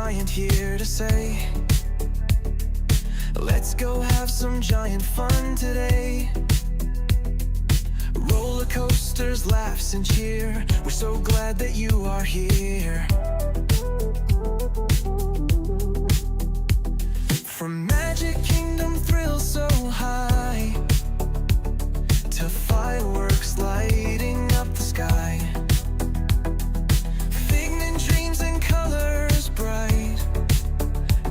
giant here to say, let's go have some giant fun today. Roller coasters, laughs and cheer, we're so glad that you are here. From Magic Kingdom thrills so high to fireworks lighting up the sky, figment dreams and colors bright,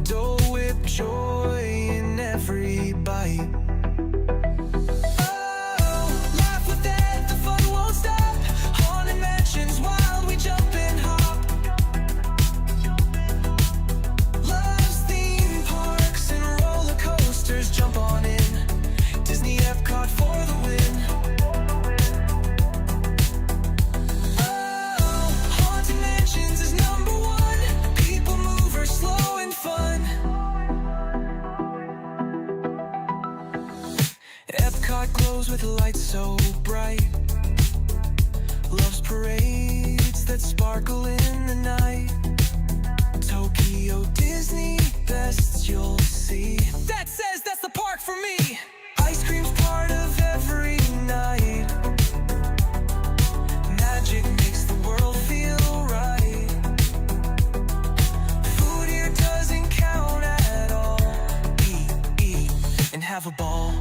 Dole Whip joy in every bite. Glows with lights so bright, loves parades that sparkle in the night. Tokyo Disney, best you'll see. That says that's the park for me. Ice cream's part of every night. Magic makes the world feel right. Food here doesn't count at all. Eat, and have a ball.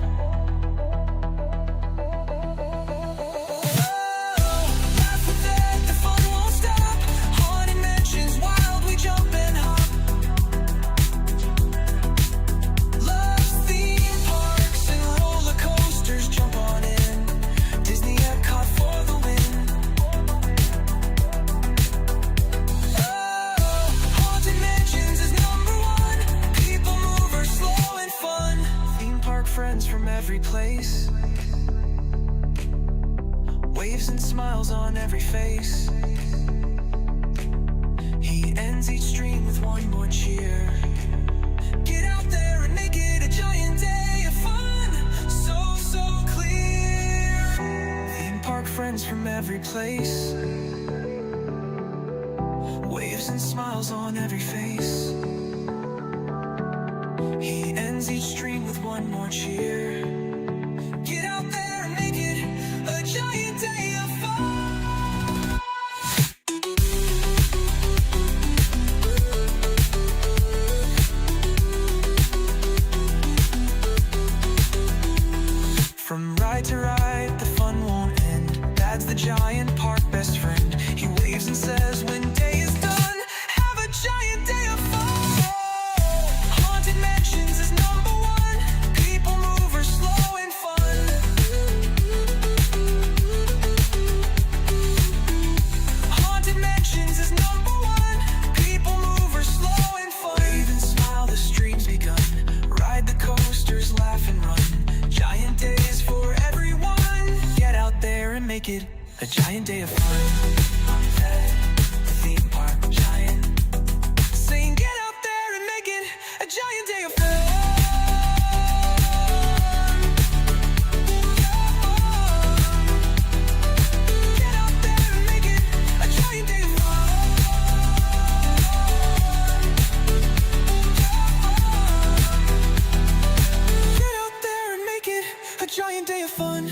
Friends from every place, waves and smiles on every face. He ends each dream with one more cheer. Get out there and make it a giant day of fun, so clear. Theme park friends from every place, waves and smiles on every face. He ends each dream with one more cheer. Get out there and make it a giant day of fun. From ride to ride, the fun won't end. That's the giant park best friend. He waves and says when day is done, have a giant day of fun. Make it a giant day of fun. Theme park giant, saying get out there and make it a giant day of fun. Get out there and make it a giant day of fun. Get out there and make it a giant day of fun.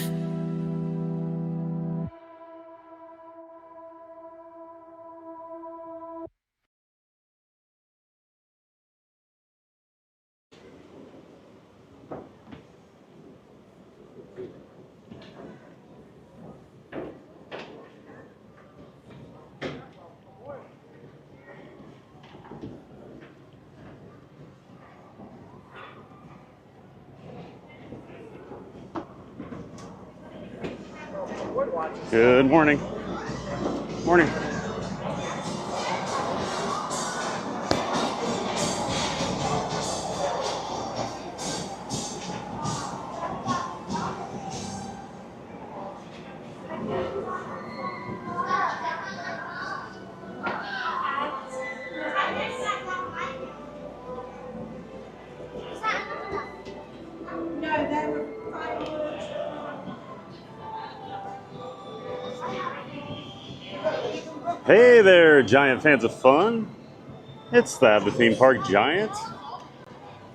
Good morning. Morning. Hey there, giant fans of fun. It's Thad, the theme park giant.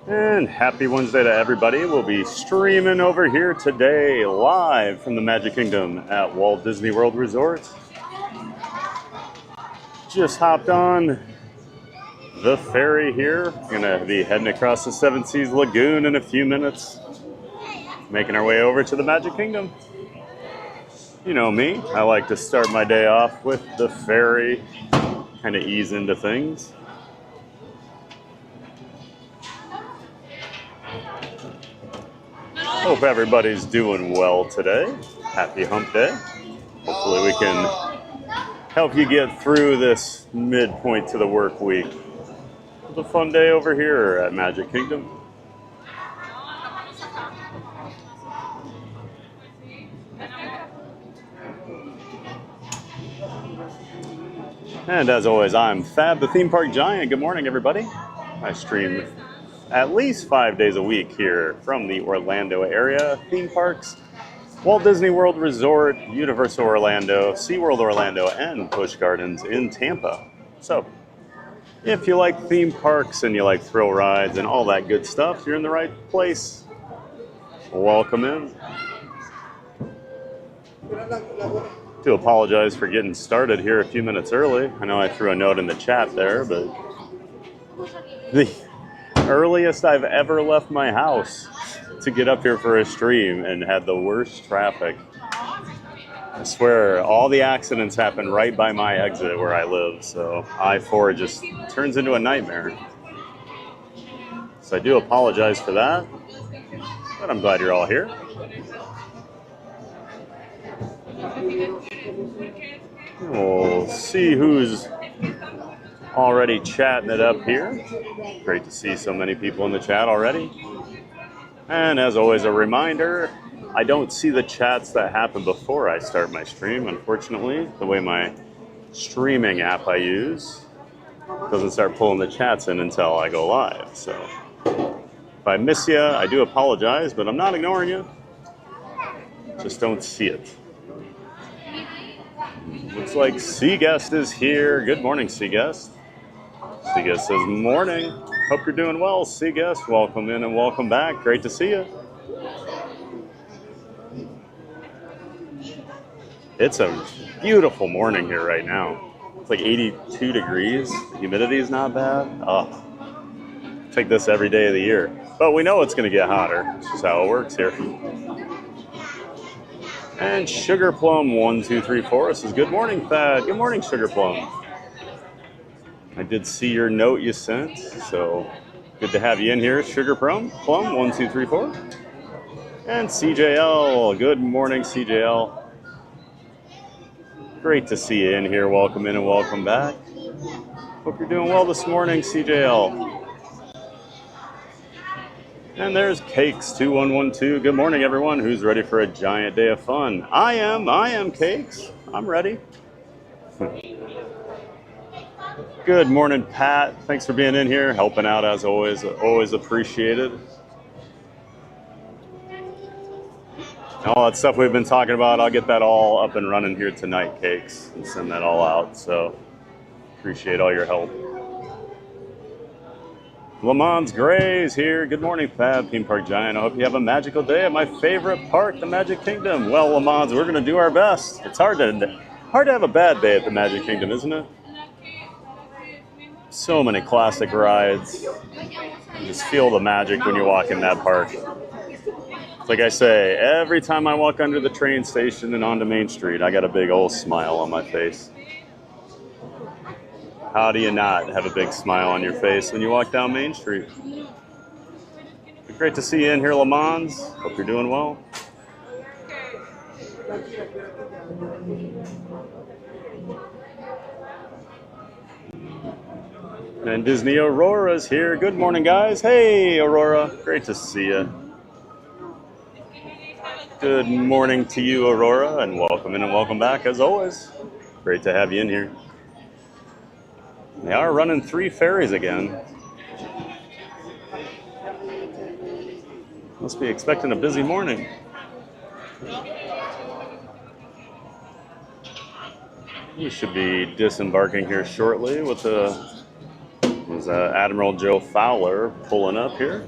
And happy Wednesday to everybody. We'll be streaming over here today live from the Magic Kingdom at Walt Disney World Resort. Just hopped on the ferry here. Gonna be heading across the Seven Seas Lagoon in a few minutes. Making our way over to the Magic Kingdom. You know me, I like to start my day off with the ferry, kind of ease into things. Hope everybody's doing well today. Happy hump day. Hopefully we can help you get through this midpoint to the work week. It's a fun day over here at Magic Kingdom. And as always, I'm Fab, the theme park giant. Good morning, everybody. I stream at least 5 days a week here from the Orlando area theme parks, Walt Disney World Resort, Universal Orlando, SeaWorld Orlando, and Busch Gardens in Tampa. So if you like theme parks and you like thrill rides and all that good stuff, you're in the right place. Welcome in. Do apologize for getting started here a few minutes early. I know I threw a note in the chat there, but the earliest I've ever left my house to get up here for a stream and had the worst traffic. I swear, all the accidents happen right by my exit where I live, so I-4 just turns into a nightmare. So I do apologize for that, but I'm glad you're all here. We'll see who's already chatting it up here. Great to see so many people in the chat already. And as always, a reminder, I don't see the chats that happen before I start my stream, unfortunately. The way my streaming app I use doesn't start pulling the chats in until I go live. So if I miss you, I do apologize, but I'm not ignoring you. Just don't see it. Looks like Seaguest is here. Good morning, Seaguest. Seaguest says, morning. Hope you're doing well, Seaguest. Welcome in and welcome back. Great to see you. It's a beautiful morning here right now. It's like 82 degrees. The humidity is not bad. Oh, take this every day of the year. But we know it's going to get hotter. It's just how it works here. And Sugar Plum 1234 says, good morning, Thad. Good morning, Sugar Plum. I did see your note you sent, so good to have you in here, Sugar Plum 1234. And CJL, good morning, CJL. Great to see you in here. Welcome in and welcome back. Hope you're doing well this morning, CJL. And there's Cakes 2112. Good morning, everyone. Who's ready for a giant day of fun? I am Cakes. I'm ready. Good morning, Pat. Thanks for being in here, helping out as always. Always appreciated. All that stuff we've been talking about, I'll get that all up and running here tonight, Cakes, and send that all out. So appreciate all your help. Lamont's Gray's here. Good morning, Fab, Theme Park Giant. I hope you have a magical day at my favorite park, the Magic Kingdom. Well, Lamont's, we're going to do our best. It's hard to have a bad day at the Magic Kingdom, isn't it? So many classic rides. You just feel the magic when you walk in that park. Like I say, every time I walk under the train station and onto Main Street, I got a big old smile on my face. How do you not have a big smile on your face when you walk down Main Street? Great to see you in here, Lamons. Hope you're doing well. And Disney Aurora's here. Good morning, guys. Hey, Aurora. Great to see you. Good morning to you, Aurora, and welcome in and welcome back, as always. Great to have you in here. They are running 3 ferries again. Must be expecting a busy morning. We should be disembarking here shortly with the There's Admiral Joe Fowler pulling up here.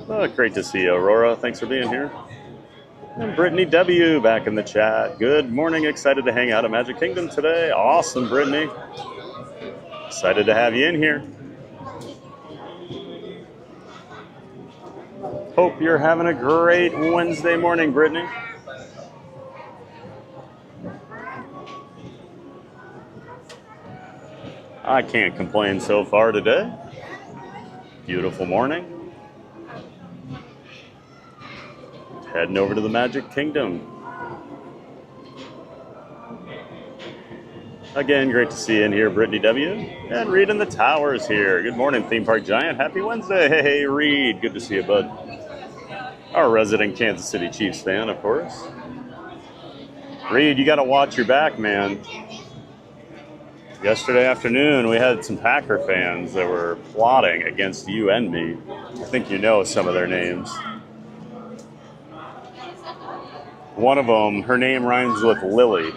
Oh, great to see you, Aurora. Thanks for being here. And Brittany W. back in the chat. Good morning. Excited to hang out at Magic Kingdom today. Awesome, Brittany. Excited to have you in here. Hope you're having a great Wednesday morning, Brittany. I can't complain so far today. Beautiful morning. Heading over to the Magic Kingdom. Again, great to see you in here, Brittany W. And Reed in the Towers here. Good morning, Theme Park Giant. Happy Wednesday. Hey, Reed. Good to see you, bud. Our resident Kansas City Chiefs fan, of course. Reed, you got to watch your back, man. Yesterday afternoon, we had some Packer fans that were plotting against you and me. I think you know some of their names. One of them, her name rhymes with Lily.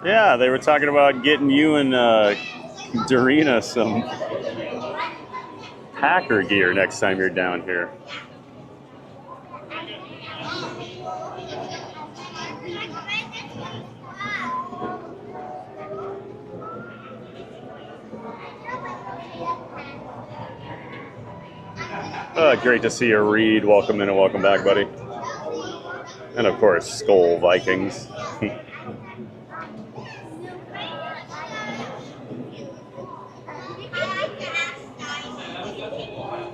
Yeah, they were talking about getting you and Dorina some Packer gear next time you're down here. Great to see you, Reed. Welcome in and welcome back, buddy. And of course, Skull Vikings.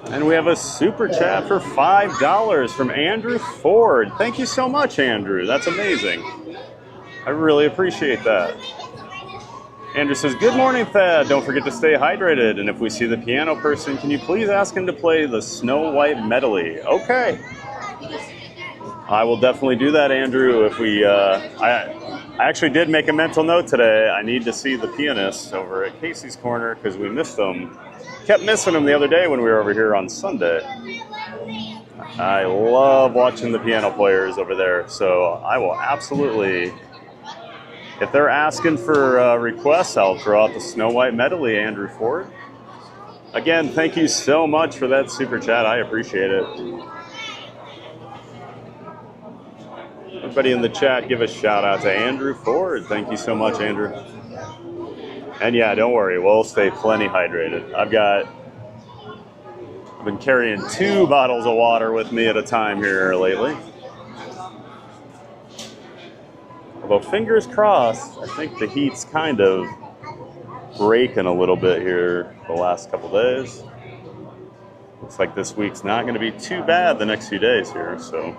And we have a super chat for $5 from Andrew Ford. Thank you so much, Andrew. That's amazing. I really appreciate that. Andrew says, good morning, Thad. Don't forget to stay hydrated. And if we see the piano person, can you please ask him to play the Snow White medley? Okay. I will definitely do that, Andrew. If we, I actually did make a mental note today. I need to see the pianists over at Casey's Corner because we missed them. Kept missing them the other day when we were over here on Sunday. I love watching the piano players over there. So I will absolutely... If they're asking for requests, I'll throw out the Snow White medley, Andrew Ford. Again, thank you so much for that super chat. I appreciate it. Everybody in the chat, give a shout out to Andrew Ford. Thank you so much, Andrew. And yeah, don't worry, we'll stay plenty hydrated. I've been carrying 2 bottles of water with me at a time here lately. Although fingers crossed, I think the heat's kind of breaking a little bit here the last couple days. Looks like this week's not going to be too bad the next few days here. So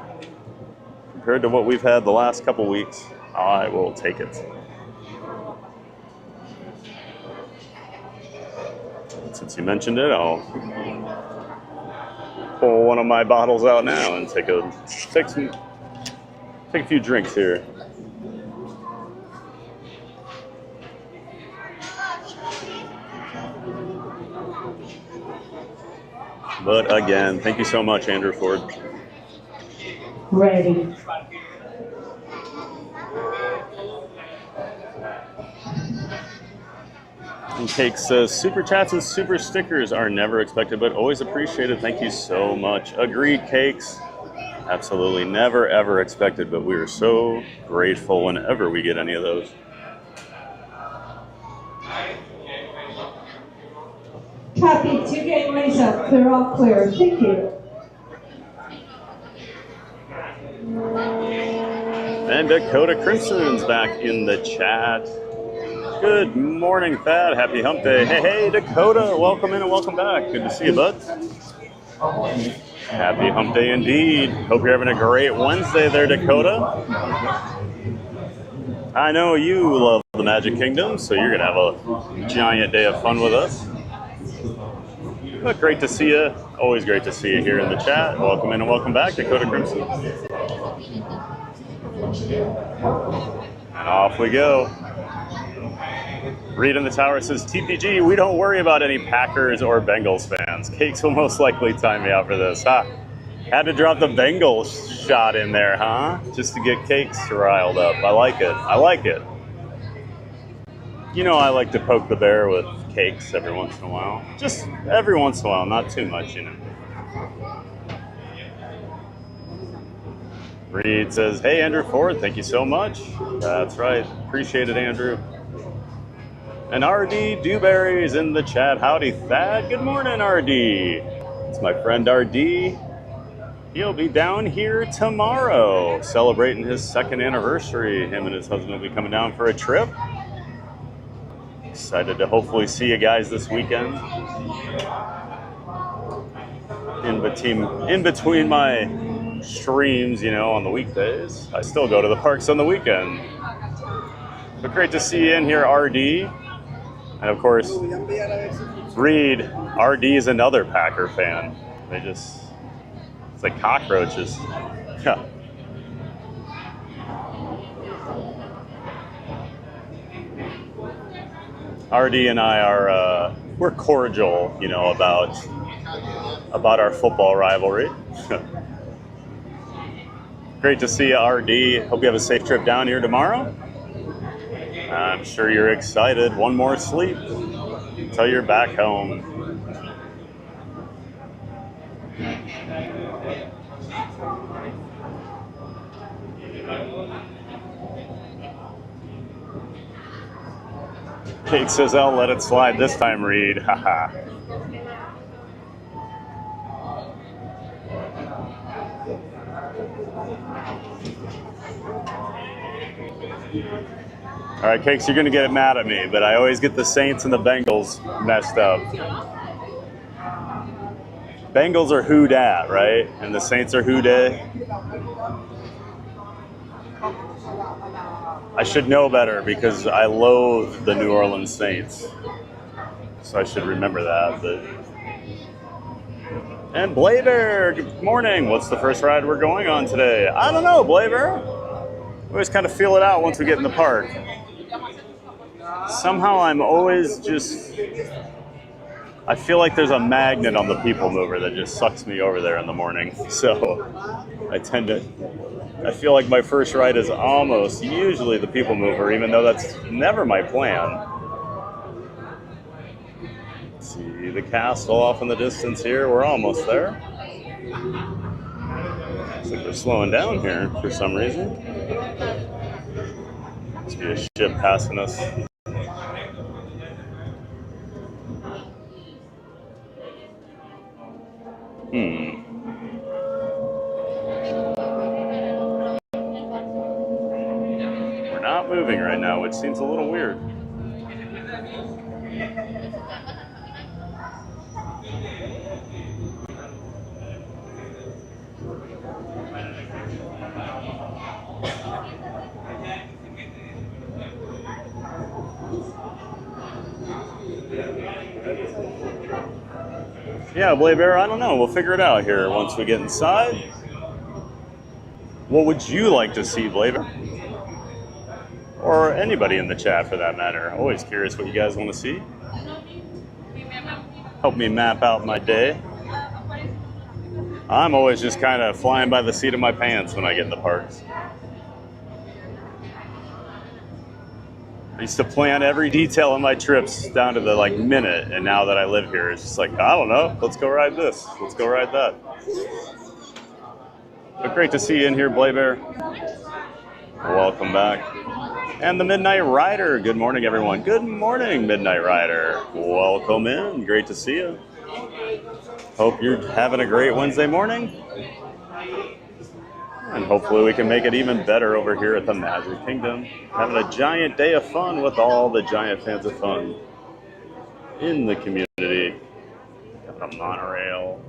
compared to what we've had the last couple weeks, I will take it. Since you mentioned it, I'll pull one of my bottles out now and take a few drinks here. But again, thank you so much, Andrew Ford. Ready. And Cake says, super chats and super stickers are never expected, but always appreciated. Thank you so much. Agreed, Cakes. Absolutely never, ever expected, but we are so grateful whenever we get any of those. Copy, 2 gateways up. They're all clear. Thank you. And Dakota Crimson's back in the chat. Good morning, Thad. Happy hump day. Hey, Dakota. Welcome in and welcome back. Good to see you, bud. Happy hump day indeed. Hope you're having a great Wednesday there, Dakota. I know you love the Magic Kingdom, so you're going to have a giant day of fun with us. But great to see you. Always great to see you here in the chat. Welcome in and welcome back, Dakota Crimson. And off we go. Reed in the Tower says, TPG, we don't worry about any Packers or Bengals fans. Cakes will most likely time me out for this. Had to drop the Bengals shot in there, huh? Just to get Cakes riled up. I like it. I like it. You know, I like to poke the bear with Cakes every once in a while. Just every once in a while, not too much, you know. Reed says, hey, Andrew Ford, thank you so much. That's right. Appreciate it, Andrew. And RD Dewberry's in the chat. Howdy, Thad. Good morning, RD. It's my friend RD. He'll be down here tomorrow celebrating his 2nd anniversary. Him and his husband will be coming down for a trip. Excited to hopefully see you guys this weekend. In between my streams, you know, on the weekdays, I still go to the parks on the weekend. But great to see you in here, RD. And of course, Reed, RD is another Packer fan. It's like cockroaches. Yeah. RD and I are we're cordial, you know, about our football rivalry. Great to see you, RD. Hope you have a safe trip down here tomorrow. I'm sure you're excited. One more sleep until you're back home. Kate says, I'll let it slide this time, Reed. Haha. All right, Cakes, you're going to get mad at me, but I always get the Saints and the Bengals messed up. Bengals are who dat, right? And the Saints are who day. I should know better because I loathe the New Orleans Saints. So I should remember that. And Blaber, good morning. What's the first ride we're going on today? I don't know, Blaber. We always kind of feel it out once we get in the park. Somehow I'm always just... I feel like there's a magnet on the People Mover that just sucks me over there in the morning. So I feel like my first ride is almost usually the People Mover, even though that's never my plan. Let's see the castle off in the distance here. We're almost there. Looks like we're slowing down here for some reason. Must be a ship passing us. We're not moving right now, which seems a little weird. Yeah, Blaber, I don't know. We'll figure it out here once we get inside. What would you like to see, Blaber? Or anybody in the chat for that matter. Always curious what you guys want to see. Help me map out my day. I'm always just kind of flying by the seat of my pants when I get in the parks. I used to plan every detail of my trips down to the minute, and now that I live here, it's just like, I don't know, let's go ride this, let's go ride that. But great to see you in here, Blaber. Welcome back. And the Midnight Rider, good morning, everyone. Good morning, Midnight Rider. Welcome in, great to see you. Hope you're having a great Wednesday morning. And hopefully we can make it even better over here at the Magic Kingdom. Having a giant day of fun with all the giant fans of fun in the community. Got the monorail.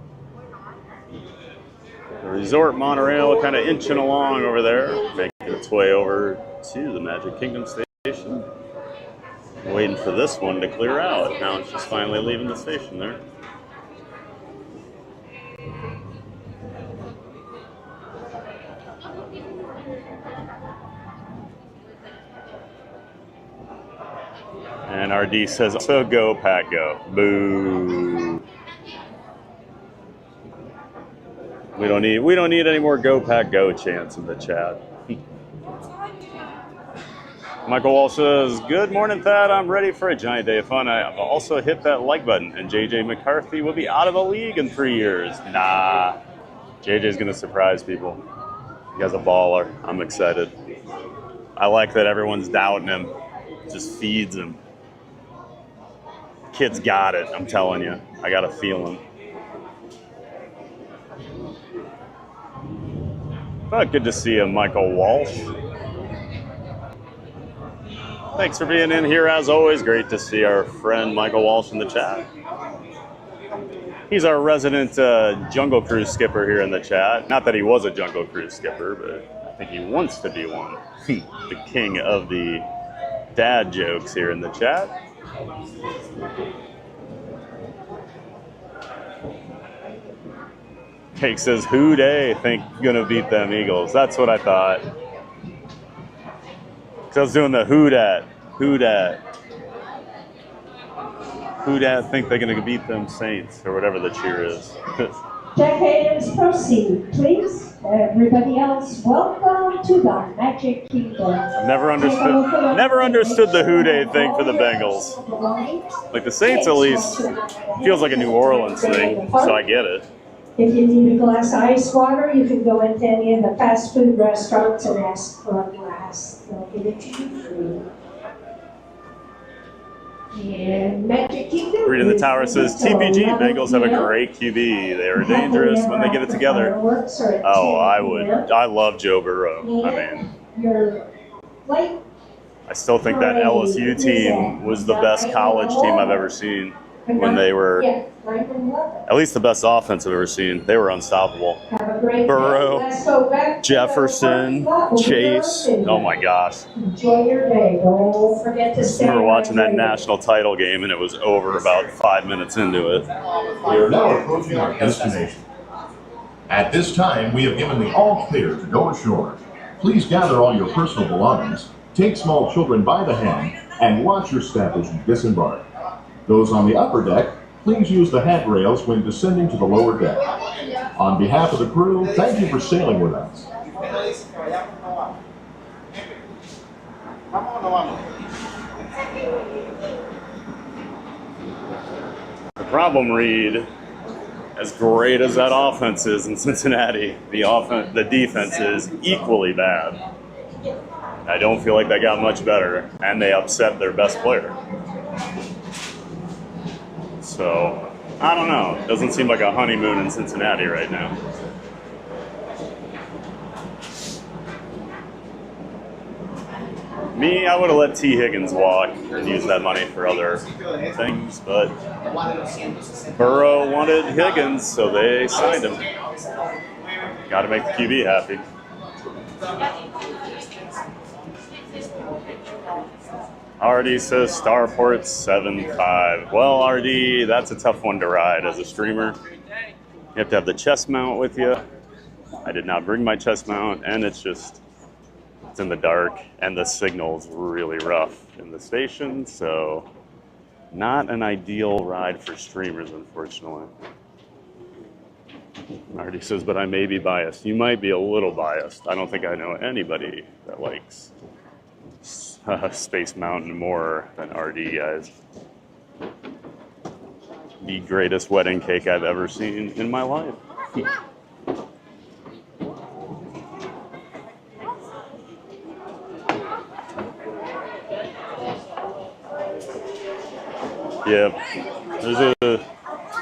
The resort monorail kind of inching along over there, making its way over to the Magic Kingdom station. Waiting for this one to clear out. Now it's just finally leaving the station there. And RD says, so go, Pack, go. Boo. We don't need any more Go Pack Go chants in the chat. Michael Walsh says, "Good morning, Thad. I'm ready for a giant day of fun. I've also hit that like button, and JJ McCarthy will be out of the league in 3 years." Nah, JJ's gonna surprise people. He guy's a baller. I'm excited. I like that everyone's doubting him. Just feeds him. Kid's got it. I'm telling you. I got a feeling. But good to see you, Michael Walsh. Thanks for being in here as always. Great to see our friend Michael Walsh in the chat. He's our resident Jungle Cruise skipper here in the chat. Not that he was a Jungle Cruise skipper, but I think he wants to be one. The king of the dad jokes here in the chat. Cake says, "Who dey think gonna beat them Eagles?" That's what I thought. Cause I was doing the who dat, who dat. Who dat think they're gonna beat them Saints or whatever the cheer is. Jack Haynes, proceed, please. Everybody else, welcome to the Magic Kingdom. Never understood the who dey thing for the Bengals. Like the Saints at least feels like a New Orleans thing, so I get it. If you need a glass of ice water, you can go into any of the fast food restaurants and ask for a glass. They'll give it to you free. And Magic Kingdom. Reed in the Tower says, "TPG, Bengals have a great QB. They are dangerous when they get it together." Oh, I love Joe Burrow. I mean, I still think that LSU team was the best college team I've ever seen. When they were, at least the best offense I've ever seen. They were unstoppable. Burrow, Jefferson, Chase. Oh my gosh. Enjoy your day. Don't forget to stay. We were watching that national title game and it was over about 5 minutes into it. We are now approaching our destination. At this time, we have given the all clear to go ashore. Please gather all your personal belongings, take small children by the hand, and watch your step as you disembark. Those on the upper deck, please use the handrails when descending to the lower deck. On behalf of the crew, thank you for sailing with us. The problem, Reed, as great as that offense is in Cincinnati, the defense is equally bad. I don't feel like they got much better, and they upset their best player. So, I don't know. It doesn't seem like a honeymoon in Cincinnati right now. Me, I would have let T. Higgins walk and use that money for other things, but Burrow wanted Higgins, so they signed him. Got to make the QB happy. RD says Starport 7.5. Well, RD, that's a tough one to ride as a streamer. You have to have the chest mount with you. I did not bring my chest mount, and it's in the dark, and the signal's really rough in the station, so not an ideal ride for streamers, unfortunately. RD says, but I may be biased. You might be a little biased. I don't think I know anybody that likes Space Mountain more than RD, guys. The greatest wedding cake I've ever seen in my life. Yep. There's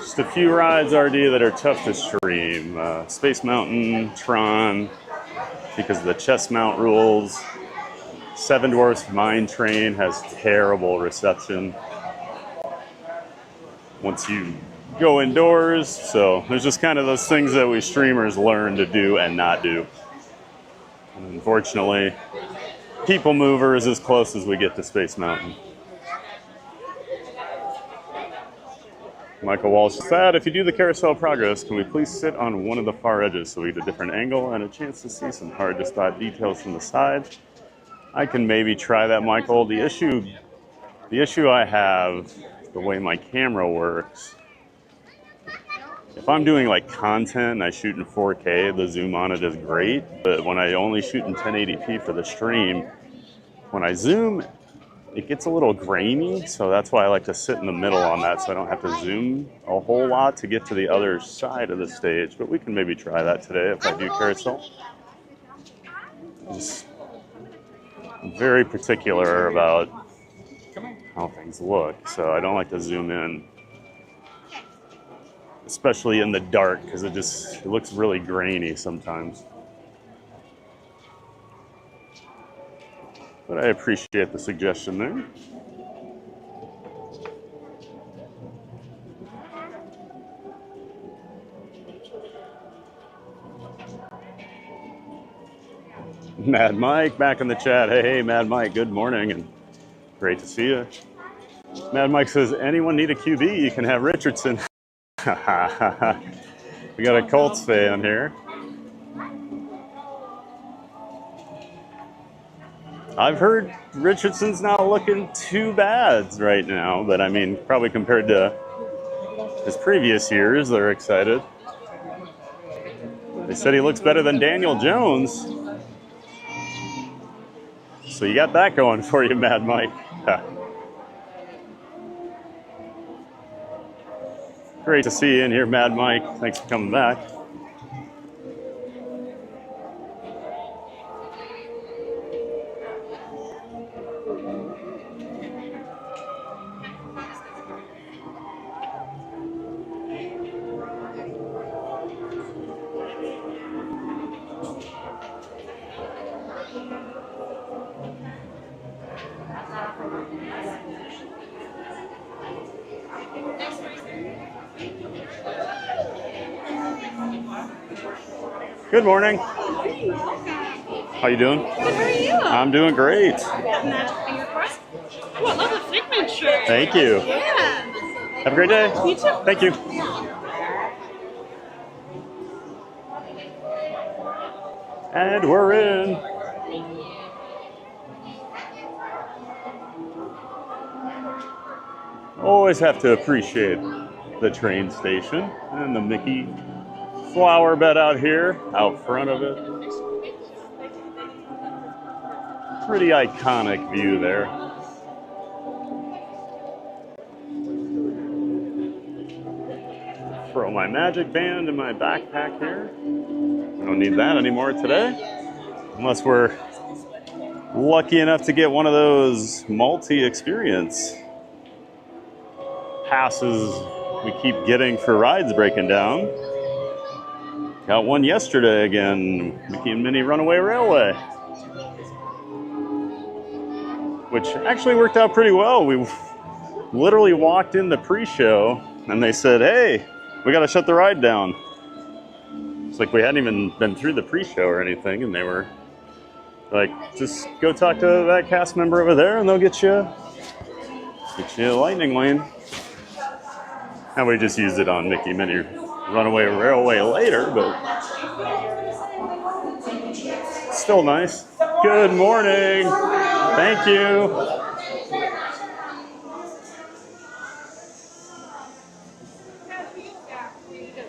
just a few rides, RD, that are tough to stream. Space Mountain, Tron, because of the chest mount rules. Seven Dwarfs Mine Train has terrible reception once you go indoors. So there's just kind of those things that we streamers learn to do and not do. And unfortunately, People Mover is as close as we get to Space Mountain. Michael Walsh said, if you do the carousel progress, can we please sit on one of the far edges so we get a different angle and a chance to see some hard to spot details from the side? I can maybe try that, Michael. The issue I have, the way my camera works, if I'm doing like content and I shoot in 4K, the zoom on it is great. But when I only shoot in 1080p for the stream, when I zoom, it gets a little grainy. So that's why I like to sit in the middle on that, so I don't have to zoom a whole lot to get to the other side of the stage. But we can maybe try that today if I do carousel. Just very particular about how things look, so I don't like to zoom in, especially in the dark, because it looks really grainy sometimes. But I appreciate the suggestion there. Mad Mike back in the chat. Hey, Mad Mike, good morning and great to see you. Mad Mike says, anyone need a QB? You can have Richardson. We got a Colts fan here. I've heard Richardson's not looking too bad right now, but I mean, probably compared to his previous years, they're excited. They said he looks better than Daniel Jones. So you got that going for you, Mad Mike. Great to see you in here, Mad Mike. Thanks for coming back. Good morning. How you doing? Good, how are you? I'm doing great. Magic finger cross. Oh, I love the Figment shirt. Thank you. Yeah. Have a great day. You too. Thank you. And we're in. Always have to appreciate the train station and the Mickey flower bed out here, out front of it. Pretty iconic view there. Throw my magic band in my backpack here. We don't need that anymore today, unless we're lucky enough to get one of those multi-experience passes we keep getting for rides breaking down. Got one yesterday again, Mickey and Minnie Runaway Railway, which actually worked out pretty well. We literally walked in the pre-show and they said, hey, we got to shut the ride down. It's like we hadn't even been through the pre-show or anything, and they were like, just go talk to that cast member over there and they'll get you a lightning lane. And we just used it on Mickey Minnie Runaway Railway later, but still nice. Good morning. Thank you.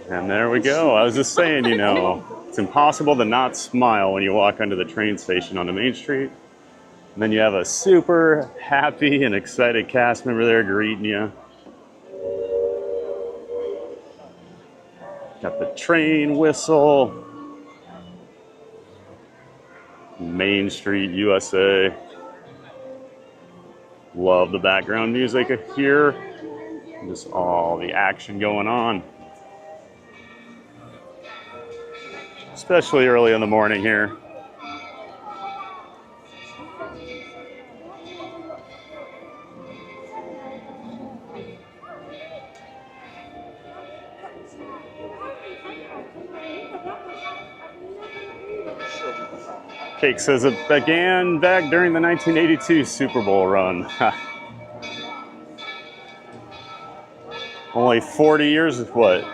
And there we go. I was just saying, you know, it's impossible to not smile when you walk onto the train station on the main street. And then you have a super happy and excited cast member there greeting you. Got the train whistle. Main Street, USA. Love the background music here. Just all the action going on. Especially early in the morning here. Cake says it began back during the 1982 Super Bowl run. Only 40 years, what?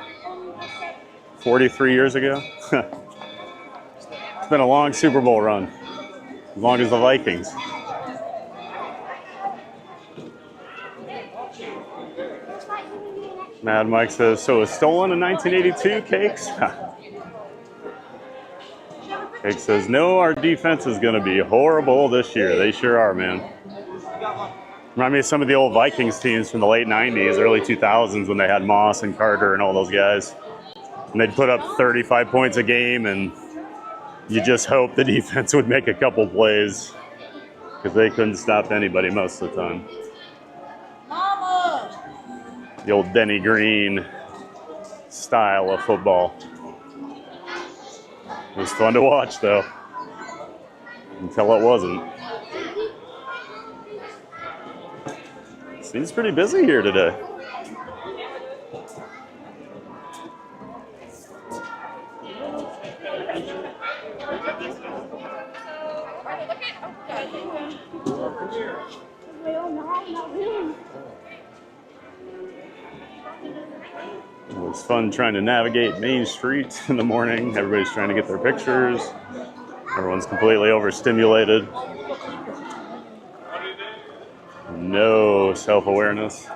43 years ago? It's been a long Super Bowl run. As long as the Vikings. Mad Mike says, so was stolen in 1982, Cakes? Cake says, no, our defense is going to be horrible this year. They sure are, man. Remind me of some of the old Vikings teams from the late 90s, early 2000s when they had Moss and Carter and all those guys. And they'd put up 35 points a game, and you just hope the defense would make a couple plays because they couldn't stop anybody most of the time. The old Denny Green style of football. It was fun to watch, though, until it wasn't. Seems pretty busy here today. It was fun trying to navigate Main Street in the morning. Everybody's trying to get their pictures. Everyone's completely overstimulated. No self-awareness.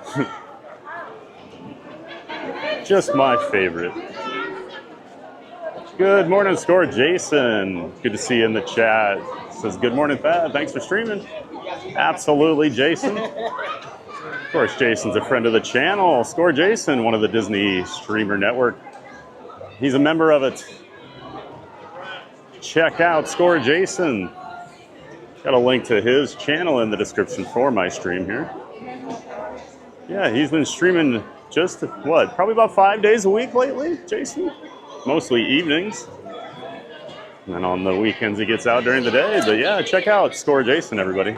Just my favorite. Good morning, Score Jason. Good to see you in the chat. Says, good morning, Thad. Thanks for streaming. Absolutely, Jason. Of course, Jason's a friend of the channel. Score Jason, one of the Disney Streamer Network. He's a member of it. Check out Score Jason. Got a link to his channel in the description for my stream here. Yeah, he's been streaming just, what, probably about 5 days a week lately, Jason? Mostly evenings. And then on the weekends he gets out during the day. But yeah, check out Score Jason, everybody.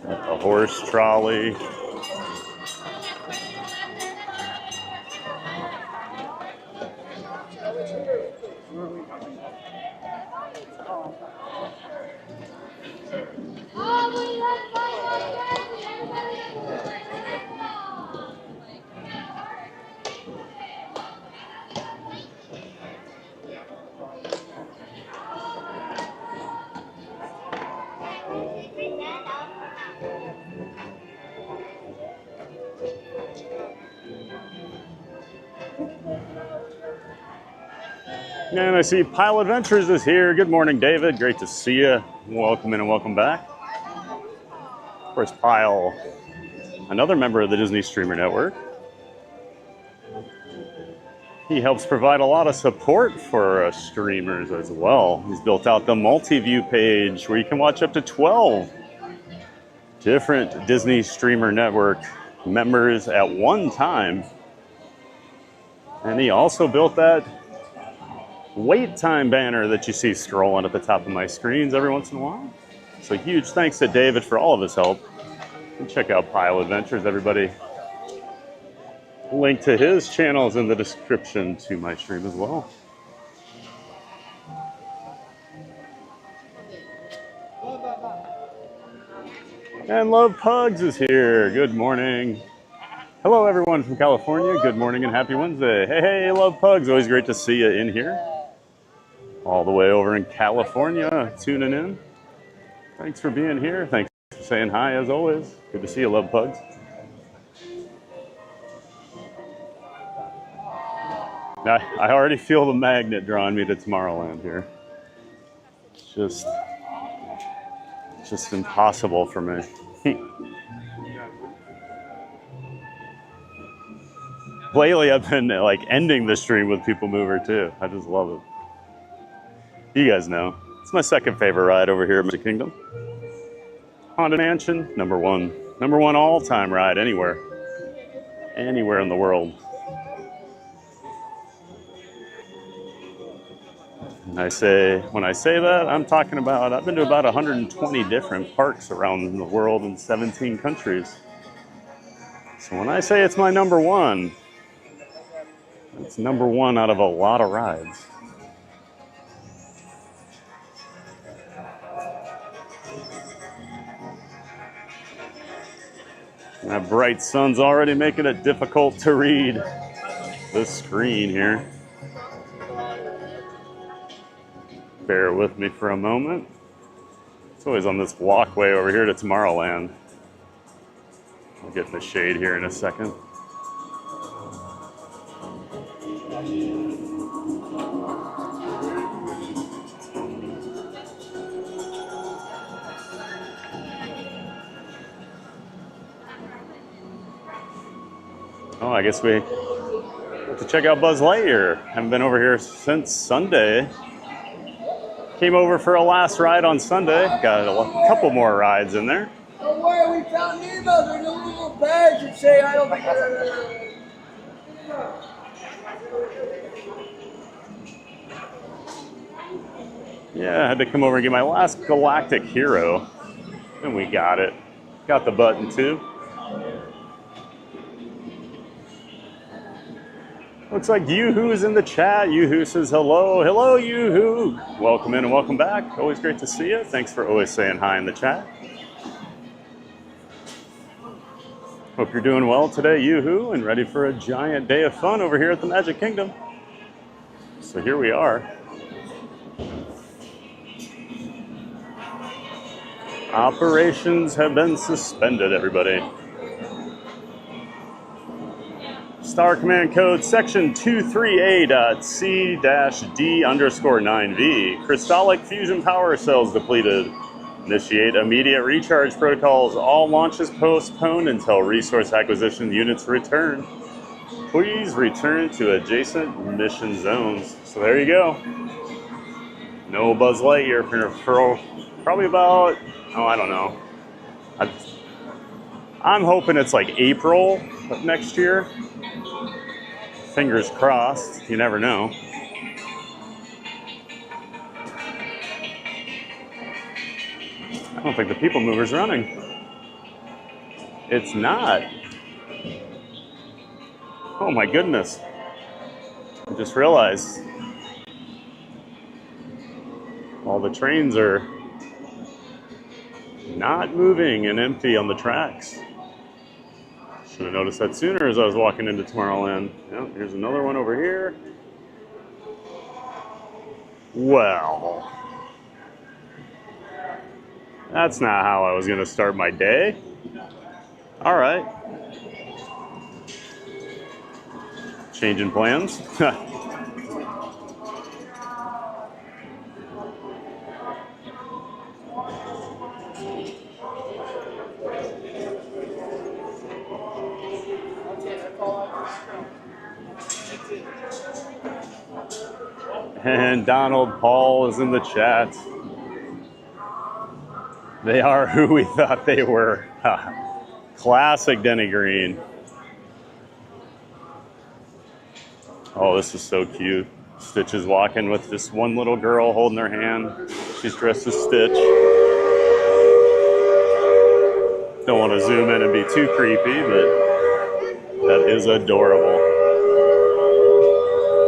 A horse trolley. And I see Pile Adventures is here. Good morning, David. Great to see you. Welcome in and welcome back. Of course, Pile, another member of the Disney Streamer Network. He helps provide a lot of support for streamers as well. He's built out the multi-view page where you can watch up to 12 different Disney Streamer Network members at one time. And he also built that wait time banner that you see scrolling at the top of my screens every once in a while. So huge thanks to David for all of his help. And check out Pile Adventures, everybody. Link to his channel is in the description to my stream as well. And Love Pugs is here. Good morning. Hello, everyone from California. Good morning and happy Wednesday. Hey, hey, Love Pugs. Always great to see you in here. All the way over in California, tuning in. Thanks for being here. Thanks for saying hi, as always. Good to see you, Love Pugs. I already feel the magnet drawing me to Tomorrowland here. It's just impossible for me. Lately, I've been like ending the stream with People Mover too. I just love it. You guys know. It's my second favorite ride over here at Magic Kingdom. Haunted Mansion, number one. Number one all-time ride anywhere. Anywhere in the world. And when I say that, I'm talking about, I've been to about 120 different parks around the world in 17 countries. So when I say it's my number one, it's number one out of a lot of rides. That bright sun's already making it difficult to read the screen here. Bear with me for a moment. It's always on this walkway over here to Tomorrowland. I'll get in the shade here in a second. Oh, I guess we have to check out Buzz Lightyear. Haven't been over here since Sunday. Came over for a last ride on Sunday. Got a couple more rides in there. Don't worry, we found Nemo. There's a little badge that say I don't think. Yeah, I had to come over and get my last Galactic Hero. And we got it. Got the button too. Looks like Yoo-Hoo is in the chat. Yoo-Hoo says hello. Hello, Yoo-Hoo. Welcome in and welcome back. Always great to see you. Thanks for always saying hi in the chat. Hope you're doing well today, Yoo-Hoo, and ready for a giant day of fun over here at the Magic Kingdom. So here we are. Operations have been suspended, everybody. Star Command Code Section 238.C-D_9V. Crystallic fusion power cells depleted. Initiate immediate recharge protocols. All launches postponed until resource acquisition units return. Please return to adjacent mission zones. So there you go. No Buzz Lightyear for probably about, oh, I don't know. I'm hoping it's like April of next year. Fingers crossed, you never know. I don't think the People Mover's running. It's not. Oh my goodness. I just realized all the trains are not moving and empty on the tracks. Should have noticed that sooner as I was walking into Tomorrowland. Yep, here's another one over here. Well, that's not how I was going to start my day. All right. Changing plans. And Donald Paul is in the chat. They are who we thought they were. Classic Denny Green. Oh, this is so cute. Stitch is walking with this one little girl holding her hand. She's dressed as Stitch. Don't want to zoom in and be too creepy, but that is adorable.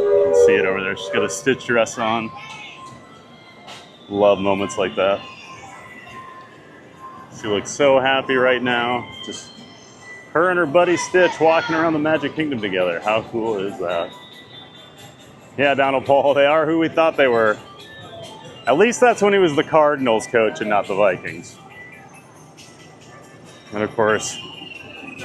You can see it over there. She's got a Stitch dress on. Love moments like that. She looks so happy right now. Just her and her buddy Stitch walking around the Magic Kingdom together. How cool is that? Yeah, Donald Paul, they are who we thought they were. At least that's when he was the Cardinals coach and not the Vikings. And of course,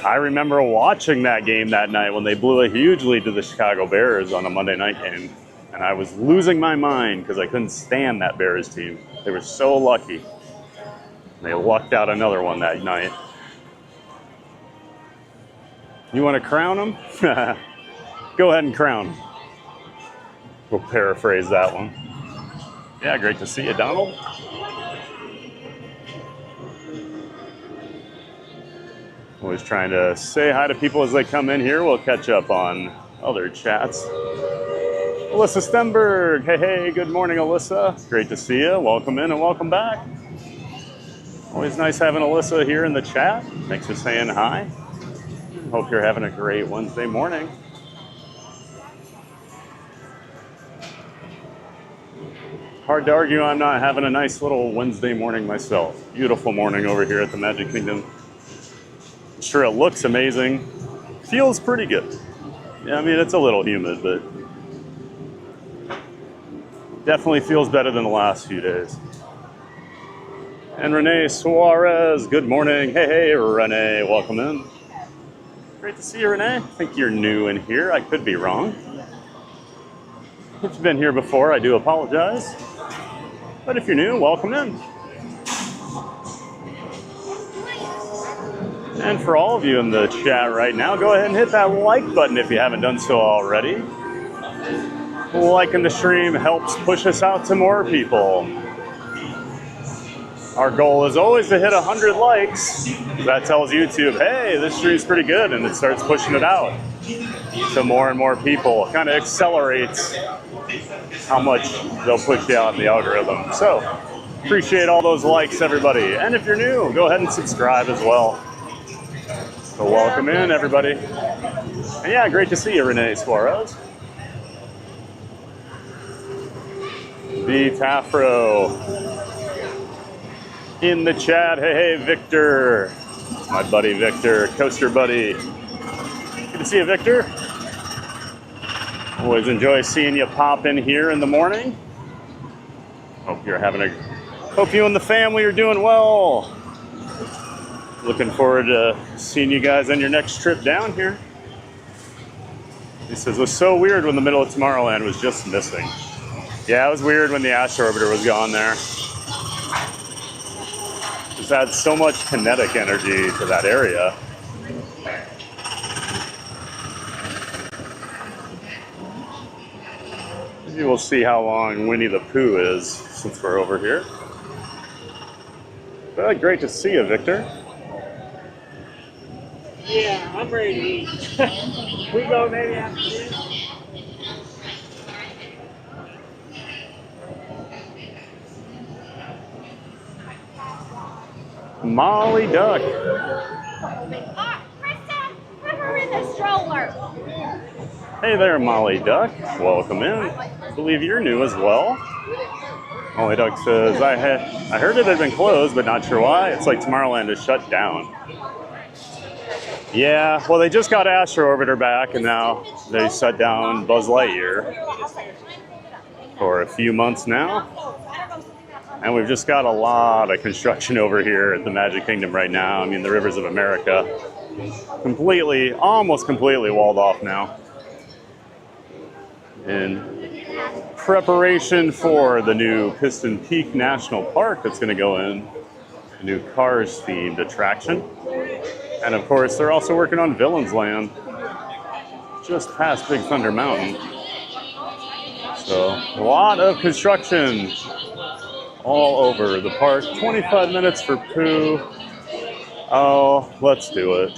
I remember watching that game that night when they blew a huge lead to the Chicago Bears on a Monday night game. And I was losing my mind because I couldn't stand that Bears team. They were so lucky. They lucked out another one that night. You want to crown them? Go ahead and crown them. We'll paraphrase that one. Yeah, great to see you, Donald. Always trying to say hi to people as they come in here. We'll catch up on other chats. Alyssa Stenberg. Hey, good morning, Alyssa. Great to see you. Welcome in and welcome back. Always nice having Alyssa here in the chat. Thanks for saying hi. Hope you're having a great Wednesday morning. Hard to argue I'm not having a nice little Wednesday morning myself. Beautiful morning over here at the Magic Kingdom. I'm sure it looks amazing. Feels pretty good. Yeah, I mean, it's a little humid, but definitely feels better than the last few days. And Renee Suarez, good morning. Hey, hey, Renee, welcome in. Great to see you, Renee. I think you're new in here. I could be wrong. If you've been here before, I do apologize. But if you're new, welcome in. And for all of you in the chat right now, go ahead and hit that like button if you haven't done so already. Liking the stream helps push us out to more people. Our goal is always to hit 100 likes. That tells YouTube, hey, this stream's pretty good, and it starts pushing it out to more and more people. Kind of accelerates how much they'll push you out in the algorithm. So, appreciate all those likes, everybody. And if you're new, go ahead and subscribe as well. So welcome in, everybody. And yeah, great to see you, Renee Suarez. The Tafro in the chat. Hey, hey, Victor. It's my buddy, Victor, coaster buddy. Good to see you, Victor. Always enjoy seeing you pop in here in the morning. Hope you and the family are doing well. Looking forward to seeing you guys on your next trip down here. He says, it was so weird when the middle of Tomorrowland was just missing. Yeah, it was weird when the Astro Orbiter was gone there. Just adds so much kinetic energy to that area. Maybe we'll see how long Winnie the Pooh is since we're over here. But great to see you, Victor. Yeah, I'm ready to eat. We go maybe after this. Molly Duck. Krista, put her in the stroller. Hey there, Molly Duck. Welcome in. I believe you're new as well. Molly Duck says, I heard it had been closed, but not sure why. It's like Tomorrowland is shut down. Yeah, well, they just got Astro Orbiter back, and now they shut down Buzz Lightyear for a few months now. And we've just got a lot of construction over here at the Magic Kingdom right now. I mean, the Rivers of America almost completely walled off now. In preparation for the new Piston Peak National Park that's going to go in, a new Cars-themed attraction. And of course, they're also working on Villains Land, just past Big Thunder Mountain. So, a lot of construction all over the park. 25 minutes for Pooh. Oh, let's do it.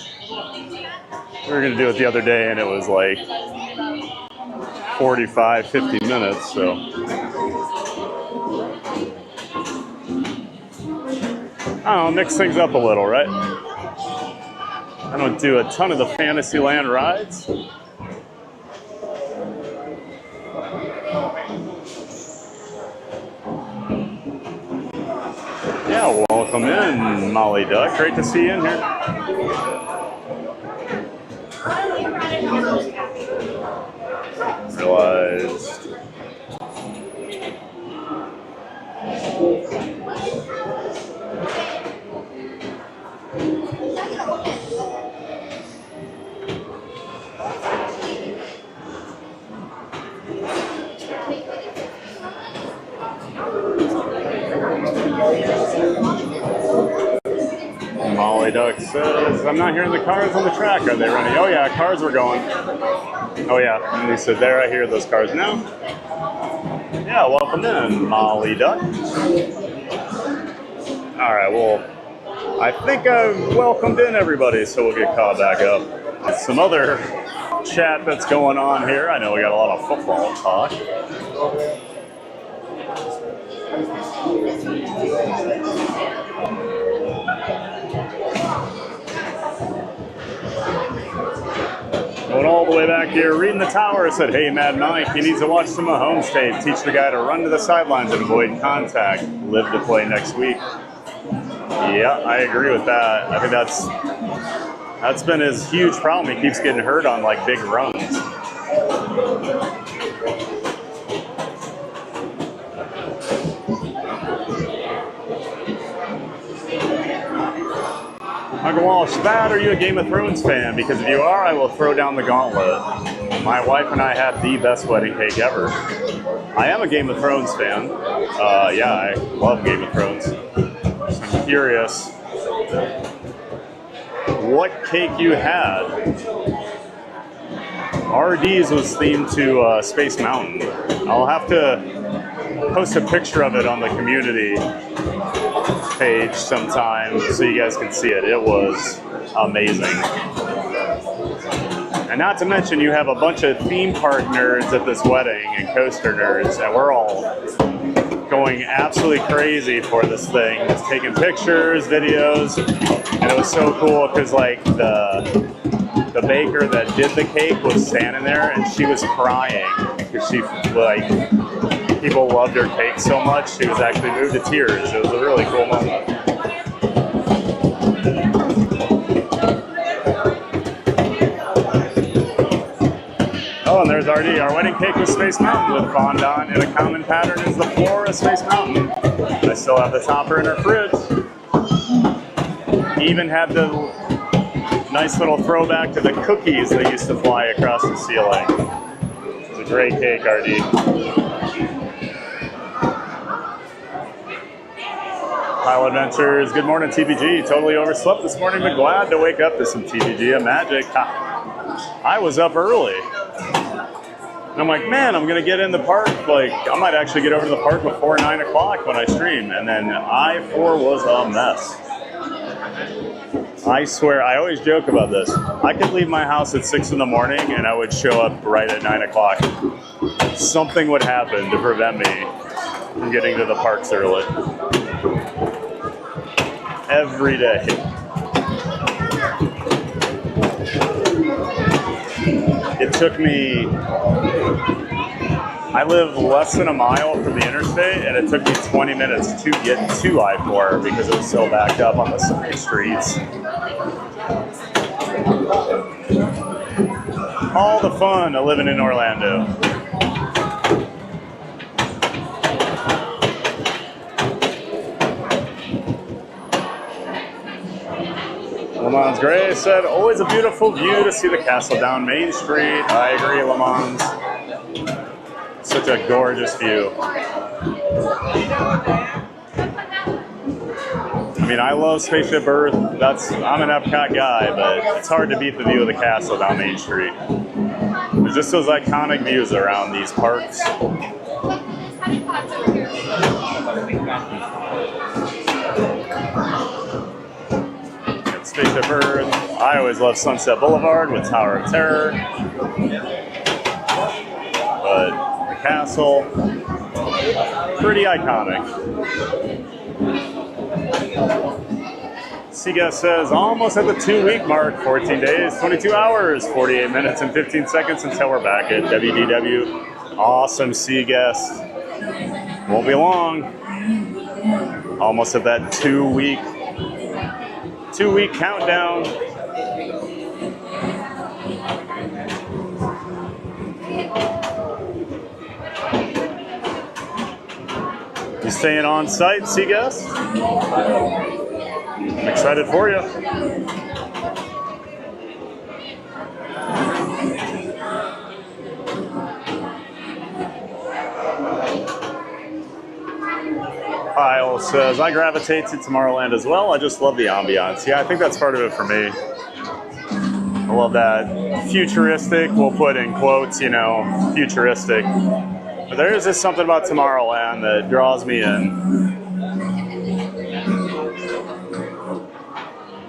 We were going to do it the other day, and it was like 45, 50 minutes, so. I don't know, mix things up a little, right? I don't do a ton of the Fantasyland rides. Yeah, welcome in, Molly Duck. Great to see you in here. Realized. Molly Duck says, I'm not hearing the cars on the track. Are they running? Oh yeah, cars were going. Oh yeah, and he said, there, I hear those cars now. Yeah, welcome in, Molly Duck. All right, well, I think I've welcomed in everybody, so we'll get caught back up. Some other chat that's going on here. I know we got a lot of football talk. Going all the way back here, reading the tower, said, hey, Mad Mike, he needs to watch some Mahomes tape. Teach the guy to run to the sidelines and avoid contact. Live to play next week. Yeah, I agree with that. I think that's been his huge problem. He keeps getting hurt on, like, big runs. Uncle Walsh, Thad, are you a Game of Thrones fan? Because if you are, I will throw down the gauntlet. My wife and I had the best wedding cake ever. I am a Game of Thrones fan. Yeah, I love Game of Thrones. I'm curious what cake you had. RD's was themed to Space Mountain. I'll have to post a picture of it on the community page sometime so you guys can see it. It was amazing. And not to mention, you have a bunch of theme park nerds at this wedding and coaster nerds, and we're all going absolutely crazy for this thing. Just taking pictures, videos, and it was so cool because like the baker that did the cake was standing there and she was crying because she like people loved her cake so much she was actually moved to tears. It was a really cool moment. Oh, and there's RD. Our wedding cake was Space Mountain with fondant in a common pattern as the floor of Space Mountain. I still have the topper in her fridge. Even had the nice little throwback to the cookies that used to fly across the ceiling. It's a great cake, RD. Pile Adventures, good morning TBG. Totally overslept this morning, but glad to wake up to some TBG and magic. I was up early. And I'm like, man, I'm gonna get in the park, like, I might actually get over to the park before 9 o'clock when I stream. And then I-4 was a mess. I swear, I always joke about this. I could leave my house at 6 in the morning and I would show up right at 9 o'clock. Something would happen to prevent me from getting to the parks early. Every day. It took me, I live less than a mile from the interstate, and it took me 20 minutes to get to I-4 because it was so backed up on the side streets. All the fun of living in Orlando. Lamons Gray said, always a beautiful view to see the castle down Main Street. I agree, Lamons. Such a gorgeous view. I mean, I love Spaceship Earth. I'm an Epcot guy, but it's hard to beat the view of the castle down Main Street. There's just those iconic views around these parks. Spaceship Earth. I always love Sunset Boulevard with Tower of Terror. But the castle, pretty iconic. Seaguest says, almost at the 2-week mark, 14 days, 22 hours, 48 minutes, and 15 seconds until we're back at WDW. Awesome, Seaguest. Won't be long. Almost at that 2-week countdown. You staying on site, Seaguest? I'm excited for you. Kyle says, I gravitate to Tomorrowland as well. I just love the ambiance. Yeah, I think that's part of it for me. I love that futuristic, we'll put in quotes, you know, futuristic. But there is just something about Tomorrowland that draws me in.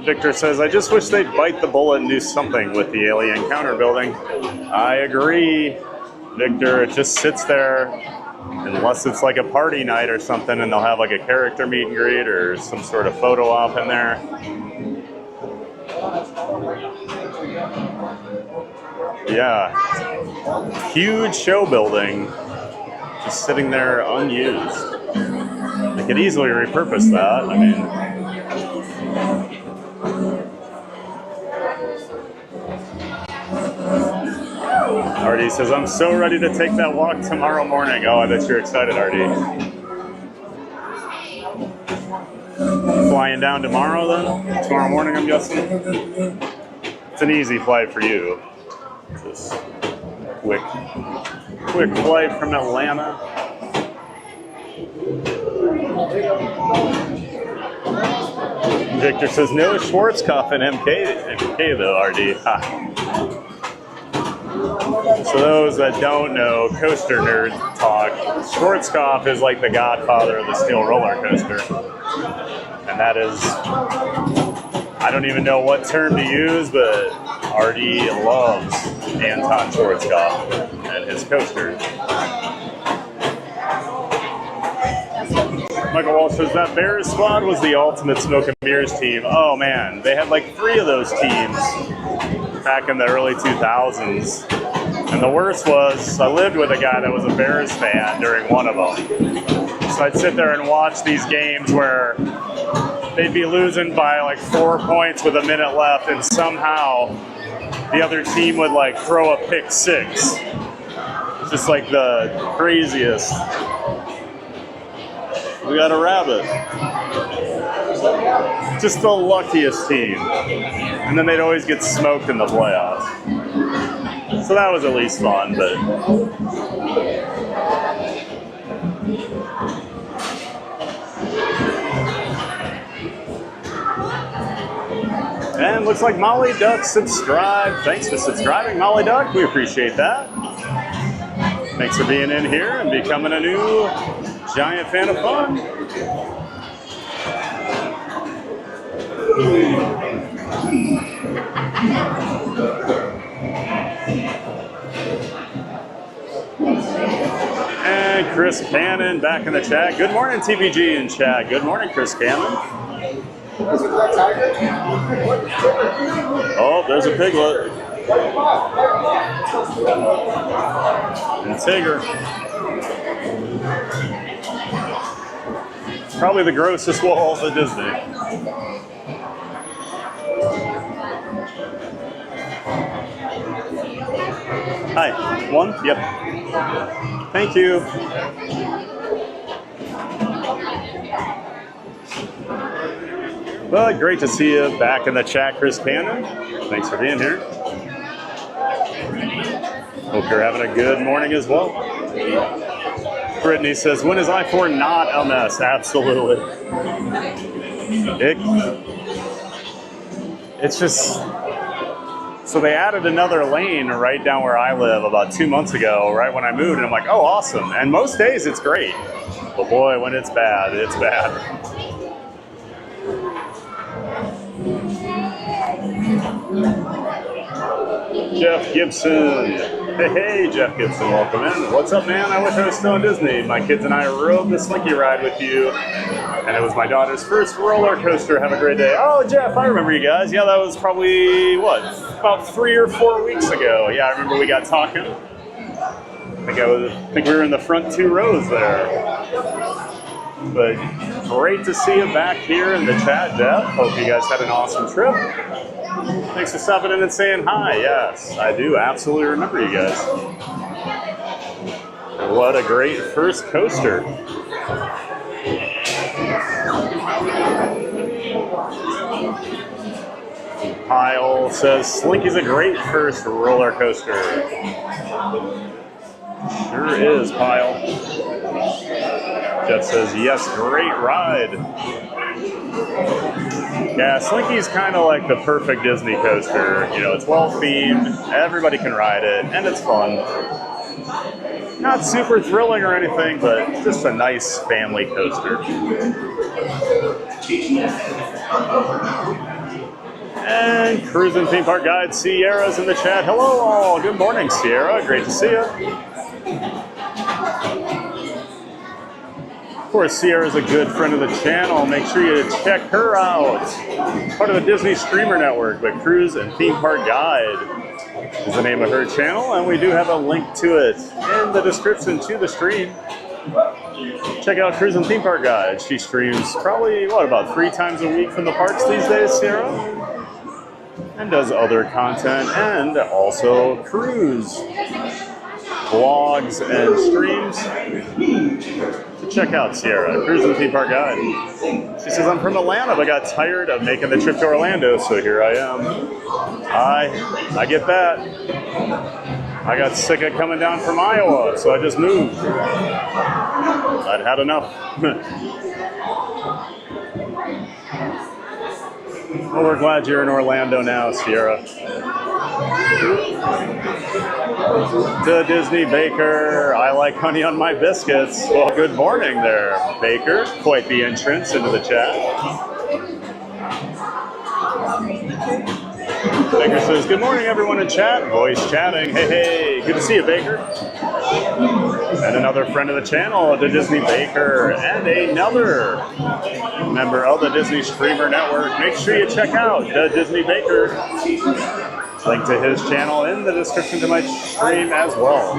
Victor says, I just wish they'd bite the bullet and do something with the alien counter building. I agree, Victor. It just sits there. Unless it's like a party night or something and they'll have like a character meet and greet or some sort of photo op in there. Yeah. Huge show building just sitting there unused. They could easily repurpose that. I mean, RD says, I'm so ready to take that walk tomorrow morning. Oh, I bet you're excited, RD. flying down tomorrow then? Tomorrow morning, I'm guessing? It's an easy flight for you. Just quick flight from Atlanta. Victor says no Schwarzkopf in MK though, RD. Ha. So those that don't know, coaster nerd talk, Schwarzkopf is like the godfather of the steel roller coaster. And that is, I don't even know what term to use, but RD loves Anton Schwarzkopf and his coaster. Michael Walsh says that Bears squad was the ultimate smoke and mirrors team. Oh man, they had like 3 of those teams back in the early 2000s. And the worst was, I lived with a guy that was a Bears fan during one of them. So I'd sit there and watch these games where they'd be losing by like 4 points with a minute left, and somehow the other team would like throw a pick 6. Just like the craziest. We got a rabbit. Just the luckiest team. And then they'd always get smoked in the playoffs. So that was at least fun, but and looks like Molly Duck subscribed. Thanks for subscribing, Molly Duck. We appreciate that. Thanks for being in here and becoming a new giant fan of fun. And Chris Cannon back in the chat. Good morning, TBG in chat. Good morning, Chris Cannon. Oh, there's a piglet. And Tigger. Probably the grossest walls at Disney. Hi, 1? Yep. Thank you. Well, great to see you back in the chat, Chris Cannon. Thanks for being here. Hope you're having a good morning as well. Brittany says, when is I-4 not a mess? Absolutely. It's just, so they added another lane right down where I live about 2 months ago, right when I moved, and I'm like, oh, awesome. And most days it's great. But boy, when it's bad, it's bad. Jeff Gibson. Hey, Jeff Gibson, welcome in. What's up, man? I wish I was still in Disney. My kids and I rode the Slinky ride with you, and it was my daughter's first roller coaster. Have a great day. Oh, Jeff, I remember you guys. Yeah, that was probably, about 3 or 4 weeks ago. Yeah, I remember we got talking. I think we were in the front 2 rows there. But great to see you back here in the chat, Jeff. Hope you guys had an awesome trip. Thanks for stopping in and saying hi. Yes, I do absolutely remember you guys. What a great first coaster. Kyle says, Slinky's a great first roller coaster. Sure is, Kyle. Jeff says, yes, great ride. Yeah, Slinky's kind of like the perfect Disney coaster. You know, it's well themed, everybody can ride it, and it's fun. Not super thrilling or anything, but just a nice family coaster. And Cruising Theme Park Guide Sierra's in the chat. Hello all, good morning Sierra, great to see you. Of course, Sierra's a good friend of the channel. Make sure you check her out. Part of the Disney Streamer Network, but Cruise and Theme Park Guide is the name of her channel, and we do have a link to it in the description to the stream. Check out Cruise and Theme Park Guide. She streams probably, about 3 times a week from the parks these days, Sierra? And does other content, and also cruise vlogs and streams. So Check out Sierra, Cruise and Theme Park Guide. She says, I'm from Atlanta, but got tired of making the trip to Orlando, so here I am. I get that. I got sick of coming down from Iowa, so I just moved. I'd had enough. Well, we're glad you're in Orlando now, Sierra. The Disney Baker, I like honey on my biscuits. Well, good morning there, Baker. Quite the entrance into the chat. Baker says, good morning, everyone in chat. Voice chatting. Hey, hey, good to see you, Baker. And another friend of the channel, the Disney Baker, and another member of the Disney Streamer Network. Make sure you check out the Disney Baker. Link to his channel in the description to my stream as well.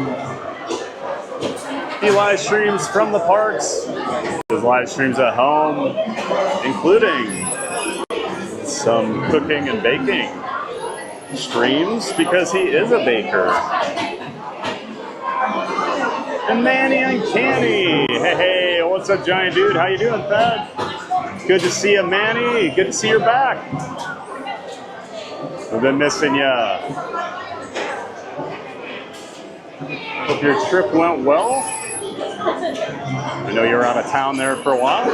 He live streams from the parks. His live streams at home, including some cooking and baking streams because he is a baker. And Manny Uncanny. Hey, hey, what's up, giant dude? How you doing, Thad? Good to see you, Manny. Good to see you're back. We've been missing ya. Hope your trip went well. I know you were out of town there for a while.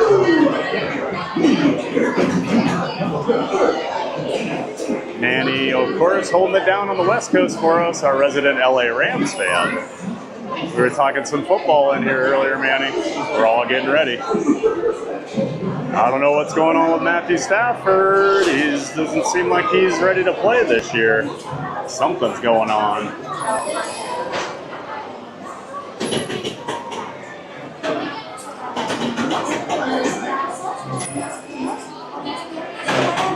Manny, of course, holding it down on the West Coast for us, our resident LA Rams fan. We were talking some football in here earlier, Manny. We're all getting ready. I don't know what's going on with Matthew Stafford. He doesn't seem like he's ready to play this year. Something's going on.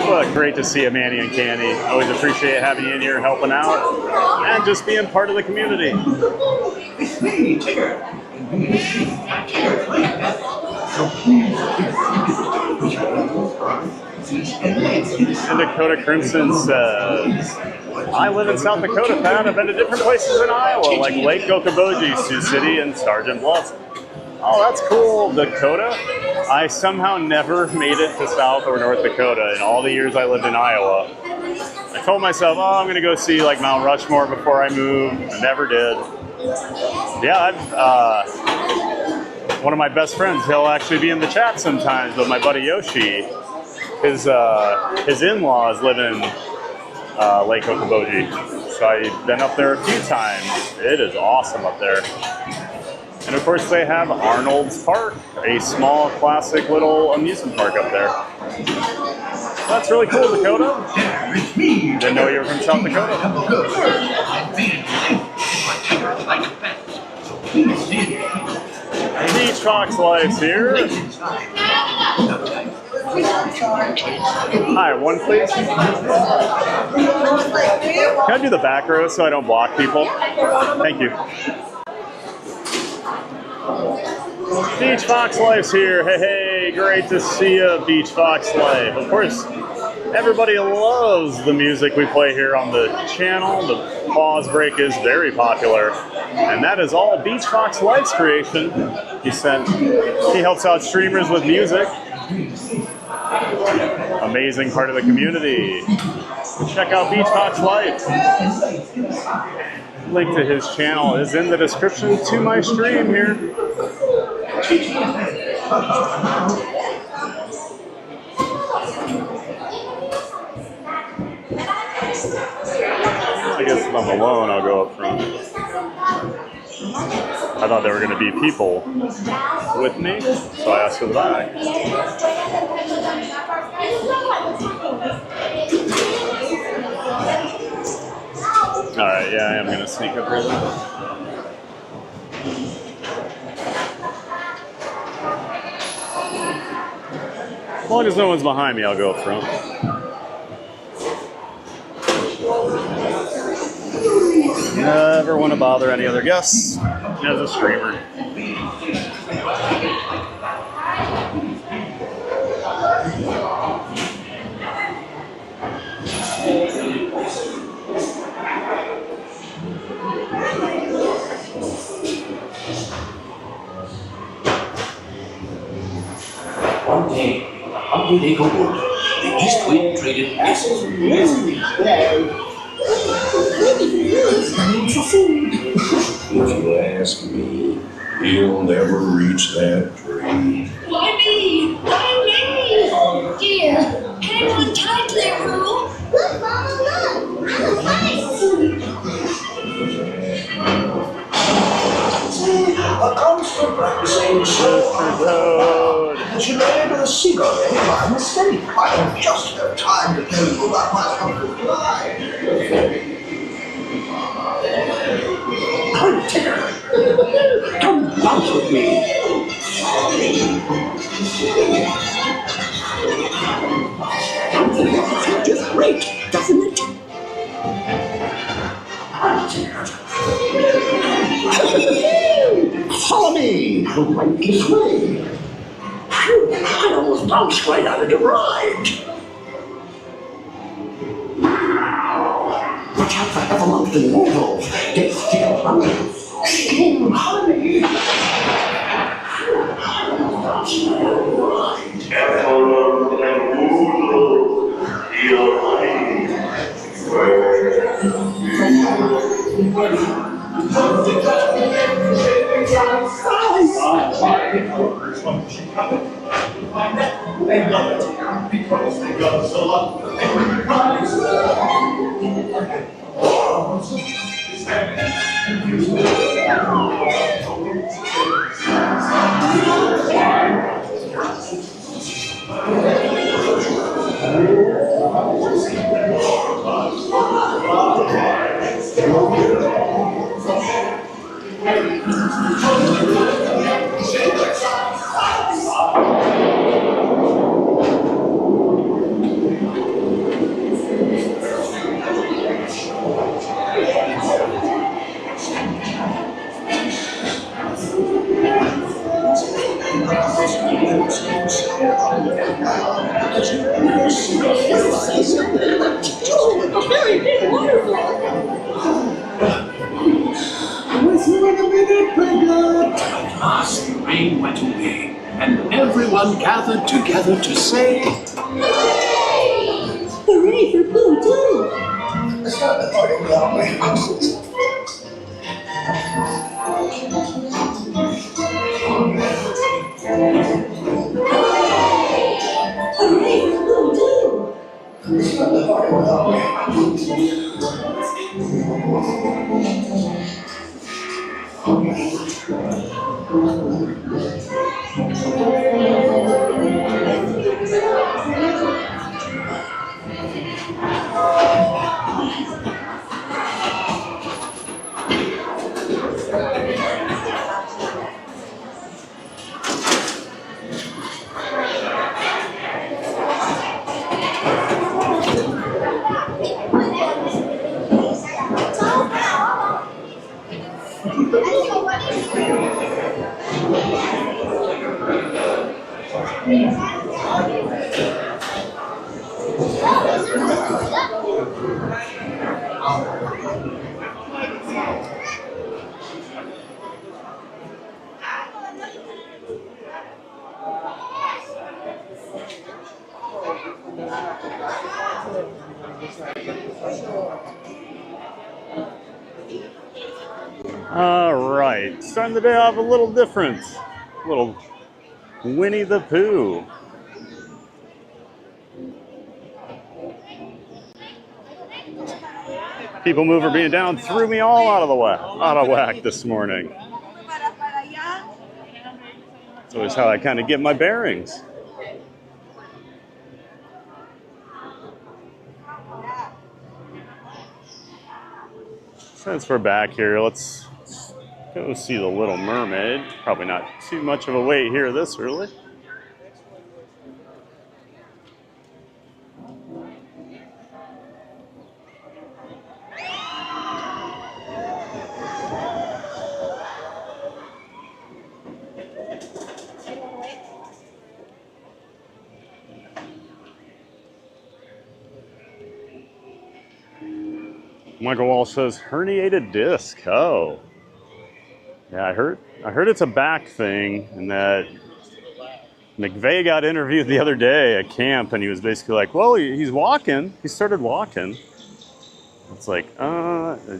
But great to see you, Manny and Candy. Always appreciate having you in here helping out and just being part of the community. And Dakota Crimson says, I live in South Dakota, Pat. I've been to different places in Iowa, like Lake Okoboji, Sioux City, and Sergeant Bluff. Oh, that's cool, Dakota. I somehow never made it to South or North Dakota in all the years I lived in Iowa. I told myself, oh, I'm going to go see like Mount Rushmore before I move. I never did. Yeah, one of my best friends, he'll actually be in the chat sometimes, but my buddy Yoshi, his in-laws live in Lake Okoboji. So I've been up there a few times. It is awesome up there. And of course they have Arnold's Park, a small classic little amusement park up there. That's really cool, Dakota. Didn't know you were from South Dakota. Beach Fox Lives here. Hi, one please. Can I do the back row so I don't block people? Thank you. Beach Fox Life's here. Hey, hey, great to see you, Beach Fox Life. Of course, everybody loves the music we play here on the channel. The pause break is very popular. And that is all Beach Fox Life's creation. He helps out streamers with music. Amazing part of the community. Check out Beach Fox Life. Link to his channel is in the description to my stream here. I guess if I'm alone, I'll go up front. I thought there were going to be people with me, so I asked for the back. Alright, yeah, I am going to sneak up here. As long as no one's behind me, I'll go up front. Never want to bother any other guests as a streamer. acre wood. The east wind traded places. If you ask me, he'll never reach that tree. Why me? Why me? Oh dear. Hang on tight there, Roo. Look, Mama, look. I'm a mice. A constant practicing Toad. and she made a cigarette by mistake. I have just had time to tell you about my uncle's lie. Come bounce with me. Just great, doesn't it? Follow me. Right this way. Phew, I almost bounced right out of the ride. Watch out for Evermonth and Mortals. Get still, honey. Still, honey. Very big waterfall. With you in a minute, Piglet. At last the rain went away, and everyone gathered together to say, Hooray! Hooray for Pooh, too. Let's start the party without me. Hooray for Pooh, too. Let's start the party without me. All right, starting the day off a little different. A little Winnie the Pooh. People mover being down threw me all out of whack this morning. That's always how I kind of get my bearings. Since we're back here, let's go see the Little Mermaid. Probably not too much of a wait here this early. Michael Walsh says herniated disc. Oh, yeah, I heard it's a back thing, and that McVeigh got interviewed the other day at camp, and he was basically like, well, he's walking. He started walking. It's like,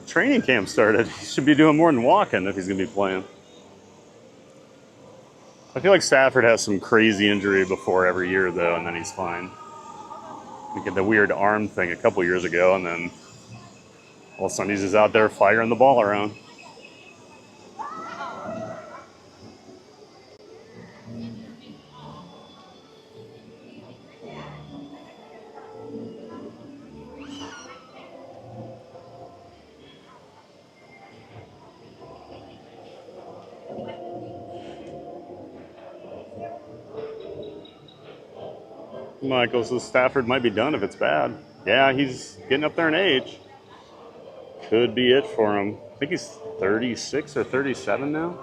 training camp started. He should be doing more than walking if he's going to be playing. I feel like Stafford has some crazy injury before every year, though, and then he's fine. He get the weird arm thing a couple years ago, and then all of a sudden he's just out there firing the ball around. Michael says Stafford might be done if it's bad. Yeah, he's getting up there in age. Could be it for him. I think he's 36 or 37 now.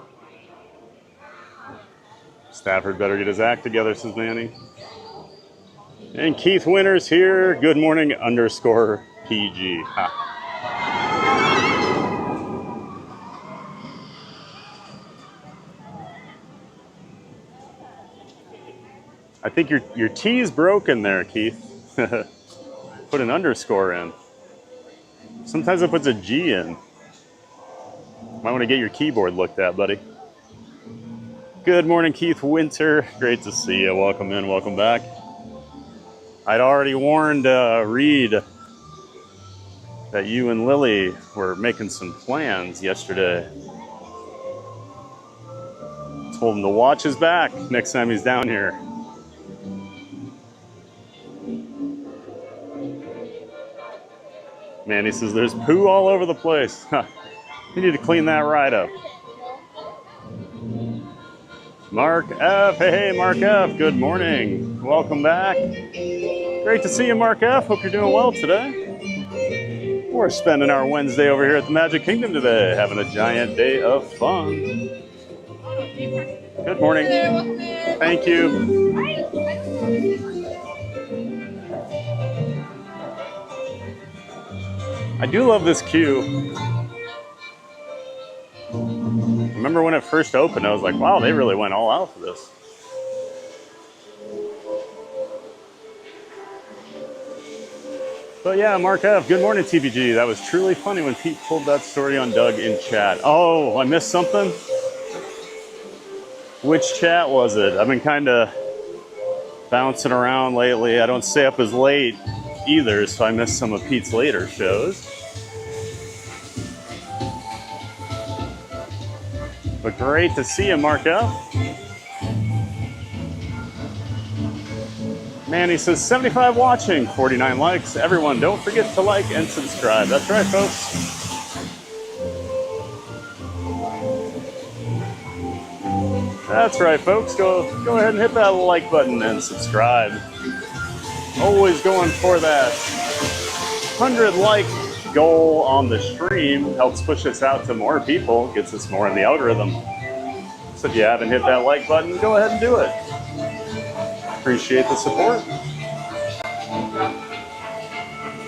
Stafford better get his act together, says Manny. And Keith Winters here. Good morning _PG. Ha. I think your T's broken there, Keith. Put an underscore in. Sometimes it puts a G in. Might want to get your keyboard looked at, buddy. Good morning, Keith Winter. Great to see you. Welcome in, welcome back. I'd already warned Reed that you and Lily were making some plans yesterday. Told him to watch his back next time he's down here. Manny says there's poo all over the place. You need to clean that right up. Mark F. Hey, Mark F. Good morning. Welcome back. Great to see you, Mark F. Hope you're doing well today. We're spending our Wednesday over here at the Magic Kingdom today, having a giant day of fun. Good morning. Thank you. I do love this queue. Remember when it first opened, I was like, wow, they really went all out for this. But yeah, Mark F., good morning, TBG. That was truly funny when Pete pulled that story on Doug in chat. Oh, I missed something? Which chat was it? I've been kind of bouncing around lately. I don't stay up as late either, so I missed some of Pete's later shows. But great to see you, Mark F. Manny says 75 watching, 49 likes. Everyone, don't forget to like and subscribe. That's right, folks. That's right, folks. Go ahead and hit that like button and subscribe. Always going for that 100 like goal on the stream. Helps push us out to more people, gets us more in the algorithm. So if you haven't hit that like button, go ahead and do it. Appreciate the support.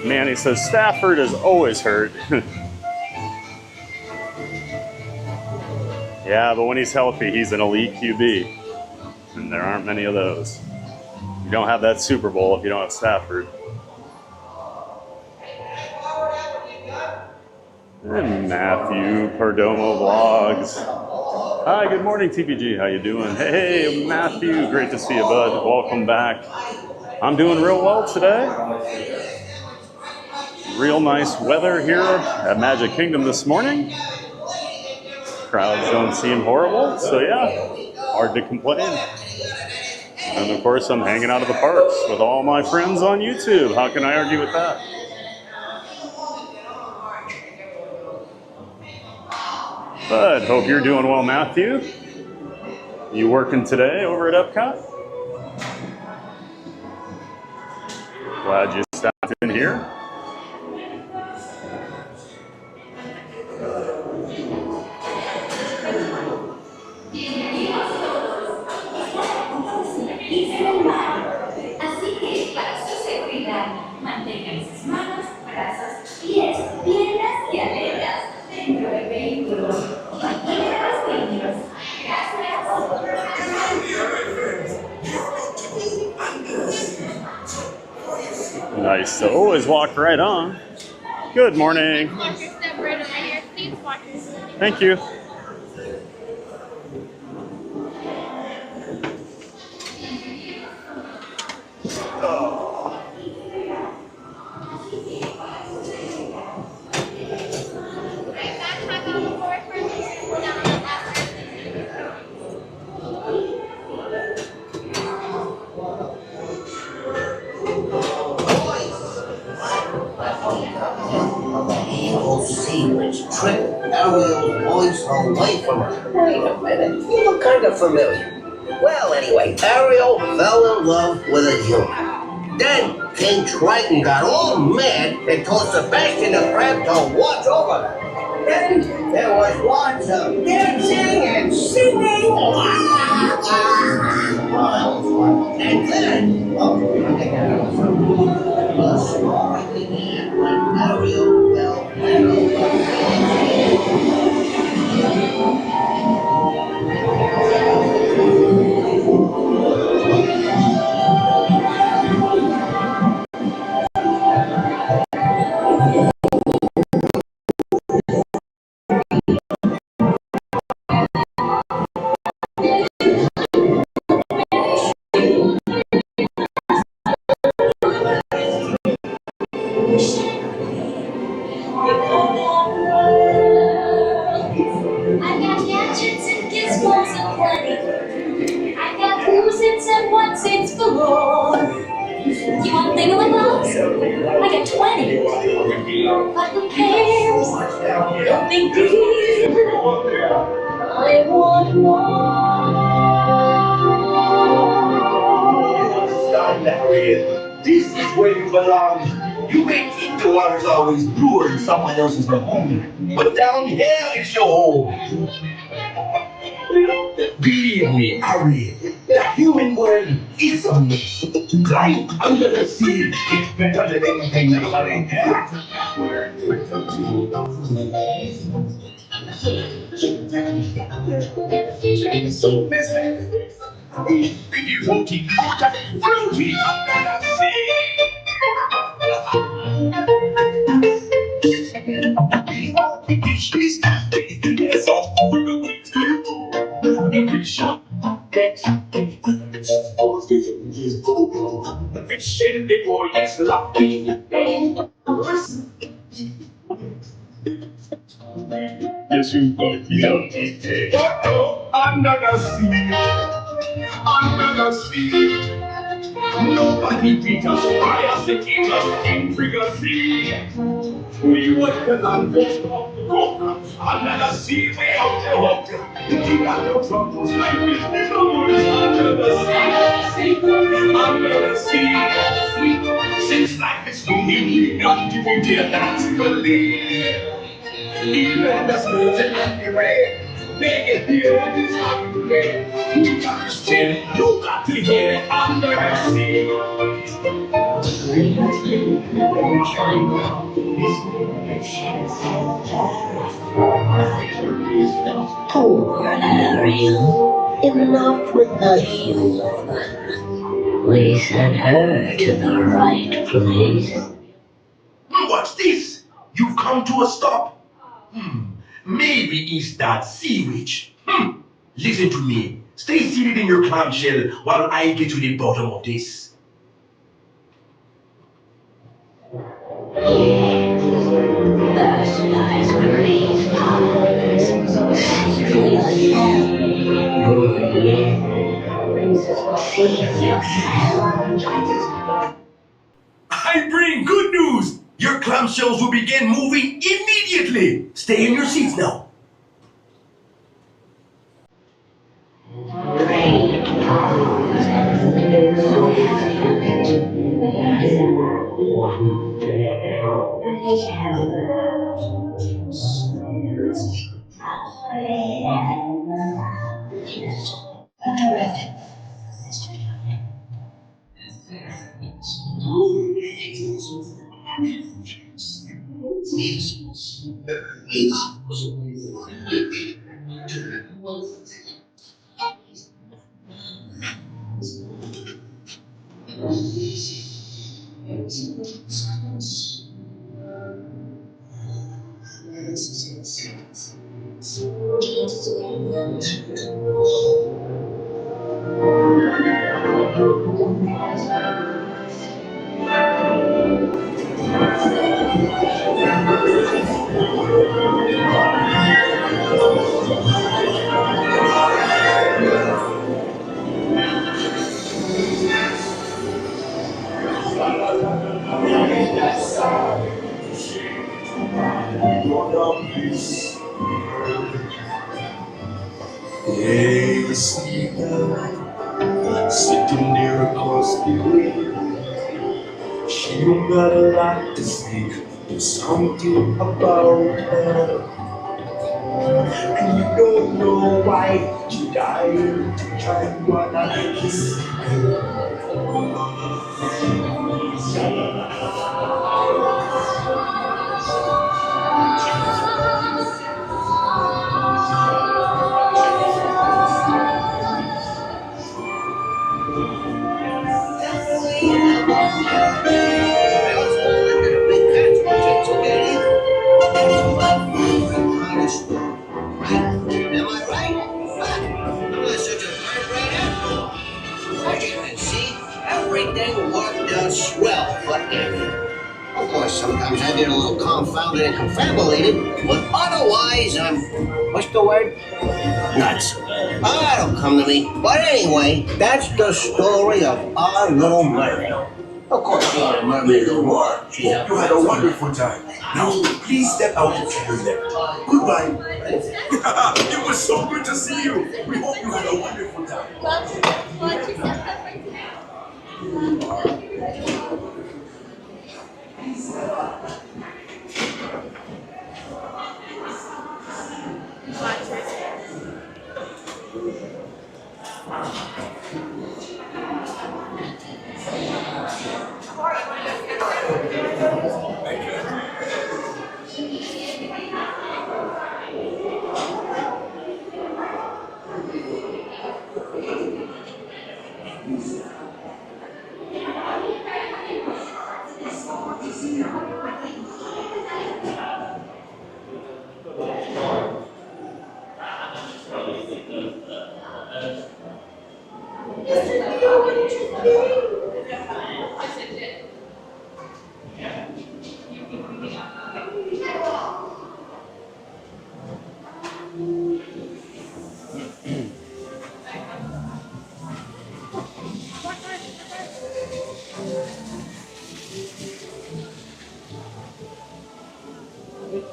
Manny says Stafford is always hurt. Yeah, but when he's healthy, he's an elite QB. And there aren't many of those. You don't have that Super Bowl if you don't have Stafford. And Matthew Perdomo Vlogs. Hi, good morning, TPG. How you doing? Hey, Matthew. Great to see you, bud. Welcome back. I'm doing real well today. Real nice weather here at Magic Kingdom this morning. Crowds don't seem horrible, so yeah, hard to complain. And of course, I'm hanging out at the parks with all my friends on YouTube. How can I argue with that? But hope you're doing well, Matthew. You working today over at Epcot? Glad you stopped in here. Así que, para su seguridad, mantengan sus manos, brazos, pies, piernas y aletas dentro del vehículo. Mantengan los niños. Gracias. So always walk right on. Good morning. Walk your step right over here. Please walk your step. Thank you. Backpack on the floor for me. Down on the left. We'll see which trick Ariel's voice away from her. Wait a minute, you look kind of familiar. Well, anyway, Ariel fell in love with a human. Then King Triton got all mad and told Sebastian the Crab to watch over her. Then there was lots of dancing and singing. And then, a story began when Ariel fell in love. I got gadgets and gizmos aplenty. I got who's its and what's its galore. You want thingamabobs? I got 20. But who cares? No big deal. I want more. Stop that, Red. This is where you belong. You may think the water's always bluer in someone else's lagoon, but down here it's your home. Believe me, Ari, the human world is a mess. Life under the sea is better than anything that money has. You won't keep fruity under the sea. Yes, you got me. Under the sea, under the sea. Nobody beat us by us, the king of intricacy. We were the land of the book, under the sea, way out the hook. We got no troubles like this, under the sea, under the sea. Since life is winning, nothing we dare not believe. Even the smooth and the red. Make it here, this hungry. You got to stand, you got to hear under the sea. Poor Ariel, enough with the human. We sent her to the right place. What's this? You've come to a stop. Maybe it's that sea witch. Listen to me. Stay seated in your clamshell while I get to the bottom of this. That's nice great powers. Safely I bring good news. Your clamshells will begin moving immediately. Stay in your seats now. Hey, see sitting there across the way. She don't got a lot to say. There's something about her, and you don't know why. She died to try what I kiss. Am I right? I'm not such a bird right after all. As you can see, everything worked out swell for Annie. Of course, sometimes I get a little confounded and confabulated, but otherwise I'm, what's the word? Nuts. That'll come to me. But anyway, that's the story of our little mermaid. Of course, she ain't a mermaid no more. She's a... You had a wonderful time. Now, please step out into your left. Goodbye. It was so good to see you. We hope you had a wonderful time.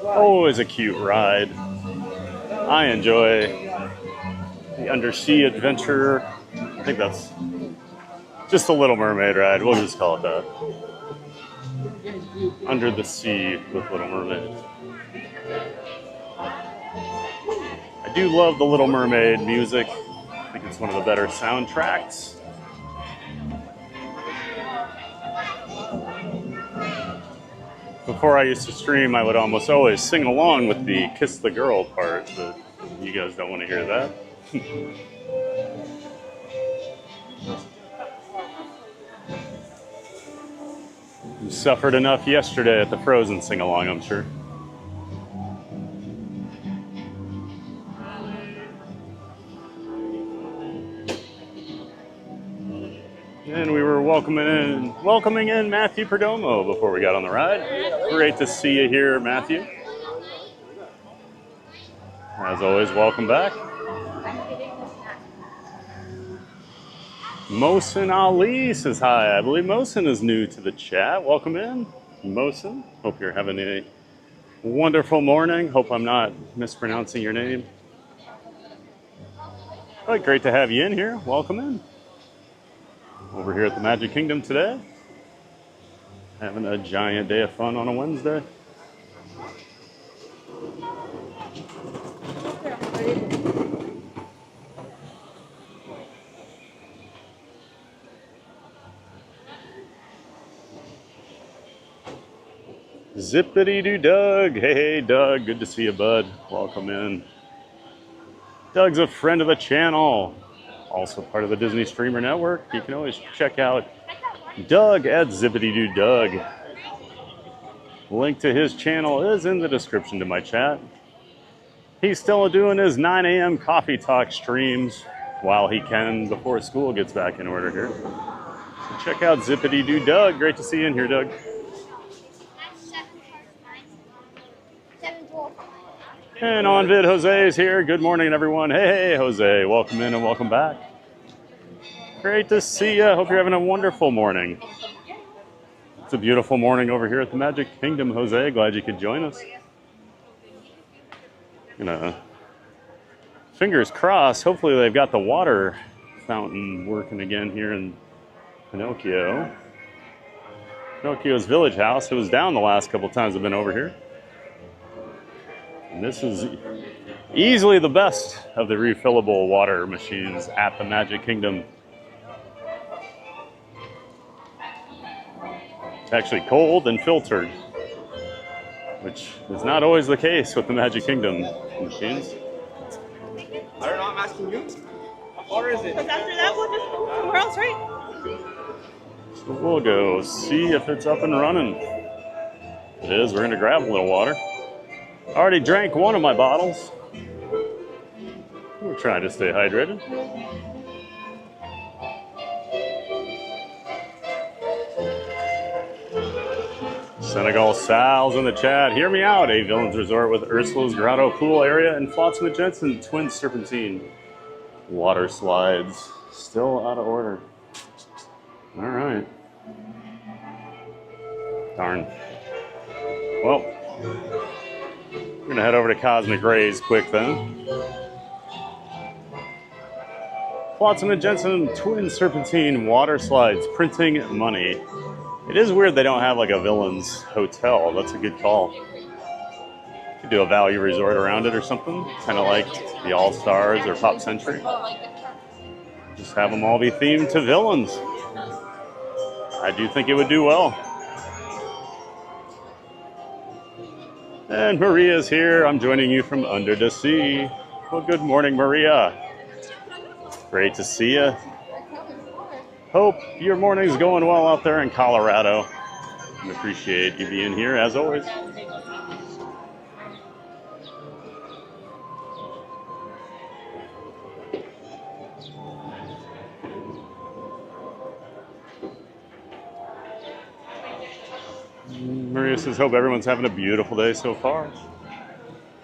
Always a cute ride. I enjoy the undersea adventure. I think that's just a Little Mermaid ride. We'll just call it that. Under the Sea with Little Mermaid. I do love the Little Mermaid music. I think it's one of the better soundtracks. Before I used to stream, I would almost always sing along with the Kiss the Girl part, but you guys don't want to hear that. You suffered enough yesterday at the Frozen sing-along, I'm sure. And we were welcoming in Matthew Perdomo before we got on the ride. Great to see you here, Matthew. As always, welcome back. Mohsen Ali says hi. I believe Mohsen is new to the chat. Welcome in, Mohsen. Hope you're having a wonderful morning. Hope I'm not mispronouncing your name. But great to have you in here. Welcome in. Over here at the Magic Kingdom today. Having a giant day of fun on a Wednesday. Zippity-doo Doug. Hey, Doug. Good to see you, bud. Welcome in. Doug's a friend of the channel. Also part of the Disney Streamer Network. You can always check out Doug at Zippity-doo Doug. Link to his channel is in the description to my chat. He's still doing his 9 a.m. coffee talk streams while he can before school gets back in order here. So check out Zippity Doo Doug. Great to see you in here, Doug. And on vid, Jose is here. Good morning, everyone. Hey, Jose, welcome in and welcome back. Great to see you. Hope you're having a wonderful morning. It's a beautiful morning over here at the Magic Kingdom, Jose. Glad you could join us. Fingers crossed. Hopefully they've got the water fountain working again here in Pinocchio. Pinocchio's Village House. It was down the last couple times I've been over here. And this is easily the best of the refillable water machines at the Magic Kingdom. It's actually cold and filtered, which is not always the case with the Magic Kingdom machines. I don't know, I'm asking you. What water is it? Because after that, we'll just go somewhere else, right? So we'll go see if it's up and running. If it is, we're going to grab a little water. I already drank one of my bottles. We're trying to stay hydrated. Senegal Sal's in the chat. Hear me out. A Villains Resort with Ursula's Grotto Pool Area and Flotsam and Jetsam Twin Serpentine water slides. Still out of order. All right. Darn. Well, we're going to head over to Cosmic Rays quick then. Flotsam and Jetsam Twin Serpentine water slides, printing money. It is weird they don't have like a Villains hotel. That's a good call. Could do a value resort around it or something, kind of like the All Stars or Pop Century. Just have them all be themed to villains. I do think it would do well. And Maria's here. I'm joining you from under the sea. Well, good morning, Maria. Great to see you. Hope your morning's going well out there in Colorado. And appreciate you being here as always. Maria says, hope everyone's having a beautiful day so far.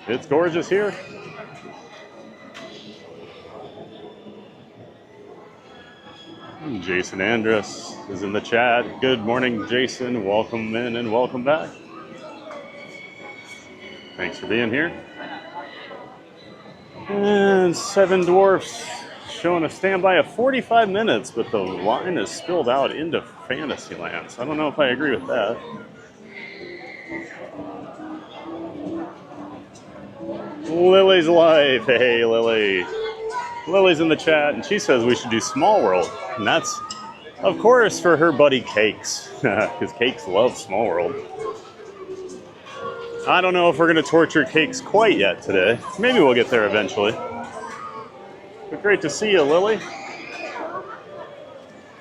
It's gorgeous here. Jason Andrus is in the chat. Good morning, Jason. Welcome in and welcome back. Thanks for being here. And Seven Dwarfs showing a standby of 45 minutes, but the line is spilled out into Fantasyland. So I don't know if I agree with that. Lily's Life. Hey, Lily. Lily's in the chat, and she says we should do Small World. And that's, of course, for her buddy Cakes, because Cakes loves Small World. I don't know if we're going to torture Cakes quite yet today. Maybe we'll get there eventually. But great to see you, Lily. Of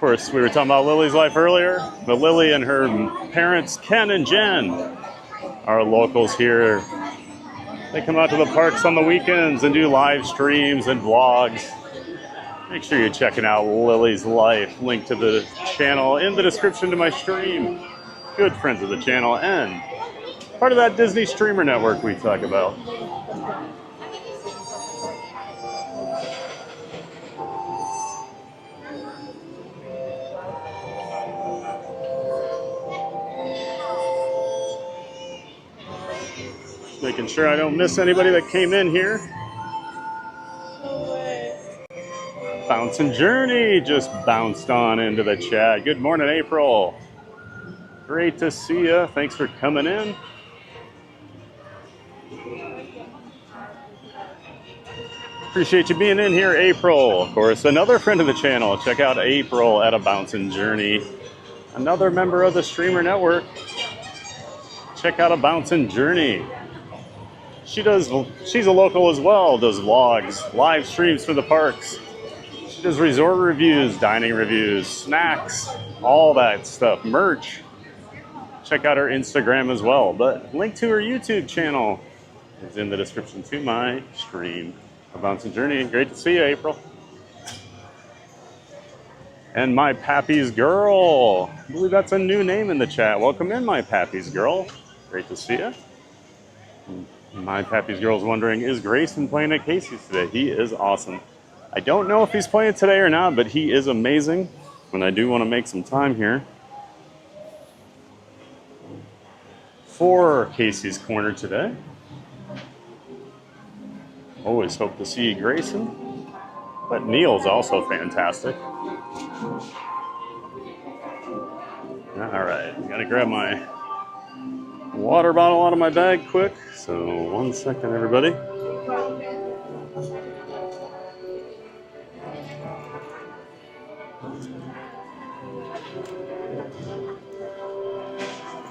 course, we were talking about Lily's Life earlier, but Lily and her parents, Ken and Jen, are locals here. They come out to the parks on the weekends and do live streams and vlogs. Make sure you're checking out Lily's Life. Link to the channel in the description to my stream. Good friends of the channel and part of that Disney streamer network we talk about. Making sure I don't miss anybody that came in here. Bounce and Journey just bounced on into the chat. Good morning, April. Great to see you. Thanks for coming in. Appreciate you being in here, April. Of course, another friend of the channel. Check out April at A Bounce and Journey. Another member of the Streamer Network. Check out A Bounce and Journey. She's a local as well, does vlogs, live streams for the parks. She does resort reviews, dining reviews, snacks, all that stuff, merch. Check out her Instagram as well, but link to her YouTube channel is in the description to my stream. A Bouncing Journey. Great to see you, April. And my Pappy's Girl. I believe that's a new name in the chat. Welcome in, my Pappy's Girl. Great to see you. My Pappy's Girl's wondering, is Grayson playing at Casey's today? He is awesome. I don't know if he's playing today or not, but he is amazing. And I do want to make some time here for Casey's Corner today. Always hope to see Grayson. But Neil's also fantastic. All right, gotta grab my water bottle out of my bag quick. So 1 second, everybody.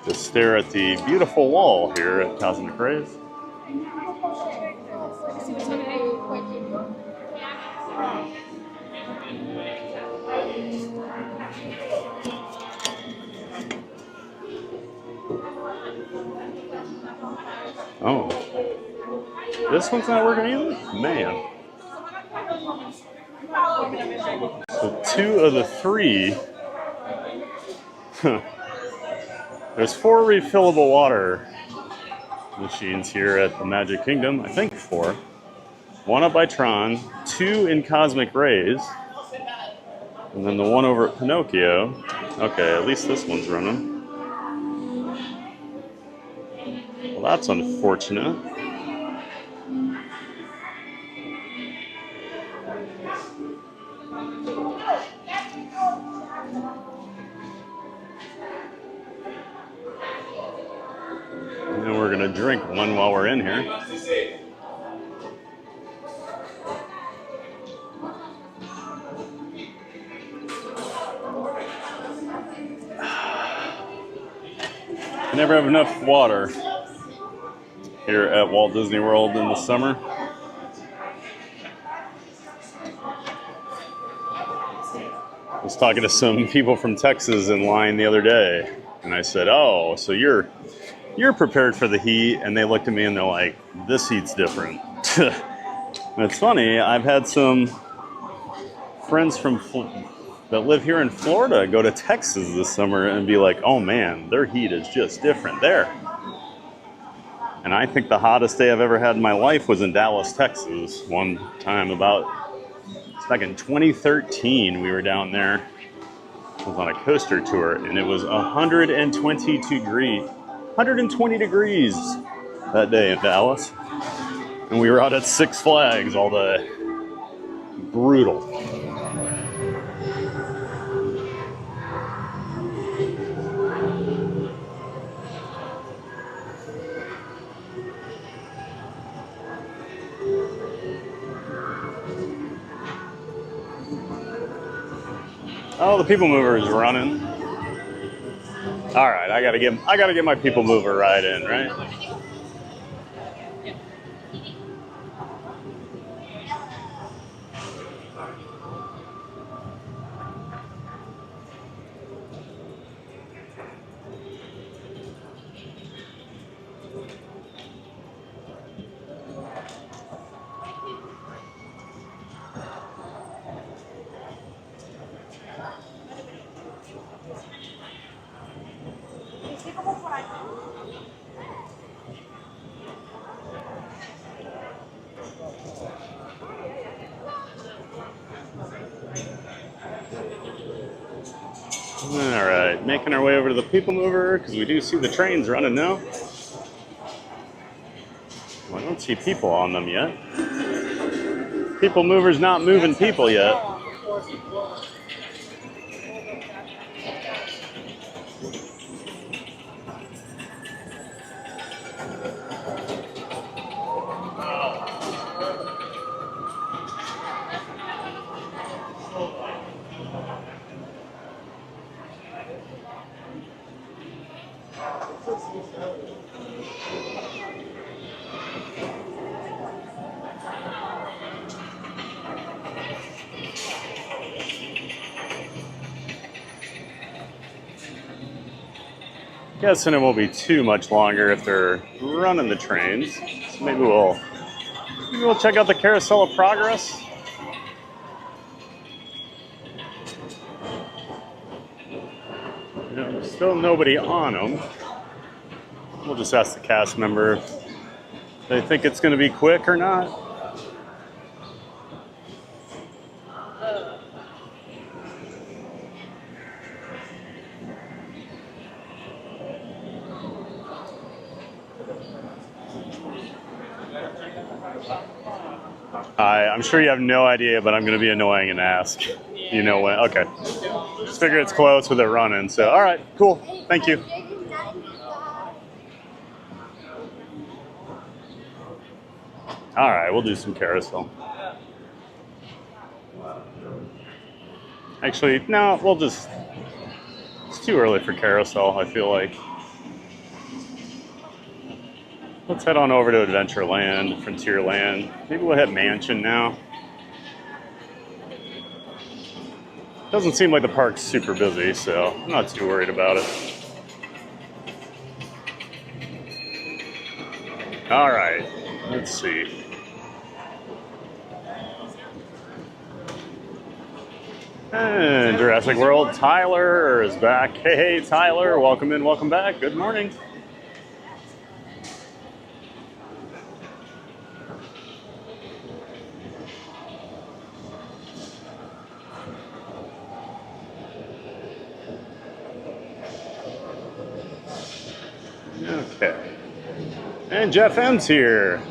Just stare at the beautiful wall here at Cosmic Rays. Oh, this one's not working either? Man. So 2 of the 3. There's 4 refillable water machines here at the Magic Kingdom. I think 4. 1 up by Tron, 2 in Cosmic Rays, and then the one over at Pinocchio. Okay, at least this one's running. Well, that's unfortunate. And then we're gonna drink one while we're in here. I never have enough water here at Walt Disney World in the summer. I was talking to some people from Texas in line the other day, and I said, "Oh, so you're prepared for the heat?" And they looked at me and they're like, "This heat's different." And it's funny, I've had some friends that live here in Florida go to Texas this summer and be like, "Oh man, their heat is just different there." And I think the hottest day I've ever had in my life was in Dallas, Texas. One time it's back in 2013, we were down there. I was on a coaster tour, and it was 120 degrees that day in Dallas. And we were out at Six Flags all day. Brutal. Oh, the people mover is running. All right, I gotta get my people mover ride in, right? All right, making our way over to the people mover because we do see the trains running now. Well, I don't see people on them yet. People mover's not moving people yet. Guessing it won't be too much longer if they're running the trains. So maybe we'll check out the Carousel of Progress. There's still nobody on them. We'll just ask the cast member if they think it's going to be quick or not. I'm sure you have no idea, but I'm going to be annoying and ask. You know when? Okay. Just figure it's close with it running. So, all right, cool. Thank you. All right, we'll do some carousel. Actually, no, we'll just... It's too early for carousel, I feel like. Let's head on over to Adventureland, Frontierland. Maybe we'll hit Mansion now. Doesn't seem like the park's super busy, so I'm not too worried about it. All right, let's see. And Jurassic World, Tyler is back. Hey, Tyler, welcome in, welcome back. Good morning. Okay. And Jeff M's here.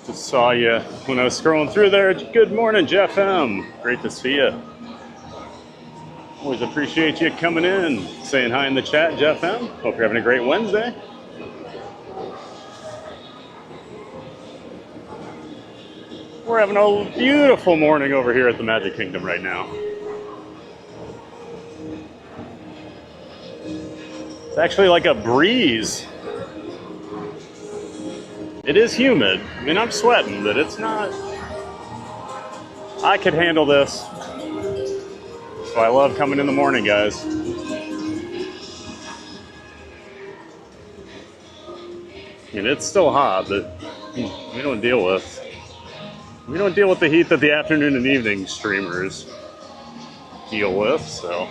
Just saw you when I was scrolling through there. Good morning, Jeff M. Great to see you. Always appreciate you coming in, saying hi in the chat, Jeff M. Hope you're having a great Wednesday. We're having a beautiful morning over here at the Magic Kingdom right now. It's actually like a breeze. It is humid. I mean, I'm sweating, but it's not... I could handle this. So I love coming in the morning, guys. I mean, it's still hot, but we don't deal with the heat that the afternoon and evening streamers deal with, so...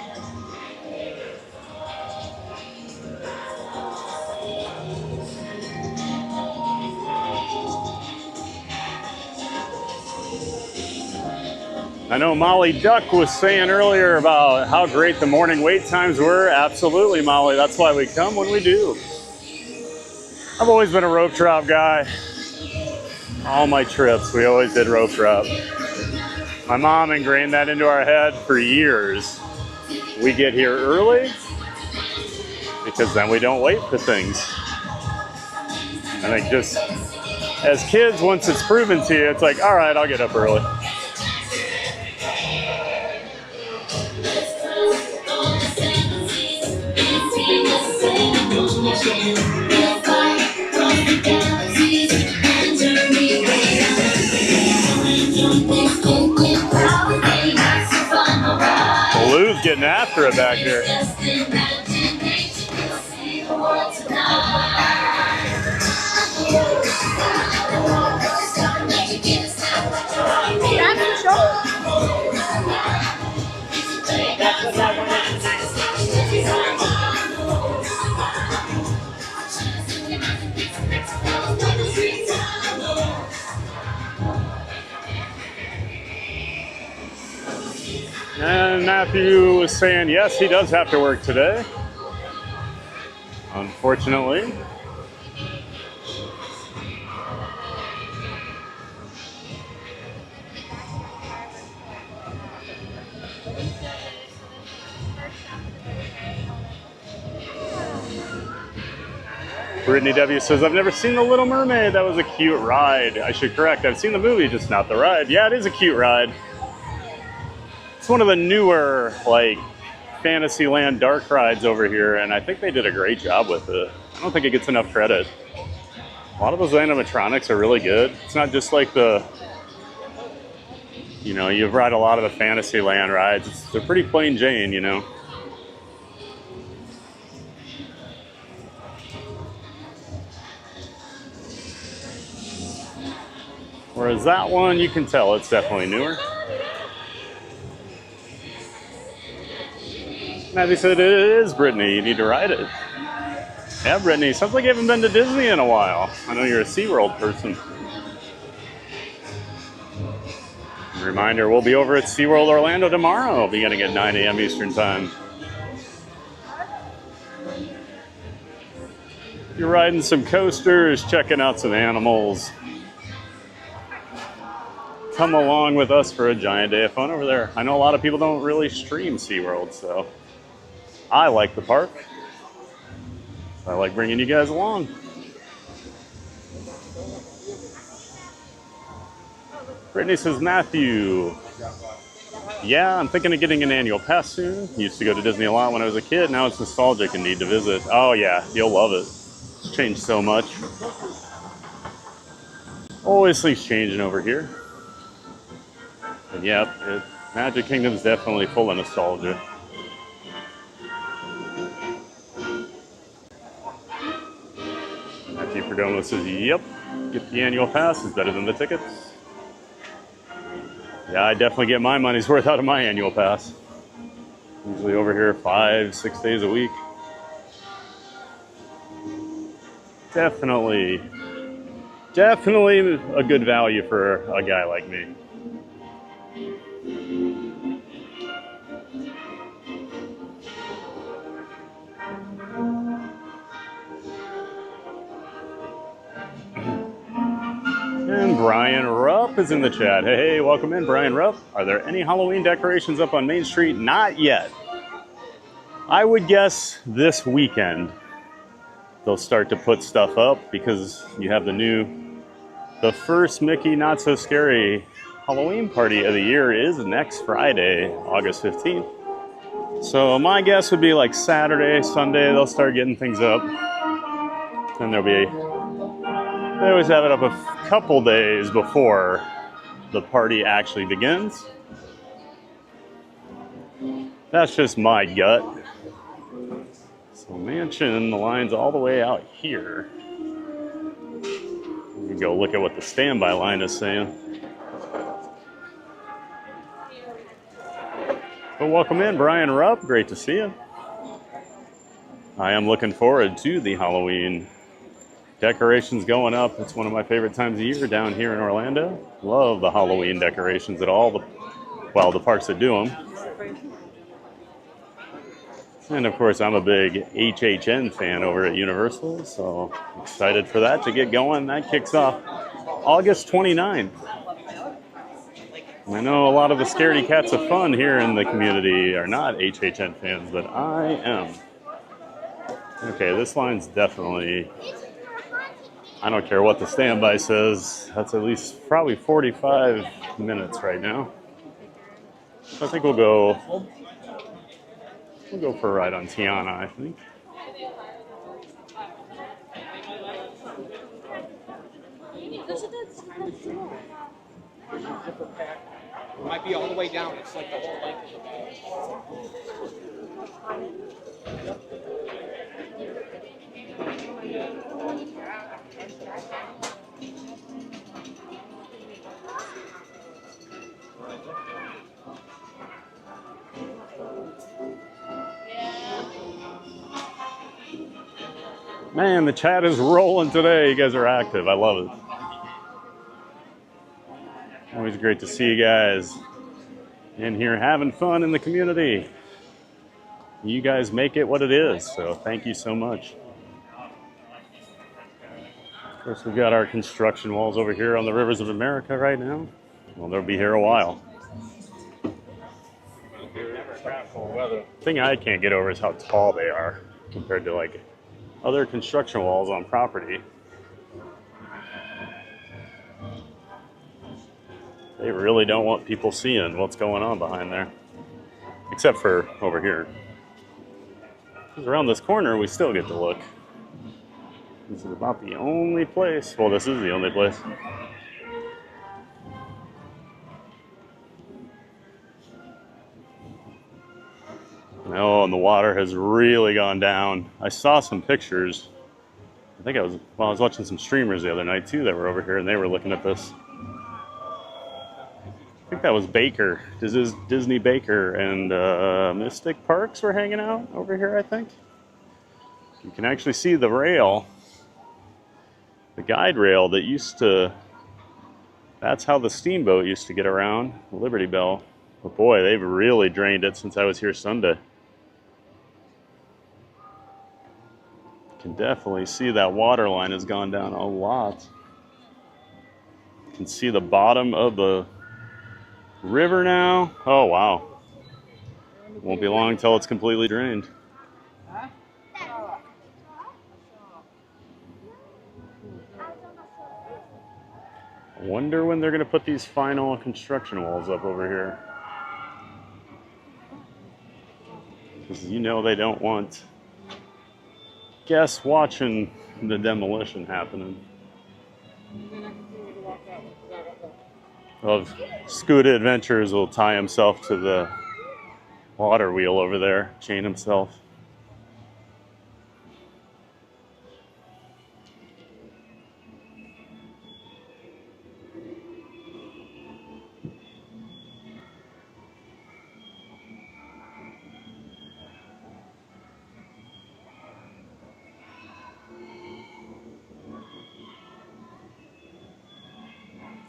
I know Molly Duck was saying earlier about how great the morning wait times were. Absolutely, Molly. That's why we come when we do. I've always been a rope drop guy. All my trips, we always did rope drop. My mom ingrained that into our head for years. We get here early because then we don't wait for things. I think just as kids, once it's proven to you, it's like, all right, I'll get up early. Blue's getting after it back here. And Matthew was saying, yes, he does have to work today. Unfortunately. Brittany W. says, I've never seen The Little Mermaid. That was a cute ride. I should correct. I've seen the movie, just not the ride. Yeah, it is a cute ride. It's one of the newer, like, Fantasyland dark rides over here, and I think they did a great job with it. I don't think it gets enough credit. A lot of those animatronics are really good. It's not just like the, you know, you've ride a lot of the Fantasyland rides. They're pretty plain Jane, you know. Whereas that one, you can tell it's definitely newer. Matthew said, it is Brittany, you need to ride it. Yeah, Brittany, sounds like you haven't been to Disney in a while. I know you're a SeaWorld person. Reminder, we'll be over at SeaWorld Orlando tomorrow, beginning at 9 a.m. Eastern Time. You're riding some coasters, checking out some animals. Come along with us for a giant day of fun over there. I know a lot of people don't really stream SeaWorld, so I like the park. I like bringing you guys along. Brittany says, Matthew, yeah, I'm thinking of getting an annual pass soon. Used to go to Disney a lot when I was a kid. Now it's nostalgic and need to visit. Oh yeah, you'll love it. It's changed so much. Always things changing over here. And yep, Magic Kingdom's definitely full of nostalgia. Matthew Perdomo says, yep, get the annual pass is better than the tickets. Yeah, I definitely get my money's worth out of my annual pass. Usually over here 5-6 days a week. Definitely a good value for a guy like me. And Brian Rupp is in the chat. Hey, welcome in, Brian Rupp. Are there any Halloween decorations up on Main Street? Not yet. I would guess this weekend they'll start to put stuff up because you have the first Mickey Not So Scary Halloween party of the year is next Friday, August 15th. So my guess would be like Saturday, Sunday, they'll start getting things up. And they always have it up a couple days before the party actually begins. That's just my gut. So Mansion, the line's all the way out here. You can go look at what the standby line is saying. But welcome in, Brian Rupp. Great to see you. I am looking forward to the Halloween decorations going up. It's one of my favorite times of year down here in Orlando. Love the Halloween decorations at all the parks that do them. And of course, I'm a big HHN fan over at Universal, so excited for that to get going. That kicks off August 29th. I know a lot of the scaredy cats of fun here in the community are not HHN fans, but I am. Okay, this line's definitely, I don't care what the standby says, that's at least probably 45 minutes right now. So I think we'll go for a ride on Tiana, I think. It might be all the way down. It's like the whole length of the bag. Man, the chat is rolling today. You guys are active. I love it. Always great to see you guys in here having fun in the community. You guys make it what it is, so thank you so much. Of course, we've got our construction walls over here on the Rivers of America right now. Well, they'll be here a while. The thing I can't get over is how tall they are compared to like other construction walls on property. They really don't want people seeing what's going on behind there. Except for over here. Because around this corner, we still get to look. This is about the only place. Well, this is the only place. Oh, and the water has really gone down. I saw some pictures. I think I was watching some streamers the other night too that were over here and they were looking at this. think that was Baker. This is Disney Baker and Mystic Parks were hanging out over here, I think. You can actually see the rail, the guide rail that used to, that's how the steamboat used to get around, Liberty Bell. But boy, they've really drained it since I was here Sunday. You can definitely see that water line has gone down a lot. You can see the bottom of the river now. Oh, wow. Won't be long until it's completely drained. I wonder when they're going to put these final construction walls up over here. Because you know they don't want guests watching the demolition happening. Of Scooter Adventures will tie himself to the water wheel over there, chain himself.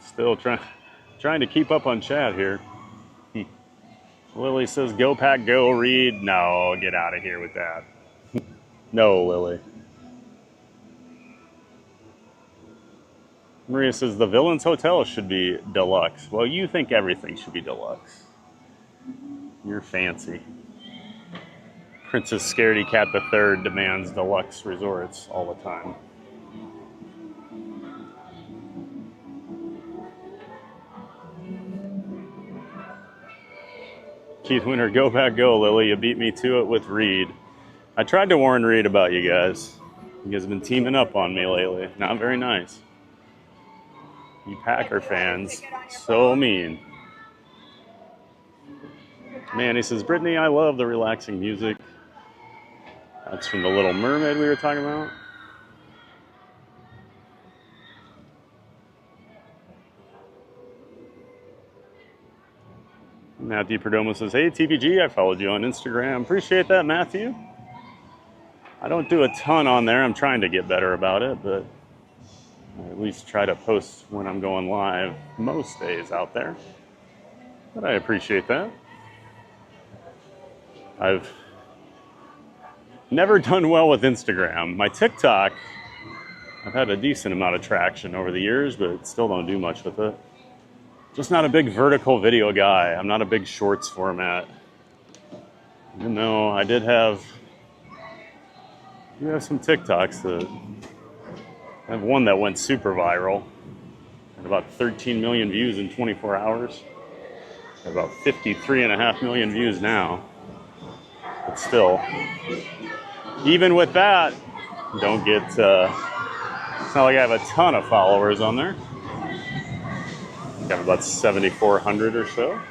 Still trying to keep up on chat here. Lily says, go pack, go read. No, get out of here with that. No, Lily. Maria says, the Villains Hotel should be deluxe. Well, you think everything should be deluxe. You're fancy. Princess Scaredy Cat III demands deluxe resorts all the time. Keith Winter, go back, go, Lily. You beat me to it with Reed. I tried to warn Reed about you guys. You guys have been teaming up on me lately. Not very nice. You Packer fans, so mean. Man, he says, Brittany, I love the relaxing music. That's from The Little Mermaid we were talking about. Matthew Perdomo says, hey, TPG, I followed you on Instagram. Appreciate that, Matthew. I don't do a ton on there. I'm trying to get better about it, but I at least try to post when I'm going live most days out there. But I appreciate that. I've never done well with Instagram. My TikTok, I've had a decent amount of traction over the years, but still don't do much with it. Just not a big vertical video guy. I'm not a big shorts format. Even though I did have some TikToks that I have one that went super viral. Had about 13 million views in 24 hours. About 53.5 million views now. But still, even with that, don't get, it's not like I have a ton of followers on there. I have about 7,400 or so.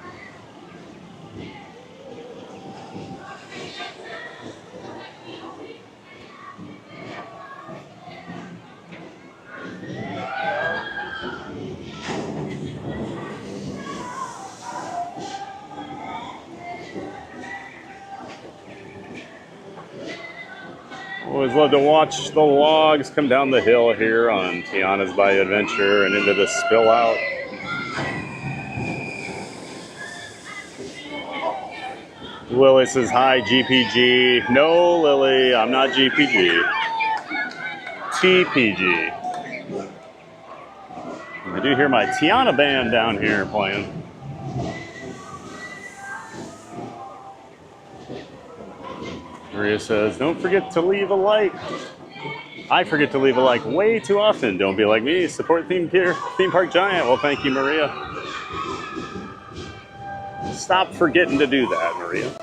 Always love to watch the logs come down the hill here on Tiana's Bayou Adventure and into the spill out. Lily says, hi, GPG. No, Lily, I'm not GPG. TPG. I do hear my Tiana band down here playing. Maria says, don't forget to leave a like. I forget to leave a like way too often. Don't be like me. Support Theme Park Giant. Well, thank you, Maria. Stop forgetting to do that, Maria.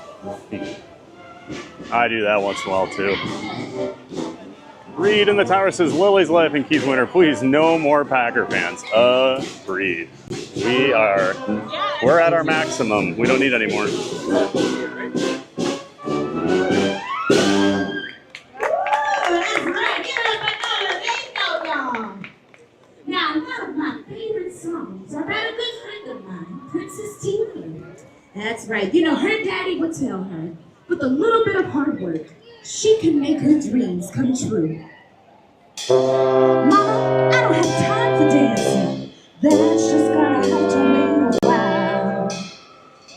I do that once in a while, too. Reed in the tower says, Lily's life and Keith Winter, please, no more Packer fans. Agreed. We're at our maximum. We don't need any more. Now, one of my favorite songs about a good friend of mine, Princess That's right. You know, her daddy would tell her, with a little bit of hard work, she can make her dreams come true. Mama, I don't have time for dancing. That's just gonna have to wait a while.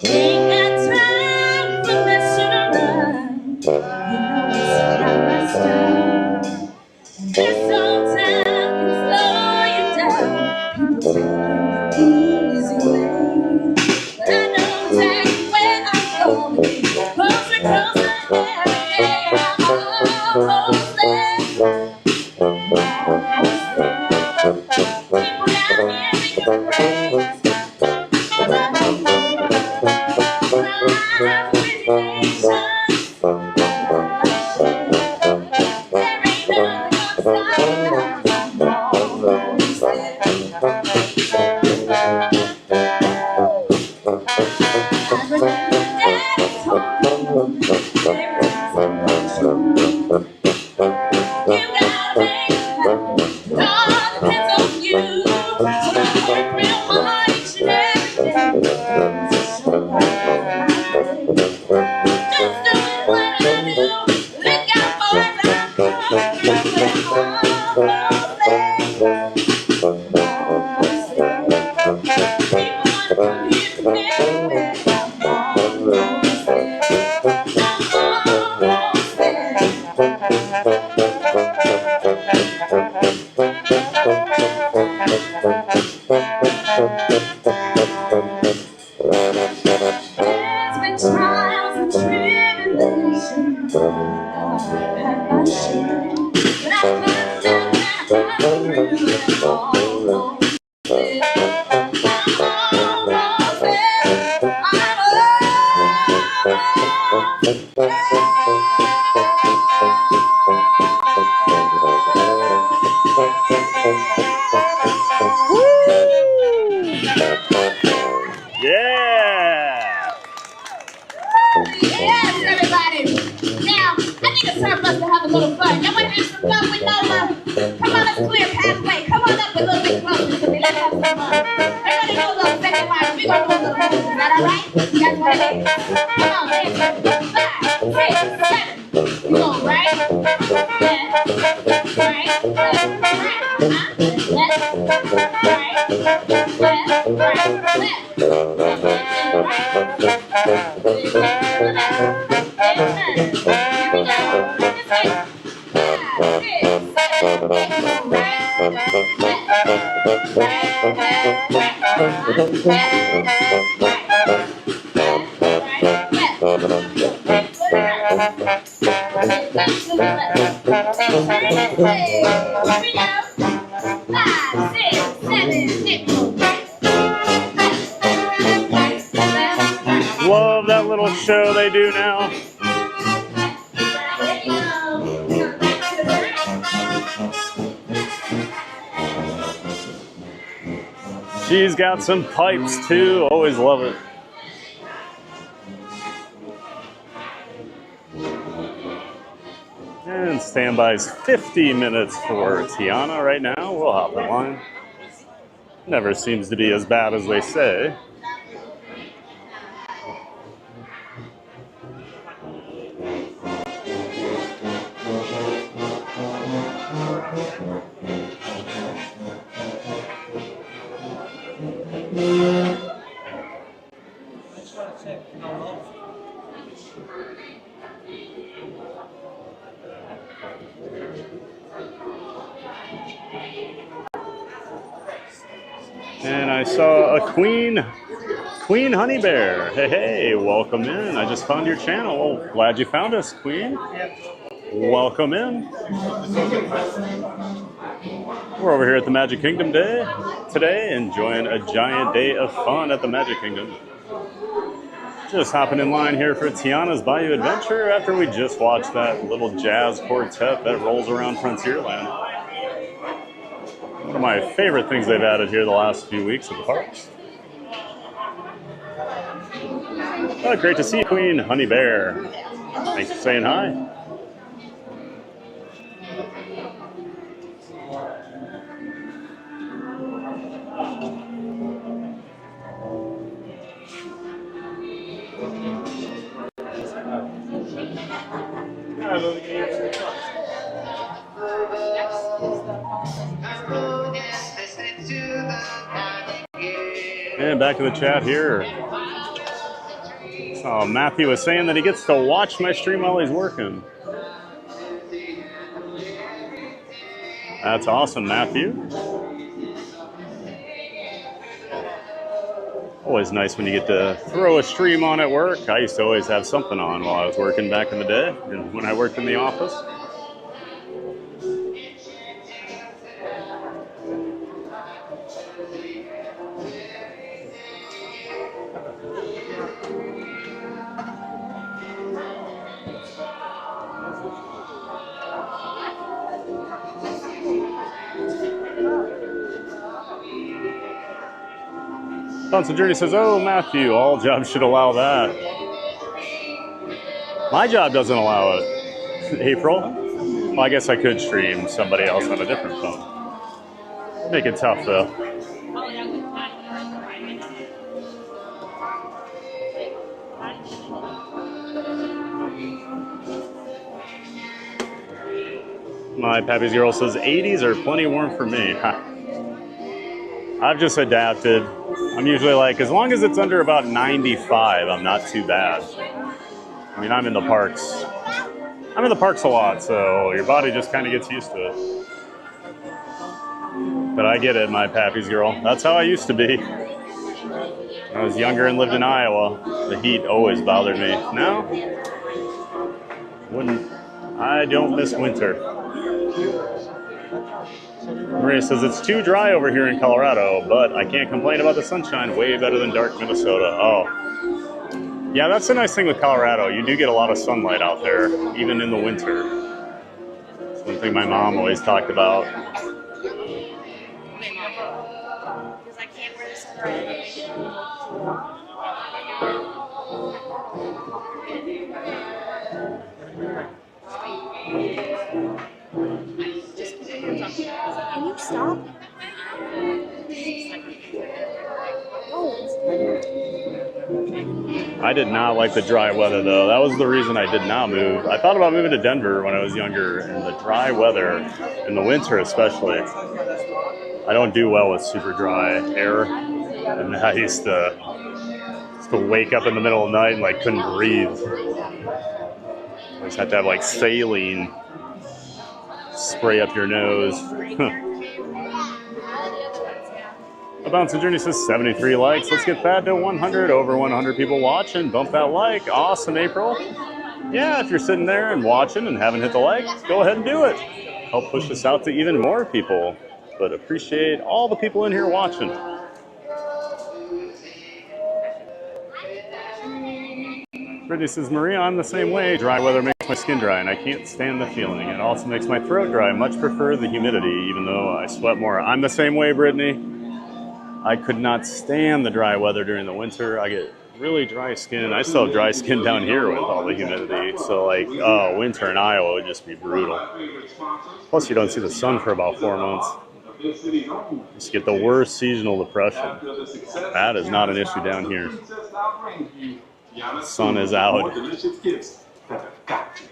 Ain't got time for messing around. You know it's not my style. This old town can slow you down. People say easy way, but I know exactly where I'm going. Closer, closer, yeah, I'm almost there. People down here make it rain. Yeah! Yes, everybody. Now, I need a surplus to have a little fun. Y'all want to have some fun with Nola? Come on, let's clear pathway. Come on up a little bit closer to me. Let's have some fun. Everybody do a little second line. We're going to do a little moves. Is that all right? That's what it is. Come on, let's 5, 6, 7. You going right? Left, right, left, right. Left, right, left, right, left. Love that little show they do now. She's got some pipes too. Always love it. And standby's 50 minutes for Tiana right now. We'll hop in line. Never seems to be as bad as they say. And I saw a Queen Honey Bear. Hey, welcome in. I just found your channel. Well, glad you found us, Queen. Welcome in. We're over here at the Magic Kingdom today, enjoying a giant day of fun at the Magic Kingdom. Just hopping in line here for Tiana's Bayou Adventure after we just watched that little jazz quartet that rolls around Frontierland. One of my favorite things they've added here the last few weeks at the parks. Oh, great to see you, Queen Honey Bear. Thanks for saying hi. And back in the chat here. So Matthew was saying that he gets to watch my stream while he's working. That's awesome, Matthew. Always nice when you get to throw a stream on at work. I used to always have something on while I was working back in the day and when I worked in the office. Constant Journey says, oh, Matthew, all jobs should allow that. My job doesn't allow it. April? Well, I guess I could stream somebody else on a different phone. Make it tough, though. My Pappy's Girl says, 80s are plenty warm for me. I've just adapted. I'm usually like, as long as it's under about 95, I'm not too bad. I mean, I'm in the parks. I'm in the parks a lot, so your body just kind of gets used to it. But I get it, my Pappy's Girl. That's how I used to be. When I was younger and lived in Iowa, the heat always bothered me. Now, I don't miss winter. Maria says, it's too dry over here in Colorado, but I can't complain about the sunshine. Way better than dark Minnesota. Oh. Yeah, that's the nice thing with Colorado. You do get a lot of sunlight out there, even in the winter. It's one thing my mom always talked about. Can you stop? I did not like the dry weather, though. That was the reason I did not move. I thought about moving to Denver when I was younger, and the dry weather, in the winter especially, I don't do well with super dry air. And I used to wake up in the middle of the night and like couldn't breathe. I just had to have like saline spray up your nose. A Bounce Journey says 73 likes. Let's get that to 100. Over 100 people watching. Bump that like. Awesome, April. Yeah, if you're sitting there and watching and haven't hit the like, go ahead and do it. Help push this out to even more people. But appreciate all the people in here watching. Brittany says, Maria, I'm the same way. Dry weather makes my skin dry, and I can't stand the feeling. It also makes my throat dry. I much prefer the humidity, even though I sweat more. I'm the same way, Brittany. I could not stand the dry weather during the winter. I get really dry skin. I still have dry skin down here with all the humidity. So, like, winter in Iowa would just be brutal. Plus, you don't see the sun for about 4 months. You just get the worst seasonal depression. That is not an issue down here. The sun is out.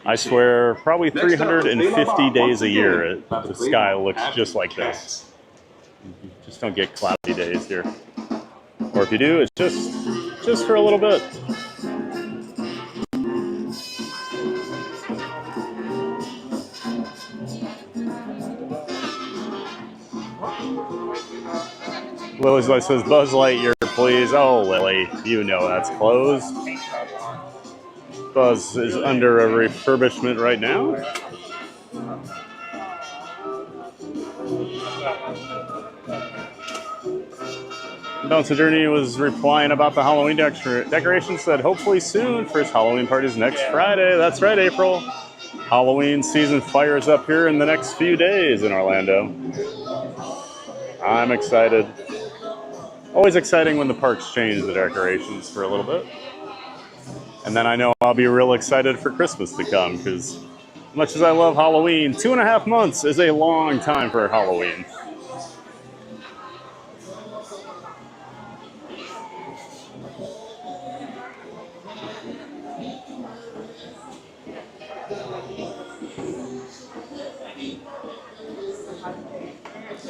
I swear, probably 350 days a year, the sky looks just like this. You just don't get cloudy days here. Or if you do, it's just for a little bit. Lily's Light says, Buzz Lightyear, please. Oh, Lily, you know that's closed. Buzz is under a refurbishment right now. Bounce Journey was replying about the Halloween decorations, said hopefully soon. First Halloween party is next Friday. That's right, April. Halloween season fires up here in the next few days in Orlando. I'm excited. Always exciting when the parks change the decorations for a little bit. And then I know I'll be real excited for Christmas to come, because as much as I love Halloween, 2.5 months is a long time for Halloween.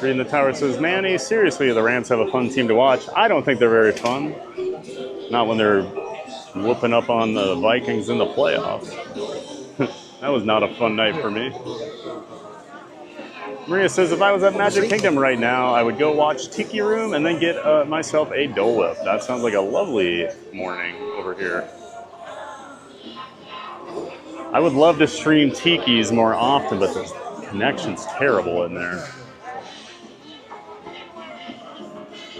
Reading the Tower says, Manny, seriously, the Rams have a fun team to watch. I don't think they're very fun. Not when they're whooping up on the Vikings in the playoffs. That was not a fun night for me. Maria says, if I was at Magic Kingdom right now, I would go watch Tiki Room and then get myself a Dole Whip. That sounds like a lovely morning over here. I would love to stream Tiki's more often, but the connection's terrible in there.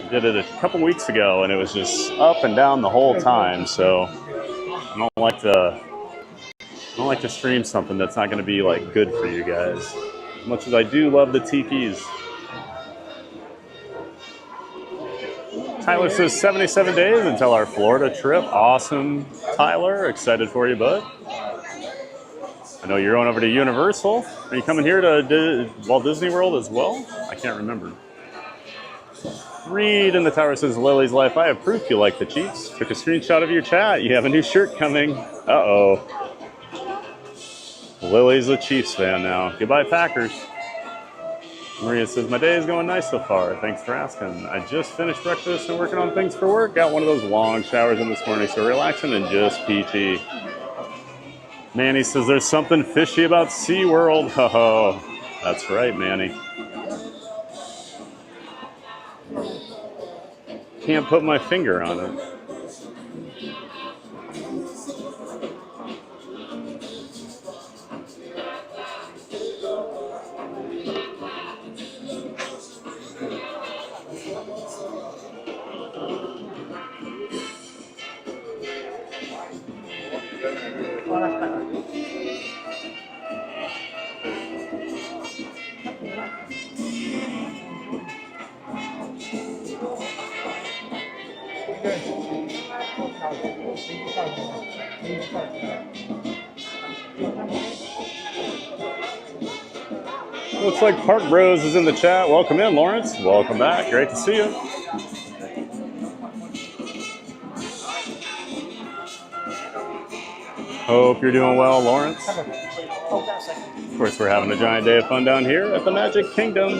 I did it a couple weeks ago, and it was just up and down the whole time, so I don't like to stream something that's not going to be like good for you guys. As much as I do love the Tiki's. Tyler says 77 days until our Florida trip. Awesome, Tyler. Excited for you, bud. I know you're going over to Universal. Are you coming here to Walt Disney World as well? I can't remember. Reed in the Tower says, Lily's Life, I have proof you like the Chiefs. Took a screenshot of your chat. You have a new shirt coming. Uh-oh. Lily's a Chiefs fan now. Goodbye, Packers. Maria says, my day is going nice so far. Thanks for asking. I just finished breakfast and working on things for work. Got one of those long showers in this morning, so relaxing and just peachy. Manny says, there's something fishy about SeaWorld. Oh, that's right, Manny. Can't put my finger on it. Looks like Park Bros is in the chat. Welcome in, Lawrence. Welcome back. Great to see you. Hope you're doing well, Lawrence. Of course, we're having a giant day of fun down here at the Magic Kingdom.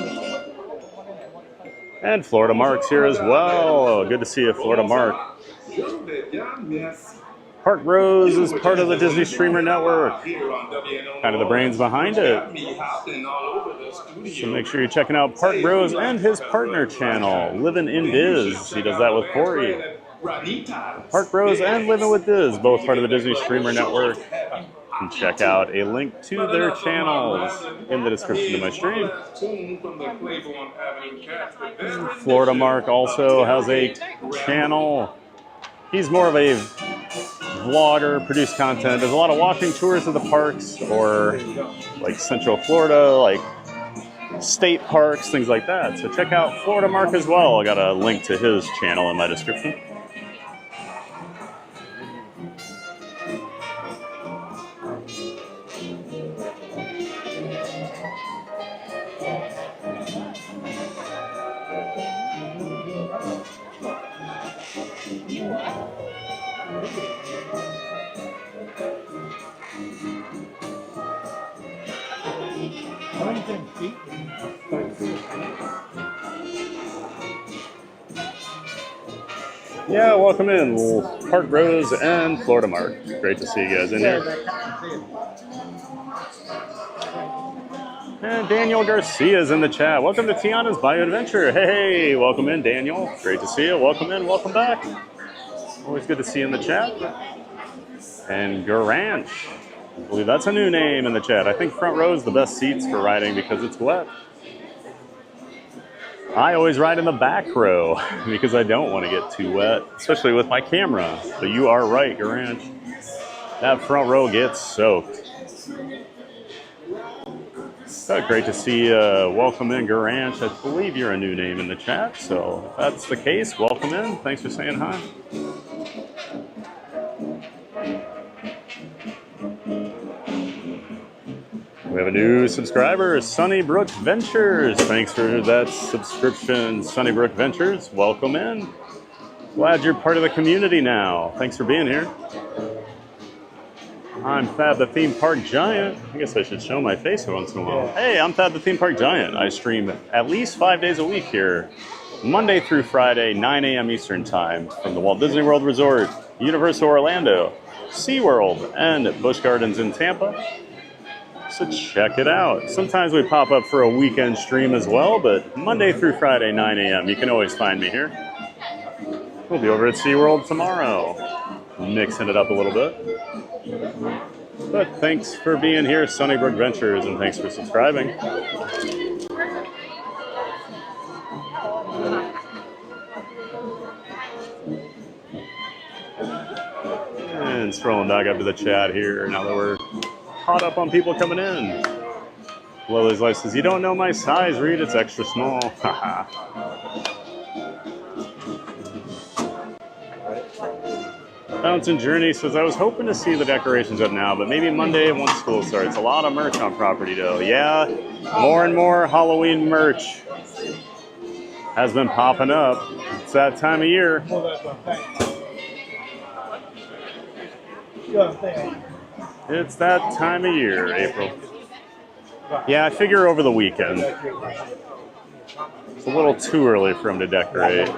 And Florida Mark's here as well. Good to see you, Florida Mark. Park Bros is part of the Disney Streamer Network. Kind of the brains behind it. So make sure you're checking out Park Bros and his partner channel, Living in Diz. He does that with Corey. Park Bros and Living with Diz, both part of the Disney Streamer Network. You can check out a link to their channels in the description of my stream. Florida Mark also has a channel. He's more of a vlogger, produce content. There's a lot of walking tours of the parks or like Central Florida, like state parks, things like that. So check out Florida Mark as well. I got a link to his channel in my description. Yeah, welcome in, Park Bros and Florida Mark. Great to see you guys in here. And Daniel Garcia's in the chat. Welcome to Tiana's Bayou Adventure. Hey, welcome in, Daniel. Great to see you. Welcome in, welcome back. Always good to see you in the chat. And Garanch. I believe that's a new name in the chat. I think front row is the best seats for riding because it's wet. I always ride in the back row because I don't want to get too wet, especially with my camera. So you are right, Garanch. That front row gets soaked. Oh, great to see welcome in, Garanch. I believe you're a new name in the chat. So if that's the case, welcome in. Thanks for saying hi. We have a new subscriber, Sunnybrook Ventures. Thanks for that subscription, Sunnybrook Ventures. Welcome in. Glad you're part of the community now. Thanks for being here. I'm Thad the Theme Park Giant. I guess I should show my face once in a while. Hey, I'm Thad the Theme Park Giant. I stream at least 5 days a week here, Monday through Friday, 9 a.m. Eastern Time, from the Walt Disney World Resort, Universal Orlando, SeaWorld, and Busch Gardens in Tampa. So check it out. Sometimes we pop up for a weekend stream as well, but Monday through Friday, 9 a.m. You can always find me here. We'll be over at SeaWorld tomorrow, mixing it up a little bit. But thanks for being here, Sunnybrook Ventures, and thanks for subscribing. And scrolling back up to the chat here, now that we're caught up on people coming in. Lily's Life says, you don't know my size, Reed, it's extra small. Haha. Fountain Journey says, I was hoping to see the decorations up now, but maybe Monday once school starts. A lot of merch on property though. Yeah, more and more Halloween merch has been popping up. It's that time of year. It's that time of year, April. Yeah, I figure over the weekend. It's a little too early for him to decorate.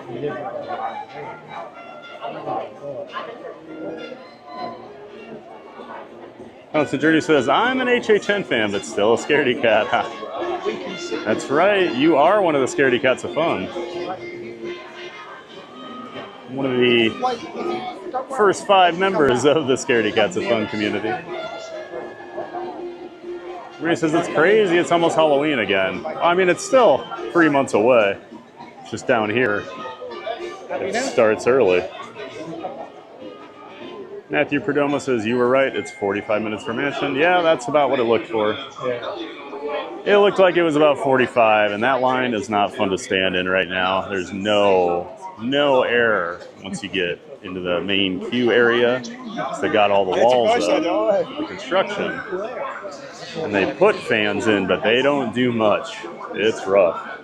Constant Journey says, I'm an HHN fan, but still a scaredy cat. That's right, you are one of the scaredy cats of fun. One of the first 5 members of the Scaredy Cats of Fun community. Maria says, it's crazy, it's almost Halloween again. I mean, it's still 3 months away. It's just down here. It starts early. Matthew Perdomo says, you were right, it's 45 minutes from Mansion. Yeah, that's about what it looked for. It looked like it was about 45, and that line is not fun to stand in right now. There's no air once you get into the main queue area. So they got all the walls up, the construction. And they put fans in, but they don't do much. It's rough.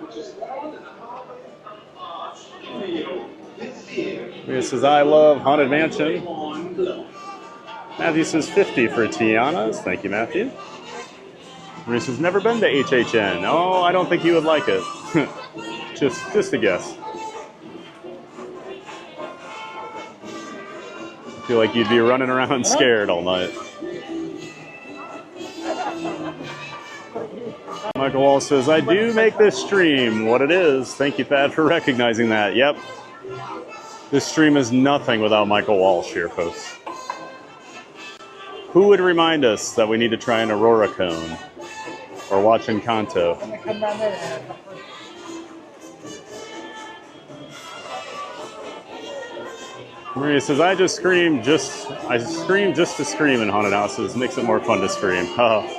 He says, I love Haunted Mansion. Matthew says 50 for Tiana's. Thank you, Matthew. He says, never been to HHN. Oh, I don't think you would like it. just a guess. I feel like you'd be running around scared all night. Michael Wall says, I do make this stream what it is. Thank you, Thad, for recognizing that. Yep. This stream is nothing without Michael Walsh here, folks. Who would remind us that we need to try an Aurora cone or watch Encanto? Maria says, I scream just to scream in haunted houses. Makes it more fun to scream. Oh.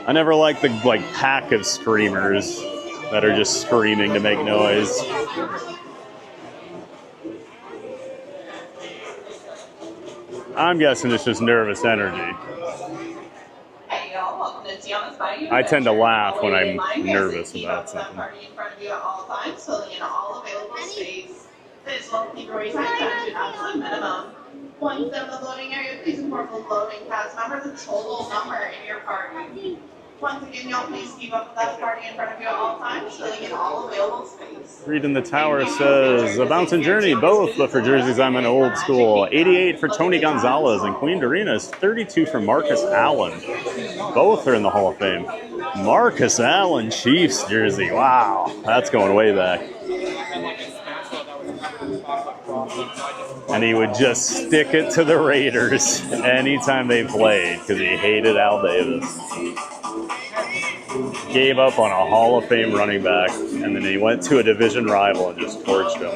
I never like the pack of screamers that are just screaming to make noise. I'm guessing it's just nervous energy. Hey y'all, welcome to Tiana's Bayou. I tend to laugh when I'm nervous about something. Party in front of you at all times, filling in all available space. This will keep your wait time down to an absolute minimum. Once in the loading area, please inform the loading cast member the total number in your party. Once again, y'all please keep up with that party in front of you at all times, filling in all available space. Reed in the Tower says, a Bouncing Journey, both, but for jerseys I'm an old school. 88 for Tony Gonzalez, and Queen Dorina's 32 for Marcus Allen. Both are in the Hall of Fame. Marcus Allen, Chiefs jersey. Wow, that's going way back. And he would just stick it to the Raiders anytime they played because he hated Al Davis. Gave up on a Hall of Fame running back, and then he went to a division rival and just torched him.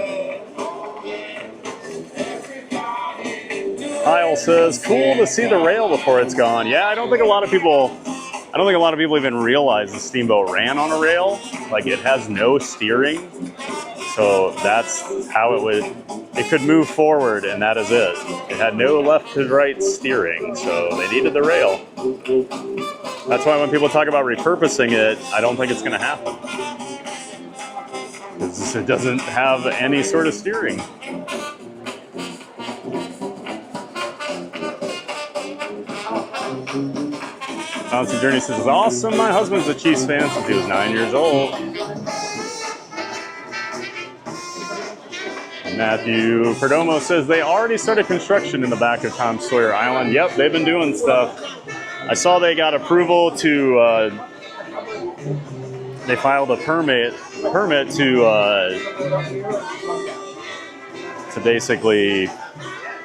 Kyle says, cool to see the rail before it's gone. Yeah, I don't think a lot of people even realize the Steamboat ran on a rail. Like, it has no steering. So that's how it could move forward, and that is it. It had no left to right steering, so they needed the rail. That's why when people talk about repurposing it, I don't think it's going to happen. Because it doesn't have any sort of steering. Constant Journey says, awesome. My husband's a Chiefs fan since he was 9 years old. Matthew Perdomo says they already started construction in the back of Tom Sawyer Island. Yep, they've been doing stuff. I saw they got approval to, they filed a permit to basically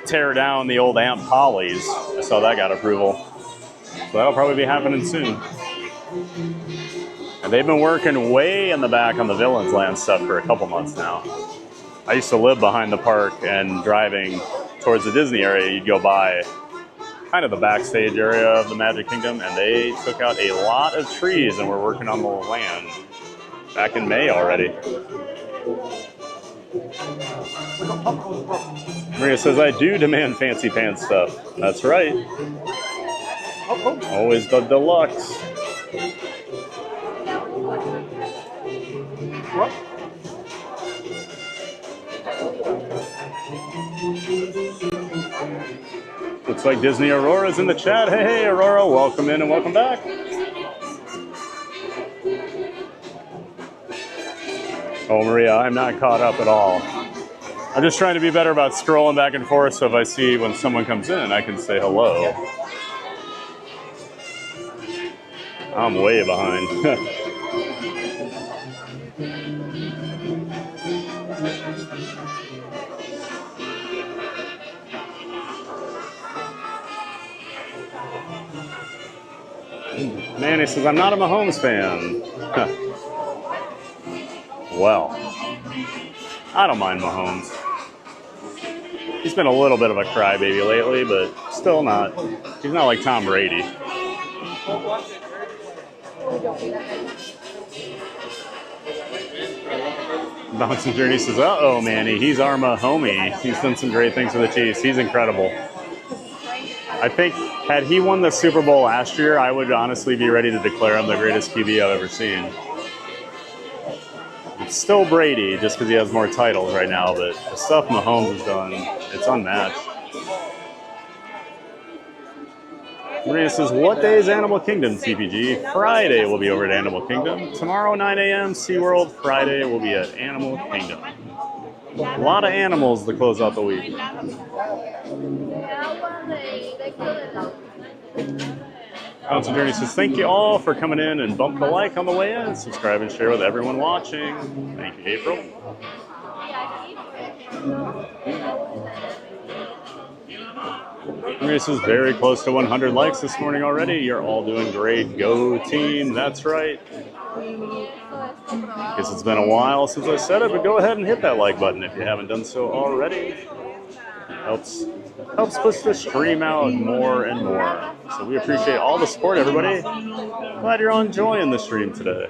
tear down the old Aunt Polly's. I saw that got approval. So that'll probably be happening soon. And they've been working way in the back on the Villains Land stuff for a couple months now. I used to live behind the park, and driving towards the Disney area, you'd go by kind of the backstage area of the Magic Kingdom, and they took out a lot of trees and were working on the land back in May already. Maria says, I do demand fancy pants stuff. That's right. Always the deluxe. Looks like Disney Aurora's in the chat. Hey, Aurora, welcome in and welcome back. Oh, Maria, I'm not caught up at all. I'm just trying to be better about scrolling back and forth, so if I see when someone comes in, I can say hello. I'm way behind. Manny says, I'm not a Mahomes fan. Well, I don't mind Mahomes. He's been a little bit of a crybaby lately, but still not. He's not like Tom Brady. Bouncing Journey says, uh-oh, Manny, he's our Mahomie. He's done some great things for the Chiefs. He's incredible. I think had he won the Super Bowl last year, I would honestly be ready to declare him the greatest QB I've ever seen. It's still Brady, just because he has more titles right now, but the stuff Mahomes has done, it's unmatched. Maria says, what day is Animal Kingdom, TPG? Friday we'll be over at Animal Kingdom. Tomorrow, 9 a.m., SeaWorld. Friday we'll be at Animal Kingdom. A lot of animals to close out the week. Constant Journey says, thank you all for coming in and bump the like on the way in. Subscribe and share with everyone watching. Thank you, April. This is very close to 100 likes this morning already. You're all doing great. Go team, that's right. Guess it's been a while since I said it, but go ahead and hit that like button if you haven't done so already. Helps push the stream out more and more. So we appreciate all the support, everybody. Glad you're all enjoying the stream today.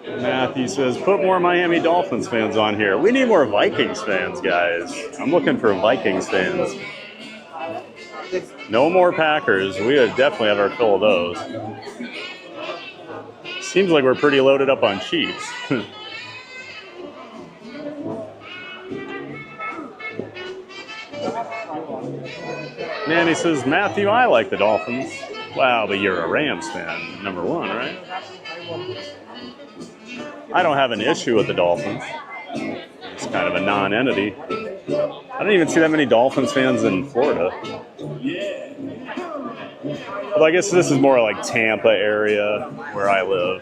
Matthew says, put more Miami Dolphins fans on here. We need more Vikings fans, guys. I'm looking for Vikings fans. No more Packers. We definitely have our fill of those. Seems like we're pretty loaded up on Chiefs. Nanny says, Matthew, I like the Dolphins. Wow, but you're a Rams fan, number one, right? I don't have an issue with the Dolphins. It's kind of a non-entity. I don't even see that many Dolphins fans in Florida. Well, I guess this is more like Tampa area where I live.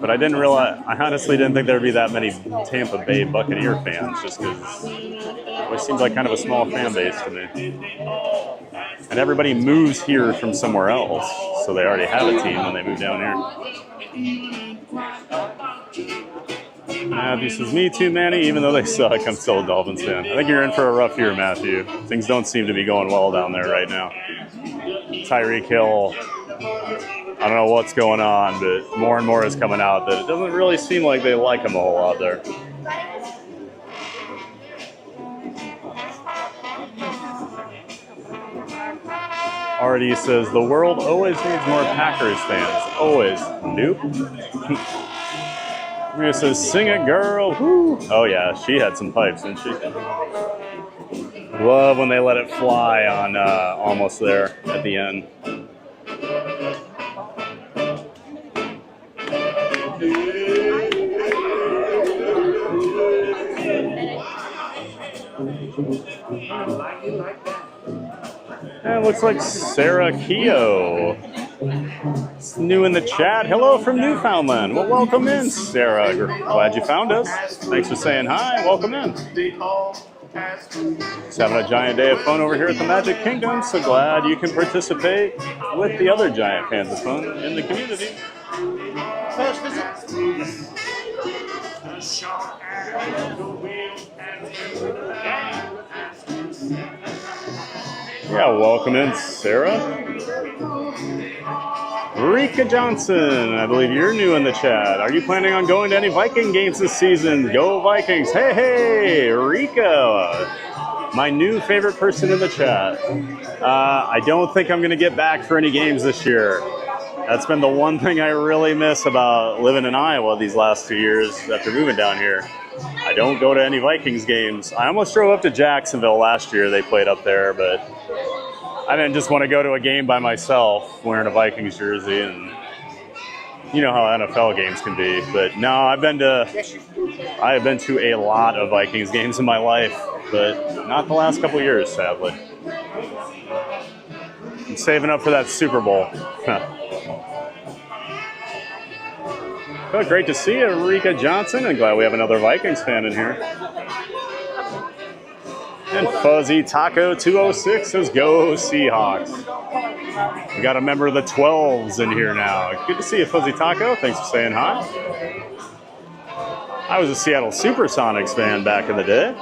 But I honestly didn't think there would be that many Tampa Bay Buccaneer fans, just because it always seems like kind of a small fan base to me. And everybody moves here from somewhere else, so they already have a team when they move down here. Matthew says, me too, Manny, even though they suck, I'm still a Dolphins fan. I think you're in for a rough year, Matthew. Things don't seem to be going well down there right now. Tyreek Hill, I don't know what's going on, but more and more is coming out that it doesn't really seem like they like him a whole lot there. Artie says, the world always needs more Packers fans. Always. Nope. Maria says, sing it, girl. Woo. Oh, yeah, she had some pipes, didn't she? Love when they let it fly on Almost There at the end. And it looks like Sarah Keogh. It's new in the chat. Hello from Newfoundland. Well, welcome in, Sarah. Glad you found us. Thanks for saying hi. Welcome in. Just having a giant day of fun over here at the Magic Kingdom. So glad you can participate with the other giant fans of fun in the community. First visit. Yeah, welcome in, Sarah. Rika Johnson, I believe you're new in the chat. Are you planning on going to any Viking games this season? Go Vikings. Hey, hey, Rika. My new favorite person in the chat. I don't think I'm going to get back for any games this year. That's been the one thing I really miss about living in Iowa these last 2 years after moving down here. I don't go to any Vikings games. I almost drove up to Jacksonville last year. They played up there, but I didn't just want to go to a game by myself wearing a Vikings jersey, and you know how NFL games can be. But no, I have been to a lot of Vikings games in my life, but not the last couple of years, sadly. I'm saving up for that Super Bowl. Well, great to see you, Rika Johnson, and glad we have another Vikings fan in here. And Fuzzy Taco 206 says, "Go Seahawks." We got a member of the 12s in here now. Good to see you, Fuzzy Taco. Thanks for saying hi. I was a Seattle Supersonics fan back in the day.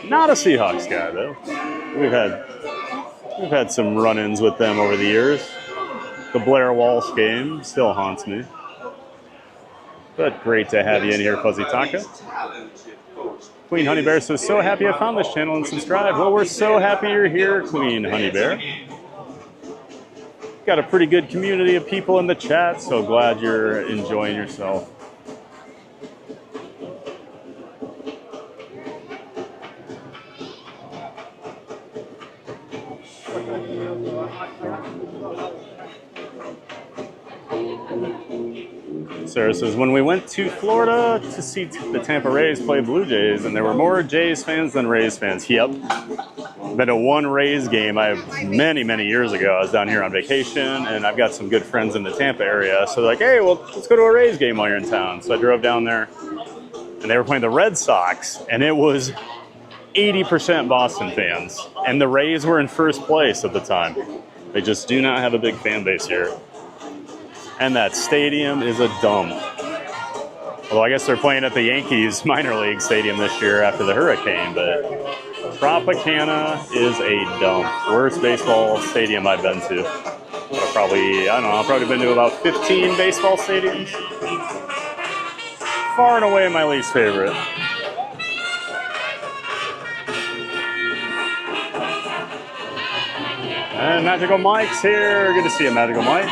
Not a Seahawks guy, though. We've had some run-ins with them over the years. The Blair Walsh game still haunts me. But great to have you in here, Fuzzy Taco. Queen Honey Bear says, "So happy I found this channel and subscribed." Well, we're so happy you're here, Queen Honey Bear. Got a pretty good community of people in the chat, so glad you're enjoying yourself. Sarah says, "When we went to Florida to see the Tampa Rays play Blue Jays, and there were more Jays fans than Rays fans." Yep. Been to one Rays game many, many years ago. I was down here on vacation, and I've got some good friends in the Tampa area. So they're like, "Hey, well, let's go to a Rays game while you're in town." So I drove down there, and they were playing the Red Sox, and it was 80% Boston fans. And the Rays were in first place at the time. They just do not have a big fan base here. And that stadium is a dump. Well, I guess they're playing at the Yankees minor league stadium this year after the hurricane, but Tropicana is a dump. Worst baseball stadium I've been to. I've probably been to about 15 baseball stadiums. Far and away my least favorite. And Magical Mike's here. Good to see you, Magical Mike.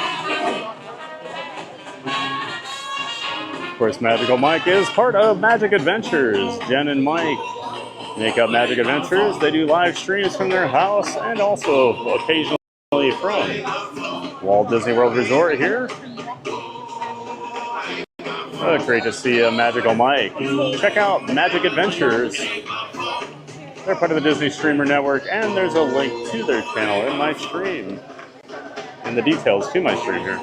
Of course, Magical Mike is part of Magic Adventures. Jen and Mike make up Magic Adventures. They do live streams from their house and also occasionally from Walt Disney World Resort here. Oh, great to see you, Magical Mike. Check out Magic Adventures. They're part of the Disney Streamer Network, and there's a link to their channel in my stream. And the details to my stream here.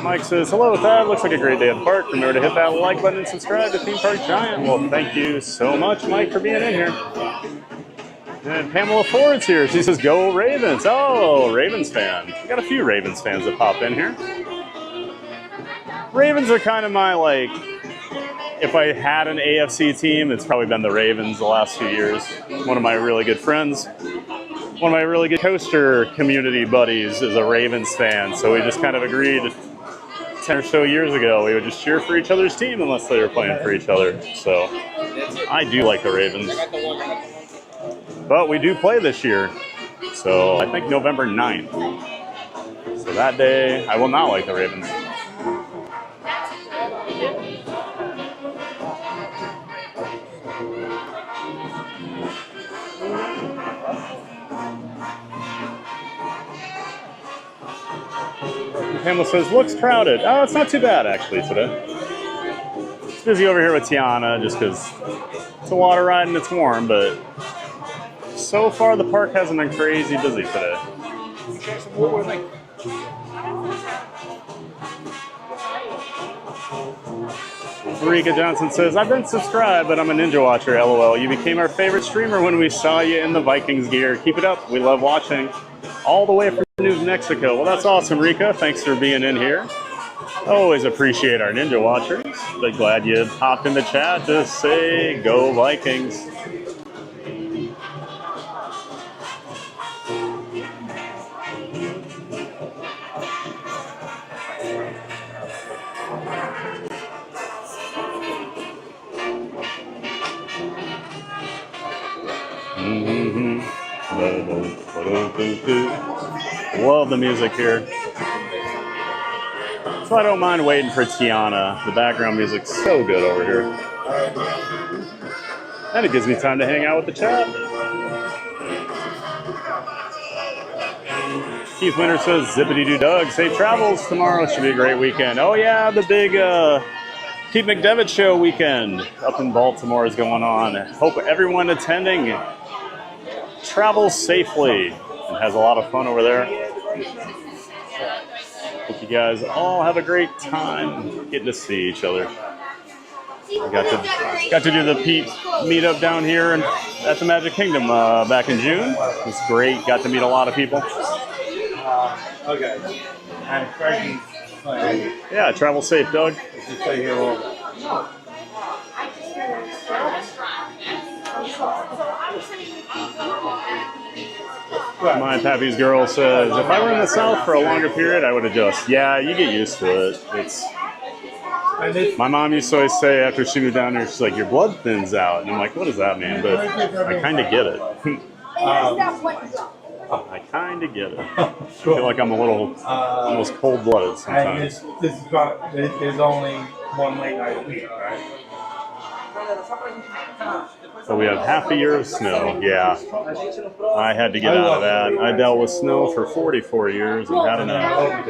Mike says, "Hello, Thad. Looks like a great day at the park. Remember to hit that like button and subscribe to Theme Park Giant." Well, thank you so much, Mike, for being in here. And Pamela Ford's here. She says, "Go Ravens." Oh, Ravens fan. We got a few Ravens fans that pop in here. Ravens are kind of my, if I had an AFC team, it's probably been the Ravens the last few years. One of my really good friends, one of my really good coaster community buddies is a Ravens fan, so we just kind of agreed 10 or so years ago we would just cheer for each other's team unless they were playing for each other. So I do like the Ravens. But we do play this year, so I think November 9th. So that day, I will not like the Ravens. Pamela says, looks crowded. Oh, it's not too bad actually today. It's busy over here with Tiana just because it's a water ride and it's warm, but so far the park hasn't been crazy busy today. Marika Johnson says, I've been subscribed, but I'm a Ninja Watcher, LOL. You became our favorite streamer when we saw you in the Vikings gear. Keep it up. We love watching. All the way from New Mexico. Well, that's awesome, Rika. Thanks for being in here. Always appreciate our Ninja Watchers. But glad you hopped in the chat to say, go Vikings. Love the music here. So I don't mind waiting for Tiana. The background music's so good over here. And it gives me time to hang out with the chat. Keith Winter says, zippity-doo Doug, safe travels tomorrow. Should be a great weekend. Oh yeah, the big Pete McDevitt show weekend up in Baltimore is going on. Hope everyone attending travels safely and has a lot of fun over there. Hope you guys all have a great time getting to see each other. I got to do the Pete meetup down here at the Magic Kingdom back in June. It was great. Got to meet a lot of people. Okay. And Frankie. Yeah, travel safe, Doug. Just stay here a little bit. My Pappy's girl says, if I were in the South for a longer period, I would adjust. Yeah, you get used to it. My mom used to always say after she moved down here, she's like, your blood thins out. And I'm like, what does that mean? But I kind of get it. I kind of get it. I feel like I'm a little almost cold-blooded sometimes. And there's only one late night a week, right? So we have half a year of snow. Yeah, I had to get out of that. I dealt with snow for 44 years and had enough.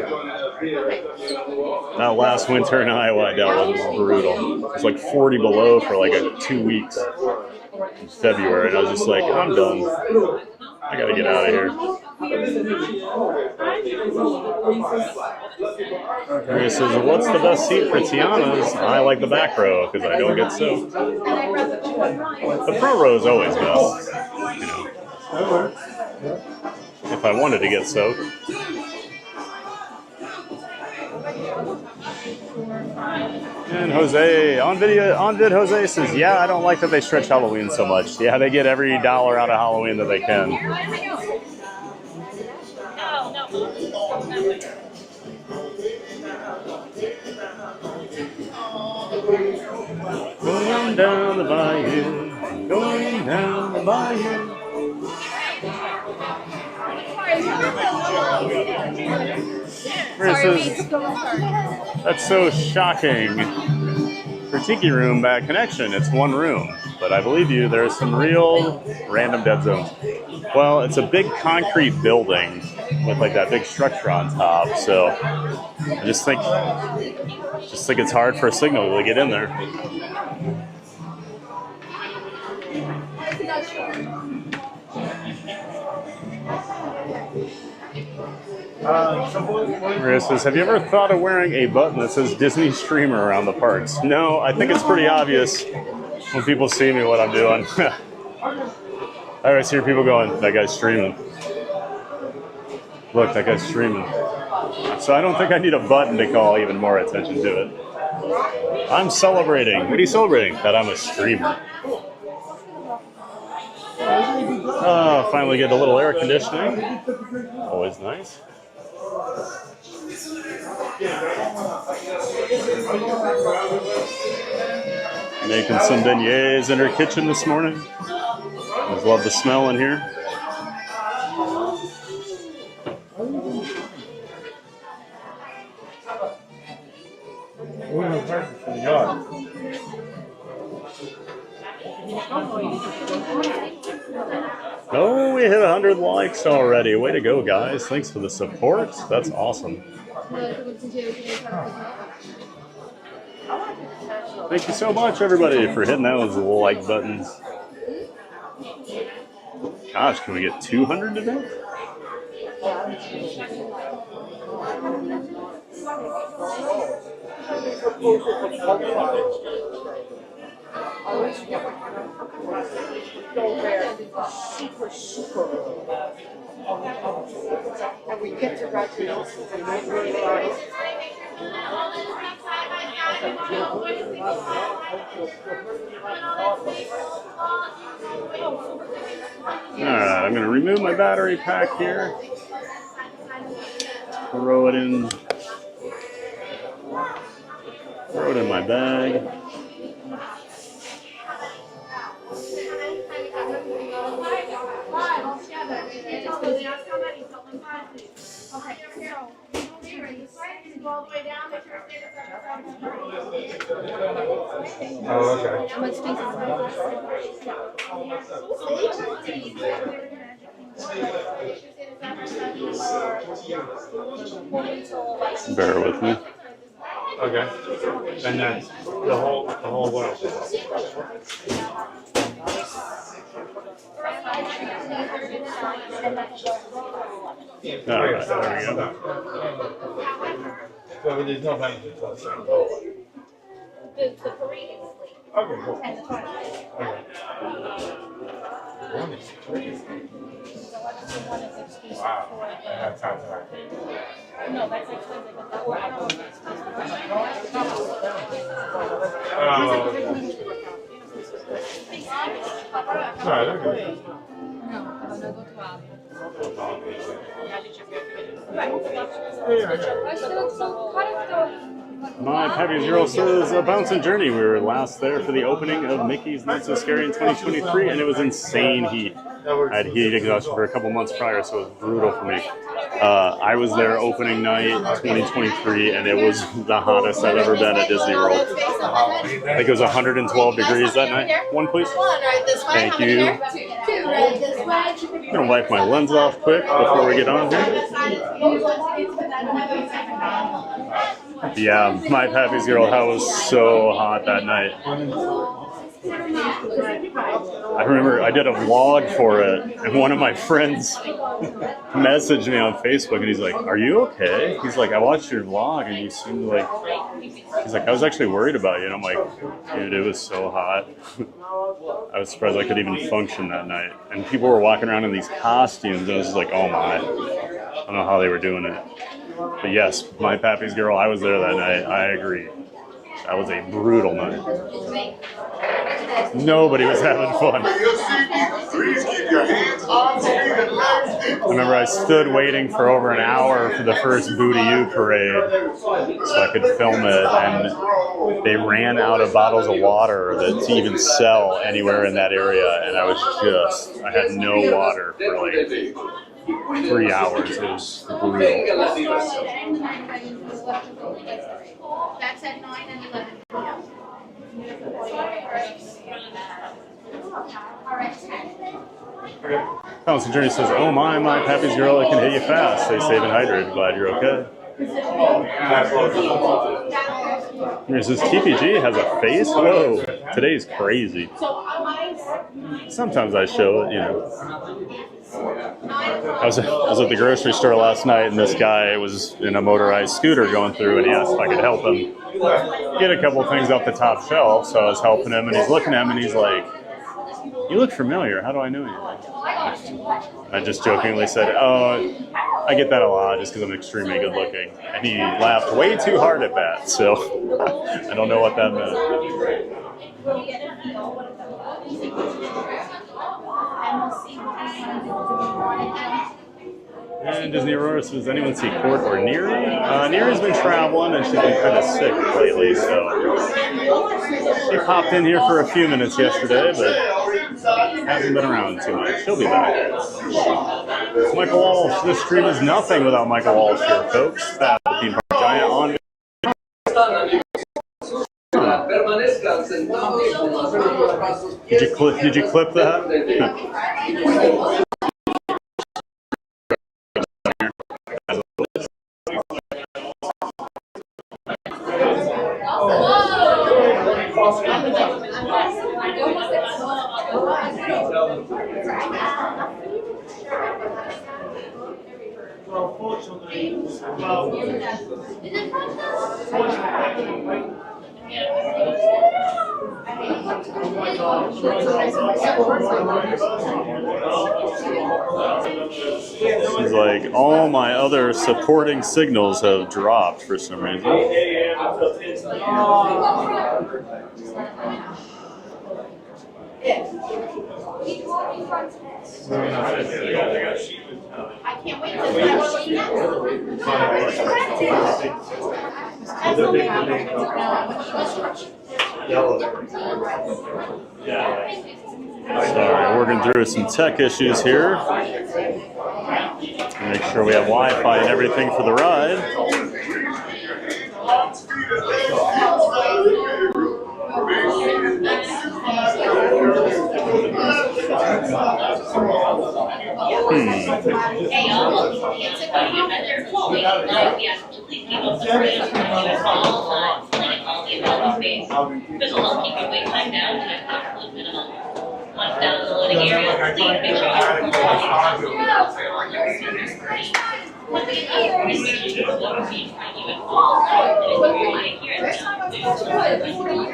That last winter in Iowa I dealt with was brutal. It was like 40 below for like 2 weeks in February, and I was just like, I'm done. I gotta get out of here. Maria says, what's the best seat for Tiana's? I like the back row because I don't get soaked. The front row is always best, you know, if I wanted to get soaked. And Jose, on vid Jose says, yeah, I don't like that they stretch Halloween so much. Yeah, they get every dollar out of Halloween that they can. Going down the bayou, going down the bayou. That's so shocking. For Tiki Room, bad connection. It's one room. But I believe you, there's some real random dead zones. Well, it's a big concrete building with like that big structure on top. So I just think it's hard for a signal to get in there. Maria says, have you ever thought of wearing a button that says Disney Streamer around the parks? No, I think it's pretty obvious when people see me what I'm doing. I always hear people going, that guy's streaming. Look, that guy's streaming. So I don't think I need a button to call even more attention to it. I'm celebrating. What are you celebrating? That I'm a streamer. Finally get a little air conditioning. Always nice. Making some beignets in her kitchen this morning. Just love the smell in here. Oh, we hit 100 likes. likes already. Way to go, guys. Thanks for the support. That's awesome. Thank you so much, everybody, for hitting those like buttons. Gosh, can we get 200 today? And we get to write the notes. Alright, I'm going to remove my battery pack here. Throw it in my bag. Oh, okay. Bear with me. Okay. And then the whole world. Alright, there we go. So there's no benefit to us. The parade is late. Okay, cool. 10 to 5. Okay. One is crazy. One is exclusive Wow. for I the... have time for that. No, that's expensive, but that one is Alright, okay. My Pappy's Girl says a bouncing journey. We were last there for the opening of Mickey's Not So Scary in 2023, and it was insane heat. I had heat exhaustion for a couple months prior, so it was brutal for me. I was there opening night 2023, and it was the hottest I've ever been at Disney World. I think it was 112 degrees that night. One, please. Thank you. I'm going to wipe my lens off quick before we get on here. Yeah, my Pappy's Girl, that was so hot that night. I remember I did a vlog for it, and one of my friends messaged me on Facebook, and he's like, "Are you okay?" He's like, "I watched your vlog, and you seemed like..." He's like, "I was actually worried about you," and I'm like, "Dude, it was so hot." I was surprised I could even function that night. And people were walking around in these costumes, and I was just like, "Oh my." I don't know how they were doing it. But yes, my Pappy's Girl, I was there that night. I agree. That was a brutal night. Nobody was having fun. I remember I stood waiting for over an hour for the first Boo to You parade so I could film it, and they ran out of bottles of water to even sell anywhere in that area, and I had no water for like 3 hours. It was brutal. That's at 9 and 11 p.m. Bouncing Journey says, "Oh my Pappy's Girl, it can hit you fast. Stay safe and hydrated. Glad you're okay." Here's this TPG has a face. Whoa, today's crazy. Sometimes I show it, you know. I was at the grocery store last night, and this guy was in a motorized scooter going through, and he asked if I could help him get a couple things off the top shelf. So I was helping him, and he's looking at him, and he's like, "You look familiar. How do I know you?" I just jokingly said, "Oh, I get that a lot just because I'm extremely good looking." And he laughed way too hard at that, so I don't know what that meant. And Disney Aurora says, "Does anyone see Court or Neri?" Neri's been traveling, and she's been kind of sick lately, so she popped in here for a few minutes yesterday, but hasn't been around too much. She'll be back. Michael Walsh. This stream is nothing without Michael Walsh here, folks. That Theme Park Giant on. Did you clip that? Seems like all my other supporting signals have dropped for some reason. I can't wait to see what she Sorry, working through some tech issues here. Make sure we have Wi-Fi and everything for the ride. Down in the loading area, please make sure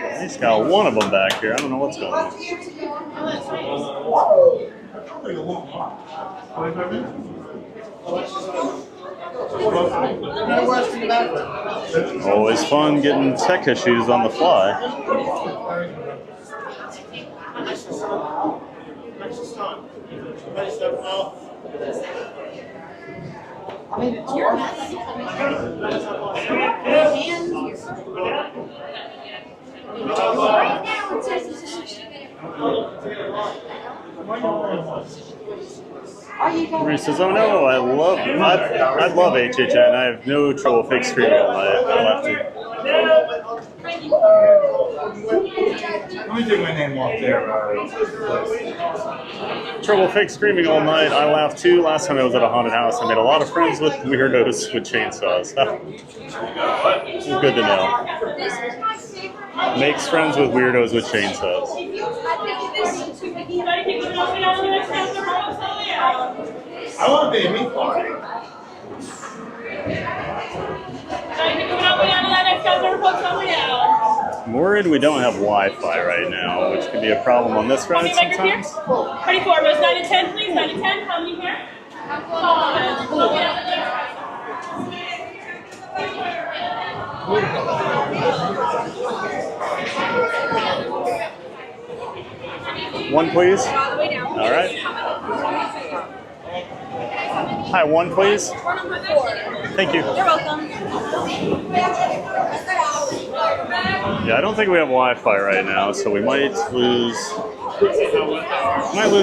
At least got one of them back here. I don't know what's going on. Always fun getting tech issues on the fly. Marie says, "Oh no, I love HHN. I have no trouble fake screening all night. I love to." Let me take my name off there. Trouble fake screaming all night. I laughed too. Last time I was at a haunted house, I made a lot of friends with weirdos with chainsaws. Good to know. Makes friends with weirdos with chainsaws. I want a baby. I'm worried we don't have Wi-Fi right now, which could be a problem on this ride sometimes. 24, rows 9 and 10, please. 9 and 10, how many here? One, please. All right. Hi, one, please. Thank you. You're welcome. Yeah, I don't think we have Wi-Fi right now, so we might lose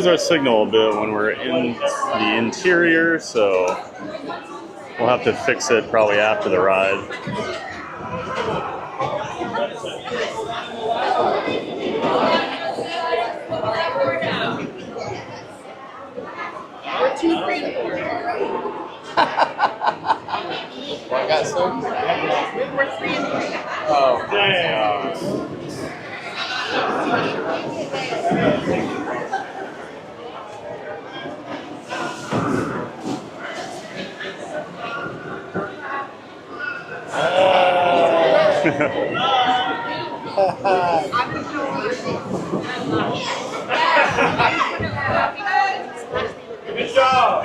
our signal a bit when we're in the interior, so we'll have to fix it probably after the ride. I got some. We're 3 and 3. Oh, damn. Good job.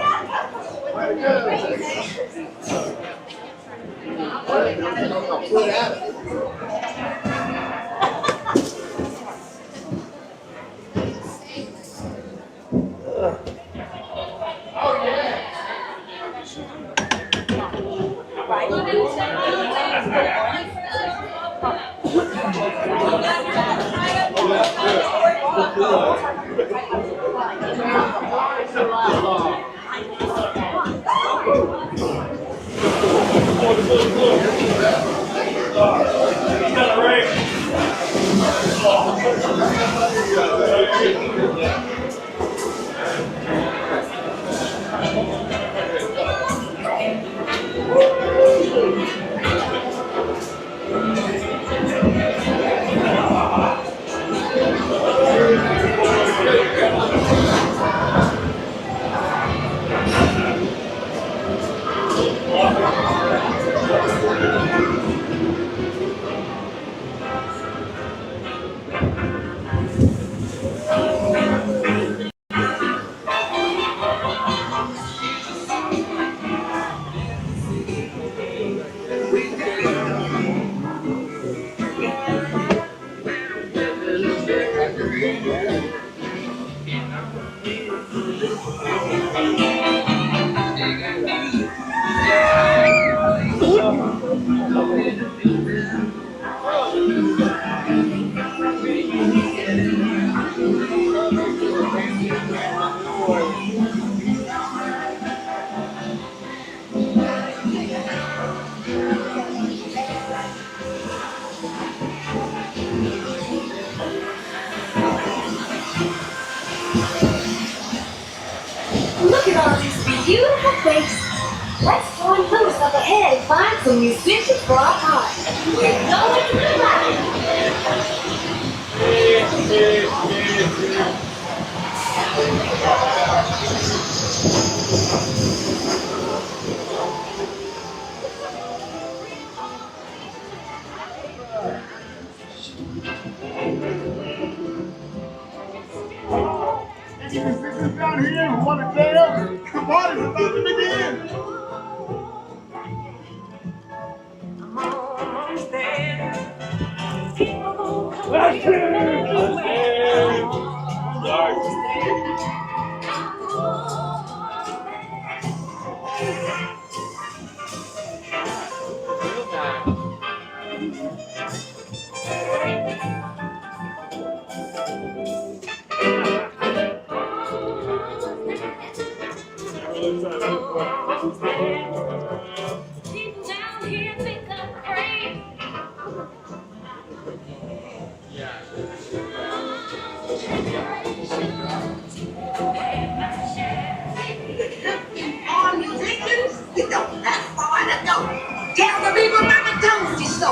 Look at all these beautiful faces. Let's join loose up ahead and find some musicians for our party. We're going to the light. If you can sit this down here and want to dance, the party's about to begin. People down here think I'm crazy. All musicians, you don't have far to go. Tell the people Mama told you so.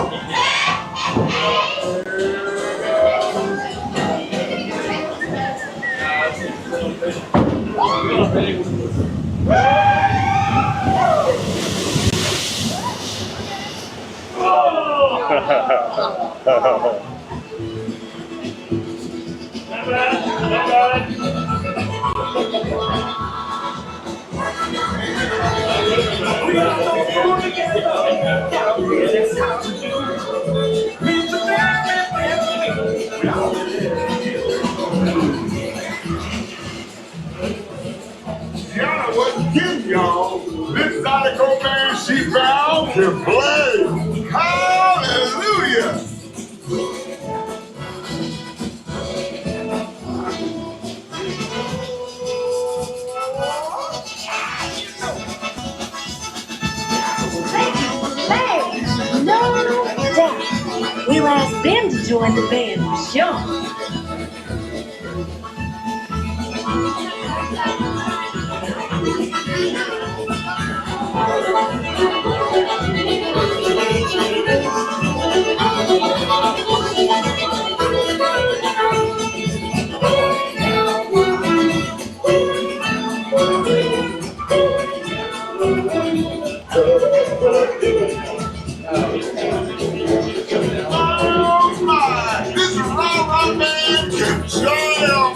Tiana wasn't kidding, y'all. This Zydeco band she found can play. Hallelujah! No doubt. We'll ask them to join the band for sure. Oh my! This is Rock Band can jam!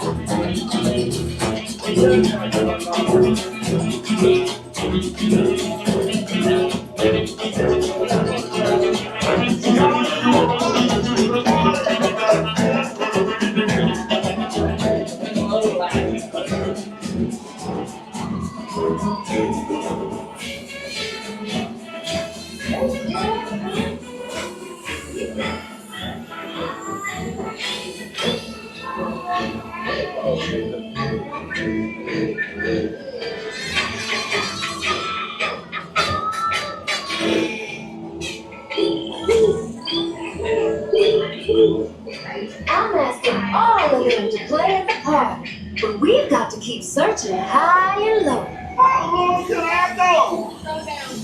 I'm asking all of them to play at the party, but we've got to keep searching high and low. How long can I go? Slow down.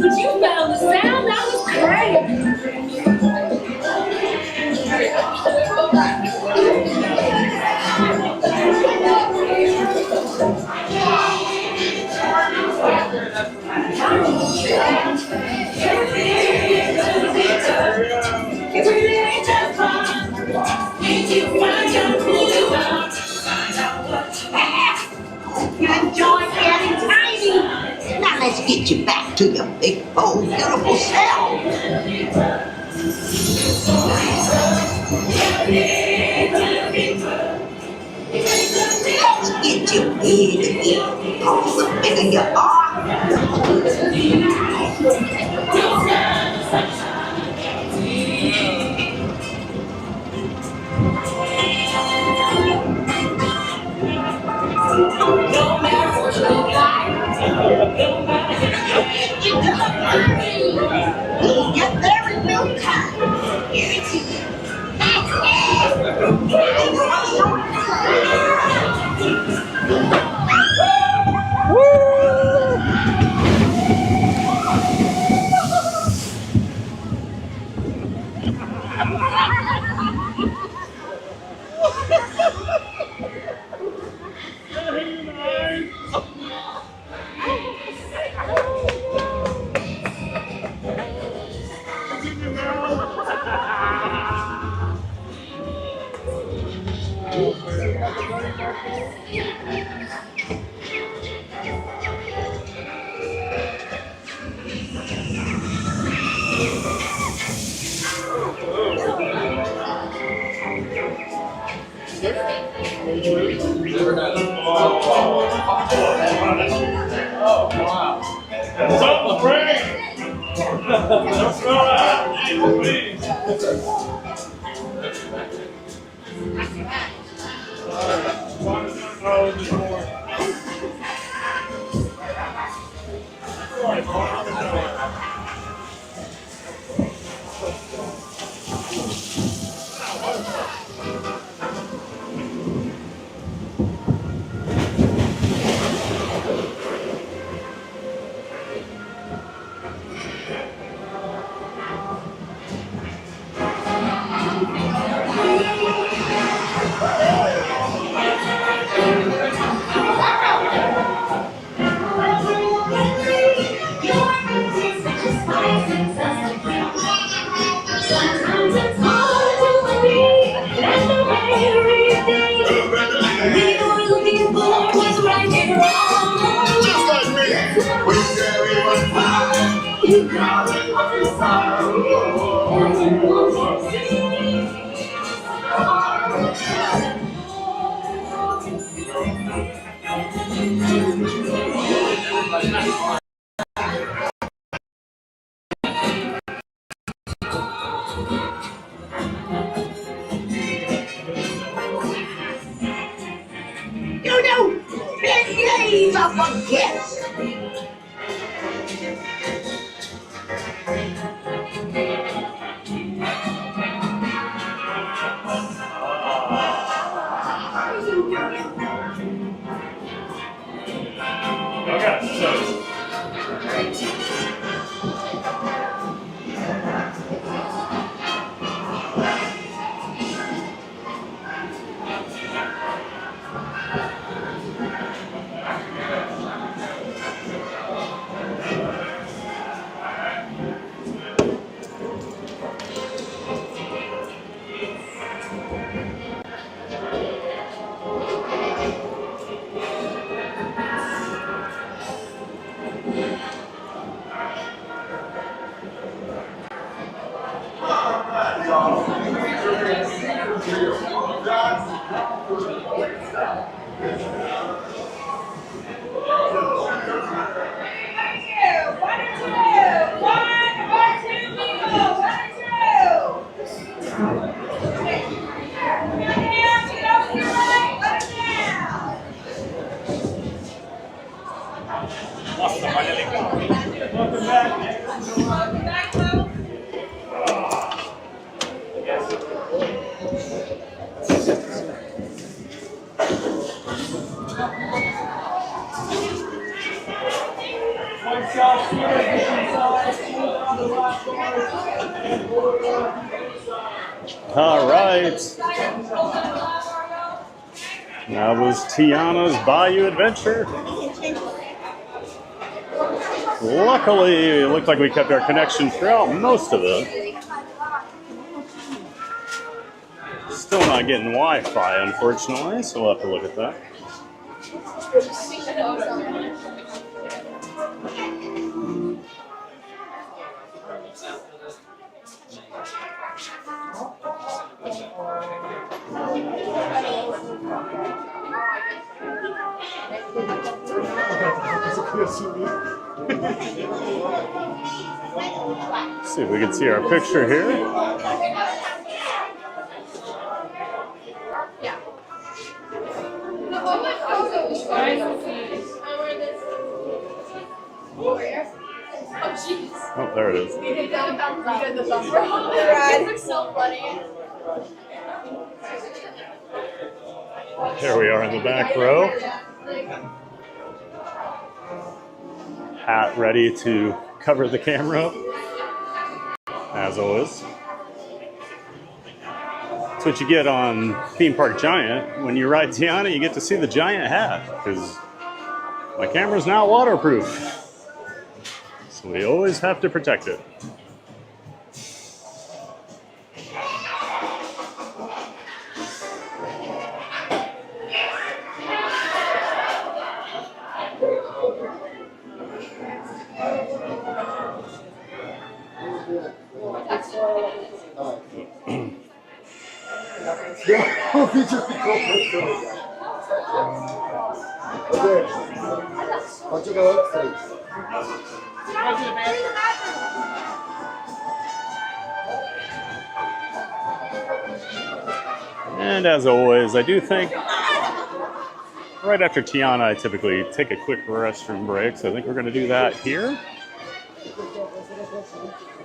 But you found the sound, that was great. You enjoy getting tiny. Now let's get you back to your big, bold, beautiful self. Let's get you big again. All the bigger you are. No matter what you look like, you come early. You'll get there in no time. All right. That was Tiana's Bayou Adventure. Luckily, it looked like we kept our connection throughout most of it. Still not getting Wi-Fi, unfortunately, so we'll have to look at that. See if we can see our picture here. Oh, there it is. There we are in the back row. Hat ready to cover the camera up, as always. That's what you get on Theme Park Giant. When you ride Tiana, you get to see the giant hat, because my camera's not waterproof. So we always have to protect it. And as always, I do think right after Tiana, I typically take a quick restroom break. So I think we're going to do that here.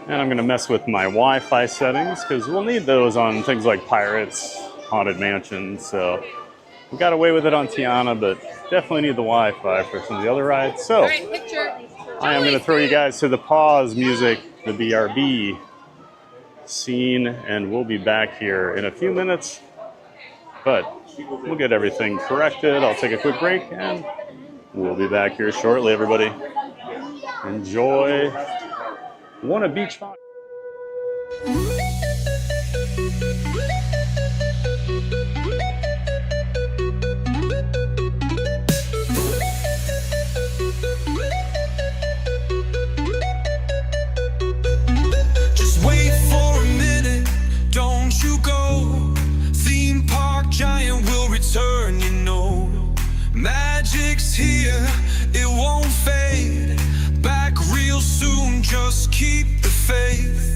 And I'm going to mess with my Wi-Fi settings because we'll need those on things like Pirates, Haunted Mansion. So we got away with it on Tiana, but definitely need the Wi-Fi for some of the other rides. So I am going to throw you guys to the pause music, the BRB scene, and we'll be back here in a few minutes. But we'll get everything corrected. I'll take a quick break, and we'll be back here shortly, everybody. Enjoy Wanna Beach Fun. Just wait for a minute, don't you go. Theme Park Giant will return, you know. Magic's here, it won't fade. Back real soon, just keep the faith.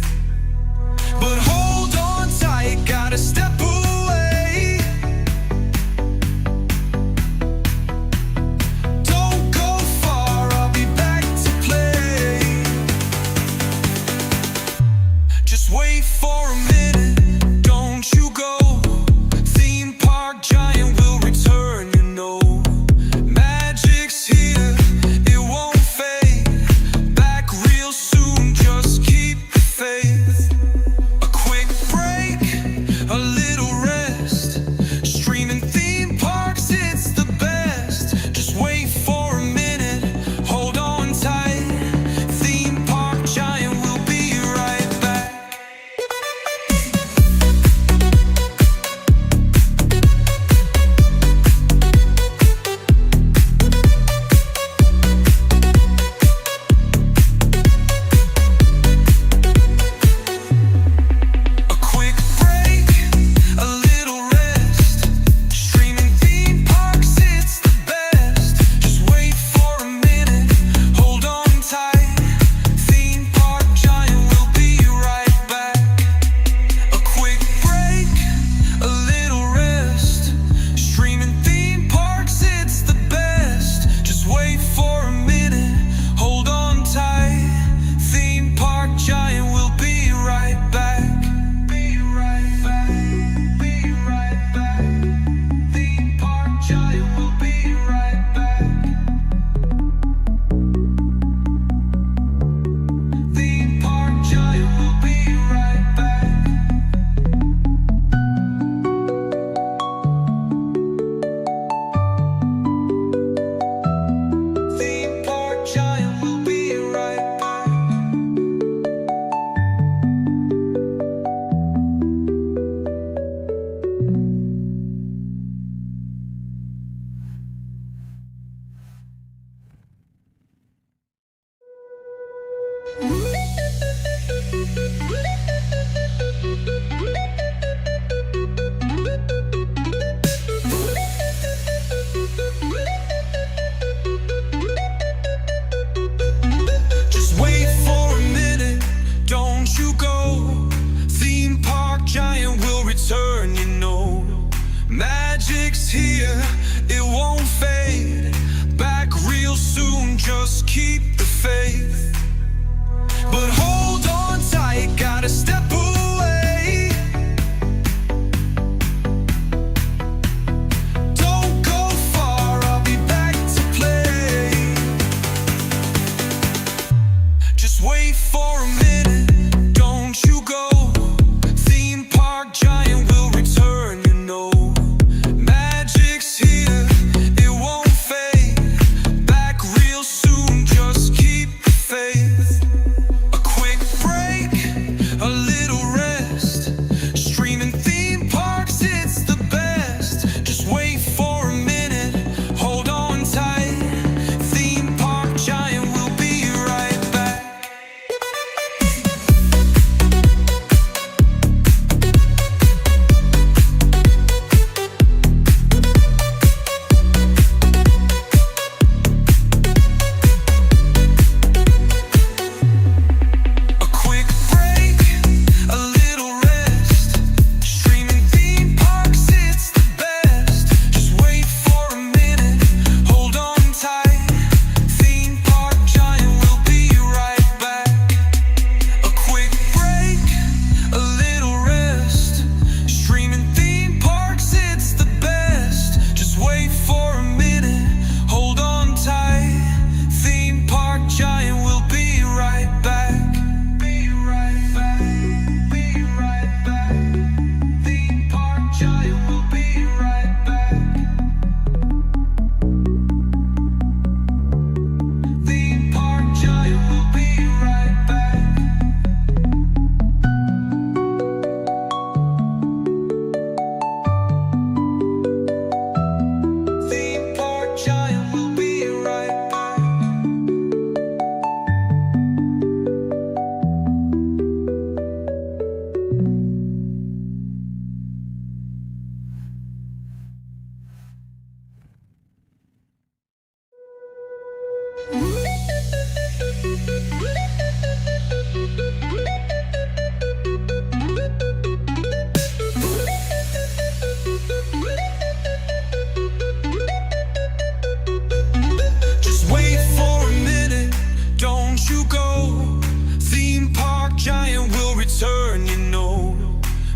Just wait for a minute, don't you go. Theme park giant will return, you know.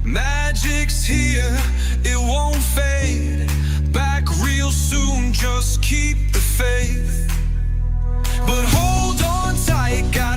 Magic's here, it won't fade. Back real soon, just keep the faith. But hold on tight, guys.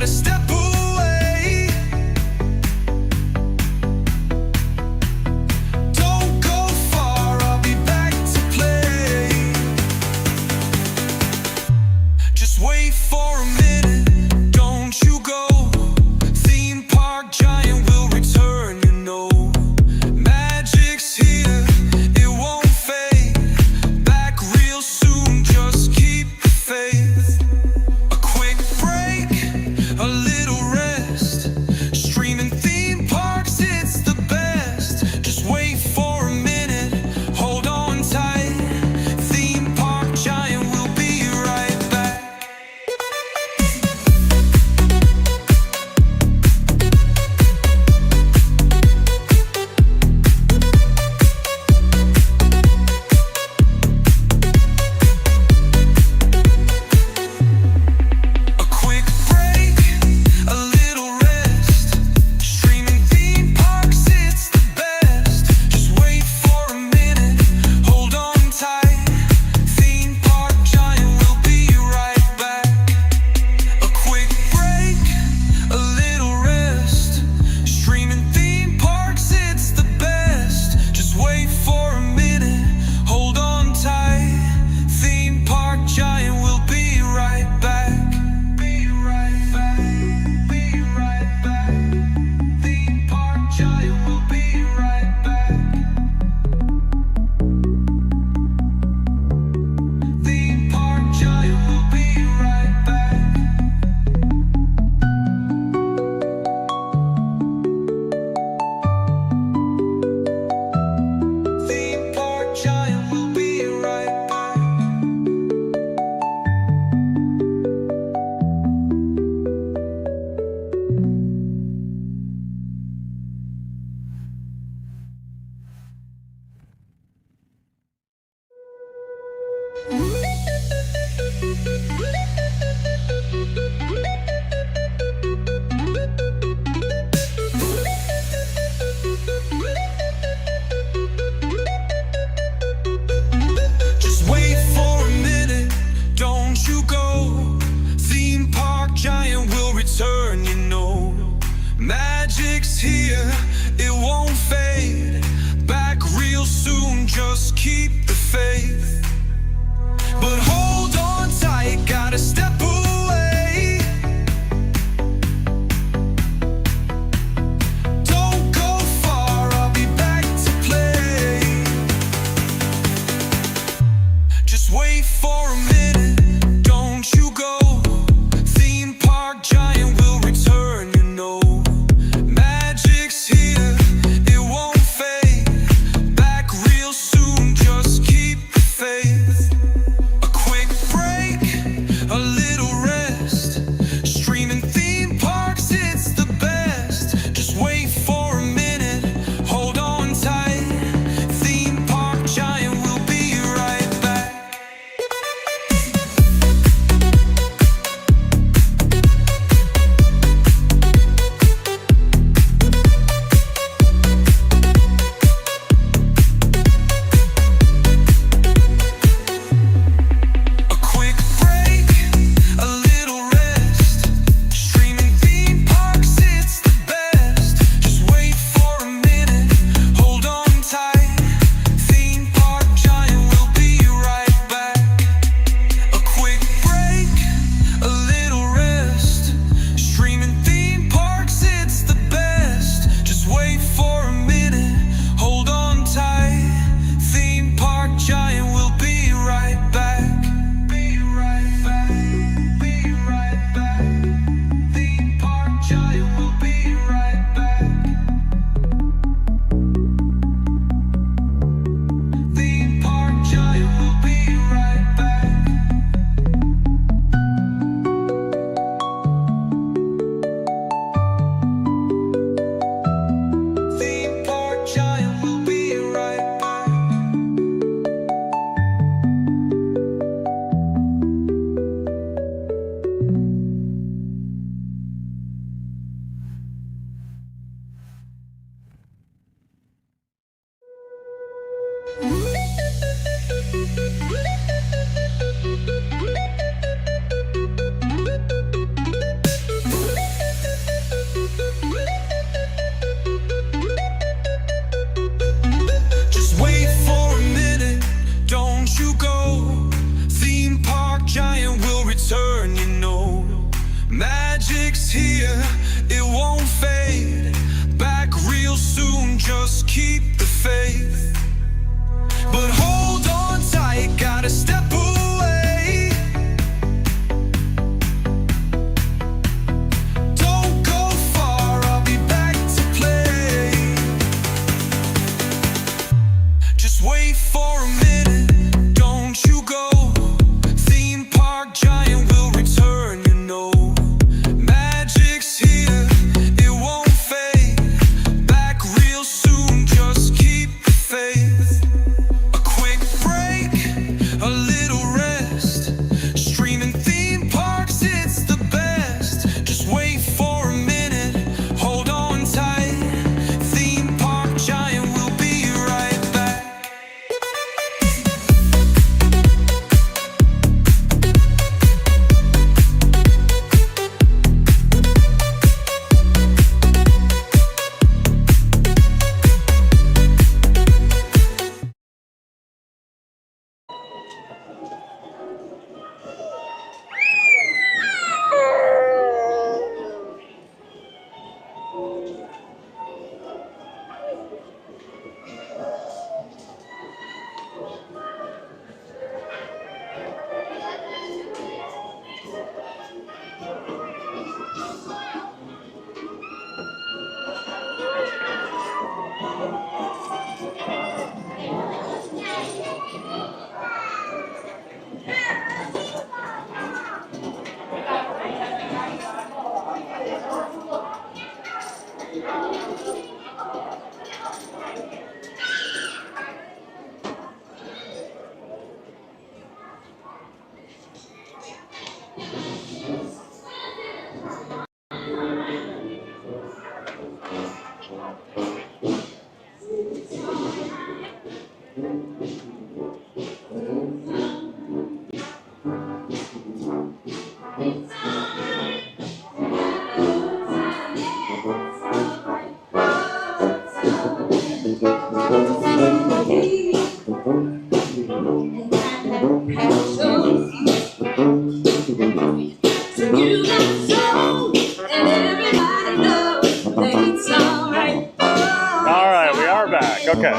All right, we are back. Okay.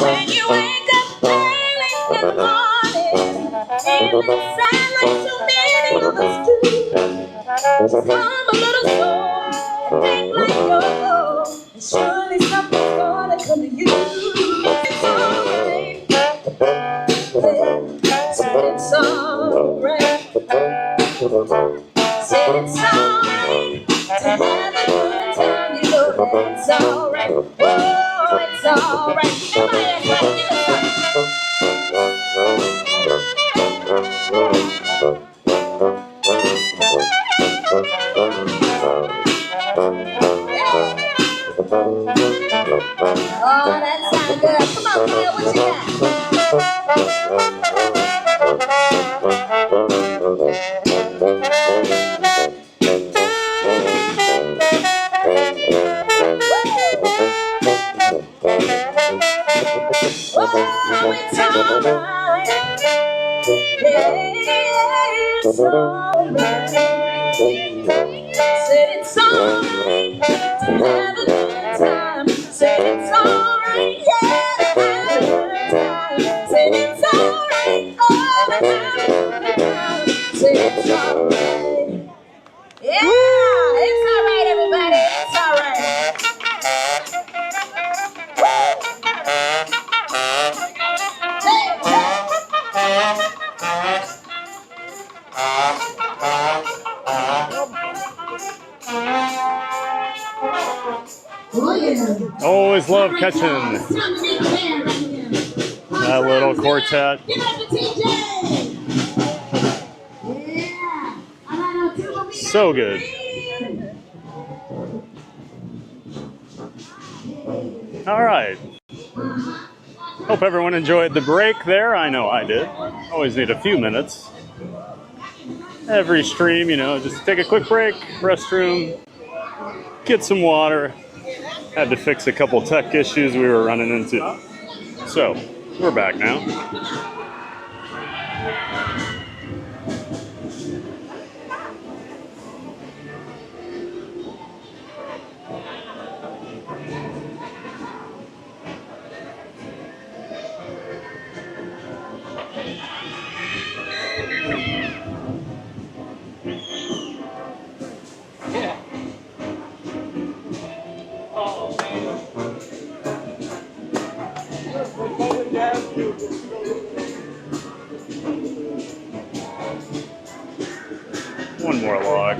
When you wake up early in the morning, and the silence so many of us do, just come a little slow and think like yo, and surely something's gonna come to you. It's alright, said it's alright, said it's alright to have a good time, you know that it's alright. Oh, it's alright. Everybody act like oh, that sounds good. Come on, Bill, what you got? Oh, it's alright. Yeah, it's alright. Said it's alright to have a good time. Said it's alright, yeah, to have a good time. Said it's alright, oh, to have a good time. Said it's alright. Yeah, it's alright, everybody. It's alright. Always love catching that little quartet. So good. All right. Hope everyone enjoyed the break there. I know I did. Always need a few minutes. Every stream, you know, just take a quick break, restroom, get some water. Had to fix a couple tech issues we were running into. So, we're back now. One more log.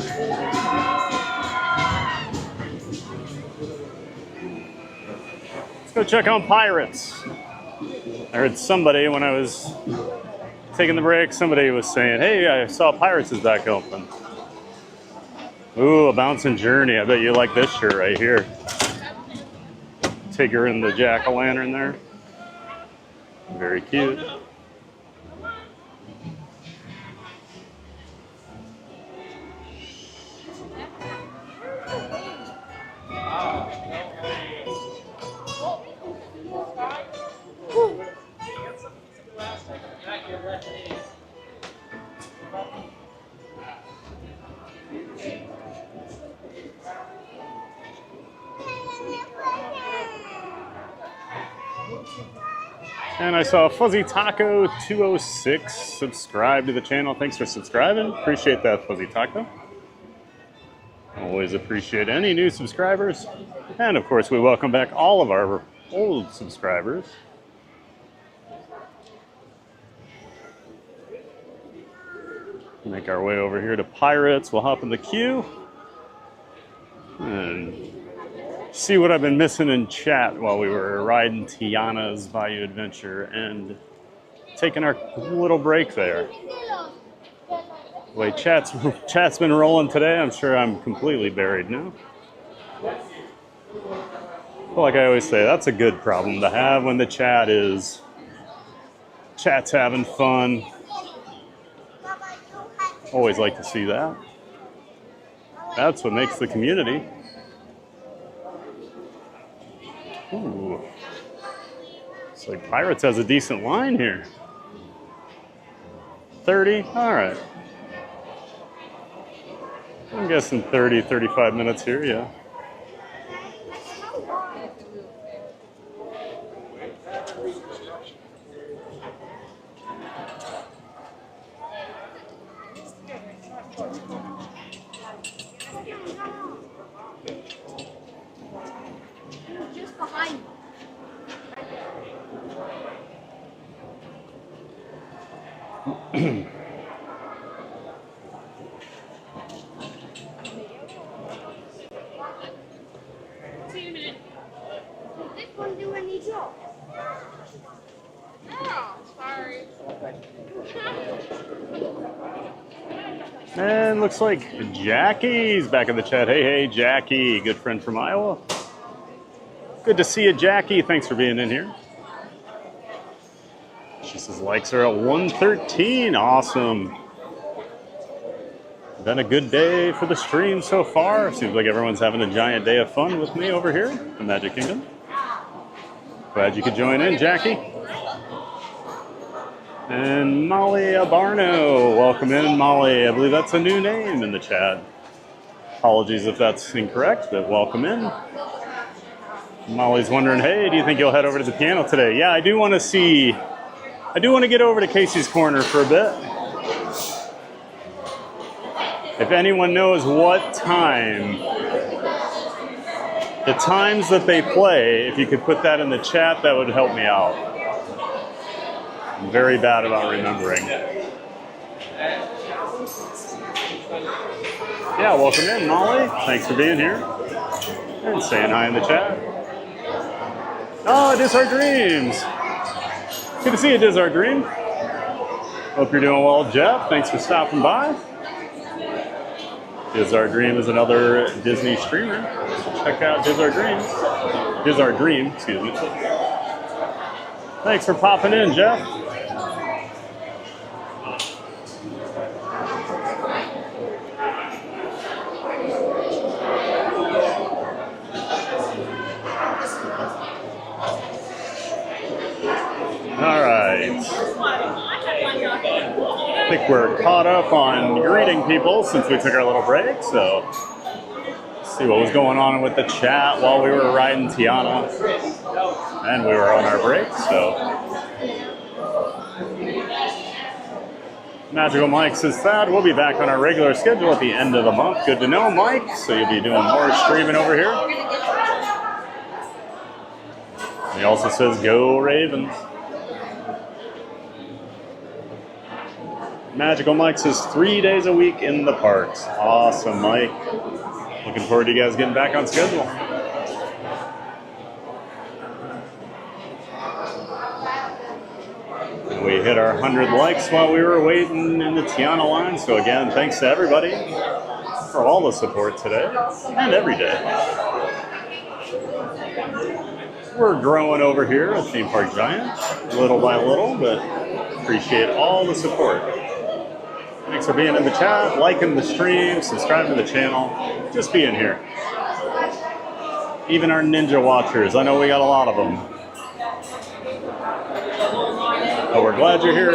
Let's go check on pirates. I heard somebody when I was taking the break, somebody was saying, hey, I saw Pirates is back open. Ooh, a bouncing journey. I bet you like this shirt right here. Tigger and the jack-o'-lantern there. Very cute. And I saw Fuzzy Taco 206 subscribe to the channel. Thanks for subscribing. Appreciate that, Fuzzy Taco. Always appreciate any new subscribers. And of course, we welcome back all of our old subscribers. Make our way over here to Pirates. We'll hop in the queue and see what I've been missing in chat while we were riding Tiana's Bayou Adventure and taking our little break there. The way chat's been rolling today, I'm sure I'm completely buried now. Well, like I always say, that's a good problem to have when the chat's having fun. Always like to see that. That's what makes the community. Ooh. Looks like Pirates has a decent line here. 30? All right. I'm guessing 30, 35 minutes here, yeah. Just behind. See you in a minute. This one do any job? Oh, sorry. And looks like Jackie's back in the chat. Hey, Jackie, good friend from Iowa. Good to see you, Jackie. Thanks for being in here. She says likes are at 113. Awesome. Been a good day for the stream so far. Seems like everyone's having a giant day of fun with me over here in the Magic Kingdom. Glad you could join in, Jackie. And Molly Abarno, welcome in, Molly. I believe that's a new name in the chat. Apologies if that's incorrect, but welcome in. Molly's wondering, hey, do you think you'll head over to the piano today? Yeah, I do want to get over to Casey's Corner for a bit. If anyone knows what time, the times that they play, if you could put that in the chat, that would help me out. I'm very bad about remembering. Yeah, welcome in, Molly. Thanks for being here and saying hi in the chat. Oh, it is our dreams. Good to see you, Diz Our Dream. Hope you're doing well, Jeff. Thanks for stopping by. Diz Our Dream is another Disney streamer. Check out Diz Our Dream. Diz Our Dream, excuse me. Thanks for popping in, Jeff. All right. I think we're caught up on greeting people since we took our little break, so let's see what was going on with the chat while we were riding Tiana. And we were on our break, so. Magical Mike says, Thad, we'll be back on our regular schedule at the end of the month. Good to know, Mike. So you'll be doing more streaming over here. He also says, go Ravens. Magical Mike says 3 days a week in the parks. Awesome, Mike. Looking forward to you guys getting back on schedule. And we hit our 100 likes while we were waiting in the Tiana line. So again, thanks to everybody for all the support today and every day. We're growing over here at Theme Park Giant, little by little, but appreciate all the support. Thanks for being in the chat, liking the stream, subscribing to the channel, just being here. Even our Ninja Watchers, I know we got a lot of them. But we're glad you're here.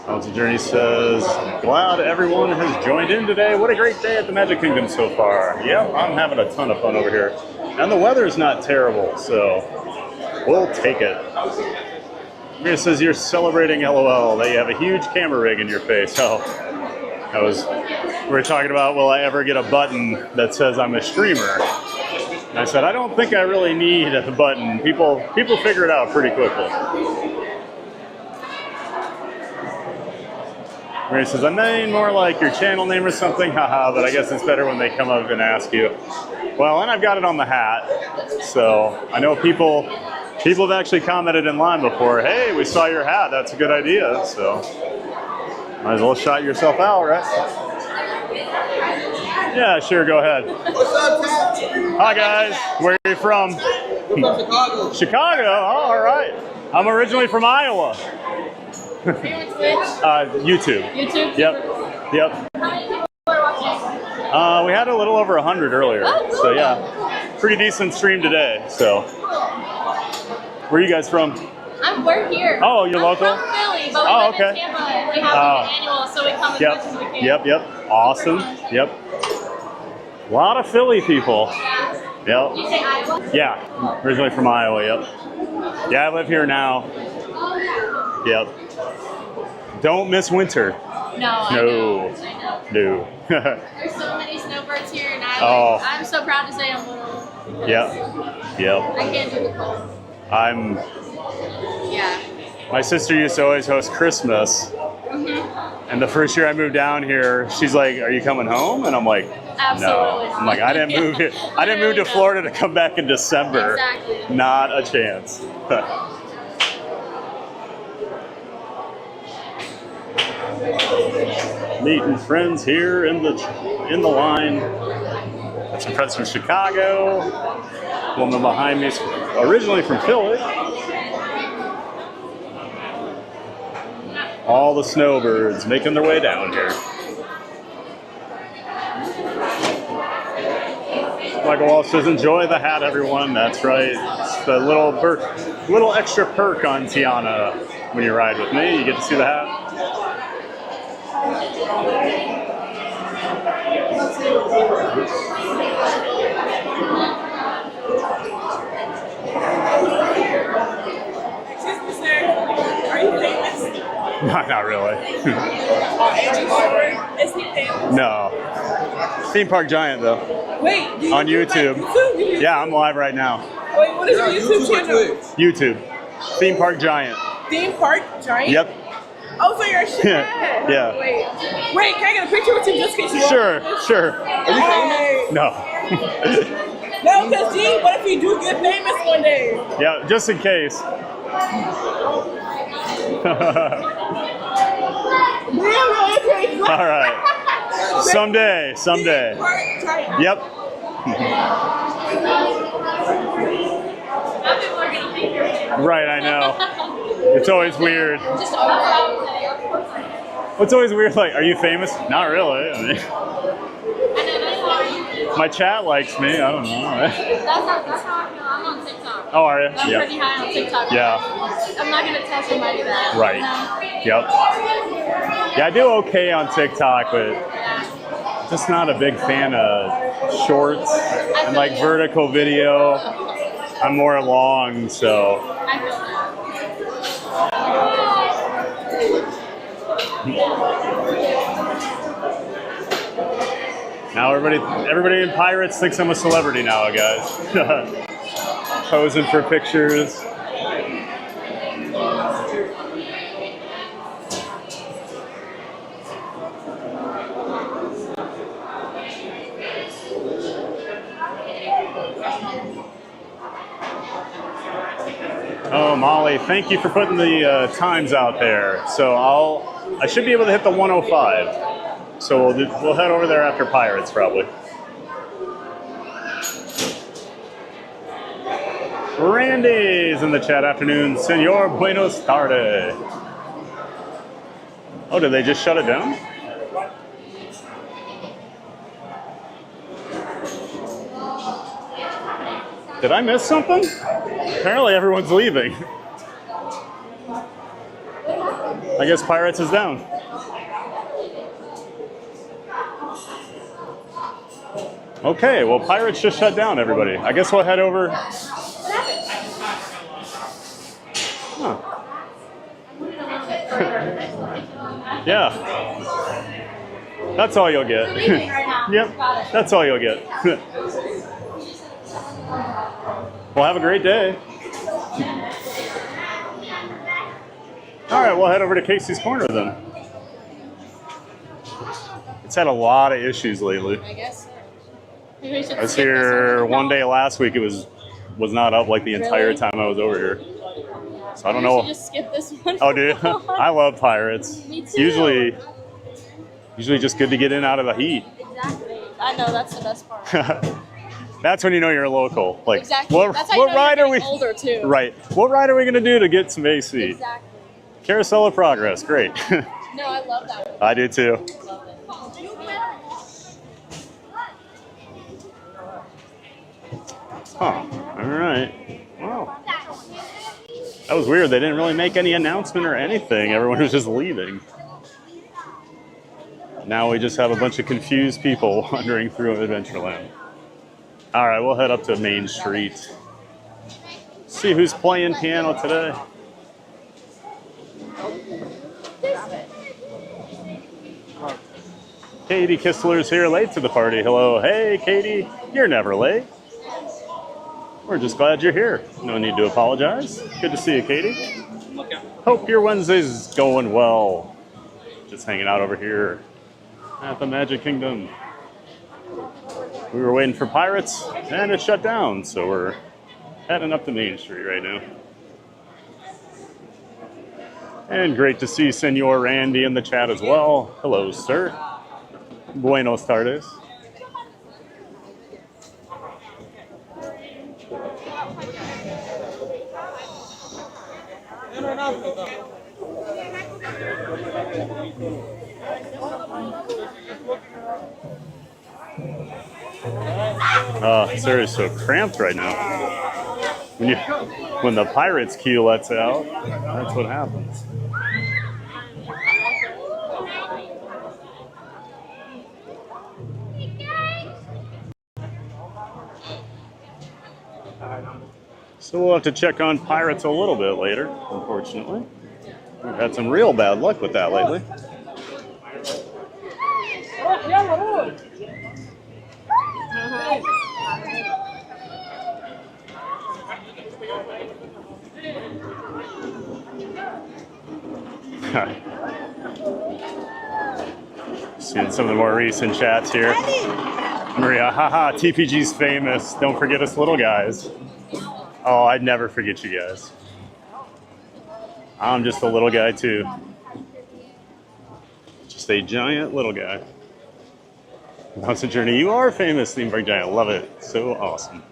Bouncy Journey says, glad everyone has joined in today. What a great day at the Magic Kingdom so far. Yep, I'm having a ton of fun over here. And the weather's not terrible, so we'll take it. Maria says you're celebrating LOL, that you have a huge camera rig in your face. Oh, that was we were talking about, will I ever get a button that says I'm a streamer? And I said, I don't think I really need a button. People figure it out pretty quickly. Mary says, I mean more like your channel name or something, haha, but I guess it's better when they come up and ask you. Well, and I've got it on the hat, so I know people have actually commented in line before, hey, we saw your hat, that's a good idea, so might as well shout yourself out, right? Yeah, sure, go ahead. What's up, Pat? Hi, guys. Where are you from? We're from Chicago. Chicago? Oh, all right. I'm originally from Iowa. YouTube. YouTube? Yep. Yep. How many people are watching? We had a little over 100 earlier. Oh, cool. So, yeah. Pretty decent stream today, so. Where are you guys from? We're here. Oh, you're local? I'm from Philly, but we live in Tampa and we have an annual, so we come as much as we can. Yep. Awesome. Yep. A lot of Philly people. Yep. You say Iowa? Yeah, originally from Iowa, yep. Yeah, I live here now. Yep. Don't miss winter. No, I No. know. There's so many snowbirds here in Iowa. Oh. I'm so proud to say I'm little. Yep. I can't do the cold. Yeah. My sister used to always host Christmas. And the first year I moved down here, she's like, "Are you coming home?" And I'm like, Absolutely. "No." I'm like, "I didn't move here. I didn't move to Florida to come back in December. Exactly. Not a chance." Meeting friends here in the line. Got some friends from Chicago. Woman behind me is originally from Philly. All the snowbirds making their way down here. Michael Walsh says, enjoy the hat, everyone. That's right. It's the little extra perk on Tiana when you ride with me. You get to see the hat. Excuse me, sir. Are you famous? Not really. Is he famous? No. Theme Park Giant, though. Wait, do you on YouTube. YouTube? Yeah, I'm live right now. Wait, what is your YouTube channel? YouTube. Theme Park Giant. Theme Park Giant? Yep. Oh, so you're a chef. Yeah. Wait, can I get a picture with you just in case you Sure. Are you famous? No. No, because gee, what if you do get famous one day? Yeah, just in case. Really? All right. Someday. Yep. Right, I know. It's always weird. What's always weird, like, are you famous? Not really. I mean, my chat likes me. I don't know. That's how I feel. I'm on TikTok. Oh, are you? I'm pretty high on TikTok. Yeah. I'm not going to tell somebody that. Right. Yep. Yeah, I do okay on TikTok, but just not a big fan of shorts and like vertical video. I'm more long, so. I feel that. Now everybody in Pirates thinks I'm a celebrity now, guys. Posing for pictures. Oh, Molly, thank you for putting the times out there. So I should be able to hit the 105. So we'll head over there after Pirates, probably. Randy's in the chat. Afternoon, Senor Buenos tardes. Oh, did they just shut it down? Did I miss something? Apparently everyone's leaving. I guess Pirates is down. Okay, well, Pirates just shut down, everybody. I guess we'll head over. Huh. Yeah. That's all you'll get. Yep, that's all you'll get. Well, have a great day. All right, we'll head over to Casey's Corner then. It's had a lot of issues lately. I guess so. Maybe we should I was skip this here one. one day last week. It was not up like the entire Really? time I was over here. So I don't Maybe we know. should just skip this one. Oh, dude, I love pirates. Me too. Usually just good to get in out of the heat. Exactly. I know, that's the best part. That's when you know you're local. Like, Exactly. what, That's how what you know ride you're are we? getting older too. Right. What ride are we gonna do to get some AC? Exactly. Carousel of Progress. Great. No, I love that one. I do too. Love it. Huh. All right. Wow. That was weird. They didn't really make any announcement or anything. Everyone was just leaving. Now we just have a bunch of confused people wandering through Adventureland. All right, we'll head up to Main Street. See who's playing piano today. Katie Kistler's here late to the party. Hello. Hey, Katie. You're never late. We're just glad you're here. No need to apologize. Good to see you, Katie. Hope your Wednesday's going well. Just hanging out over here at the Magic Kingdom. We were waiting for Pirates, and it shut down, so we're heading up to Main Street right now. And great to see Senor Randy in the chat as well. Hello, sir. Buenos tardes. Sir is so cramped right now. When the Pirates queue lets out, that's what happens. So we'll have to check on Pirates a little bit later, unfortunately. We've had some real bad luck with that lately. Seeing some of the more recent chats here. Maria, haha, TPG's famous. Don't forget us little guys. Oh, I'd never forget you guys. I'm just a little guy too. Just a giant little guy. Monster Journey, you are famous, Theme Park Giant. Love it. So awesome.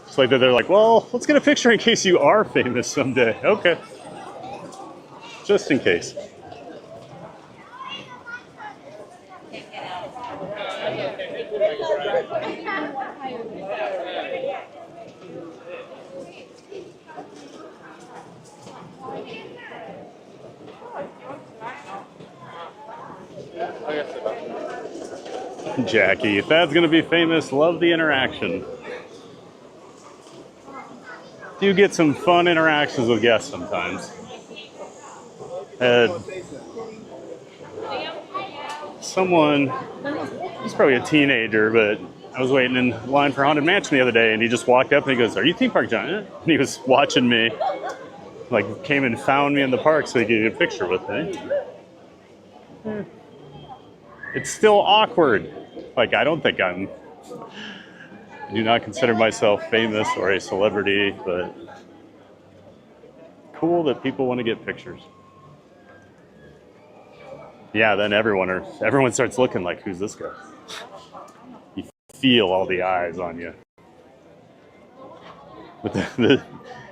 It's like they're like, well, let's get a picture in case you are famous someday. Okay. Just in case. Jackie, if that's going to be famous, love the interaction. Do get some fun interactions with guests sometimes. Had someone, he's probably a teenager, but I was waiting in line for Haunted Mansion the other day, and he just walked up and he goes, "Are you Theme Park Giant?" And he was watching me, like came and found me in the park so he could get a picture with me. It's still awkward. Like, I don't think I do not consider myself famous or a celebrity, but cool that people want to get pictures. Yeah, then everyone starts looking like, who's this guy? You feel all the eyes on you. But the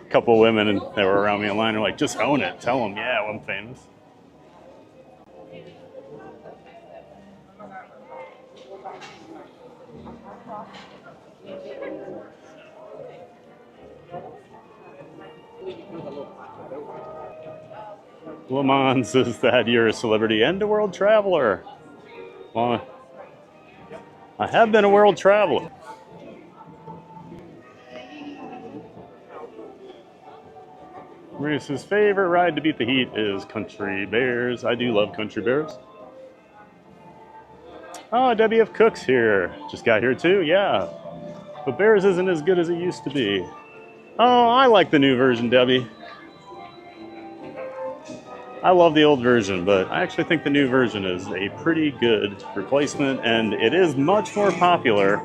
couple of women that were around me in line are like, just own it. Tell them, yeah, I'm famous. Lamont says that you're a celebrity and a world traveler. Well, I have been a world traveler. Maurice's favorite ride to beat the heat is Country Bears. I do love Country Bears. Oh, WF Cook's here. Just got here too, yeah. But Bears isn't as good as it used to be. Oh, I like the new version, Debbie. I love the old version, but I actually think the new version is a pretty good replacement, and it is much more popular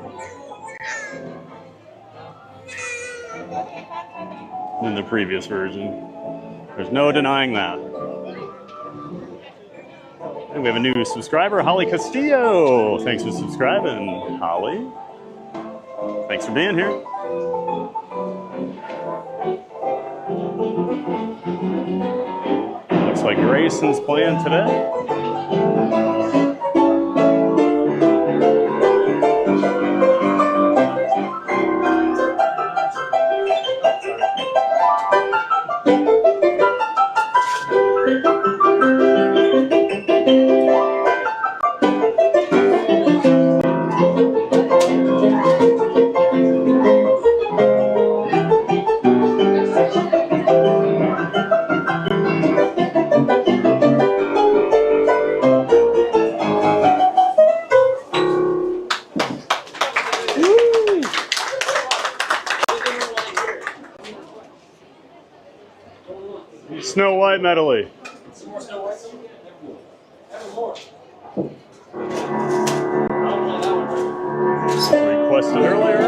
than the previous version. There's no denying that. And we have a new subscriber, Holly Castillo. Thanks for subscribing, Holly. Thanks for being here. Looks like Grayson's playing today. Snow White medley. Requested earlier.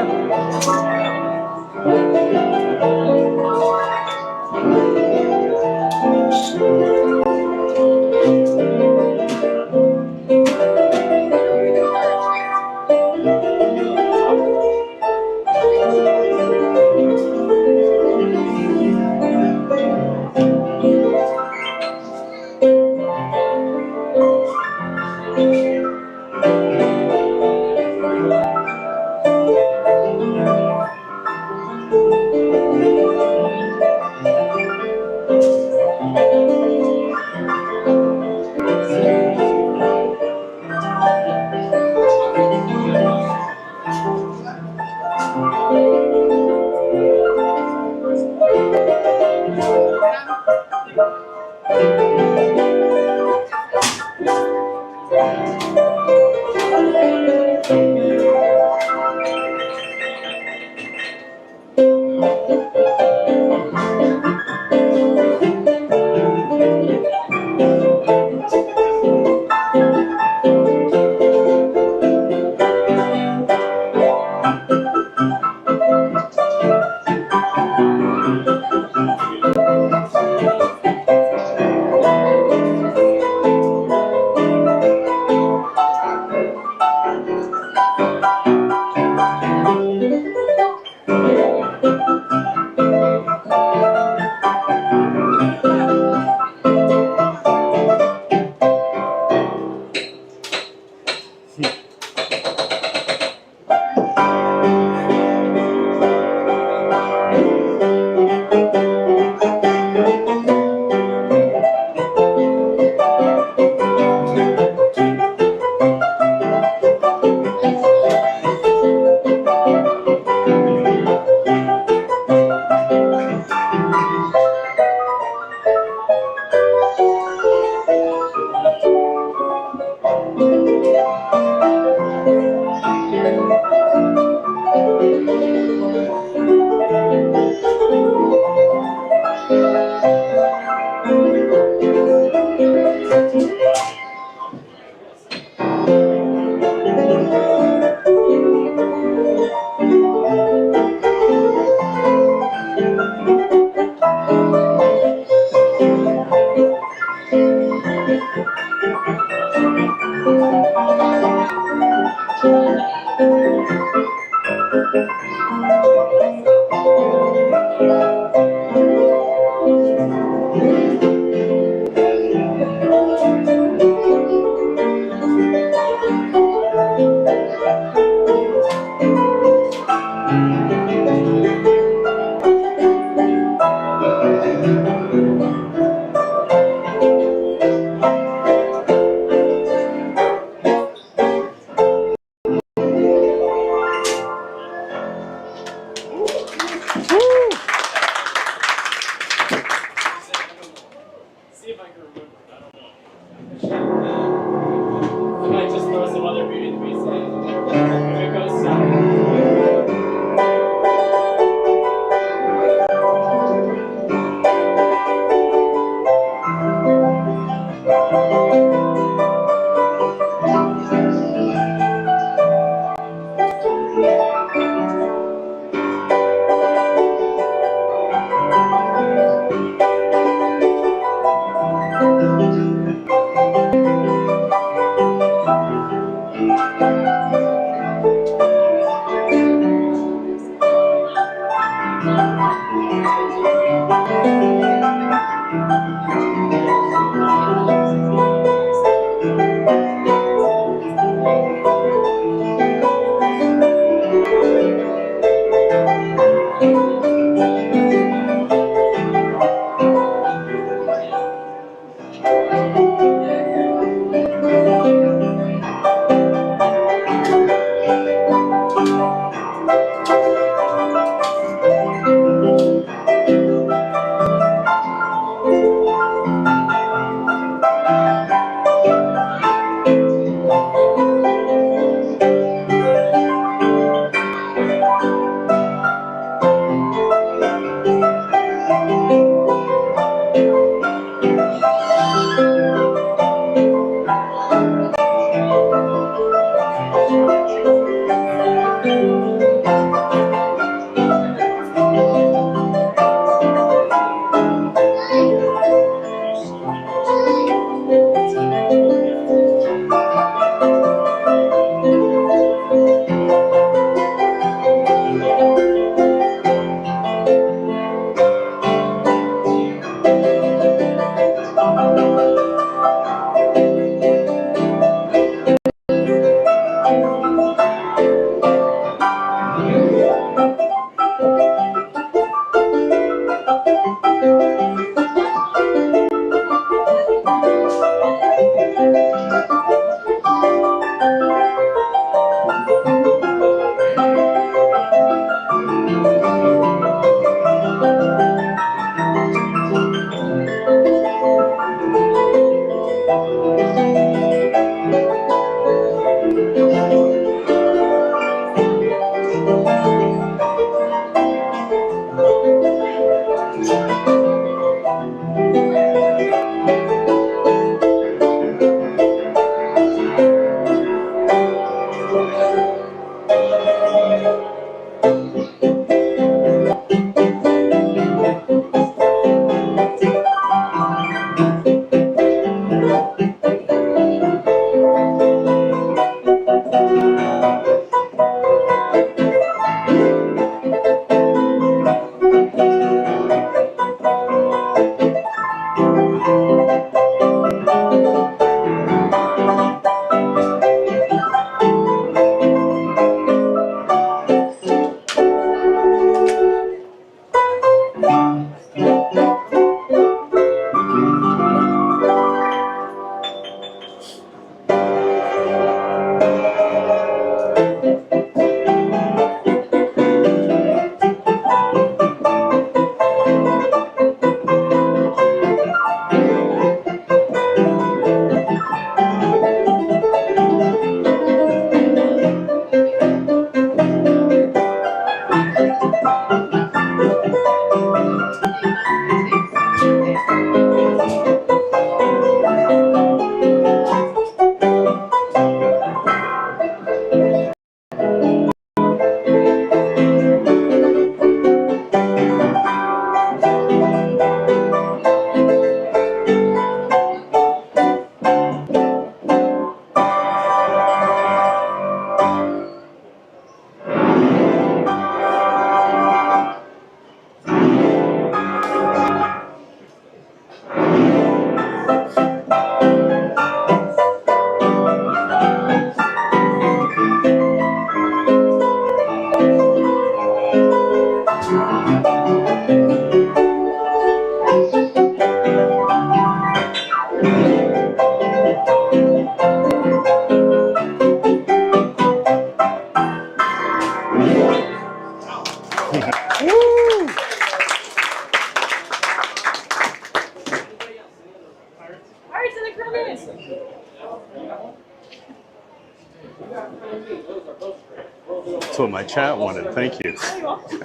That's what my chat wanted. Thank you.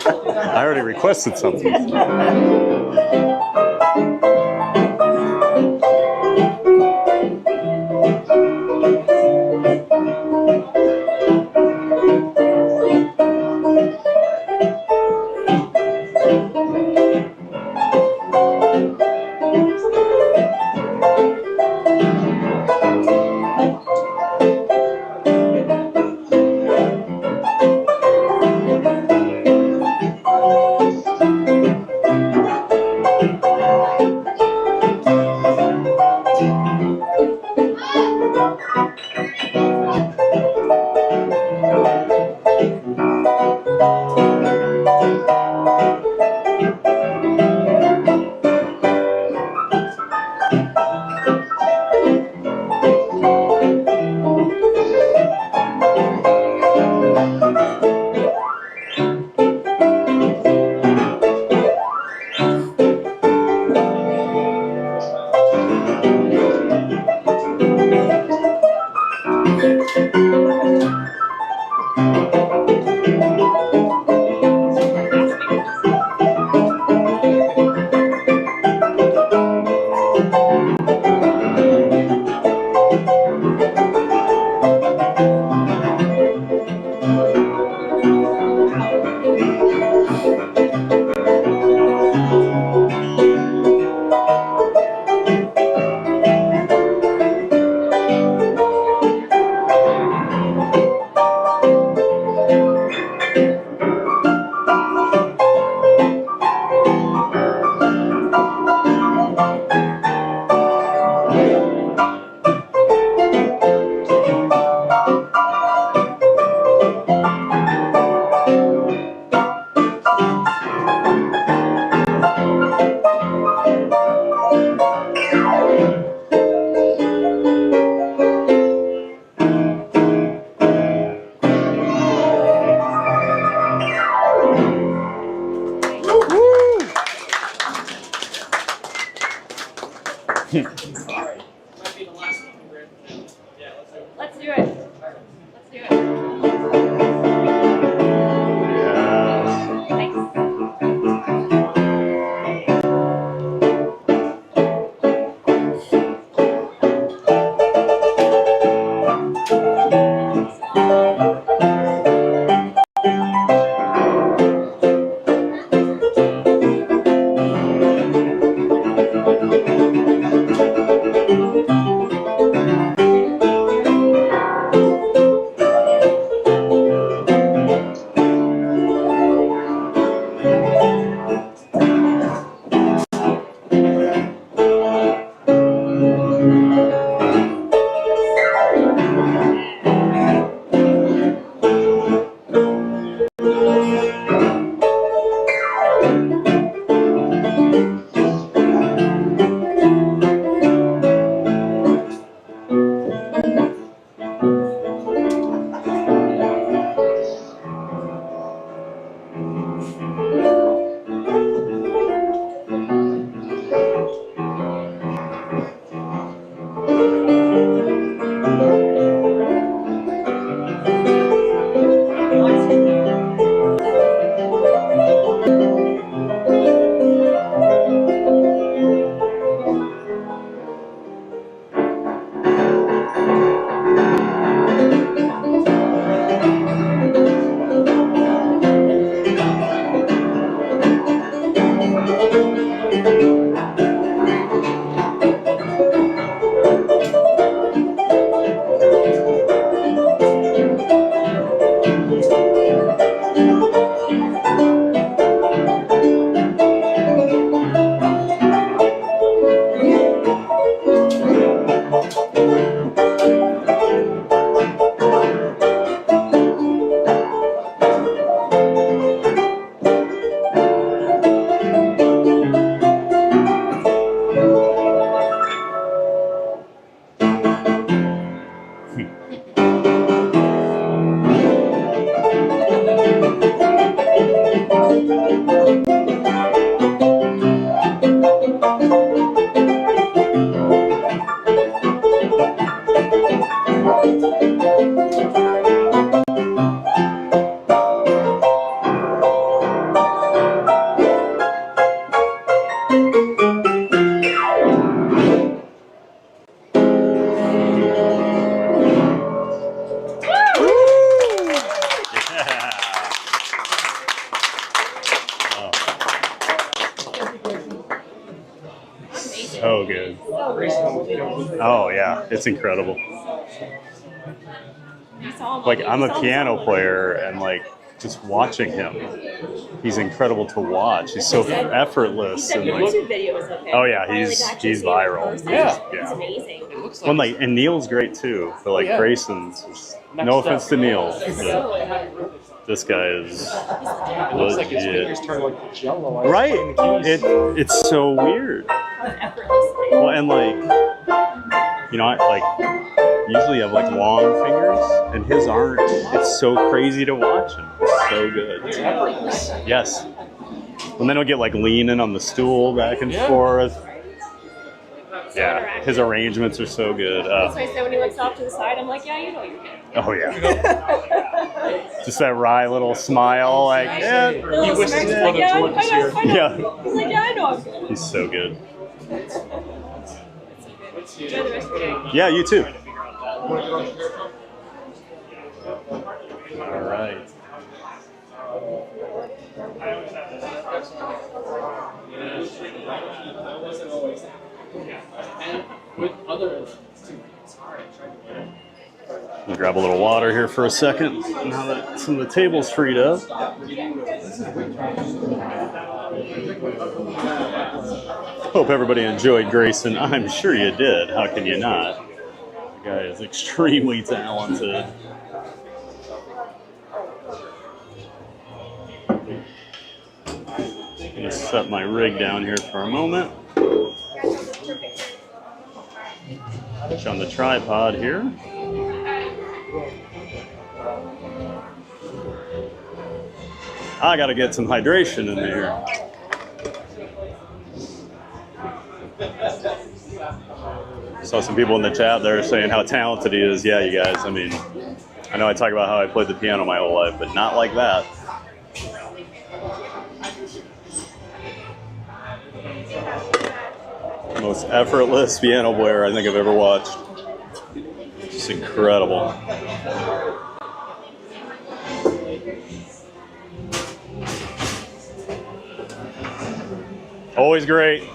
I already requested something. Let's do it. Let's do it. so good. Oh yeah, it's incredible. Like I'm a piano player, and like just watching him, he's incredible to watch. He's so effortless. And like, oh yeah, he's viral. Yeah, It's amazing. When like and Neil's great too, but like Grayson's. No offense to Neil, but this guy is It looks like his fingers turn like jello. right. It's so weird. Well, and like I like usually have like long fingers, and his aren't. It's so crazy to watch him. It's so good. It's effortless. Yes. And then he'll get like leaning on the stool back and forth. Yeah, his arrangements are so good. That's why I said when he looks off to the side, I'm like, yeah, you know you're good. Oh yeah. Just that wry little smile, like yeah. He wishes his brother Jordan was here. Yeah. He's like, yeah, I know I'm good. He's so good. Enjoy the rest of your day. Yeah, you too. All right. I'll grab a little water here for a second. Now that some of the table's freed up. Hope everybody enjoyed Grayson. I'm sure you did. How can you not? The guy is extremely talented. I'm going to set my rig down here for a moment. Put you on the tripod here. I got to get some hydration in there. Saw some people in the chat there saying how talented he is. Yeah, you guys. I mean, I know I talk about how I played the piano my whole life, but not like that. Most effortless piano player I think I've ever watched. Just incredible. Always great.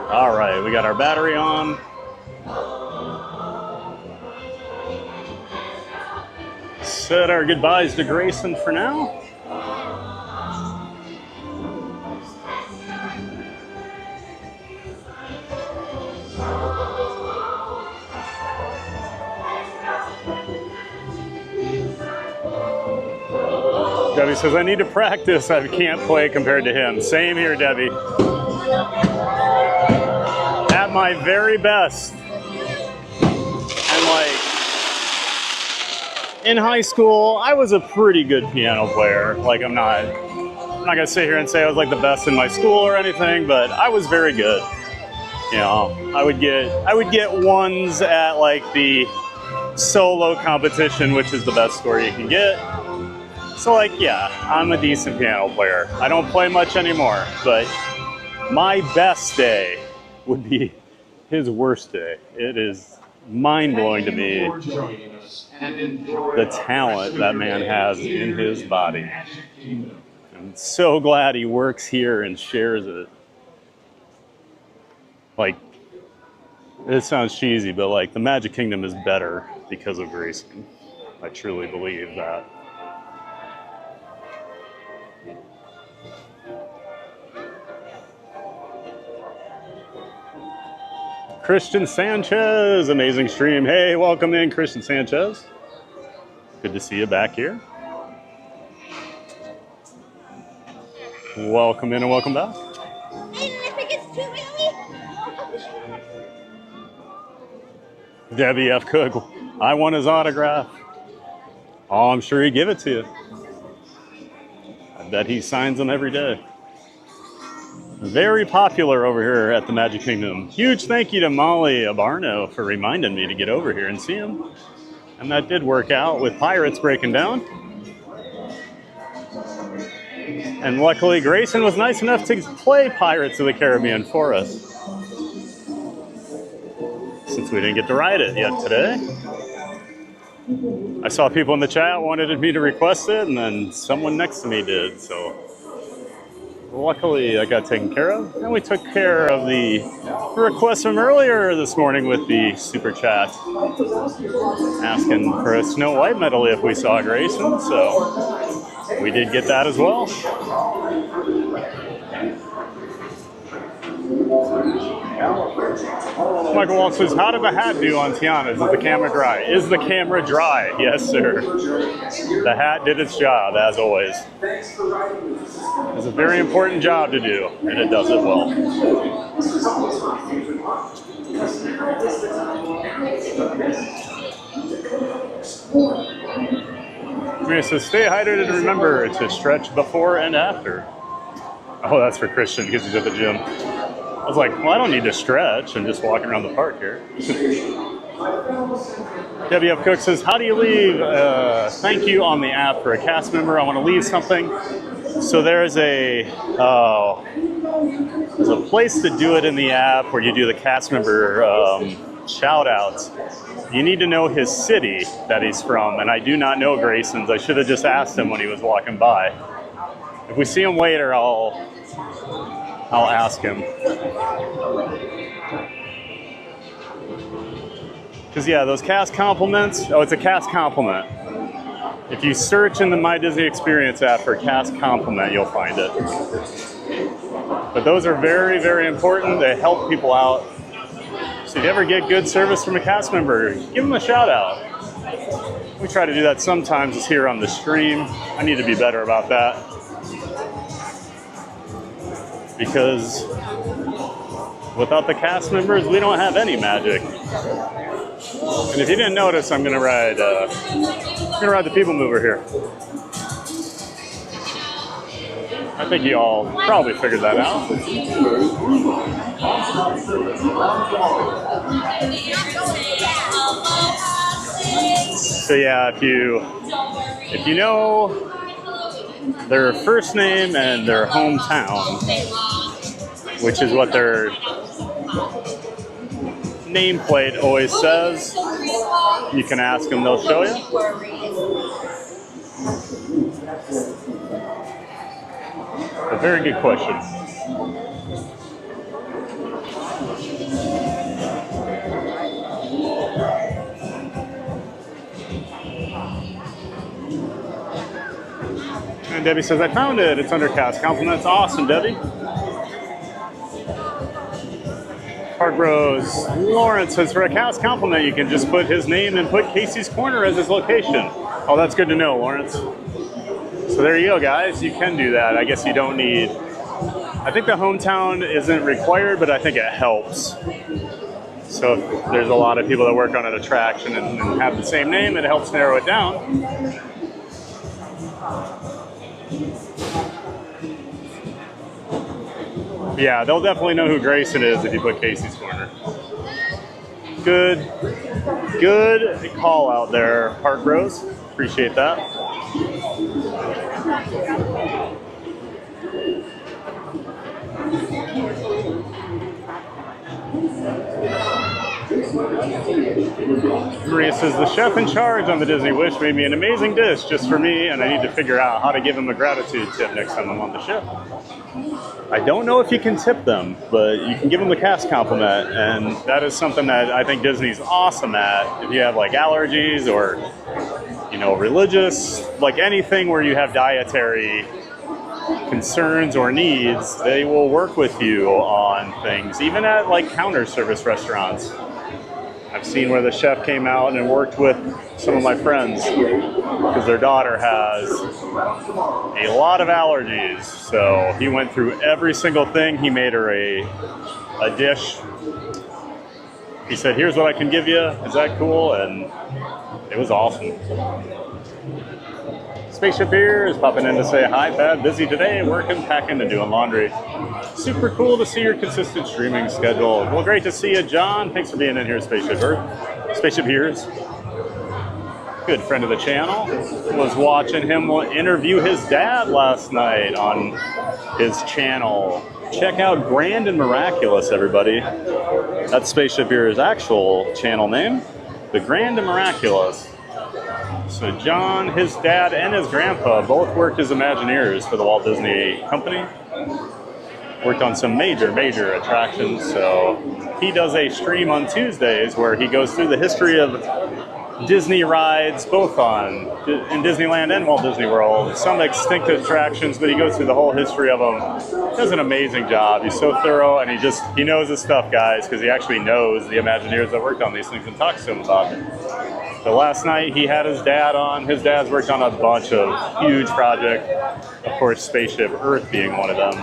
All right, we got our battery on. Said our goodbyes to Grayson for now. Debbie says, I need to practice. I can't play compared to him. Same here, Debbie. At my very best. And like, in high school, I was a pretty good piano player. Like, I'm not gonna sit here and say I was like the best in my school or anything, but I was very good. You know, I would get ones at like the solo competition, which is the best score you can get. So like, yeah, I'm a decent piano player. I don't play much anymore, but my best day would be his worst day. It is mind-blowing to me the talent that man has in his body. I'm so glad he works here and shares it. Like, it sounds cheesy, but like the Magic Kingdom is better because of Grayson. I truly believe that. Christian Sanchez, amazing stream. Hey, welcome in, Christian Sanchez. Good to see you back here. Welcome in and welcome back. Debbie F. Cook, I want his autograph. Oh, I'm sure he'd give it to you. I bet he signs them every day. Very popular over here at the Magic Kingdom. Huge thank you to Molly Abarno for reminding me to get over here and see him. And that did work out with Pirates breaking down. And luckily, Grayson was nice enough to play Pirates of the Caribbean for us, since we didn't get to ride it yet today. I saw people in the chat wanted me to request it, and then someone next to me did, so luckily I got taken care of. And we took care of the request from earlier this morning with the super chat, asking for a Snow White medley if we saw Grayson, so we did get that as well. Michael Walt says, how did the hat do on Tiana? Is the camera dry? Is the camera dry? Yes, sir. The hat did its job, as always. It's a very important job to do, and it does it well. Maria says, stay hydrated and remember to stretch before and after. Oh, that's for Christian because he's at the gym. I was like, well, I don't need to stretch. I'm just walking around the park here. WF Cook says, how do you leave thank you on the app for a cast member? I want to leave something. So there's a place to do it in the app where you do the cast member shout outs. You need to know his city that he's from, and I do not know Grayson's. I should have just asked him when he was walking by. If we see him later, I'll ask him. Because yeah, those cast compliments, oh, it's a cast compliment. If you search in the My Disney Experience app for cast compliment, you'll find it. But those are very, very important. They help people out. So if you ever get good service from a cast member, give them a shout out. We try to do that sometimes here on the stream. I need to be better about that. Because without the cast members, we don't have any magic. And if you didn't notice, I'm gonna ride the People Mover here. I think you all probably figured that out. So yeah, if you know their first name and their hometown, which is what their nameplate always says, you can ask them, they'll show you. A very good question. And Debbie says, I found it. It's under cast compliments. Awesome, Debbie. Park Rose Lawrence says, for a cast compliment, you can just put his name and put Casey's Corner as his location. Oh, that's good to know, Lawrence. So there you go, guys. You can do that. I guess you don't need... I think the hometown isn't required, but I think it helps. So if there's a lot of people that work on an attraction and have the same name, it helps narrow it down. Yeah, they'll definitely know who Grayson is if you put Casey's Corner. Good call out there, Park Rose. Appreciate that. Maria says, the chef in charge on the Disney Wish made me an amazing dish just for me, and I need to figure out how to give him a gratitude tip next time I'm on the ship. I don't know if you can tip them, but you can give them a cast compliment, and that is something that I think Disney's awesome at. If you have like allergies or, you know, religious, like anything where you have dietary concerns or needs, they will work with you on things, even at like counter service restaurants. I've seen where the chef came out and worked with some of my friends because their daughter has a lot of allergies. So he went through every single thing. He made her a dish. He said, here's what I can give you. Is that cool? And it was awesome. Spaceship here is popping in to say hi, Pat. Busy today, working, packing, and doing laundry. Super cool to see your consistent streaming schedule. Well, great to see you, John. Thanks for being in here, Spaceship Here's. good friend of the channel, was watching him interview his dad last night on his channel. Check out Grand and Miraculous, everybody. That's Spaceship Beer's actual channel name, the Grand and Miraculous. So John, his dad, and his grandpa both worked as Imagineers for the Walt Disney Company. Worked on some major attractions. So he does a stream on Tuesdays where he goes through the history of Disney rides, both in Disneyland and Walt Disney World. Some extinct attractions, but he goes through the whole history of them. Does an amazing job. He's so thorough, and he knows his stuff, guys, because he actually knows the Imagineers that worked on these things and talks to them about it. So last night he had his dad on. His dad's worked on a bunch of huge projects. Of course, Spaceship Earth being one of them.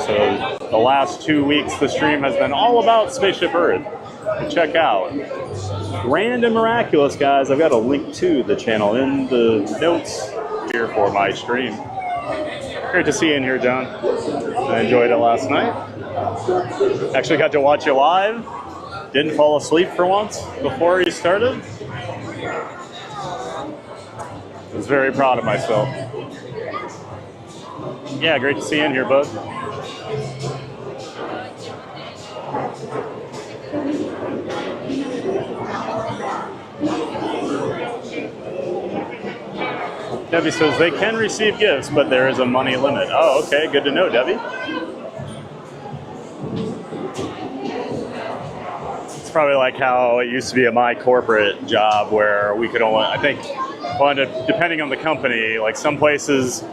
So the last 2 weeks, the stream has been all about Spaceship Earth. Check out Grand and Miraculous, guys. I've got a link to the channel in the notes here for my stream. Great to see you in here, John. I enjoyed it last night. Actually got to watch you live. Didn't fall asleep for once before you started. I was very proud of myself. Yeah, great to see you in here, bud. Debbie says they can receive gifts, but there is a money limit. Oh, okay, good to know, Debbie. It's probably like how it used to be at my corporate job where we could only, I think, well, depending on the company, like some places,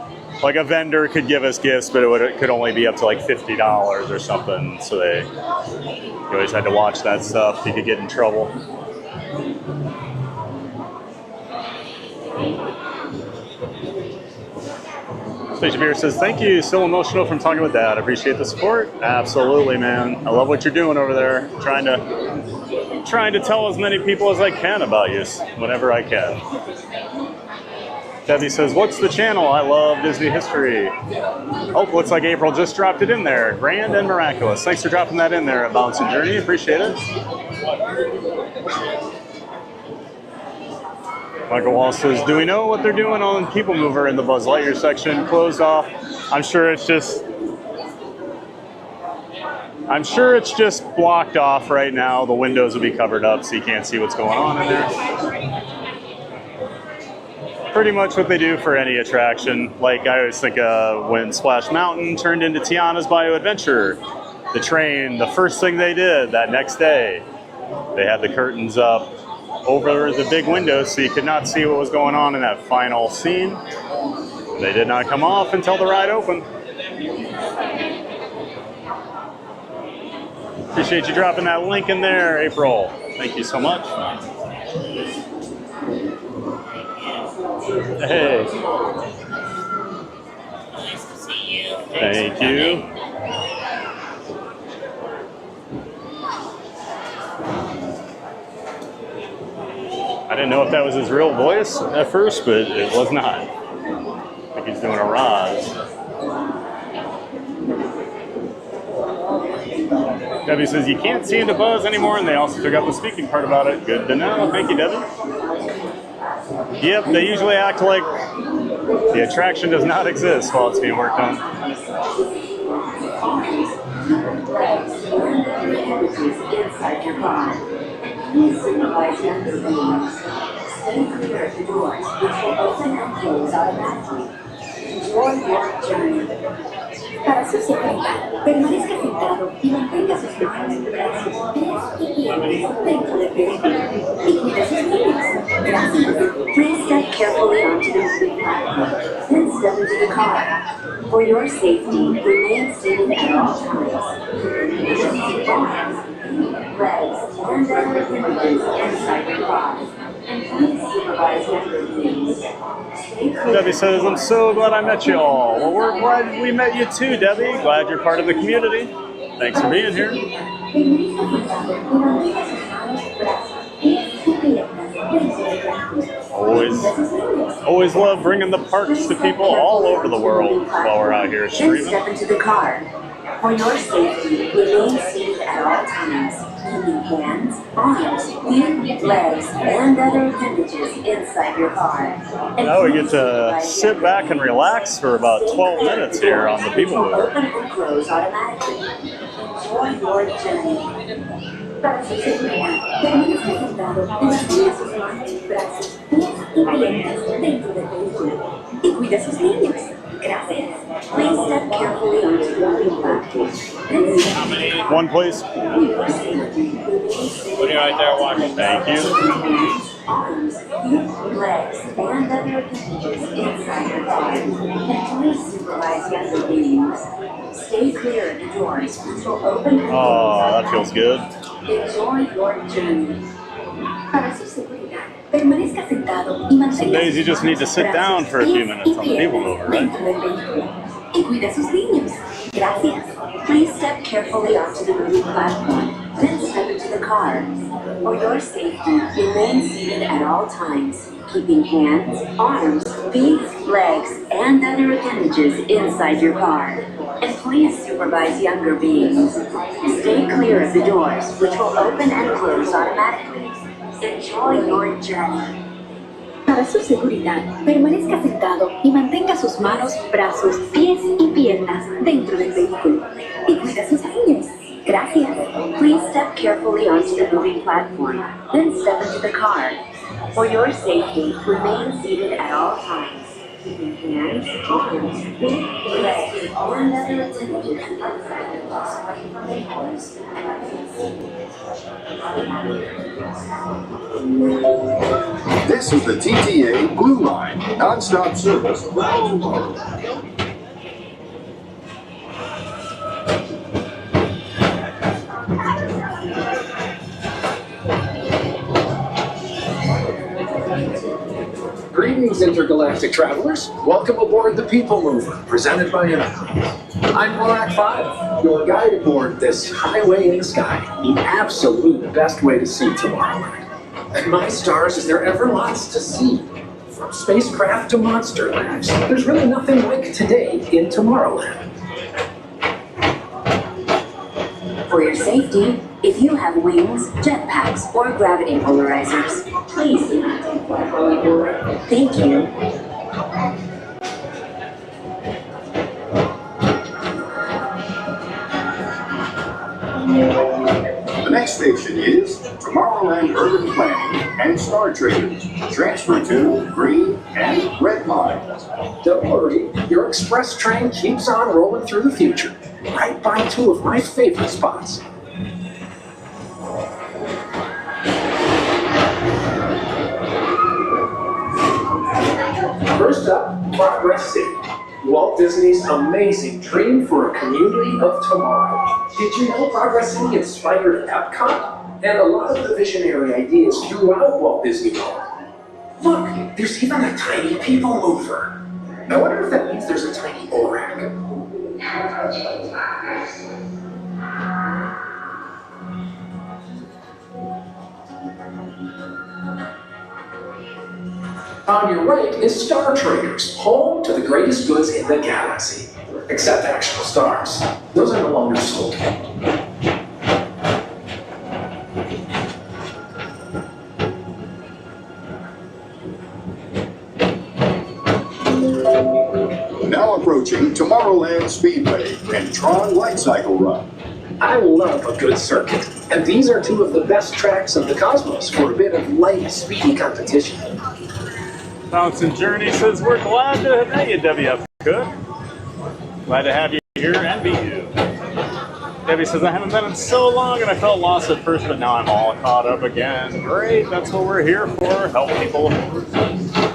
like a vendor could give us gifts, but it could only be up to like $50 or something. So you always had to watch that stuff. You could get in trouble. Spaceship Beer says, thank you. Still emotional from talking with Dad. Appreciate the support. Absolutely, man. I love what you're doing over there. Trying to tell as many people as I can about you whenever I can. Debbie says, what's the channel? I love Disney history. Oh, looks like April just dropped it in there. Grand and Miraculous. Thanks for dropping that in there at Bounce and Journey. Appreciate it. Michael Wall says, do we know what they're doing on People Mover in the Buzz Lightyear section? Closed off. I'm sure it's just blocked off right now. The windows will be covered up so you can't see what's going on in there. Pretty much what they do for any attraction. Like I always think when Splash Mountain turned into Tiana's Bayou Adventure, the train, the first thing they did that next day, they had the curtains up over the big windows so you could not see what was going on in that final scene. They did not come off until the ride opened. Appreciate you dropping that link in there, April. Thank you so much. Hey. Nice to see you. Thank you. I didn't know if that was his real voice at first, but it was not. I think he's doing a Roz. Debbie says you can't see into Buzz anymore, and they also took out the speaking part about it. Good to know. Thank you, Debbie. Yep, they usually act like the attraction does not exist while it's being worked on. Inside your car. Please supervise younger beings. Stay clear of the doors, which will open and close automatically. Enjoy your journey. Para su seguridad, permanezca sentado y mantenga sus manos en brazos, pies y piernas dentro del vehículo. Y cuide sus niños. Gracias. Please step carefully onto the moving platform. Then step into the car. For your safety, remain seated at all times. Legs, and other images inside your car. And please supervise younger beings. Debbie says, I'm so glad I met you all. Well, we're glad we met you too, Debbie. Glad you're part of the community. Thanks for being here. Always love bringing the parks to people all over the world while we're out here streaming. Then step into the car. For your safety, remain seated at all times, keeping hands, arms, feet, legs, and other appendages inside your car. And Now we please get to supervise sit back and relax for about 12 minutes here on the People will Mover. open and close automatically. Enjoy your journey. Para su seguridad, permanezca sentado y mantenga sus manos, brazos, pies y piernas dentro del vehículo. Y cuida a sus niños. Gracias. Please step carefully onto the moving platform. One, please. Looking right there, watching. Thank you. Arms, feet, legs, and other appendages inside your car. And please supervise younger beings. Stay clear of the doors, which will open and Oh, that feels good. enjoy your journey. Para su seguridad, permanezca sentado y mantenga Some days you just need to sit down for a few minutes on the People Mover, right? dentro del vehículo. Y cuida a sus niños. Gracias. Please step carefully onto the moving platform, then step into the car. For your safety, remain seated at all times, keeping hands, arms, feet, legs, and other appendages inside your car. And please supervise younger beings. Stay clear of the doors, which will open and close automatically. Enjoy your journey. Para su seguridad, permanezca sentado y mantenga sus manos, brazos, pies y piernas dentro del vehículo. Y cuida a sus niños. Gracias. Please step carefully onto the moving platform, then step into the car. For your safety, remain seated at all times. Keeping hands, arms, feet, legs, and other appendages outside the car. This is the TTA Blue Line, non-stop service around the world. Greetings, intergalactic travelers. Welcome aboard the People Mover, presented by Enterprise. I'm Morak 5, your guide aboard this highway in the sky, the absolute best way to see Tomorrowland. And my stars, is there ever lots to see? From spacecraft to monster labs, there's really nothing like today in Tomorrowland. For your safety, if you have wings, jetpacks, or gravity polarizers, please do not take part on board. Thank you. The next station is Tomorrowland Urban Planning and Star Traders. Transfer to green and red lines. Don't worry, your express train keeps on rolling through the future, right by two of my favorite spots. First up, Progress City, Walt Disney's amazing dream for a community of tomorrow. Did you know Progress City inspired Epcot and a lot of the visionary ideas throughout Walt Disney World? Look, there's even a tiny People Mover. I wonder if that means there's a tiny ORAC. On your right is Star Traders, home to the greatest goods in the galaxy. Except actual stars. Those are no longer sold. Now approaching Tomorrowland Speedway and Tron Light Cycle Run. I love a good circuit, and these are two of the best tracks of the cosmos for a bit of light, speedy competition. Bouncing Journey says, we're glad to have met you, WF Cook. Glad to have you here and meet you. Debbie says, I haven't been in so long and I felt lost at first, but now I'm all caught up again. Great, that's what we're here for. Help people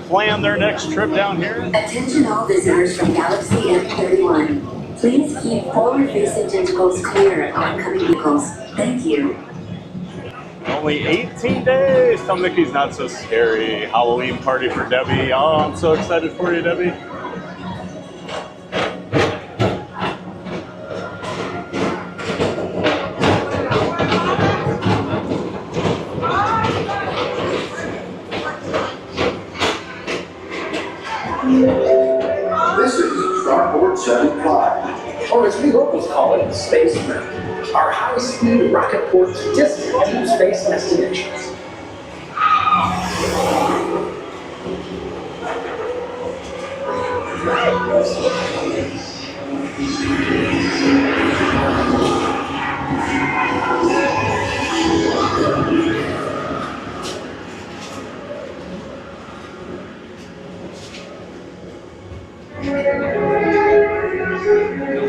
plan their next trip down here. Attention all visitors from Galaxy M31. Please keep forward-facing tentacles clear of oncoming vehicles. Thank you. Only 18 days till Mickey's Not So Scary Halloween party for Debbie. Oh, I'm so excited for you, Debbie. This is Starport 75. Or as we locals call it, Spacemen, our high-speed rocket port to distant deep space destinations.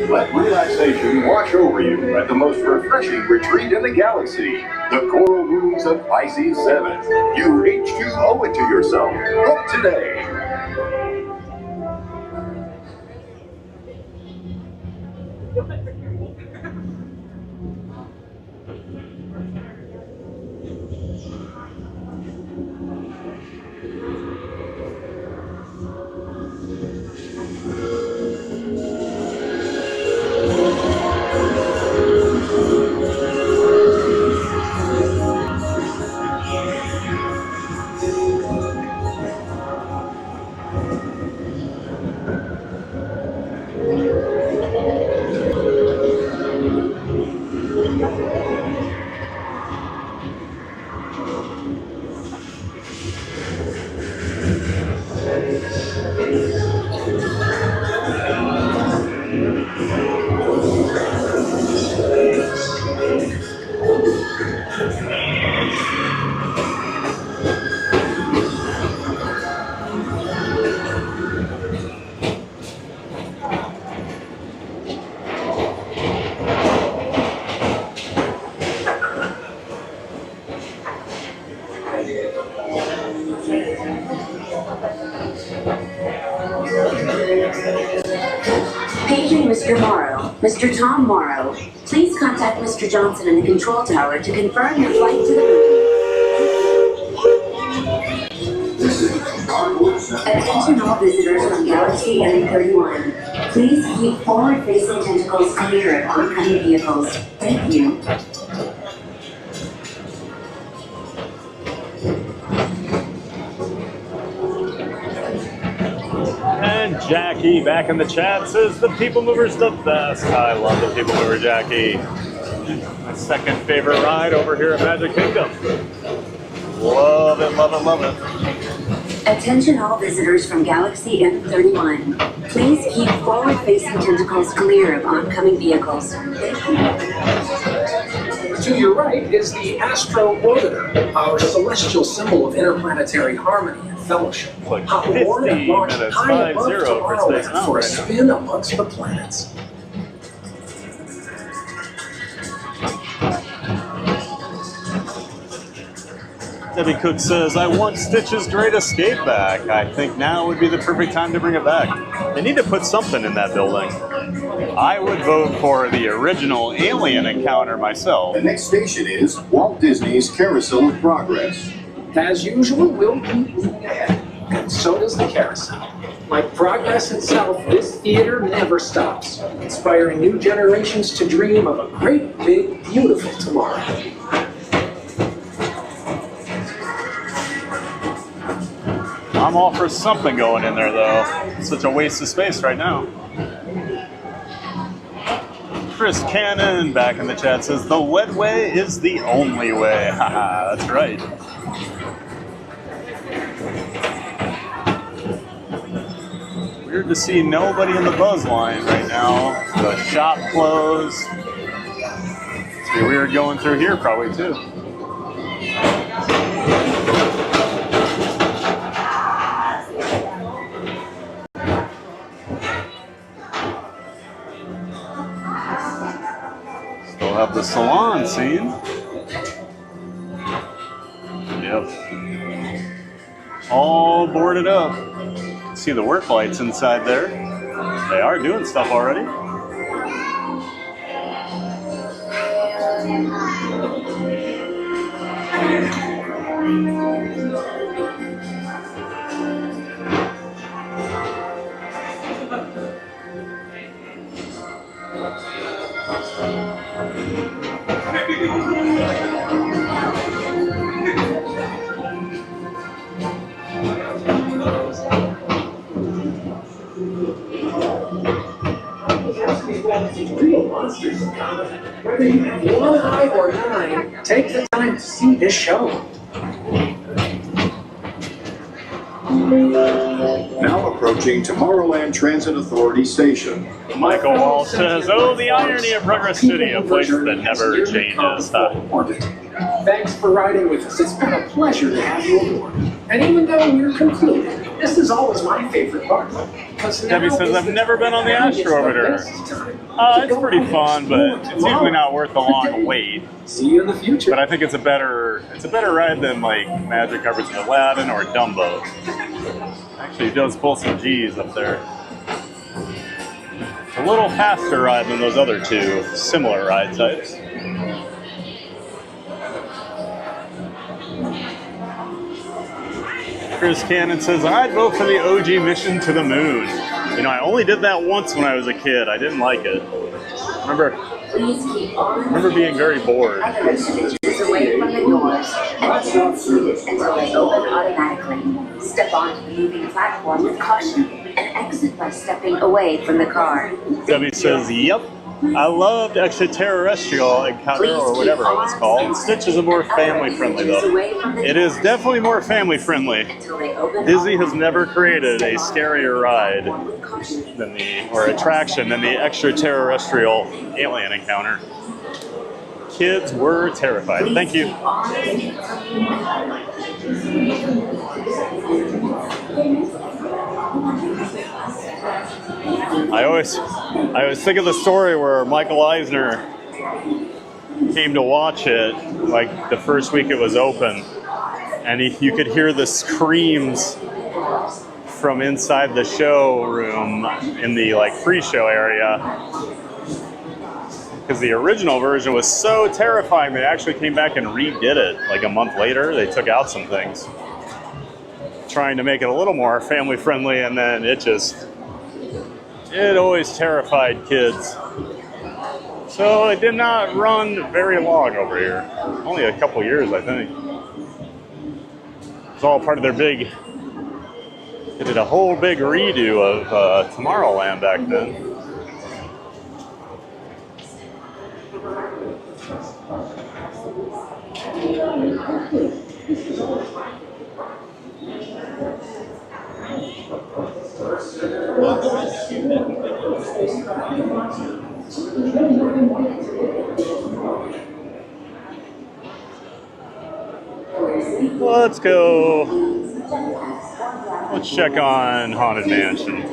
Let relaxation wash over you at the most refreshing retreat in the galaxy, the Coral Rooms of Pisces 7. You H2 owe it to yourself. Book today. Paging Mr. Morrow. Mr. Tom Morrow, please contact Mr. Johnson in the control tower to confirm your flight to the moon. Attention all visitors from Galaxy M31. Please keep forward-facing tentacles clear of oncoming vehicles. Thank you. And Jackie back in the chat says the People Mover's the best. I love the People Mover, Jackie. My second favorite ride over here at Magic Kingdom. Love it, love it, love it. Attention all visitors from Galaxy M31. Please keep forward-facing tentacles clear of oncoming vehicles. Thank you. To your right is the Astro Orbiter, our celestial symbol of interplanetary harmony and fellowship. Like Hop aboard and launch high above 50 for Space Tomorrowland Mountain for a right now. spin amongst the planets. Debbie Cook says, I want Stitch's Great Escape back. I think now would be the perfect time to bring it back. They need to put something in that building. I would vote for the original alien encounter myself. The next station is Walt Disney's Carousel of Progress. As usual, we'll keep moving ahead, and so does the carousel. Like progress itself, this theater never stops, inspiring new generations to dream of a great, big, beautiful tomorrow. I'm all for something going in there, though. It's such a waste of space right now. Chris Cannon back in the chat says, the wet way is the only way. Haha, that's right. Weird to see nobody in the buzz line right now. The shop closed. It's be weird going through here probably too. Still have the salon scene. Yep. All boarded up. See the work lights inside there. They are doing stuff already. monsters of comedy. Whether you have one eye or nine, take the time to see this show. Now approaching Tomorrowland Transit Authority Station. Michael Hall says, "Oh, the irony of Progress City, a place that never changes." Thanks for riding with us. It's been a pleasure to have you aboard. And even though we're concluded, this is always my favorite part. Debbie says, "I've never been on the Astro Orbiter." It's pretty fun, but it's usually not worth the long wait. See you in the future. But I think it's a better ride than like Magic Carpets of Aladdin or Dumbo. Actually, it does pull some G's up there. It's a little faster ride than those other two similar ride types. Chris Cannon says, "I'd vote for the OG Mission to the Moon. You know, I only did that once when I was a kid. I didn't like it. Remember being very bored." Away from the doors. Watch your feet until they open automatically. Step onto the moving platform with caution and exit by stepping away from the car. Debbie says, "Yep. I loved Extraterrestrial Encounter or whatever it was called. Stitch is a more family-friendly though. It is definitely more family-friendly. Disney has never created a scarier ride than attraction than the Extraterrestrial Alien Encounter. Kids were terrified." Thank you. I always think of the story where Michael Eisner came to watch it, like the first week it was open, and you could hear the screams from inside the showroom in the like pre-show area, because the original version was so terrifying they actually came back and redid it like a month later. They took out some things, trying to make it a little more family friendly, and then it always terrified kids. So it did not run very long over here. Only a couple years, I think. It's all part of their they did a whole big redo of Tomorrowland back then. Let's go. Let's check on Haunted Mansion.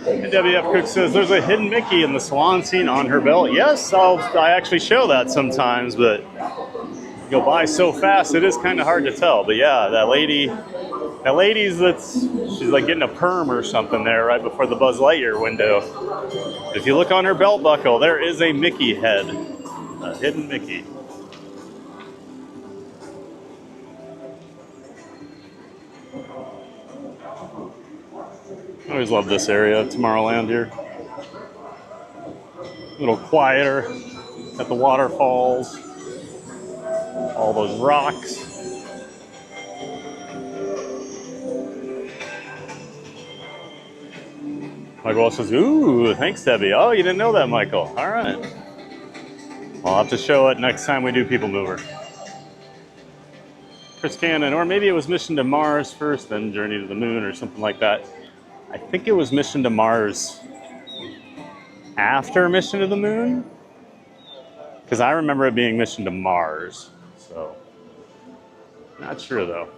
And WF Cook says there's a hidden Mickey in the swan scene on her belt. Yes, I actually show that sometimes, but you go by so fast it is kind of hard to tell. But yeah, that lady's she's like getting a perm or something there right before the Buzz Lightyear window. If you look on her belt buckle, there is a Mickey head, a hidden Mickey. I always love this area of Tomorrowland here. A little quieter at the waterfalls, all those rocks. Michael says, "Ooh, thanks, Debbie." Oh, you didn't know that, Michael. All right. I'll have to show it next time we do People Mover. Chris Cannon, or maybe it was Mission to Mars first, then Journey to the Moon or something like that. I think it was Mission to Mars after Mission to the Moon, because I remember it being Mission to Mars, so not sure though.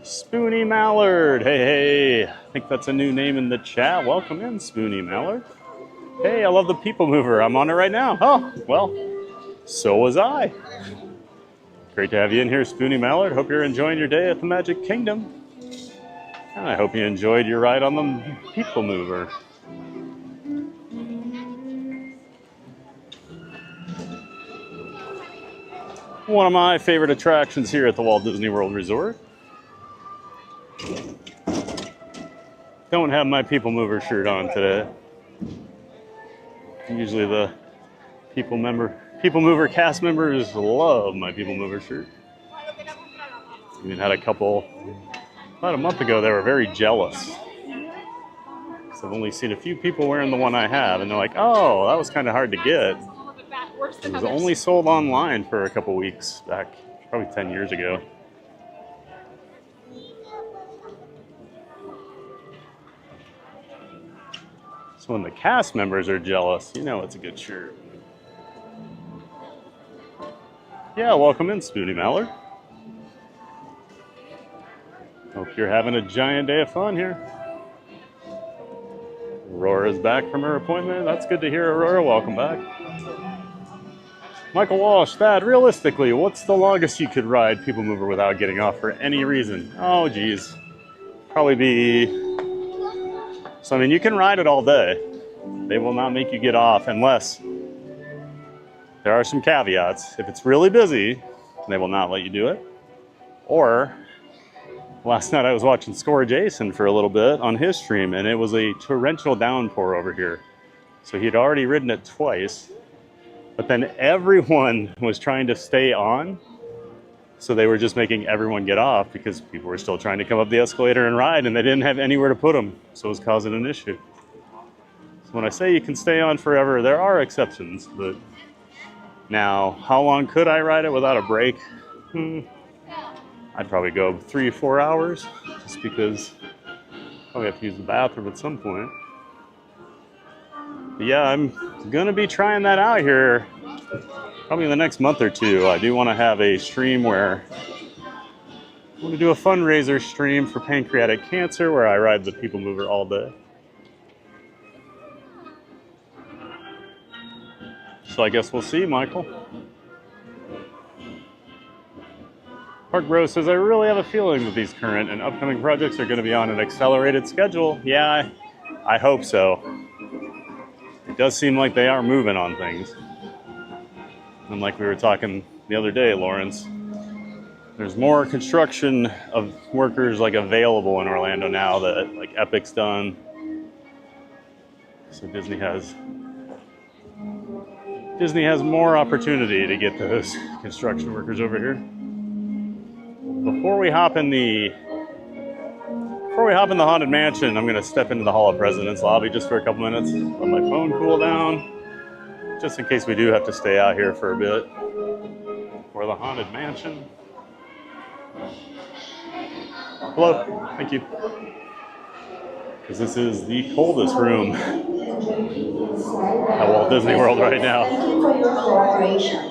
Spoony Mallard, hey, I think that's a new name in the chat. Welcome in, Spoony Mallard. Hey, I love the People Mover. I'm on it right now. Oh, well, so was I. Great to have you in here, Spoony Mallard. Hope you're enjoying your day at the Magic Kingdom. And I hope you enjoyed your ride on the People Mover. One of my favorite attractions here at the Walt Disney World Resort. Don't have my People Mover shirt on today. Usually the People Mover cast members love my People Mover shirt. Even had a couple, about a month ago, they were very jealous. So I've only seen a few people wearing the one I have, and they're like, oh, that was kind of hard to get. It was only sold online for a couple weeks back, probably 10 years ago. So when the cast members are jealous, you know it's a good shirt. Yeah, welcome in, Spoonie Mallard. Hope you're having a giant day of fun here. Aurora's back from her appointment. That's good to hear, Aurora. Welcome back. Michael Walsh, Thad, realistically, what's the longest you could ride People Mover without getting off for any reason? Oh, geez. Probably be... So, I mean, you can ride it all day. They will not make you get off unless... There are some caveats. If it's really busy, they will not let you do it. Or... Last night I was watching Score Jason for a little bit on his stream, and it was a torrential downpour over here. So he'd already ridden it twice, but then everyone was trying to stay on. So they were just making everyone get off because people were still trying to come up the escalator and ride, and they didn't have anywhere to put them. So it was causing an issue. So when I say you can stay on forever, there are exceptions, but now how long could I ride it without a break? I'd probably go 3 or 4 hours, just because I probably have to use the bathroom at some point. But yeah, I'm gonna be trying that out here probably in the next month or two. I do want to have a stream where I want to do a fundraiser stream for pancreatic cancer where I ride the People Mover all day. So I guess we'll see, Michael. Park Bro says, I really have a feeling that these current and upcoming projects are going to be on an accelerated schedule. Yeah, I hope so. It does seem like they are moving on things. And like we were talking the other day, Lawrence, there's more construction of workers like available in Orlando now that like Epic's done. So Disney has more opportunity to get those construction workers over here. Before we hop in the Haunted Mansion, I'm going to step into the Hall of Presidents lobby just for a couple minutes, let my phone cool down, just in case we do have to stay out here for a bit. For the Haunted Mansion. Hello, thank you. Because this is the coldest room at Walt Disney World right now.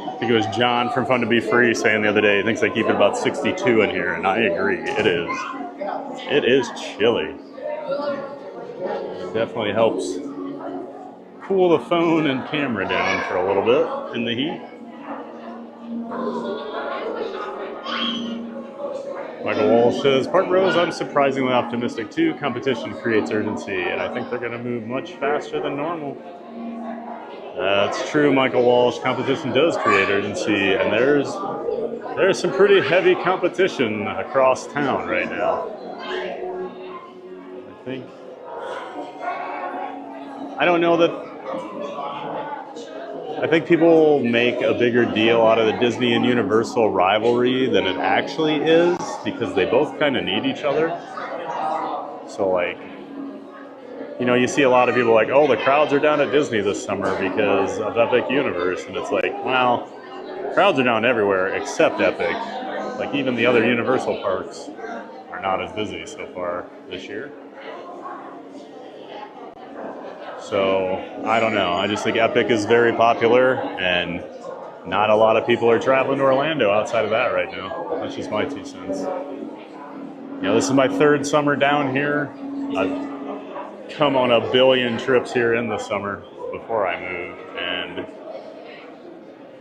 I think it was John from Fun to Be Free saying the other day, he thinks they keep it about 62 in here, and I agree, it is. It is chilly. It definitely helps cool the phone and camera down for a little bit in the heat. Michael Walsh says, Park Bros, I'm surprisingly optimistic too. Competition creates urgency, and I think they're going to move much faster than normal. That's true, Michael Walsh. Competition does create urgency, and there's some pretty heavy competition across town right now. I don't know that. I think people make a bigger deal out of the Disney and Universal rivalry than it actually is, because they both kind of need each other. So like, you know, you see a lot of people like, oh, the crowds are down at Disney this summer because of Epic Universe. And it's like, well, crowds are down everywhere except Epic. Like even the other Universal parks are not as busy so far this year. So I don't know. I just think Epic is very popular and not a lot of people are traveling to Orlando outside of that right now. That's just my 2 cents. You know, this is my 3rd summer down here. I've come on a billion trips here in the summer before I moved, and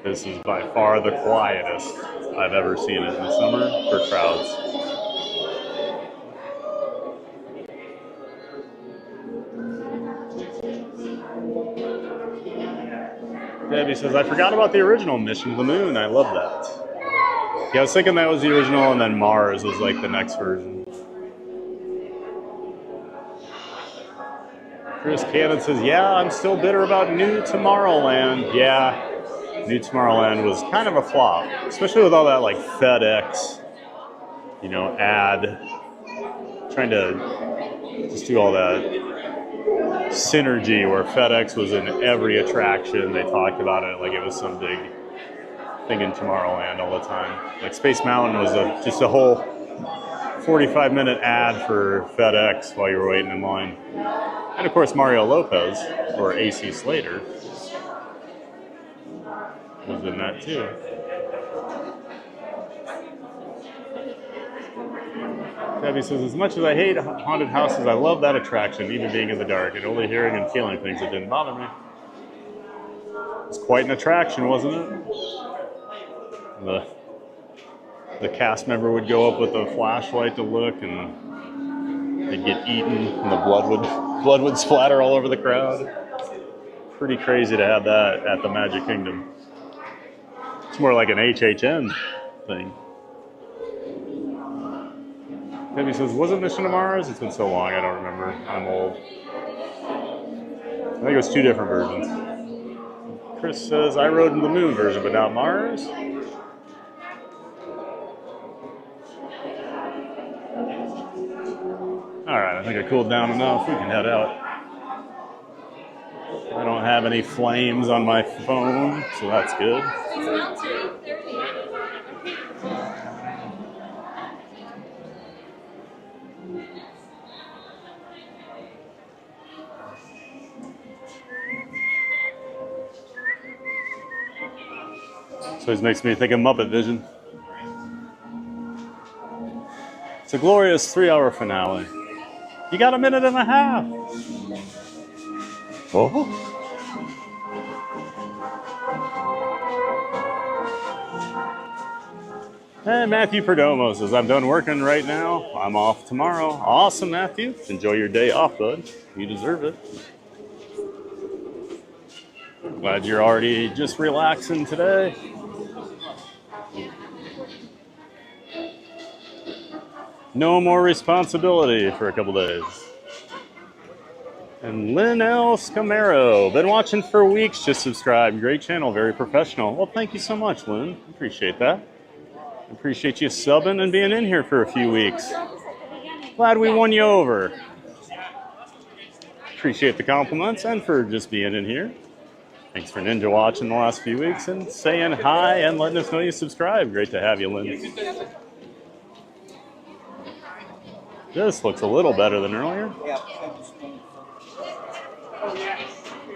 this is by far the quietest I've ever seen it in the summer for crowds. Debbie says, I forgot about the original Mission to the Moon. I love that. Yeah, I was thinking that was the original, and then Mars was like the next version. Chris Cannon says, yeah, I'm still bitter about New Tomorrowland. Yeah, New Tomorrowland was kind of a flop, especially with all that like FedEx, you know, ad, trying to just do all that synergy where FedEx was in every attraction. They talked about it like it was some big thing in Tomorrowland all the time. Like Space Mountain was just a whole 45-minute ad for FedEx while you were waiting in line. And of course Mario Lopez, or AC Slater, was in that too. Debbie says, as much as I hate haunted houses, I love that attraction, even being in the dark, and only hearing and feeling things that didn't bother me. It's quite an attraction, wasn't it? The cast member would go up with a flashlight to look, and they'd get eaten, and the blood would splatter all over the crowd. Pretty crazy to have that at the Magic Kingdom. It's more like an HHN thing. Debbie says, wasn't Mission to Mars? It's been so long, I don't remember. I'm old. I think it was 2 different versions. Chris says, I rode in the Moon version, but not Mars. Alright, I think I cooled down enough. We can head out. I don't have any flames on my phone, so that's good. So it makes me think of Muppet Vision. It's a glorious 3-hour finale. You got a minute and a half. Oh. And Matthew Perdomo says, I'm done working right now. I'm off tomorrow. Awesome, Matthew. Enjoy your day off, bud. You deserve it. Glad you're already just relaxing today. No more responsibility for a couple days. And Lynn L. Scamaro, been watching for weeks, just subscribed. Great channel, very professional. Well, thank you so much, Lynn. Appreciate that. Appreciate you subbing and being in here for a few weeks. Glad we won you over. Appreciate the compliments and for just being in here. Thanks for Ninja watching the last few weeks and saying hi and letting us know you subscribed. Great to have you, Lynn. This looks a little better than earlier.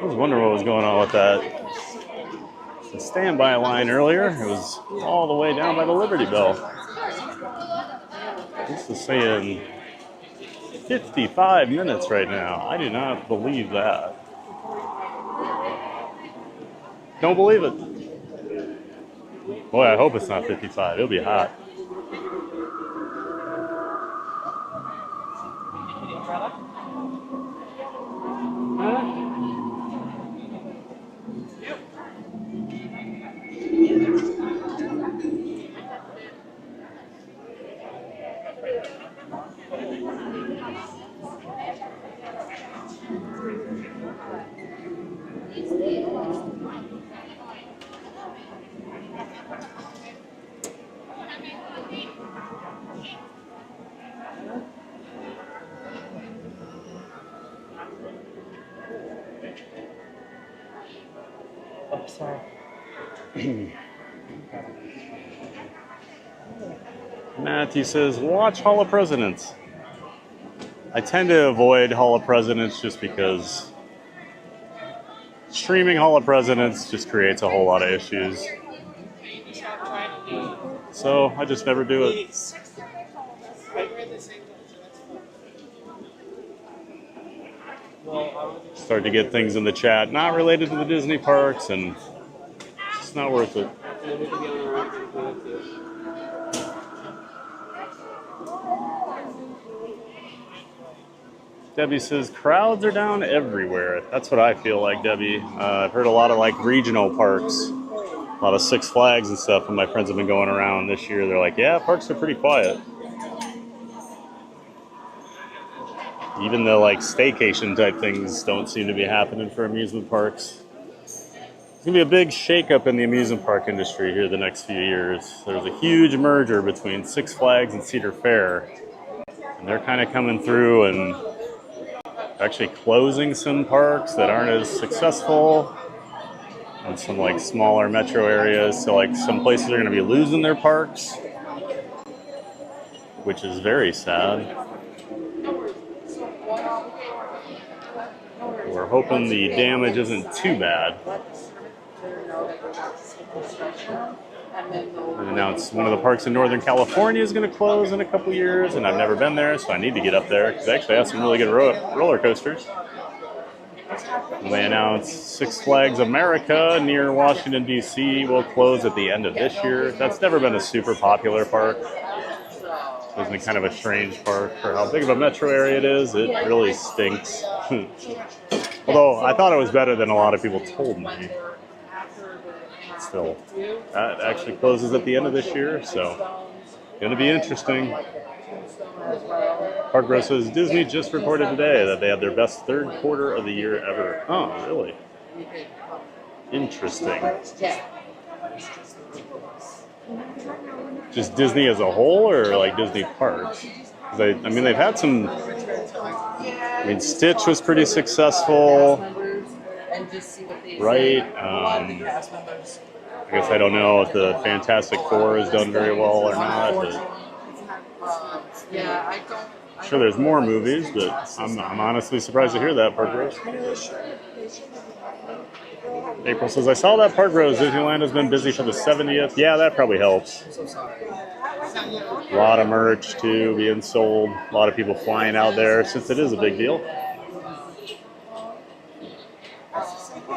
I was wondering what was going on with that. The standby line earlier, it was all the way down by the Liberty Bell. This is saying 55 minutes right now. I do not believe that. Don't believe it. Boy, I hope it's not 55. It'll be hot. Matthew says, watch Hall of Presidents. I tend to avoid Hall of Presidents just because streaming Hall of Presidents just creates a whole lot of issues. So I just never do it. Start to get things in the chat not related to the Disney parks, and it's not worth it. Debbie says, crowds are down everywhere. That's what I feel like, Debbie. I've heard a lot of like regional parks, a lot of Six Flags and stuff, and my friends have been going around this year. They're like, yeah, parks are pretty quiet. Even the like staycation type things don't seem to be happening for amusement parks. It's gonna be a big shakeup in the amusement park industry here the next few years. There's a huge merger between Six Flags and Cedar Fair, and they're kind of coming through and actually closing some parks that aren't as successful in some like smaller metro areas. So like some places are gonna be losing their parks, which is very sad. We're hoping the damage isn't too bad. And announced one of the parks in Northern California is going to close in a couple years, and I've never been there, so I need to get up there because they actually have some really good roller coasters. And they announced Six Flags America near Washington, D.C. will close at the end of this year. That's never been a super popular park. It's been kind of a strange park for how big of a metro area it is. It really stinks. Although I thought it was better than a lot of people told me. Still, that actually closes at the end of this year, so going to be interesting. Park Bro says Disney just reported today that they had their best third quarter of the year ever. Oh, really? Interesting. Just Disney as a whole, or like Disney parks? I mean, they've had some. I mean, Stitch was pretty successful, right? I guess I don't know if the Fantastic Four has done very well or not. But I'm sure there's more movies, but I'm honestly surprised to hear that, Park Rose. April says, I saw that Park Rose. Disneyland has been busy for the 70th. Yeah, that probably helps. A lot of merch, too, being sold. A lot of people flying out there since it is a big deal.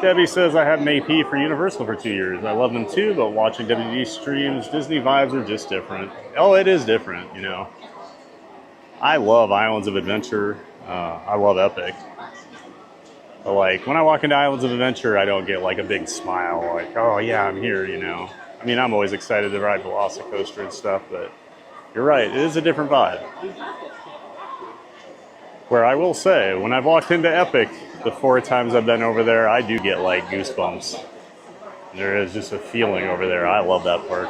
Debbie says, I had an AP for Universal for 2 years. I love them too, but watching WD streams, Disney vibes are just different. Oh, it is different, you know. I love Islands of Adventure. I love Epic. But like, when I walk into Islands of Adventure, I don't get like a big smile, like, oh yeah, I'm here, you know. I mean, I'm always excited to ride Velocicoaster and stuff, but you're right, it is a different vibe. Where I will say, when I've walked into Epic, the 4 times I've been over there, I do get like goosebumps. There is just a feeling over there. I love that park.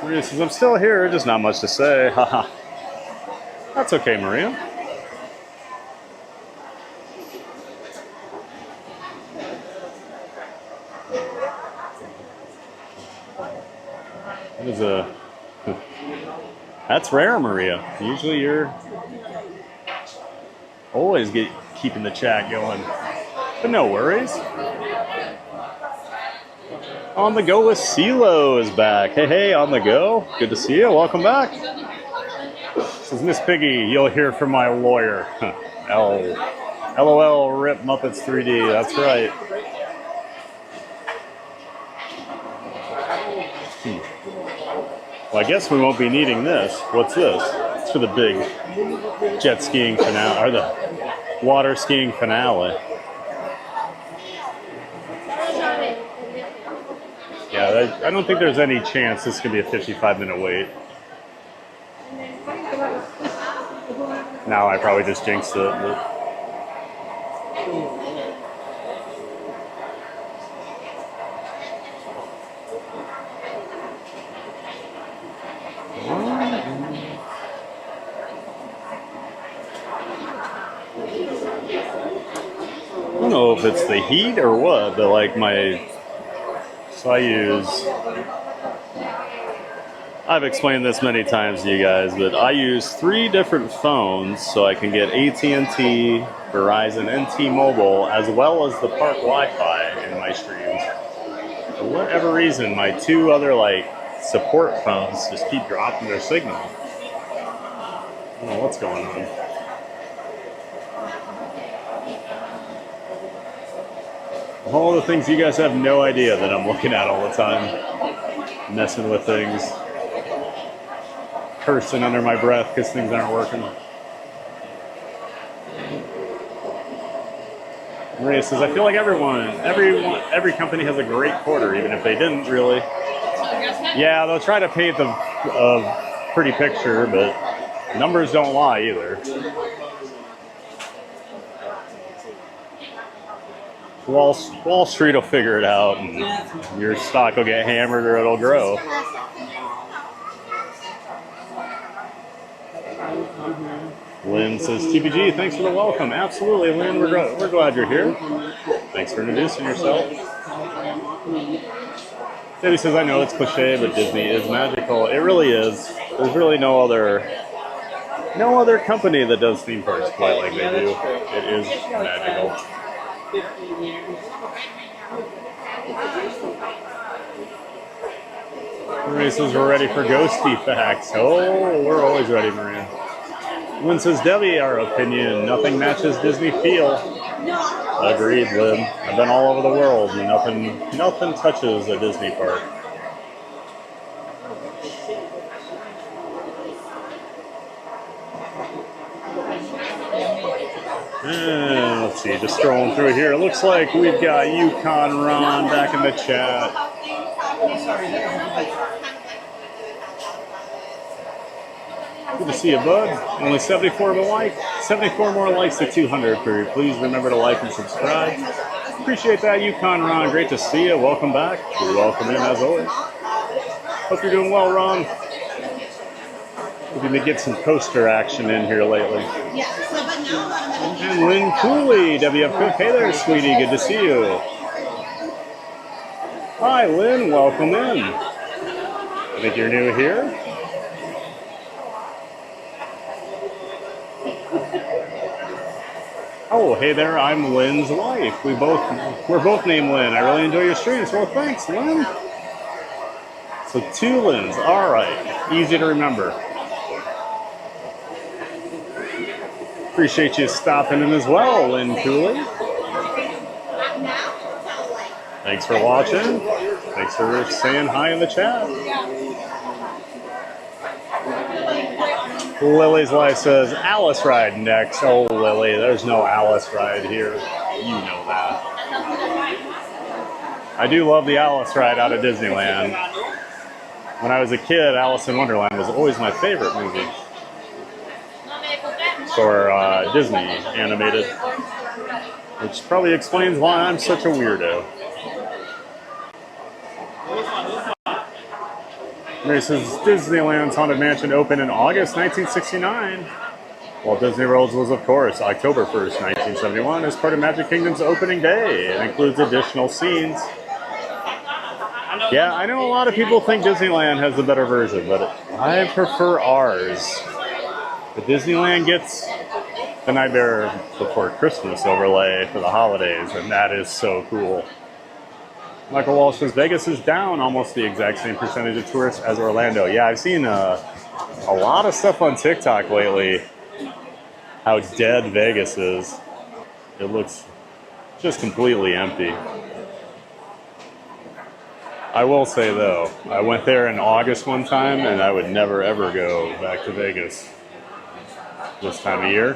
Maria says, I'm still here, just not much to say. Haha. That's okay, Maria. That is a... That's rare, Maria. Usually you're always keeping the chat going. But no worries. On the Go with CeeLo is back. Hey, hey, on the go. Good to see you. Welcome back. This is Miss Piggy. You'll hear from my lawyer. LOL, rip Muppets 3D. That's right. Well, I guess we won't be needing this. What's this? It's for the big jet skiing finale, or the water skiing finale. Yeah, I don't think there's any chance this could be a 55-minute wait. Now I probably just jinxed it. But... I don't know if it's the heat or what, but like I've explained this many times to you guys, but I use 3 different phones so I can get AT&T, Verizon, and T-Mobile, as well as the park Wi-Fi in my streams. For whatever reason, my 2 other support phones just keep dropping their signal. I don't know what's going on. All the things you guys have no idea that I'm looking at all the time. Messing with things. Cursing under my breath because things aren't working. Maria says, I feel like every company has a great quarter, even if they didn't really. Yeah, they'll try to paint a pretty picture, but numbers don't lie either. Wall Street will figure it out, and your stock will get hammered or it'll grow. Lynn says, TPG, thanks for the welcome. Absolutely, Lynn, we're glad you're here. Thanks for introducing yourself. Debbie says, I know it's cliche, but Disney is magical. It really is. There's really no other company that does theme parks quite like they do. It is magical. Maria says, we're ready for ghosty facts. Oh, we're always ready, Maria. Lynn says, Debbie, our opinion, nothing matches Disney feel. Agreed, Lynn. I've been all over the world, and nothing touches a Disney park. And let's see, just scrolling through here. It looks like we've got Yukon Ron back in the chat. Good to see you, bud. Only 74 of a like. 74 more likes to 200 for you. Please remember to like and subscribe. Appreciate that, Yukon Ron. Great to see you. Welcome back. You're welcome in as always. Hope you're doing well, Ron. Hope you may get some poster action in here lately. And Lynn Cooley, WF Cook. Hey there, sweetie. Good to see you. Hi, Lynn. Welcome in. I think you're new here. Oh, hey there, I'm Lynn's wife. We're both named Lynn. I really enjoy your streams. Well, thanks, Lynn. So 2 Lynn's. All right. Easy to remember. Appreciate you stopping in as well, Lynn Cooley. Thanks for watching. Thanks for saying hi in the chat. Lily's wife says, Alice ride next. Oh, Lily, there's no Alice ride here. You know that. I do love the Alice ride out of Disneyland. When I was a kid, Alice in Wonderland was always my favorite movie for Disney animated, which probably explains why I'm such a weirdo. Mary says, Disneyland's Haunted Mansion opened in August 1969. Walt Disney World was, of course, October 1st, 1971, as part of Magic Kingdom's opening day. It includes additional scenes. Yeah, I know a lot of people think Disneyland has the better version, but I prefer ours. But Disneyland gets the Nightmare Before Christmas overlay for the holidays, and that is so cool. Michael Walsh says, Vegas is down almost the exact same percentage of tourists as Orlando. Yeah, I've seen a lot of stuff on TikTok lately, how dead Vegas is. It looks just completely empty. I will say, though, I went there in August one time, and I would never, ever go back to Vegas this time of year.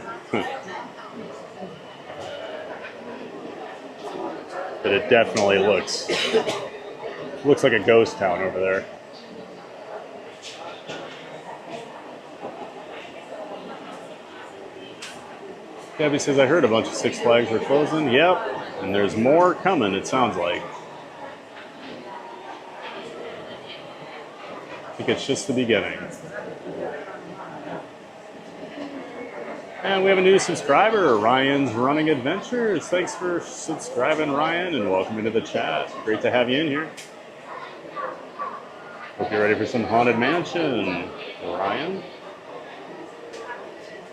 But it definitely looks like a ghost town over there. Gabby says, I heard a bunch of Six Flags are closing. Yep, and there's more coming, it sounds like. I think it's just the beginning. And we have a new subscriber, Ryan's Running Adventures. Thanks for subscribing, Ryan, and welcome into the chat. Great to have you in here. Hope you're ready for some Haunted Mansion, Ryan.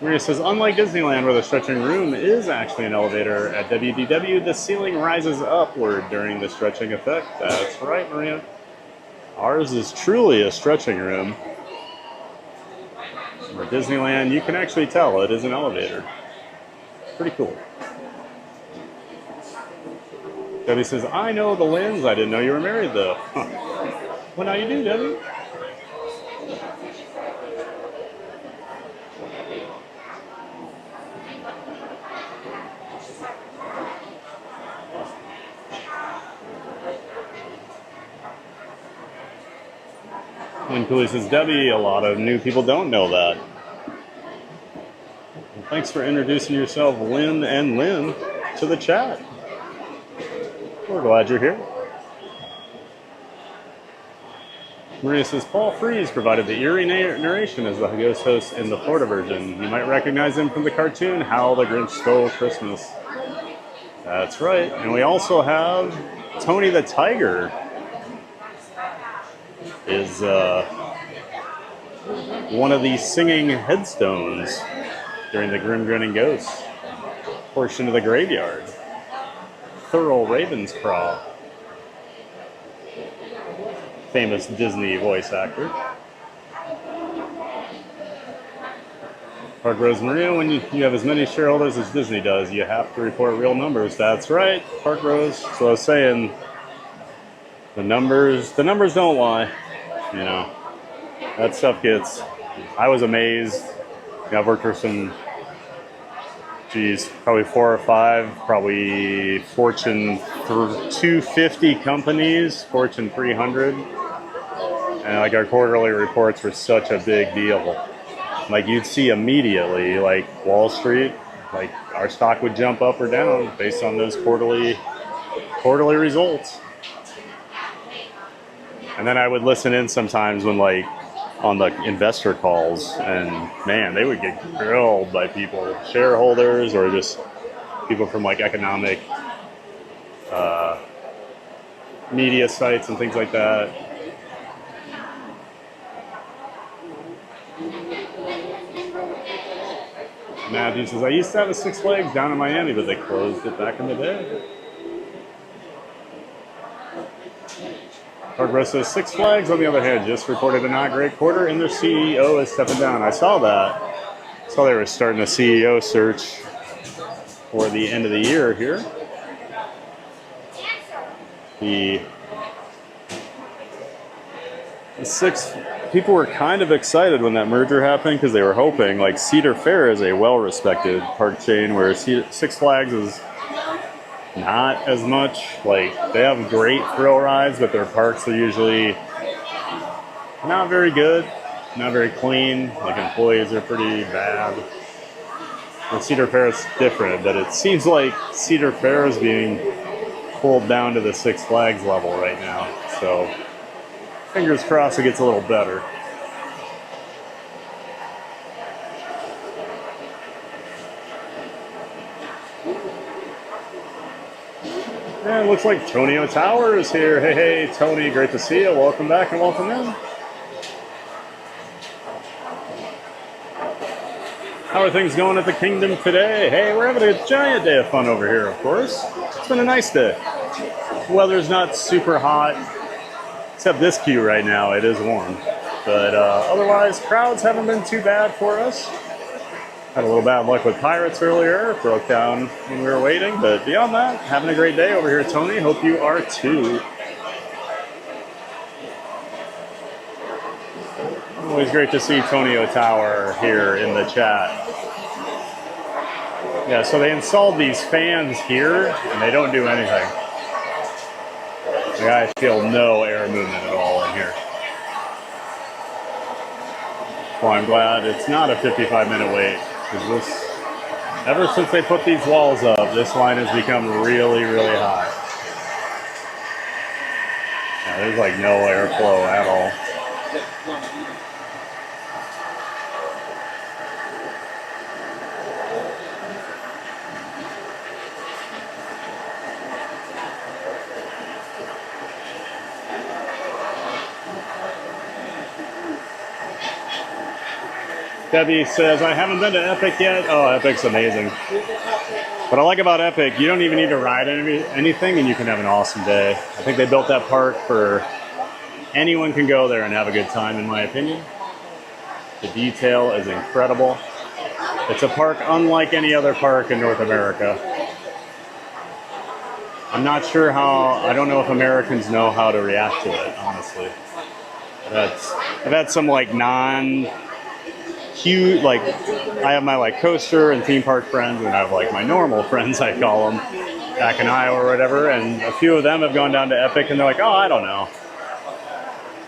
Maria says, unlike Disneyland, where the stretching room is actually an elevator, at WDW, the ceiling rises upward during the stretching effect. That's right, Maria. Ours is truly a stretching room. For Disneyland, you can actually tell it is an elevator. Pretty cool. Debbie says, I know the Lynns. I didn't know you were married, though. Huh. Well, now you do, Debbie. Lynn Cooley says, Debbie, a lot of new people don't know that. Well, thanks for introducing yourself, Lynn and Lynn, to the chat. We're glad you're here. Maria says, Paul Frees provided the eerie narration as the ghost host in the Florida version. You might recognize him from the cartoon, How the Grinch Stole Christmas. That's right. And we also have Tony the Tiger is one of the singing headstones during the Grim Grinning Ghost portion of the graveyard. Thurl Ravenscraw, famous Disney voice actor. Park Rose Maria, when you have as many shareholders as Disney does, you have to report real numbers. That's right, Park Rose. So I was saying, the numbers don't lie. You know, that stuff gets. I was amazed. You know, I've worked for some, probably 4 or 5, probably Fortune 250 companies, Fortune 300, and like our quarterly reports were such a big deal. Like you'd see immediately, like Wall Street, like our stock would jump up or down based on those quarterly results. And then I would listen in sometimes when like on the investor calls, and man, they would get grilled by people, shareholders, or just people from like economic media sites and things like that. Matthew says, I used to have a Six Flags down in Miami, but they closed it back in the day. Park says, Six Flags, on the other hand, just reported a not great quarter, and their CEO is stepping down. I saw that. I saw they were starting a CEO search for the end of the year here. The people were kind of excited when that merger happened because they were hoping, like Cedar Fair is a well-respected park chain where Six Flags is not as much. Like they have great thrill rides, but their parks are usually not very good, not very clean. Like employees are pretty bad. And Cedar Fair is different, but it seems like Cedar Fair is being pulled down to the Six Flags level right now. So fingers crossed it gets a little better. And it looks like Tonio Tower is here. Hey, Tony, great to see you. Welcome back and welcome in. How are things going at the Kingdom today? Hey, we're having a giant day of fun over here, of course. It's been a nice day. The weather's not super hot, except this queue right now. It is warm. But otherwise, crowds haven't been too bad for us. Had a little bad luck with Pirates earlier. Broke down when we were waiting. But beyond that, having a great day over here, Tony. Hope you are too. Always great to see Tonio Tower here in the chat. Yeah, so they installed these fans here, and they don't do anything. Like, I feel no air movement at all in here. Well, I'm glad it's not a 55-minute wait. Because ever since they put these walls up, this line has become really, really hot. Yeah, there's like no airflow at all. Debbie says, I haven't been to Epic yet. Oh, Epic's amazing. What I like about Epic, you don't even need to ride anything and you can have an awesome day. I think they built that park for anyone can go there and have a good time, in my opinion. The detail is incredible. It's a park unlike any other park in North America. I'm not sure I don't know if Americans know how to react to it, honestly. I've had some like huge, like I have my like coaster and theme park friends, and I have like my normal friends, I call them, back in Iowa or whatever, and a few of them have gone down to Epic and they're like, oh, I don't know.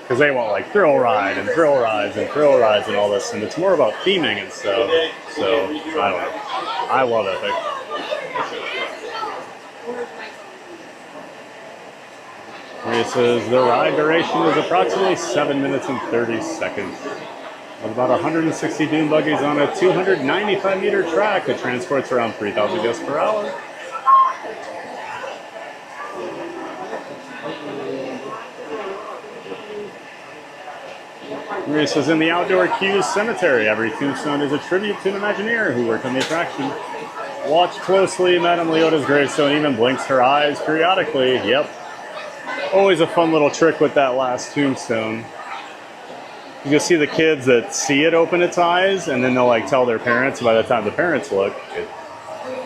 because they want like thrill ride and thrill rides and thrill rides and all this, and it's more about theming and stuff. So I don't know. I love Epic. Maria says the ride duration is approximately 7 minutes and 30 seconds. With about 160 dune buggies on a 295-meter track that transports around 3,000 guests per hour. Maria says in the outdoor queues cemetery, every tombstone is a tribute to an Imagineer who worked on the attraction. Watch closely, Madame Leota's gravestone even blinks her eyes periodically. Yep. Always a fun little trick with that last tombstone. You can see the kids that see it open its eyes, and then they'll like tell their parents. By the time the parents look, it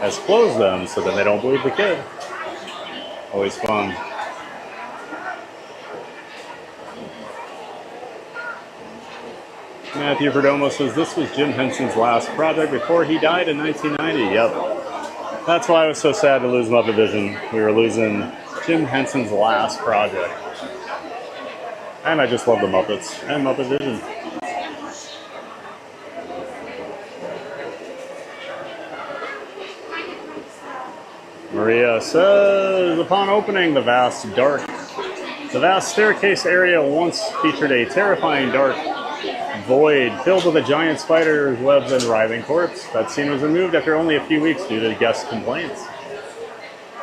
has closed them, so then they don't believe the kid. Always fun. Matthew Perdomo says this was Jim Henson's last project before he died in 1990. Yep. That's why I was so sad to lose Muppet Vision. We were losing Jim Henson's last project. And I just love the Muppets and Muppet Vision. Maria says, upon opening the vast staircase area once featured a terrifying dark void filled with a giant spider's webs and writhing corpse. That scene was removed after only a few weeks due to guest complaints.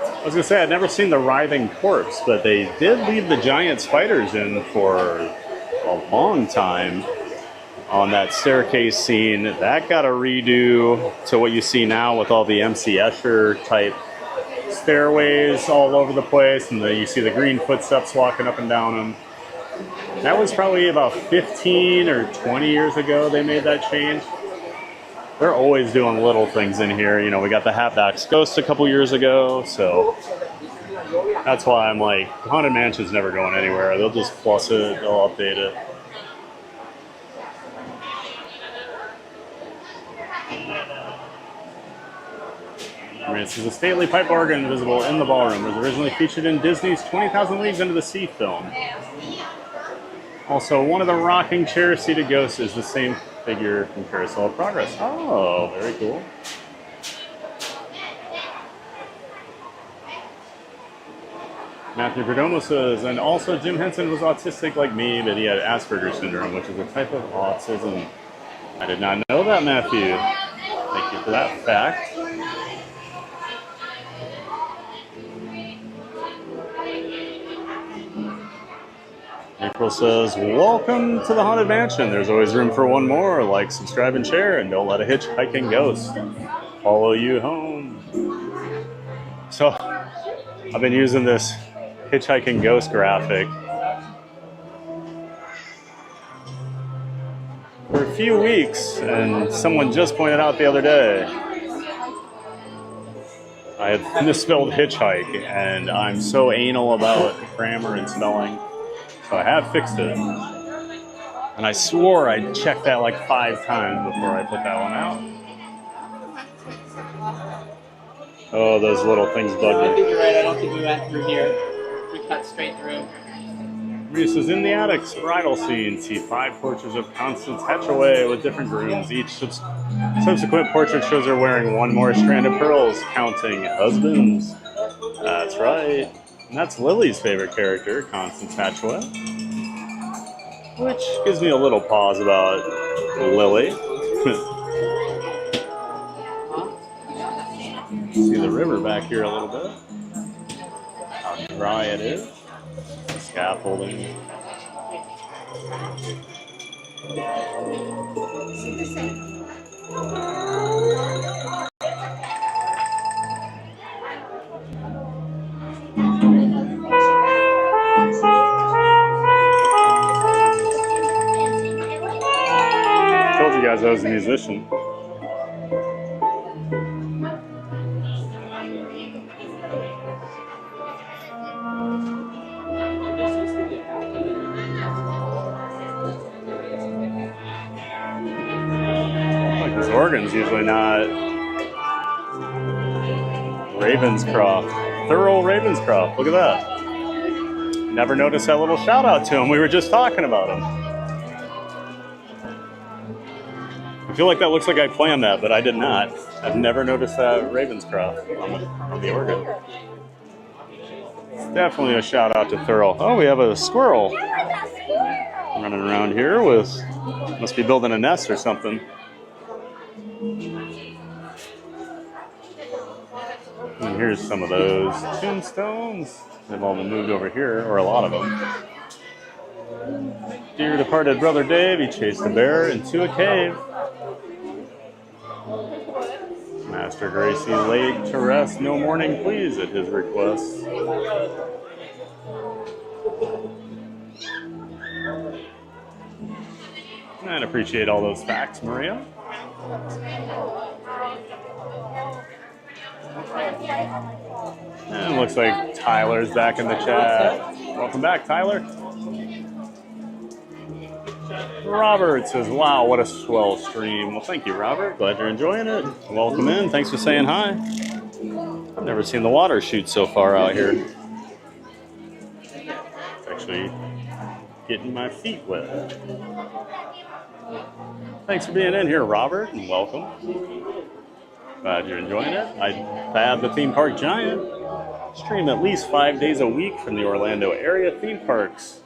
I was going to say, I'd never seen the writhing corpse, but they did leave the giant spiders in for a long time on that staircase scene. That got a redo to what you see now with all the MC Escher type stairways all over the place, and you see the green footsteps walking up and down them. That was probably about 15 or 20 years ago they made that change. They're always doing little things in here. You know, we got the Halfbacks Ghost a couple years ago, so that's why I'm like, Haunted Mansion's never going anywhere. They'll just plus it, they'll update it. This is a stately pipe organ visible in the ballroom. It was originally featured in Disney's 20,000 Leagues Under the Sea film. Also, one of the rocking chair-seated ghosts is the same figure from Carousel of Progress. Oh, very cool. Matthew Perdomo says, and also Jim Henson was autistic like me, but he had Asperger's syndrome, which is a type of autism. I did not know that, Matthew. Thank you for that fact. April says, welcome to the Haunted Mansion. There's always room for one more. Like, subscribe, and share, and don't let a hitchhiking ghost follow you home. So, I've been using this hitchhiking ghost graphic for a few weeks, and someone just pointed out the other day I had misspelled hitchhike, and I'm so anal about grammar and spelling. So I have fixed it, and I swore I checked that like 5 times before I put that one out. Oh, those little things bug me. I think you're right. I don't think we went through here. We cut straight through. Reese is in the attic's bridal scene. See 5 portraits of Constance Hatchaway with different grooms. Each subsequent portrait shows her wearing one more strand of pearls, counting husbands. That's right. And that's Lily's favorite character, Constance Hatchaway. Which gives me a little pause about Lily. See the river back here a little bit. How dry it is. The scaffolding. Told you guys I was a musician. Like this organ's usually not Ravenscroft. Thorough Ravenscroft. Look at that. Never noticed that little shout out to him. We were just talking about him. I feel like that looks like I planned that, but I did not. I've never noticed that Ravenscroft on the organ. It's definitely a shout out to Thurl. Oh, we have a squirrel running around here with, must be building a nest or something. And here's some of those tombstones. They've all been moved over here, or a lot of them. Dear departed brother Dave, he chased a bear into a cave. Master Gracie laid to rest, no mourning please at his request. And appreciate all those facts, Maria. And it looks like Tyler's back in the chat. Welcome back, Tyler. Robert says, wow, what a swell stream. Well, thank you, Robert. Glad you're enjoying it. Welcome in. Thanks for saying hi. I've never seen the water shoot so far out here. It's actually getting my feet wet. Thanks for being in here, Robert, and welcome. Glad you're enjoying it. Thad, the theme park giant, stream at least 5 days a week from the Orlando area theme parks.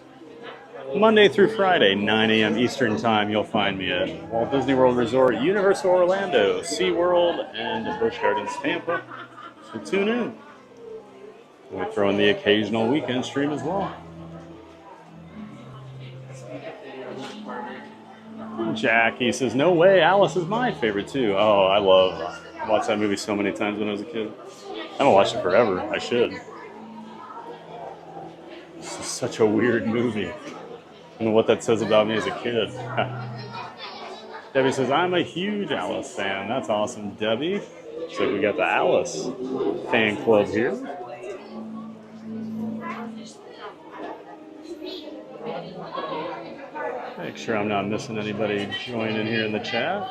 Monday through Friday, 9 a.m. Eastern Time, you'll find me at Walt Disney World Resort, Universal Orlando, SeaWorld, and Busch Gardens Tampa. So tune in. We throw in the occasional weekend stream as well. Jackie says, no way, Alice is my favorite too. Oh, I watched that movie so many times when I was a kid. I haven't watched it forever. I should. This is such a weird movie. I don't know what that says about me as a kid. Debbie says, I'm a huge Alice fan. That's awesome, Debbie. So we got the Alice fan club here. Make sure I'm not missing anybody joining here in the chat.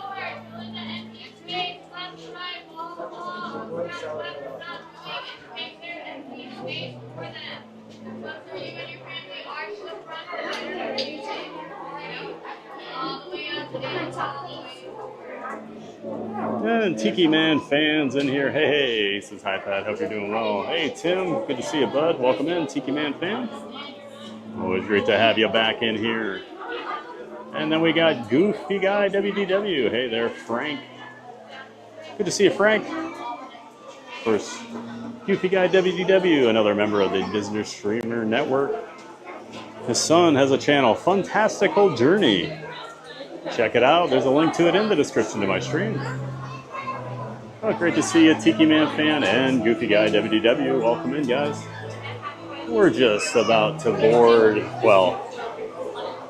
And Tiki Man fans in here. Hey, says hi, Pat. Hope you're doing well. Hey, Tim. Good to see you, bud. Welcome in, Tiki Man fan. Always great to have you back in here. And then we got Goofy Guy WDW. Hey there, Frank. Good to see you, Frank. Of course, Goofy Guy WDW, another member of the Disney Streamer Network. His son has a channel, Fantastical Journey. Check it out. There's a link to it in the description to my stream. Oh, great to see you, Tiki Man fan and Goofy Guy WDW. Welcome in, guys. We're just about to board, well,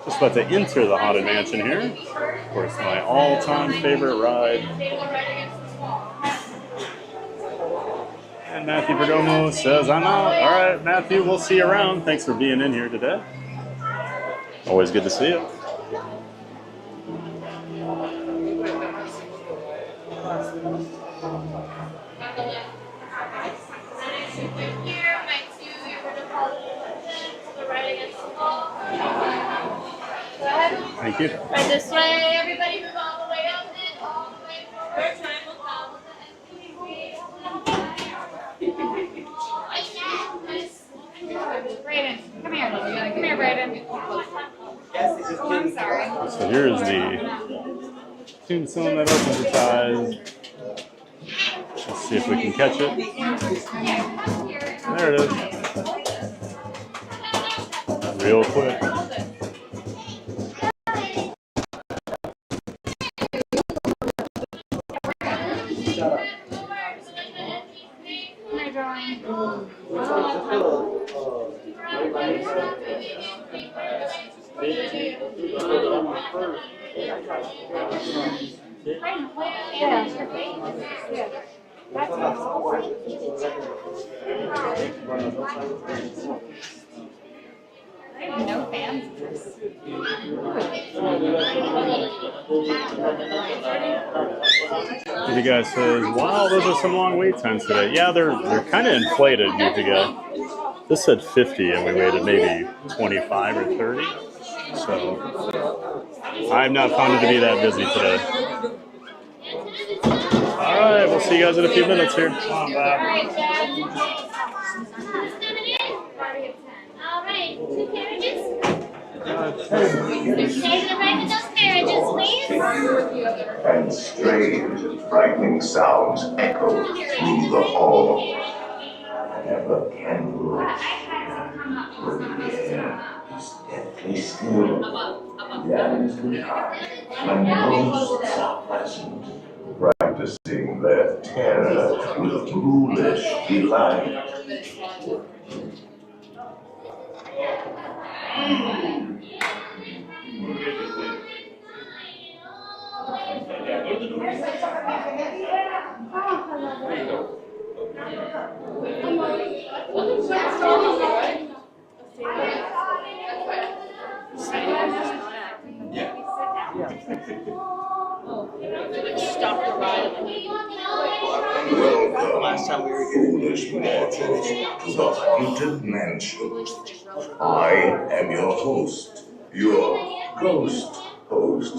just about to enter the Haunted Mansion here. Of course, my all-time favorite ride. And Matthew Perdomo says, I'm out. All right, Matthew, we'll see you around. Thanks for being in here today. Always good to see you. Thank you. Right this way, everybody move all the way up and all the way forward. Time will come with the Brayden, come here. Come here, Brayden. Oh, I'm sorry. So here's the tombstone that opens its eyes. Let's see if we can catch it. There it is. Real quick. No fans. You guys says, wow, those are some long wait times today. Yeah, they're kind of inflated, Goofy Guy. This said 50 and we waited maybe 25 or 30. So I've not found it to be that busy today. All right, we'll see you guys in a few minutes here. All right, Dad. All right, 2 carriages. Stay to the right with those carriages, please. And strange and frightening sounds echo through the hall. Never candles. The air is deathly still. That is the time when ghosts are present, practicing their terror with ghoulish delight. Stop the ride. Welcome, Last time we were here. foolish mortals, to the haunted mansion. I am your host, your ghost host.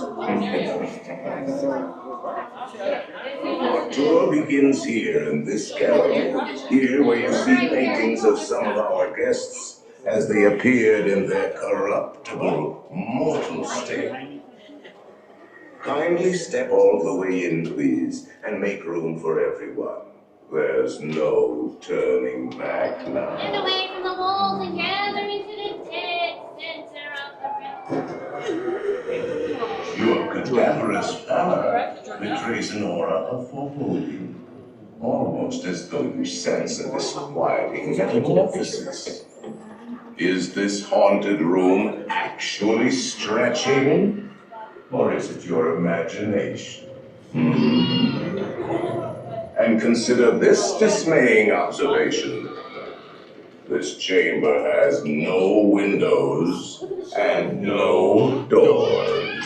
Our tour begins here in this gallery, here where you see paintings of some of our guests as they appeared in their corruptible, mortal state. Kindly step all the way in, please, and make room for everyone. There's no turning back And now. away from the walls and gather into the dead center of the room. Your cadaverous pallor betrays an aura of foreboding, almost as though you sense a disquieting metamorphosis. Is this haunted room actually stretching? Or is it your imagination? And consider this dismaying observation. This chamber has no windows and no doors.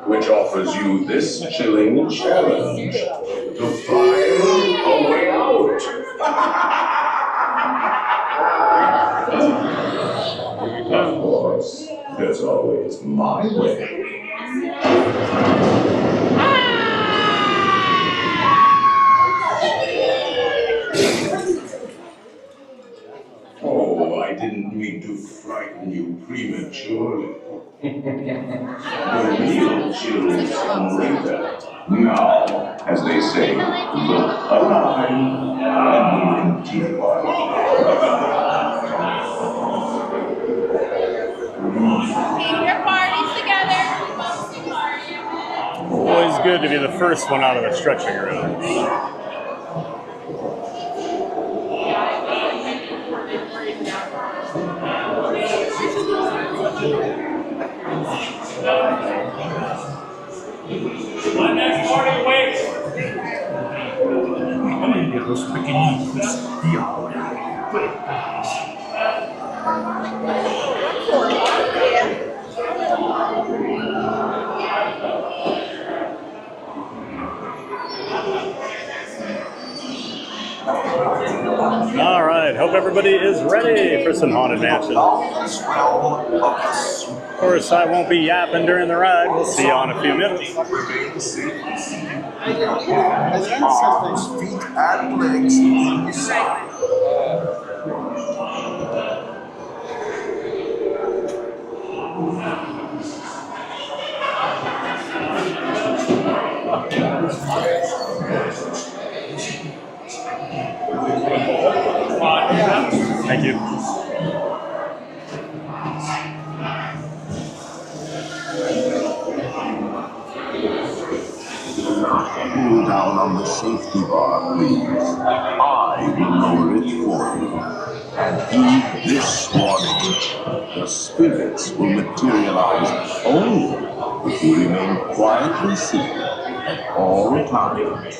Which offers you this chilling challenge to find a way out. Of course, there's always my way. Oh, I didn't mean to frighten you prematurely. The real chills come later. Now, as they say, look alive and we'll continue on. Keep your parties together. Always good to be the first one out of the stretching room. My next party waits. Los pequeñitos, diablo. All right, hope everybody is ready for some Haunted Mansion. Of course, I won't be yapping during the ride. We'll see you in a few minutes. Feet and legs inside. Thank you. Pull down on the safety bar, please. I will lower it for you. And heed this warning. The spirits will materialize only if you remain quietly seated at all times.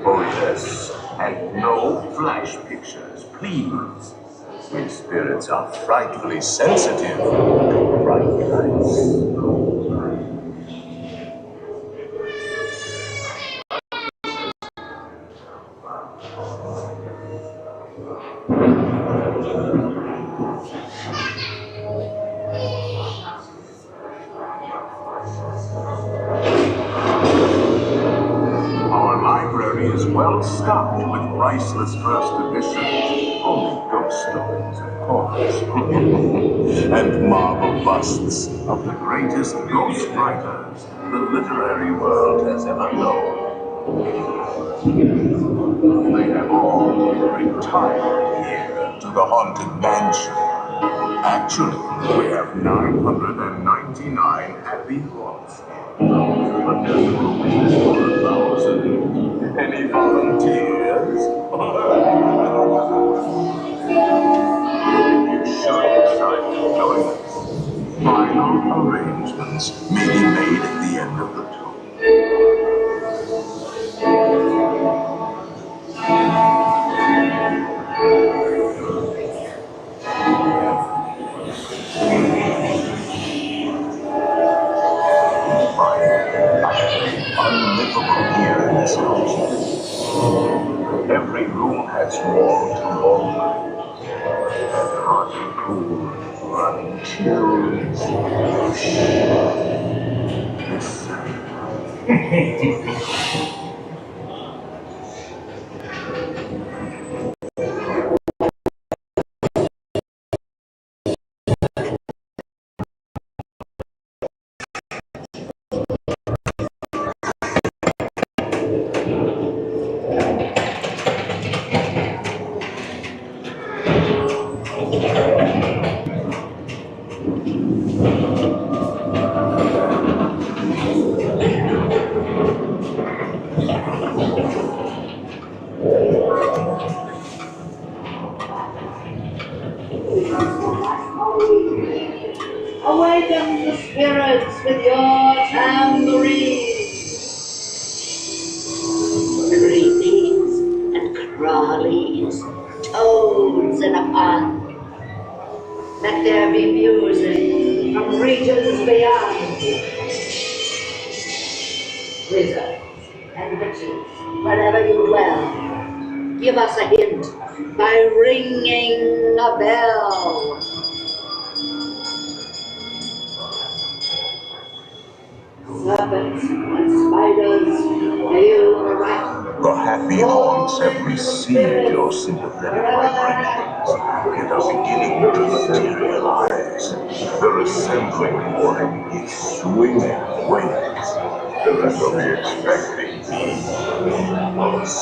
Oh yes, and no flash pictures, please. We spirits are frightfully sensitive to bright lights. Our library is well stocked with priceless first editions. Only ghost stories, of course. And marble busts of the greatest ghost writers the literary world has ever known. They have all retired here to the Haunted Mansion. Actually, we have 999 happy thoughts. But there's room for 1,000. Any volunteers? You should decide to join us. Final arrangements may be made at the end of the tour. Unlivable here in this house. Every room has wall to wall. Hot and cool, running chills. Awaken the spirits with your tambourines. Creepies and crawlies, toads in a pond. Let there be music from regions beyond. Wizards and witches, wherever you dwell, give us a hint by ringing a bell. Serpents and spiders, hail around. The happy haunts have received your sympathetic vibrations and are beginning to materialize. They're assembling for its swinging wings. They'll be expecting us.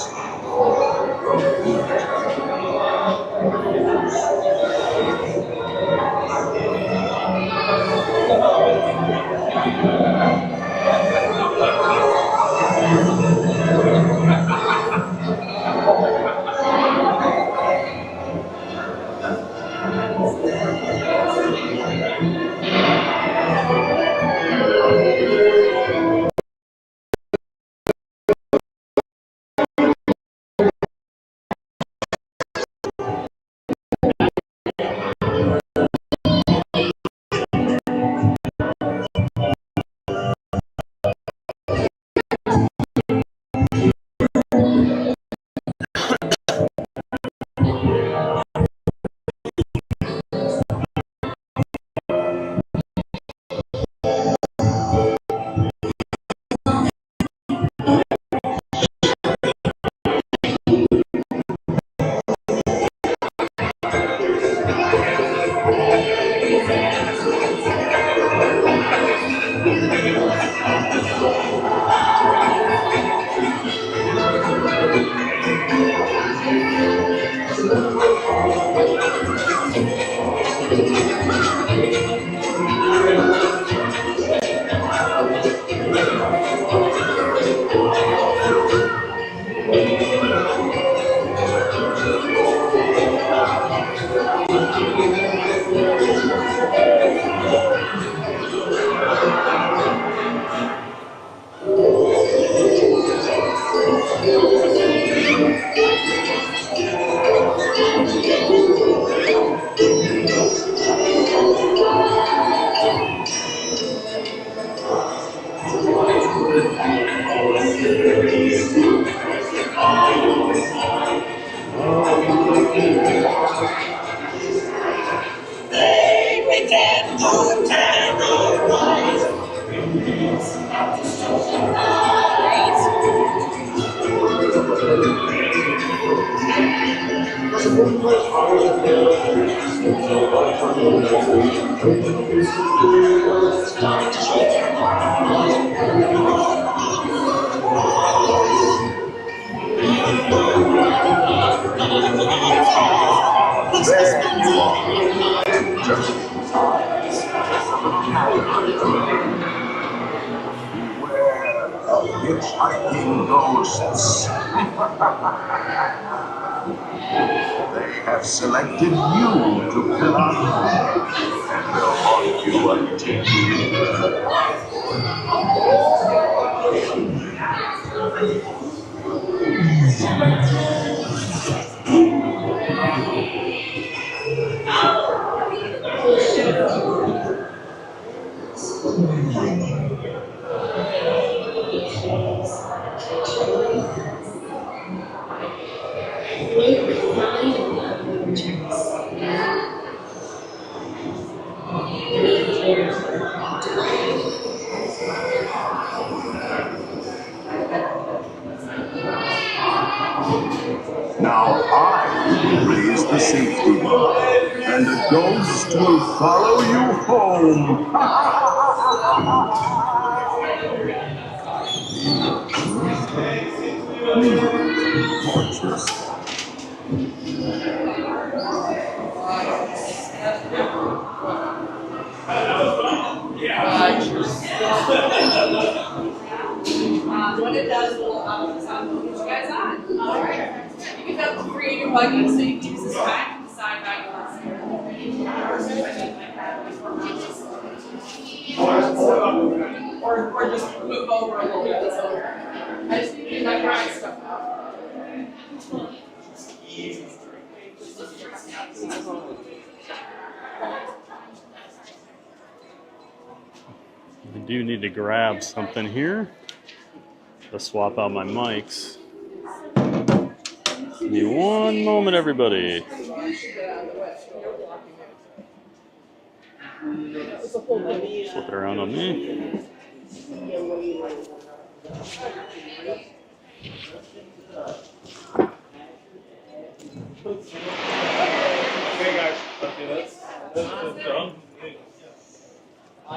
Hitchhiking ghosts. They have selected you to fill out and they'll haunt you until Now I will raise the safety bar, and the ghost will follow you home. Gorgeous. When it does, we'll sound move you guys on. All right. You can feel free in your buggy, so you can use this time to decide how you want to or just move over a little bit. It's over. I just need to get my dry stuff out. I do need to grab something here to swap out my mics. Give me one moment, everybody. Flip it around on me. Okay, guys, let's do this. This is done.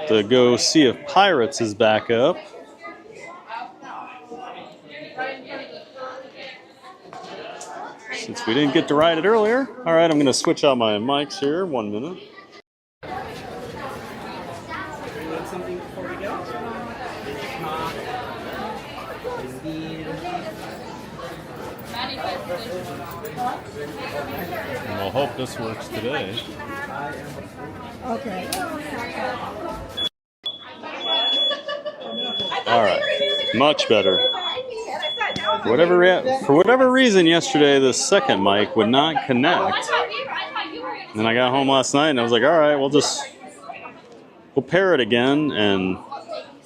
To go see if Pirates is back up. Since we didn't get to ride it earlier. All right, I'm going to switch out my mics here. 1 minute. Something before we go? And we'll hope this works today. Okay. All right, much better. For whatever reason yesterday, the second mic would not connect. And I got home last night and I was like, all right, we'll pair it again, and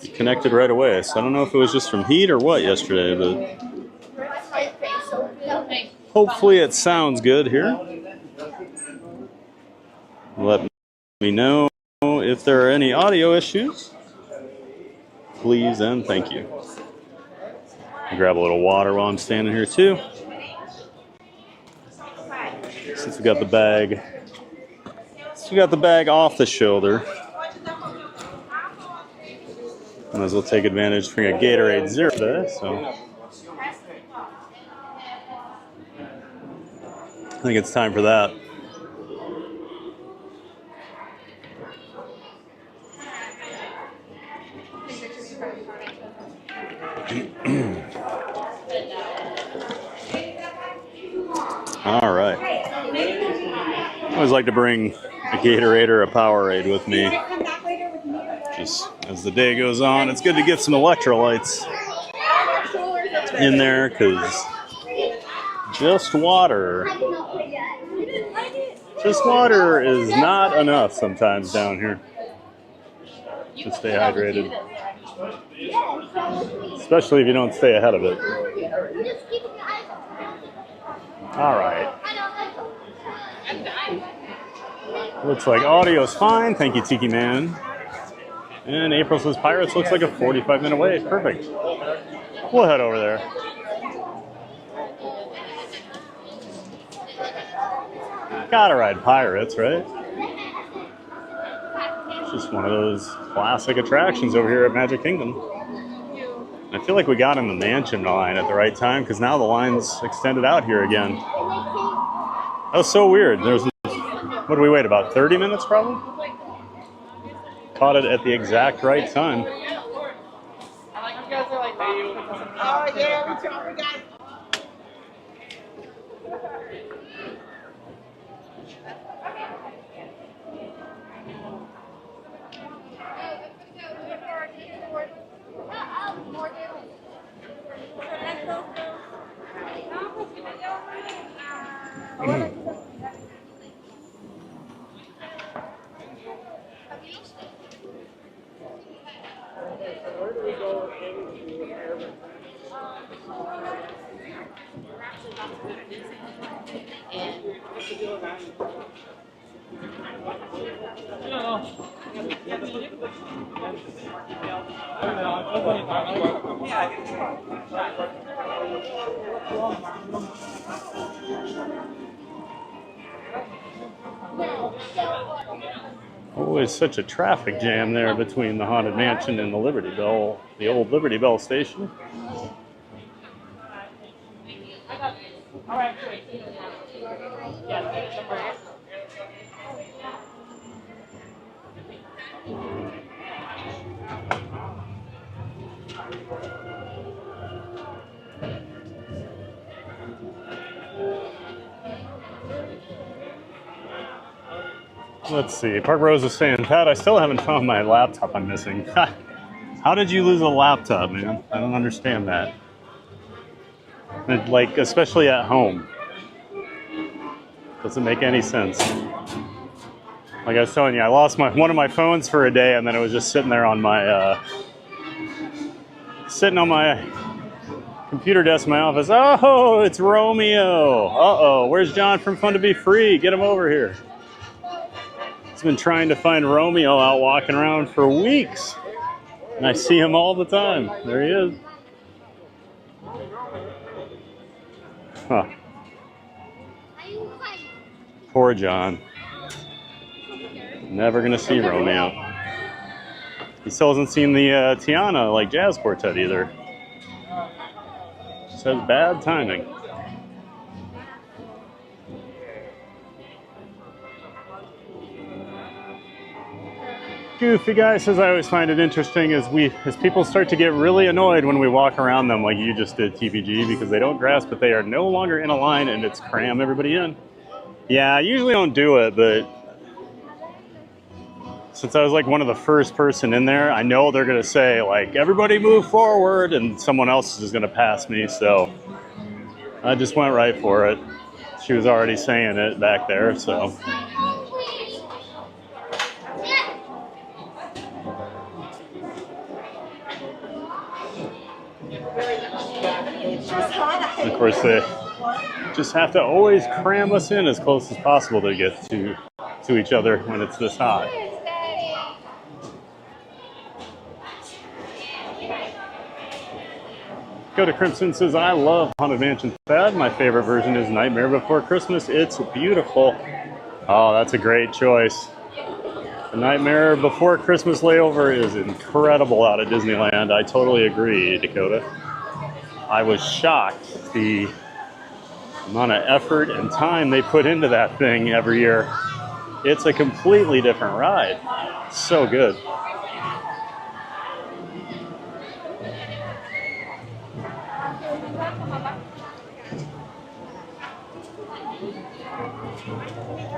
it connected right away. So I don't know if it was just from heat or what yesterday, but hopefully it sounds good here. Let me know if there are any audio issues. Please and thank you. I'll grab a little water while I'm standing here too. Since we got the bag off the shoulder, might as well take advantage of bring a Gatorade Zero today. So I think it's time for that. All right. I always like to bring a Gatorade or a Powerade with me. Just as the day goes on, it's good to get some electrolytes in there, because just water is not enough sometimes down here to stay hydrated. Especially if you don't stay ahead of it. All right. Looks like audio's fine. Thank you, Tiki Man. And April says Pirates looks like a 45-minute wait. Perfect. We'll head over there. Gotta ride Pirates, right? It's just one of those classic attractions over here at Magic Kingdom. I feel like we got in the mansion line at the right time because now the line's extended out here again. That was so weird. What did we wait, about 30 minutes probably? Caught it at the exact right time. You guys are like Bayou. Oh, yeah, we got Always such a traffic jam there between the Haunted Mansion and the Liberty Bell, the old Liberty Bell station. Let's see. Park Rose is saying, Pat, I still haven't found my laptop I'm missing. How did you lose a laptop, man? I don't understand that. Like, especially at home. Doesn't make any sense. Like I was telling you, I lost one of my phones for a day, and then it was just sitting there on my computer desk in my office. Oh, it's Romeo. Uh-oh, where's John from Fun to Be Free? Get him over here. He's been trying to find Romeo out walking around for weeks. And I see him all the time. There he is. Huh. Poor John. Never gonna see Romeo. He still hasn't seen the Tiana, like, jazz quartet either. Just has bad timing. Goofy Guy says, I always find it interesting as people start to get really annoyed when we walk around them like you just did, TPG, because they don't grasp that they are no longer in a line and it's cram everybody in. Yeah, I usually don't do it, but since I was like one of the first person in there, I know they're going to say like, everybody move forward, and someone else is just going to pass me, so I just went right for it. She was already saying it back there, so. Of course, they just have to always cram us in as close as possible to get to each other when it's this hot. Go to Crimson says, I love Haunted Mansion Fad. My favorite version is Nightmare Before Christmas. It's beautiful. Oh, that's a great choice. The Nightmare Before Christmas layover is incredible out at Disneyland. I totally agree, Dakota. I was shocked the amount of effort and time they put into that thing every year. It's a completely different ride. So good.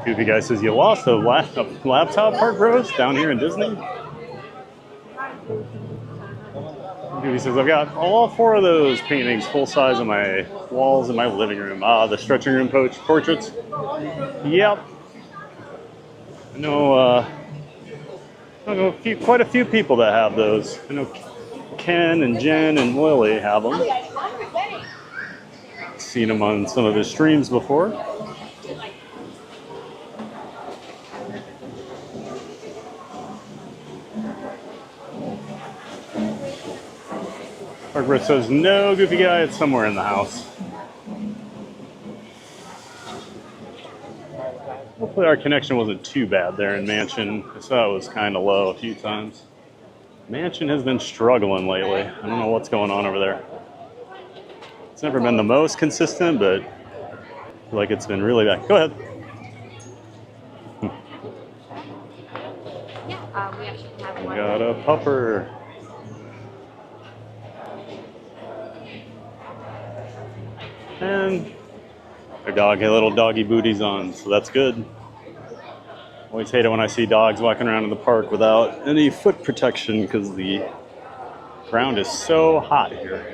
Goofy Guy says, you lost a laptop, Park Rose, down here in Disney? Goofy says, I've got all 4 of those paintings full size on my walls in my living room. Ah, the stretching room portraits. Yep. I know, quite a few people that have those. I know Ken and Jen and Lily have them. Seen them on some of his streams before. Margaret says, no, Goofy Guy, it's somewhere in the house. Hopefully our connection wasn't too bad there in Mansion. I saw it was kind of low a few times. Mansion has been struggling lately. I don't know what's going on over there. It's never been the most consistent, but I feel like it's been really bad. Go ahead. We got a pupper. And their dog had little doggy booties on, so that's good. Always hate it when I see dogs walking around in the park without any foot protection because the ground is so hot here.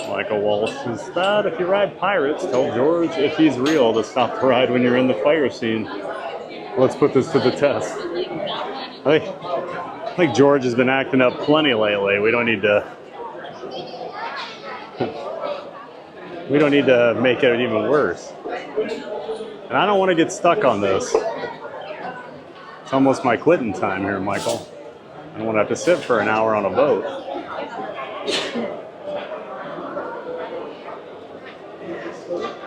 Michael Walsh is that if you ride pirates, tell George if he's real to stop the ride when you're in the fire scene. Let's put this to the test. I think George has been acting up plenty lately. We don't need to make it even worse. And I don't want to get stuck on this. It's almost my quitting time here, Michael. I don't want to have to sit for an hour on a boat.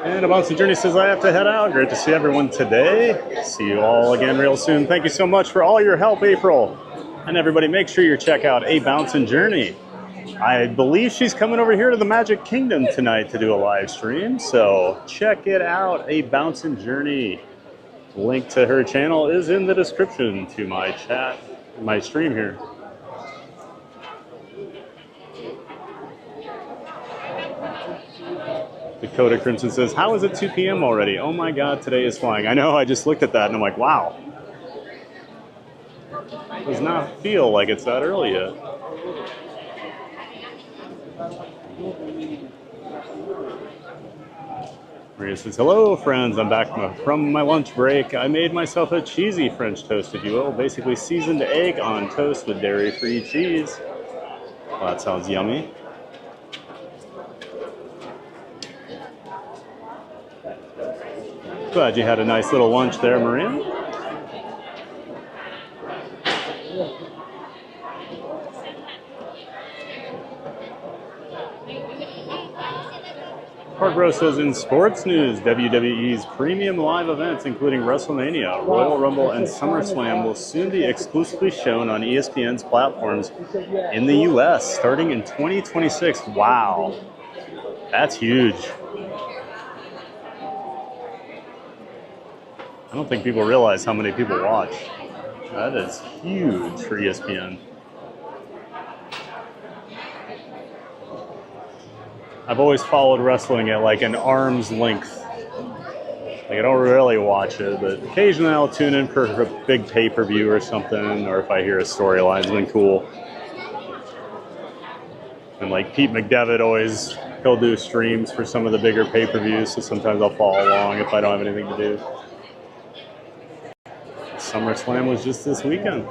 And A Bouncy Journey says, I have to head out. Great to see everyone today. See you all again real soon. Thank you so much for all your help, April. And everybody, make sure you check out A Bouncin' Journey. I believe she's coming over here to the Magic Kingdom tonight to do a live stream. So check it out, A Bouncin' Journey. Link to her channel is in the description to my chat, my stream here. Dakota Crimson says, how is it 2 p.m. already? Oh my God, today is flying. I know, I just looked at that and I'm like, wow. Does not feel like it's that early yet. Maria says, hello friends, I'm back from my lunch break. I made myself a cheesy French toast, if you will. Basically seasoned egg on toast with dairy-free cheese. Well, that sounds yummy. Glad you had a nice little lunch there, Maria. Park Bro says, in sports news, WWE's premium live events, including WrestleMania, Royal Rumble, and SummerSlam, will soon be exclusively shown on ESPN's platforms in the U.S. starting in 2026. Wow, that's huge. I don't think people realize how many people watch. That is huge for ESPN. I've always followed wrestling at like an arm's length. Like I don't really watch it, but occasionally I'll tune in for a big pay-per-view or something, or if I hear a storyline's been cool. And like Pete McDevitt always, he'll do streams for some of the bigger pay-per-views, so sometimes I'll follow along if I don't have anything to do. SummerSlam was just this weekend.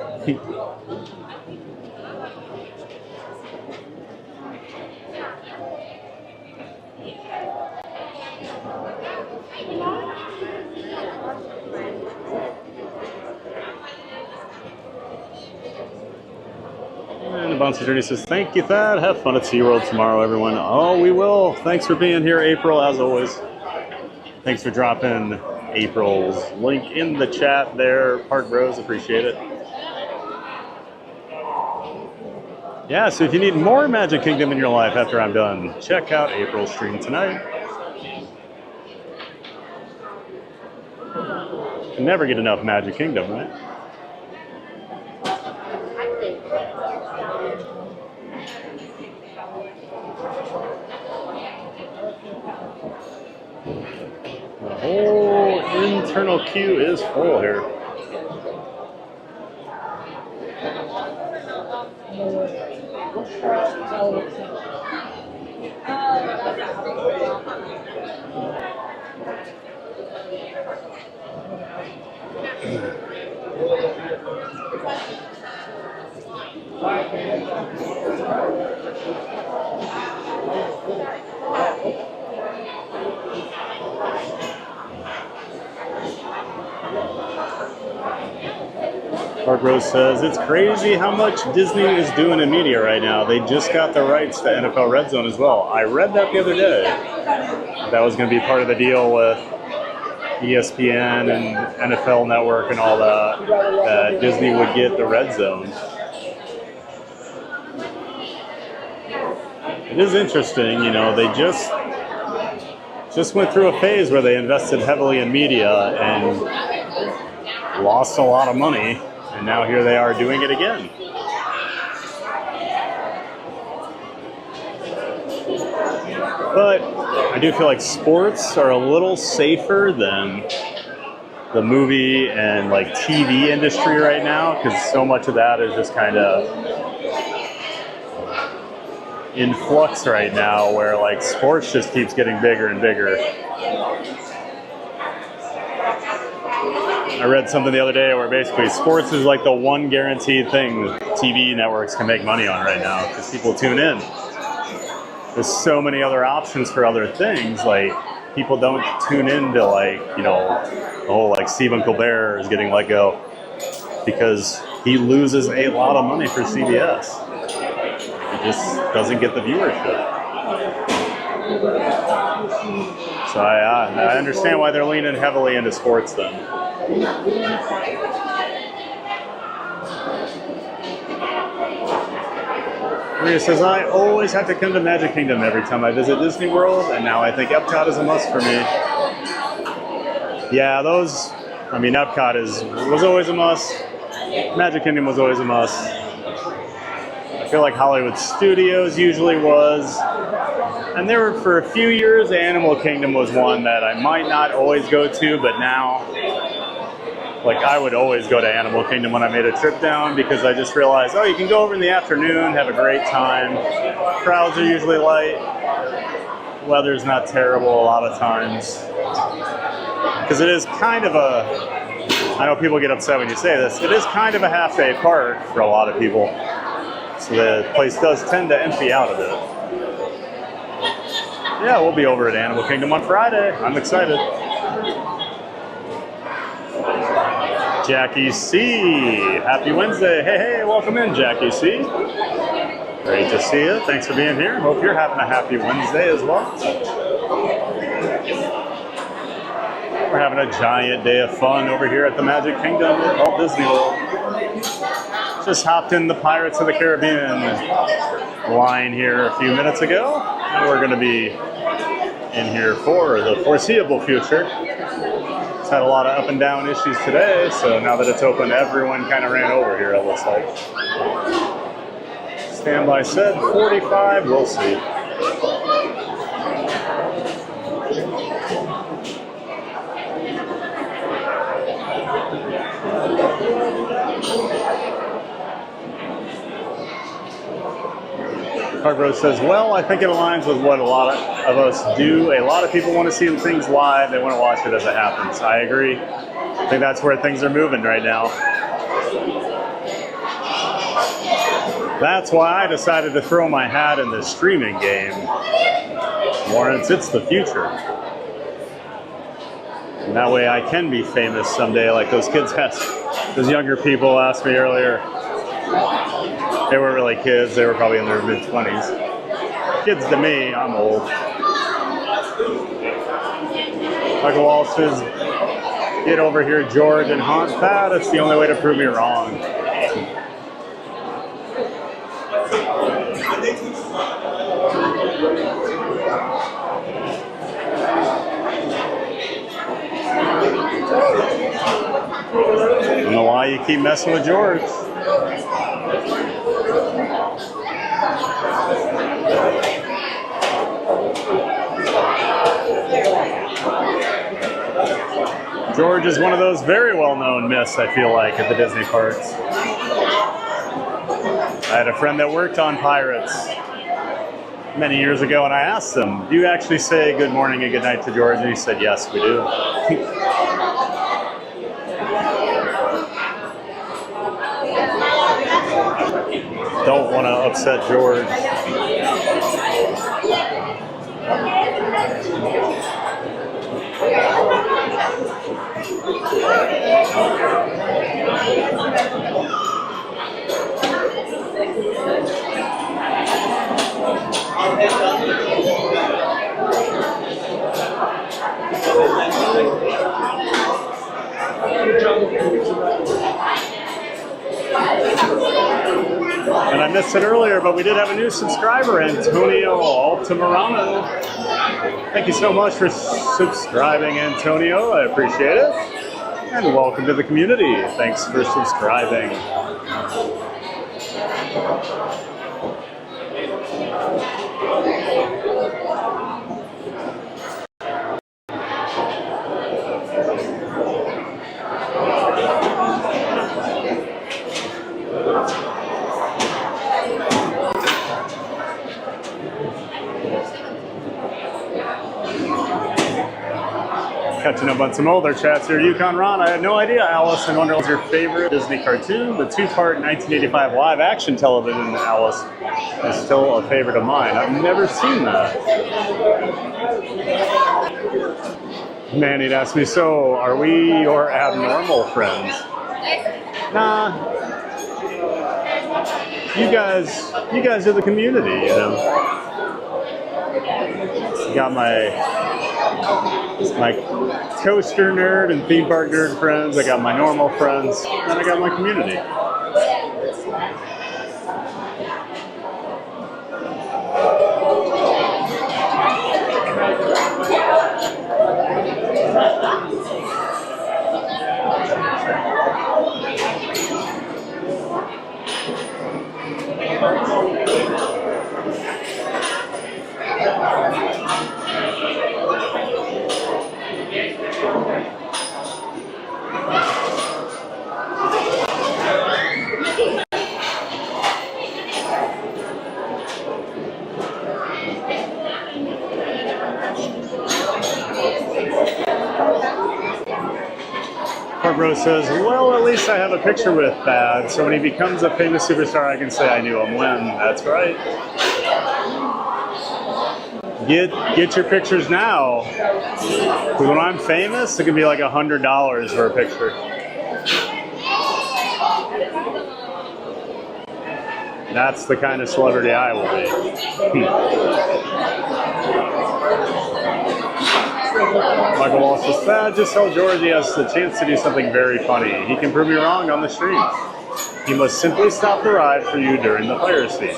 And the Bouncy Journey says, thank you, Thad. Have fun at SeaWorld tomorrow, everyone. Oh, we will. Thanks for being here, April, as always. Thanks for dropping April's link in the chat there, Park Bros. Appreciate it. Yeah, so if you need more Magic Kingdom in your life after I'm done, check out April's stream tonight. Can never get enough Magic Kingdom, right? The whole internal queue is full here. Mark Rose says, it's crazy how much Disney is doing in media right now. They just got the rights to NFL Red Zone as well. I read that the other day. That was going to be part of the deal with ESPN and NFL Network and all that, that Disney would get the Red Zone. It is interesting, you know, they just went through a phase where they invested heavily in media and lost a lot of money. And now here they are doing it again. But I do feel like sports are a little safer than the movie and like TV industry right now, because so much of that is just kind of in flux right now, where like sports just keeps getting bigger and bigger. I read something the other day where basically sports is like the one guaranteed thing that TV networks can make money on right now because people tune in. There's so many other options for other things, like people don't tune in to like, you know, the whole like Stephen Colbert is getting let go because he loses a lot of money for CBS. He just doesn't get the viewership. So I understand why they're leaning heavily into sports then. Maria says, I always have to come to Magic Kingdom every time I visit Disney World, and now I think Epcot is a must for me. Yeah, Epcot was always a must. Magic Kingdom was always a must. I feel like Hollywood Studios usually was. And there were, for a few years, Animal Kingdom was one that I might not always go to, but now, like, I would always go to Animal Kingdom when I made a trip down because I just realized, oh, you can go over in the afternoon, have a great time. Crowds are usually light. Weather's not terrible a lot of times. Because it is kind of I know people get upset when you say this, it is kind of a half-day park for a lot of people. So the place does tend to empty out a bit. Yeah, we'll be over at Animal Kingdom on Friday. I'm excited. Jackie C. Happy Wednesday. Hey, welcome in, Jackie C. Great to see you. Thanks for being here. Hope you're having a happy Wednesday as well. We're having a giant day of fun over here at the Magic Kingdom at Walt Disney World. Just hopped in the Pirates of the Caribbean line here a few minutes ago. And we're going to be in here for the foreseeable future. It's had a lot of up and down issues today, so now that it's open, everyone kind of ran over here, it looks like. Standby said 45, we'll see. Hargrove says, well, I think it aligns with what a lot of us do. A lot of people want to see things live. They want to watch it as it happens. I agree. I think that's where things are moving right now. That's why I decided to throw my hat in this streaming game. Lawrence, it's the future. And that way I can be famous someday like those kids asked. Those younger people asked me earlier. They weren't really kids, they were probably in their mid-20s. Kids to me, I'm old. Michael Walsh says, get over here, George, and haunt Pat. It's the only way to prove me wrong. I don't know why you keep messing with George. George is one of those very well-known myths, I feel like, at the Disney parks. I had a friend that worked on Pirates, many years ago, and I asked him, do you actually say good morning and good night to George? And he said, yes, we do. Don't want to upset George. And I missed it earlier, but we did have a new subscriber, Antonio Altamirano. Thank you so much for subscribing, Antonio. I appreciate it. And welcome to the community. Thanks for subscribing. Catching up on some older chats here. Yukon Ron, I had no idea Alice in Wonderland was your favorite Disney cartoon. The two-part 1985 live-action television Alice is still a favorite of mine. I've never seen that. Man, he'd ask me, so are we your abnormal friends? Nah. You guys are the community, you know. Got my coaster nerd and theme park nerd friends. I got my normal friends, and I got my community. Rose says, well, at least I have a picture with Thad, so when he becomes a famous superstar, I can say I knew him when. That's right. Get your pictures now. Because when I'm famous, it can be like $100 for a picture. That's the kind of celebrity I will be. Michael Walsh says, Thad, just tell George he has the chance to do something very funny. He can prove me wrong on the stream. He must simply stop the ride for you during the fire scene.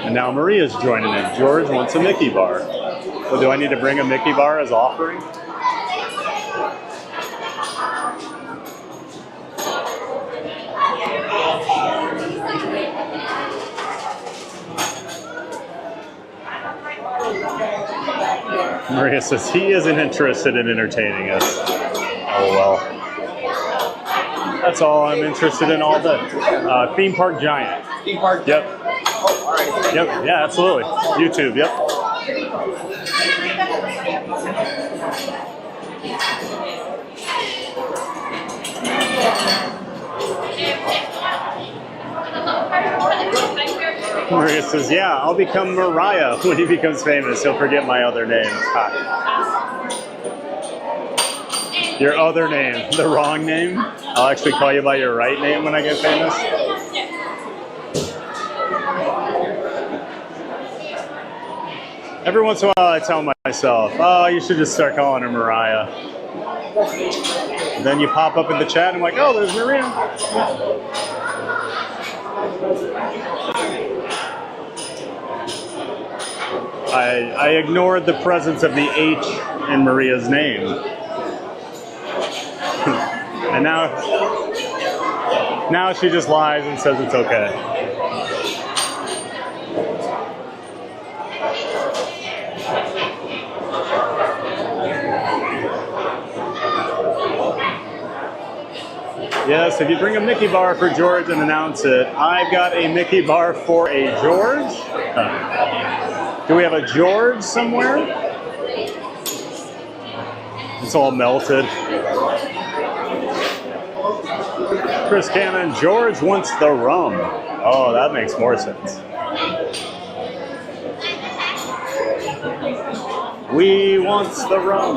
And now Maria's joining in. George wants a Mickey bar. So do I need to bring a Mickey bar as offering? Maria says he isn't interested in entertaining us. Oh well. That's all I'm interested in all day. Theme park giant. Theme park? Yep. Yep. Yeah, absolutely. YouTube. Yep. Maria says, yeah, I'll become Mariah when he becomes famous. He'll forget my other name. Your other name, the wrong name? I'll actually call you by your right name when I get famous. Every once in a while I tell myself, oh, you should just start calling her Mariah. And then you pop up in the chat and I'm like, oh, there's Maria. I ignored the presence of the H in Maria's name. And now she just lies and says it's okay. Yes, if you bring a Mickey bar for George and announce it, I've got a Mickey bar for a George. Do we have a George somewhere? It's all melted. Chris Cannon, George wants the rum. Oh, that makes more sense. We wants the rum.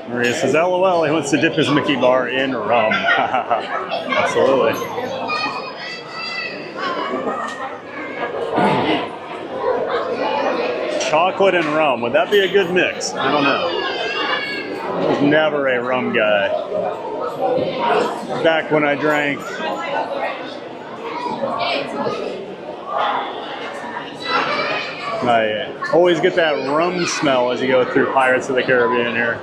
Maria says, LOL, he wants to dip his Mickey bar in rum. Absolutely. Chocolate and rum. Would that be a good mix? I don't know. I was never a rum guy. Back when I drank I always get that rum smell as you go through Pirates of the Caribbean here.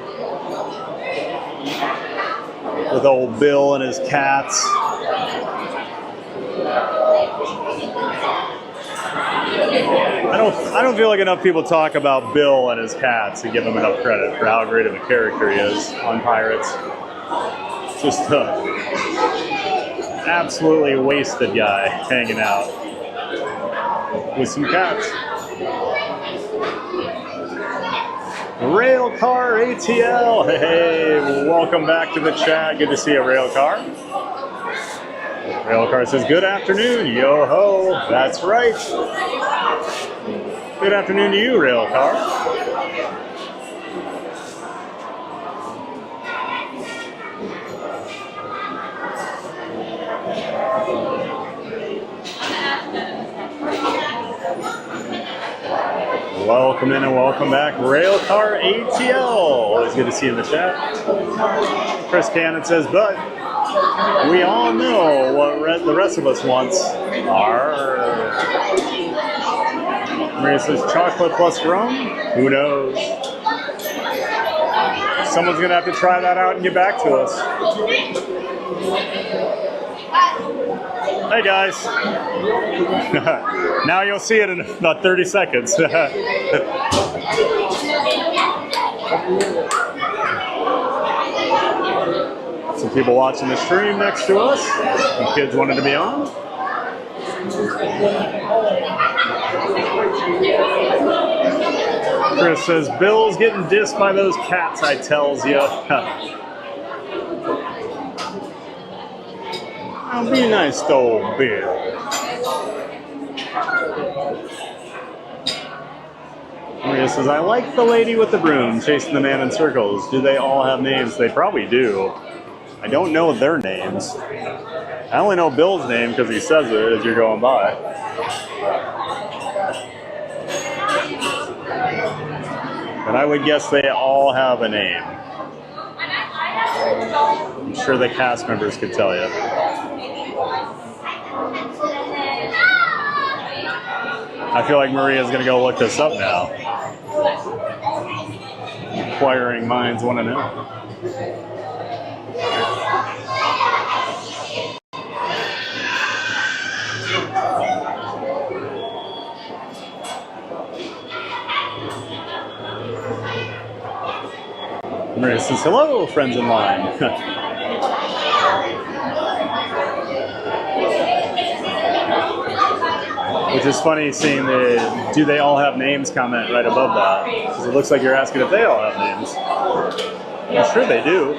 With old Bill and his cats. I don't feel like enough people talk about Bill and his cats and give him enough credit for how great of a character he is on Pirates. Just a absolutely wasted guy hanging out with some cats. Railcar ATL, hey, welcome back to the chat. Good to see you, Railcar. Railcar says, good afternoon, yo-ho. That's right. Good afternoon to you, Railcar. Welcome in and welcome back, Railcar ATL. Always good to see you in the chat. Chris Cannon says, but we all know what the rest of us wants. Maria says, chocolate plus rum? Who knows? Someone's going to have to try that out and get back to us. Hey guys. Now you'll see it in about 30 seconds. Some people watching the stream next to us. Some kids wanted to be on. Chris says, Bill's getting dissed by those cats, I tells ya. I'll be nice to old Bill. Maria says, I like the lady with the broom chasing the man in circles. Do they all have names? They probably do. I don't know their names. I only know Bill's name because he says it as you're going by. But I would guess they all have a name. I'm sure the cast members could tell you. I feel like Maria's going to go look this up now. Inquiring minds want to know. Maria says, hello, friends in line. Which is funny seeing the do they all have names comment right above that. Because it looks like you're asking if they all have names. I'm sure they do.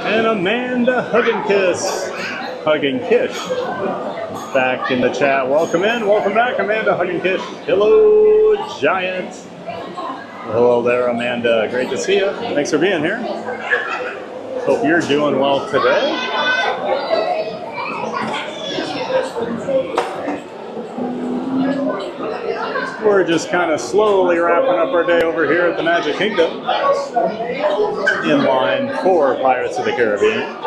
And Amanda Hug and Kish. Back in the chat. Welcome in, welcome back, Amanda Hug and Kish. Hello, Giant. Hello there, Amanda. Great to see you. Thanks for being here. Hope you're doing well today. We're just kind of slowly wrapping up our day over here at the Magic Kingdom in line for Pirates of the Caribbean.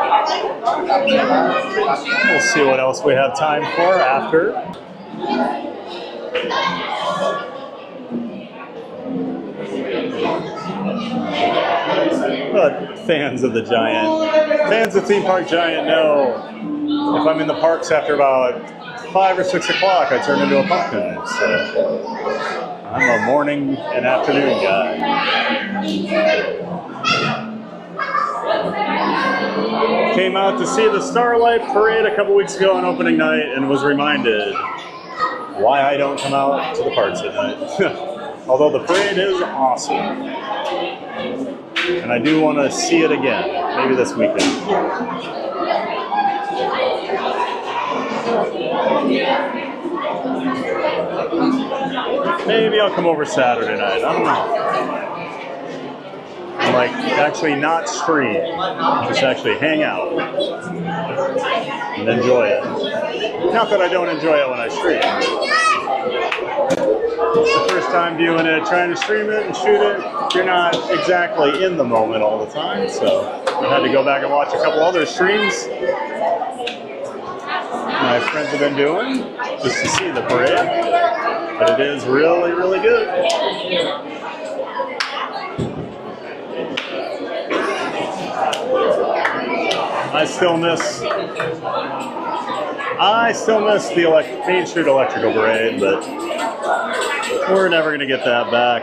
We'll see what else we have time for after. But fans of the Giant, fans of Theme Park Giant know if I'm in the parks after about 5 or 6 o'clock, I turn into a pumpkin. So I'm a morning and afternoon guy. Came out to see the Starlight Parade a couple weeks ago on opening night and was reminded why I don't come out to the parks at night. Although the parade is awesome. And I do want to see it again, maybe this weekend. Maybe I'll come over Saturday night, I don't know. And like, actually not stream, just actually hang out and enjoy it. Not that I don't enjoy it when I stream. The first time viewing it, trying to stream it and shoot it, you're not exactly in the moment all the time, so I had to go back and watch a couple other streams my friends have been doing just to see the parade, but it is really, really good. I still miss the Main Street Electrical Parade, but we're never going to get that back,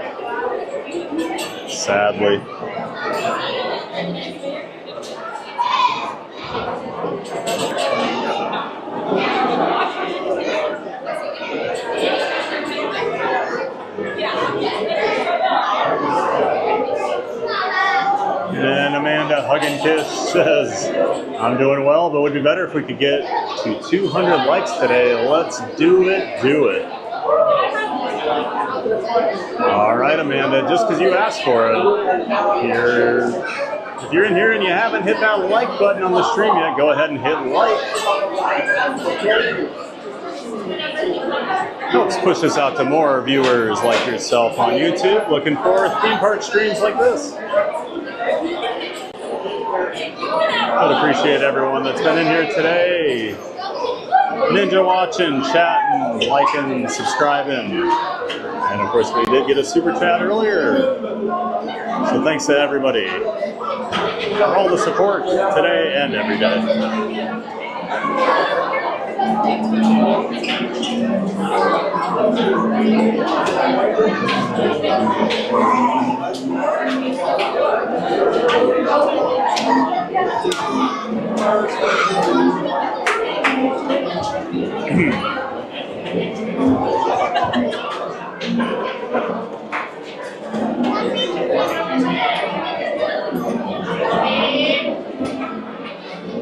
sadly. And Amanda Hug and Kiss says, I'm doing well, but it would be better if we could get to 200 likes today. Let's do it, do it. All right, Amanda, just because you asked for it, if you're in here and you haven't hit that like button on the stream yet, go ahead and hit like. Helps push us out to more viewers like yourself on YouTube looking for theme park streams like this. I'd appreciate everyone that's been in here today. Ninja watching, chatting, liking, subscribing. And of course we did get a super chat earlier. So thanks to everybody for all the support today and every day.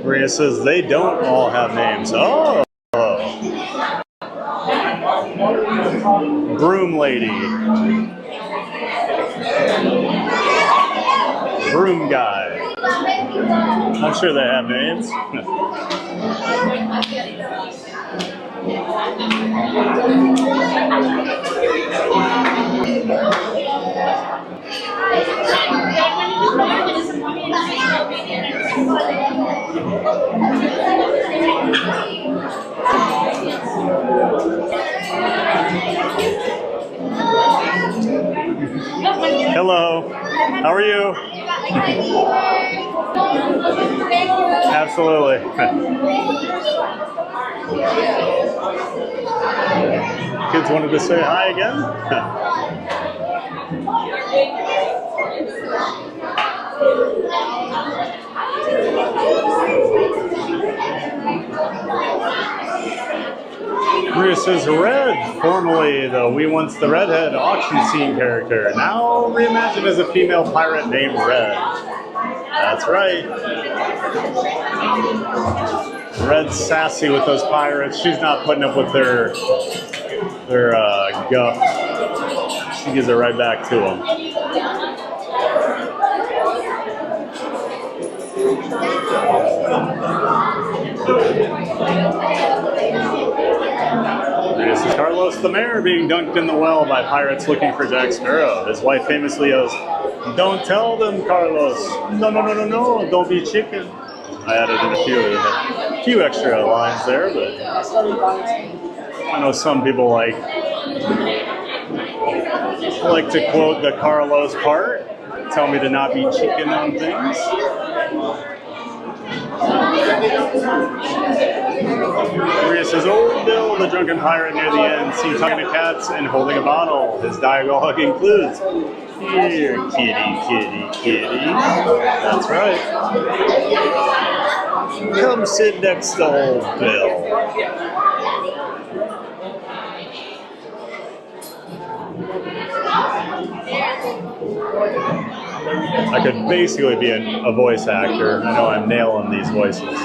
Maria says they don't all have names. Oh! Broom lady. Broom guy. I'm sure they have names. Hello. How are you? Absolutely. Kids wanted to say hi again? Maria says Red, formerly the We Once the Redhead auction scene character, now reimagined as a female pirate named Red. That's right. Red's sassy with those pirates. She's not putting up with their guff. She gives it right back to them. This is Carlos the Mayor being dunked in the well by pirates looking for Jack Sparrow. His wife famously yells, "Don't tell them, Carlos. No, no, no, no, no. Don't be chicken." I added in a few extra lines there, but I know some people like to quote the Carlos part. Tell me to not be chicken on things. Maria says, "Old Bill, the drunken pirate near the end, seen talking to cats and holding a bottle. His dialogue includes, 'Here, kitty, kitty, kitty.'" That's right. Come sit next to Old Bill. I could basically be a voice actor. I know I'm nailing these voices.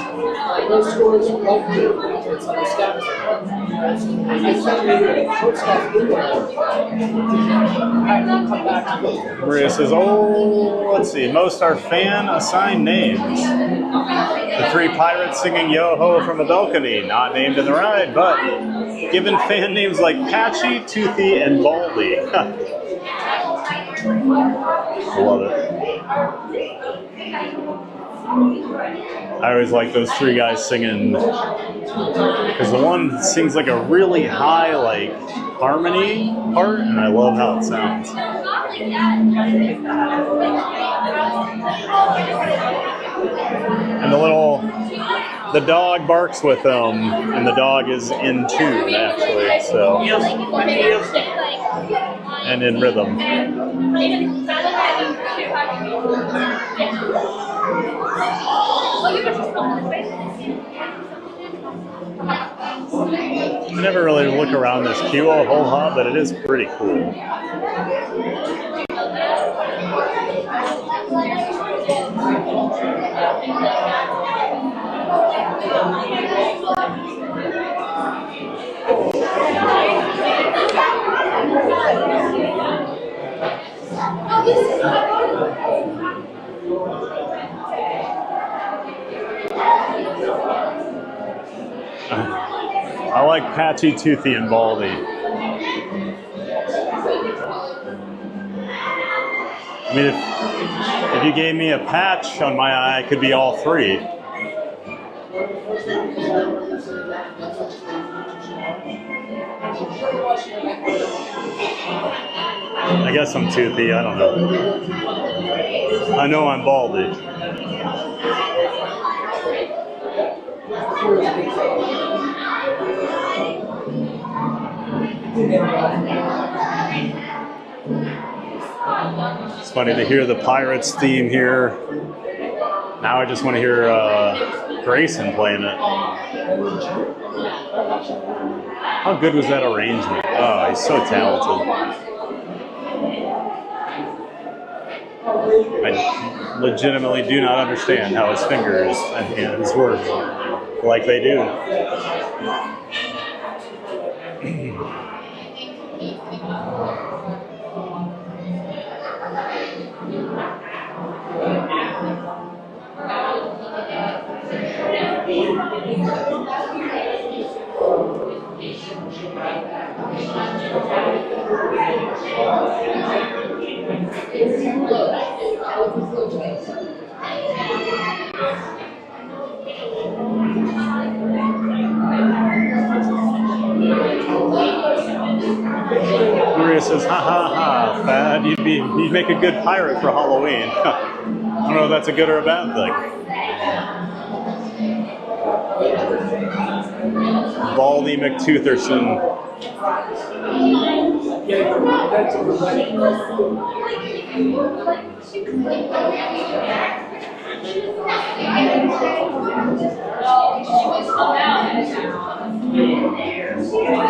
Maria says, "Oh, let's see. Most are fan-assigned names. The three pirates singing Yo-Ho from a balcony, not named in the ride, but given fan names like Patchy, Toothy, and Baldy." I love it. I always like those three guys singing, because the one sings like a really high, like, harmony part, and I love how it sounds. And the dog barks with them, and the dog is in tune, actually, so. And in rhythm. I never really look around this queue a whole lot, but it is pretty cool. I like Patchy, Toothy, and Baldy. I mean, if you gave me a patch on my eye, it could be all three. I guess I'm Toothy, I don't know. I know I'm Baldy. It's funny to hear the Pirates theme here. Now I just want to hear Grayson playing it. How good was that arrangement? Oh, he's so talented. I legitimately do not understand how his fingers and hands work like they do. Maria says, "Ha ha ha, Thad, you'd make a good pirate for Halloween." I don't know if that's a good or a bad thing. Baldy McTootherson.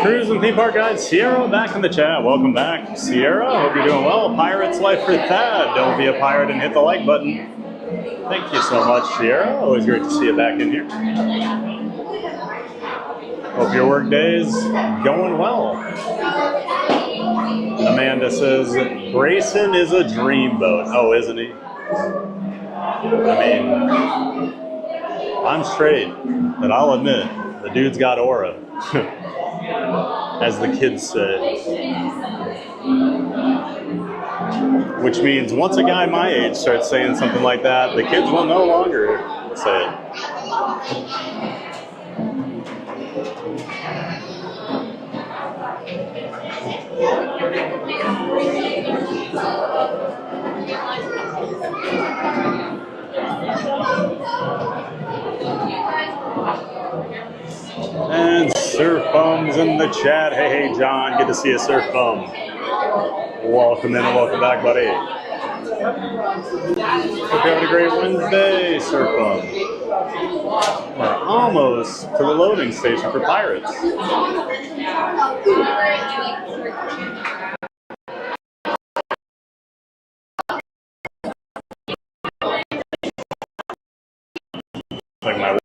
Cruise and theme park guide Sierra back in the chat. Welcome back, Sierra. Hope you're doing well. Pirate's life for Thad. Don't be a pirate and hit the like button. Thank you so much, Sierra. Always great to see you back in here. Hope your work day's going well. Amanda says, Grayson is a dreamboat. Oh, isn't he? I mean, I'm straight, but I'll admit, the dude's got aura, as the kids say. Which means once a guy my age starts saying something like that, the kids will no longer say it. surf bums in the chat. Hey, hey, John, good to see you, surf bum. Welcome in and welcome back, buddy. Hope you're having a great Wednesday, surf bum. We're almost to the loading station for Pirates. Like my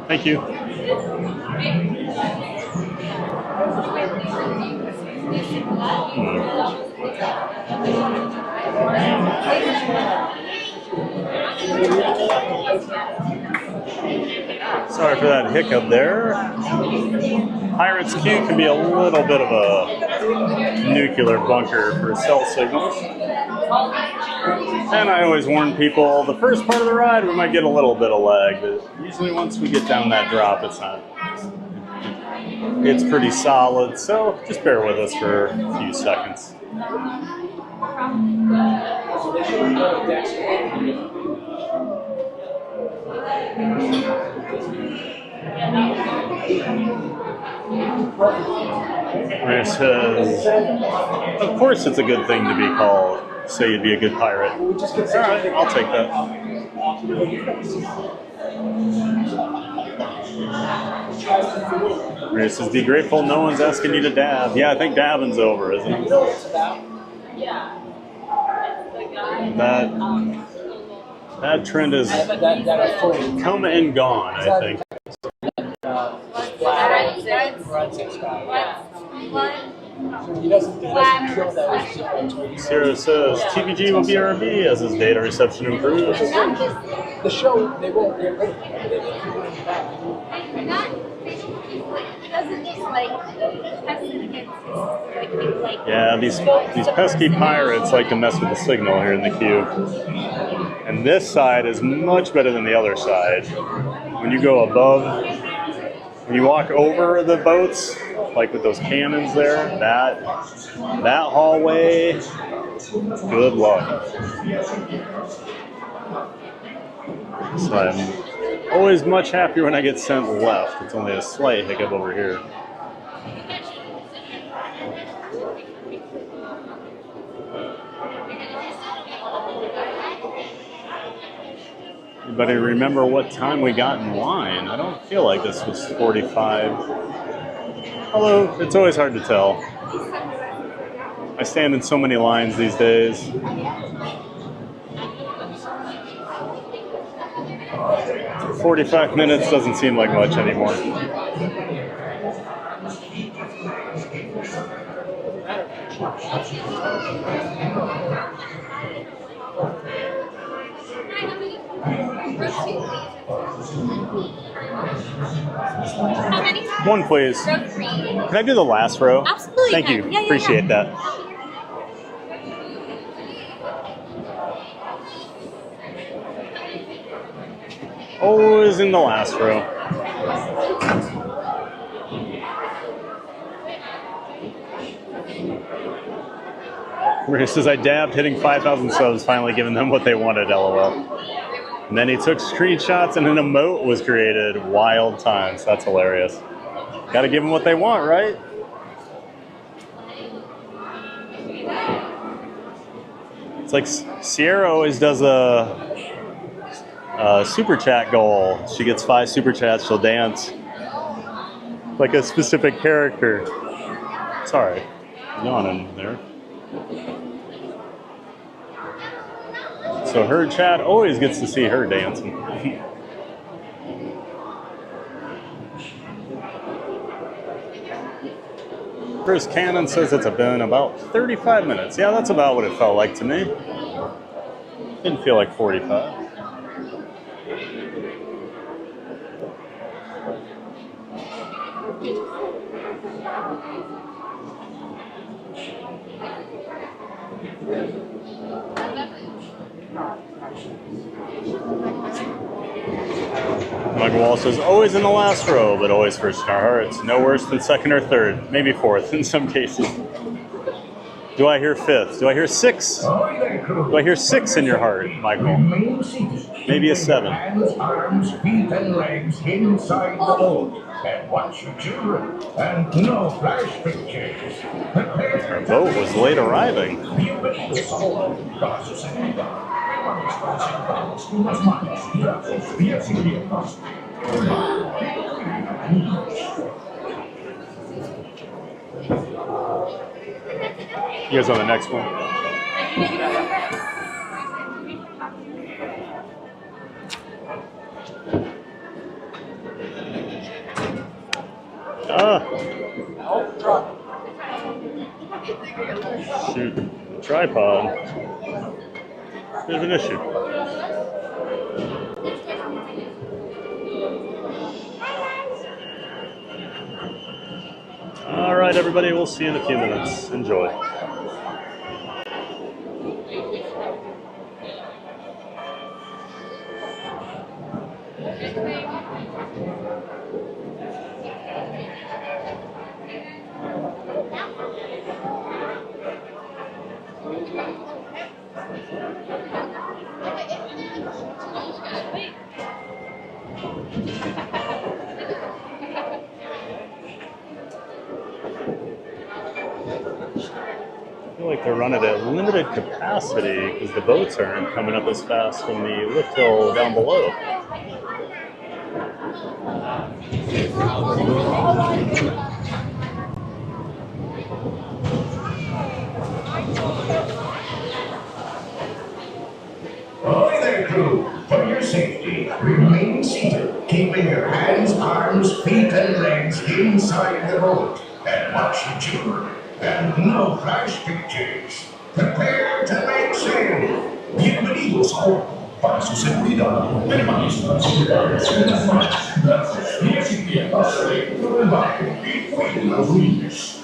Thank you. Sorry for that hiccup there. Pirates Q can be a little bit of a nuclear bunker for cell signals. And I always warn people, the first part of the ride we might get a little bit of lag, but usually once we get down that drop, it's pretty solid, so just bear with us for a few seconds. It says, of course it's a good thing to be called, say you'd be a good pirate. Alright, I'll take that. It says, be grateful no one's asking you to dab. Yeah, I think dabbing's over, isn't it? That trend has come and gone, I think. Sarah says TVG will BRB as his data reception improves. The show, they won't get rid of it. Yeah, these pesky pirates like to mess with the signal here in the queue. And this side is much better than the other side. When you go above, when you walk over the boats, like with those cannons there, that hallway, good luck. So I'm always much happier when I get sent left. It's only a slight hiccup over here. Anybody remember what time we got in line? I don't feel like this was 45. Although, it's always hard to tell. I stand in so many lines these days. For 45 minutes doesn't seem like much anymore. One, please. Can I do the last row? Absolutely. Thank you. Yeah, Appreciate that. Always in the last row. Where he says, I dabbed, hitting 5,000 subs, finally giving them what they wanted, LOL. And then he took screenshots and an emote was created. Wild times. That's hilarious. Gotta give them what they want, right? It's like Sierra always does a super chat goal. She gets 5 super chats, she'll dance like a specific character. Sorry, yawning there. So her chat always gets to see her dancing. Chris Cannon says it's been about 35 minutes. Yeah, that's about what it felt like to me. Didn't feel like 45. Michael Wall says, always in the last row, but always first in our hearts. No worse than second or third, maybe fourth in some cases. Do I hear fifth? Do I hear six? Do I hear six in your heart, Michael? Maybe a seven. Hands, arms, feet, and legs inside the boat. And watch your children. And no flash pictures. Our boat was late arriving. You guys on the next one? Shoot, the tripod. There's an issue. All right, everybody, we'll see you in a few minutes. Enjoy. I feel like they're running at limited capacity because the boats aren't coming up as fast from the lift hill down below. Ahoy there, crew! For your safety, remain seated, keeping your hands, arms, feet, and legs inside the boat. And watch your children. And no flash pictures. Prepare to make sail. Bienvenidos a Pasos en Vida. Hermanos, y así que pase por el barco y cuiden los niños.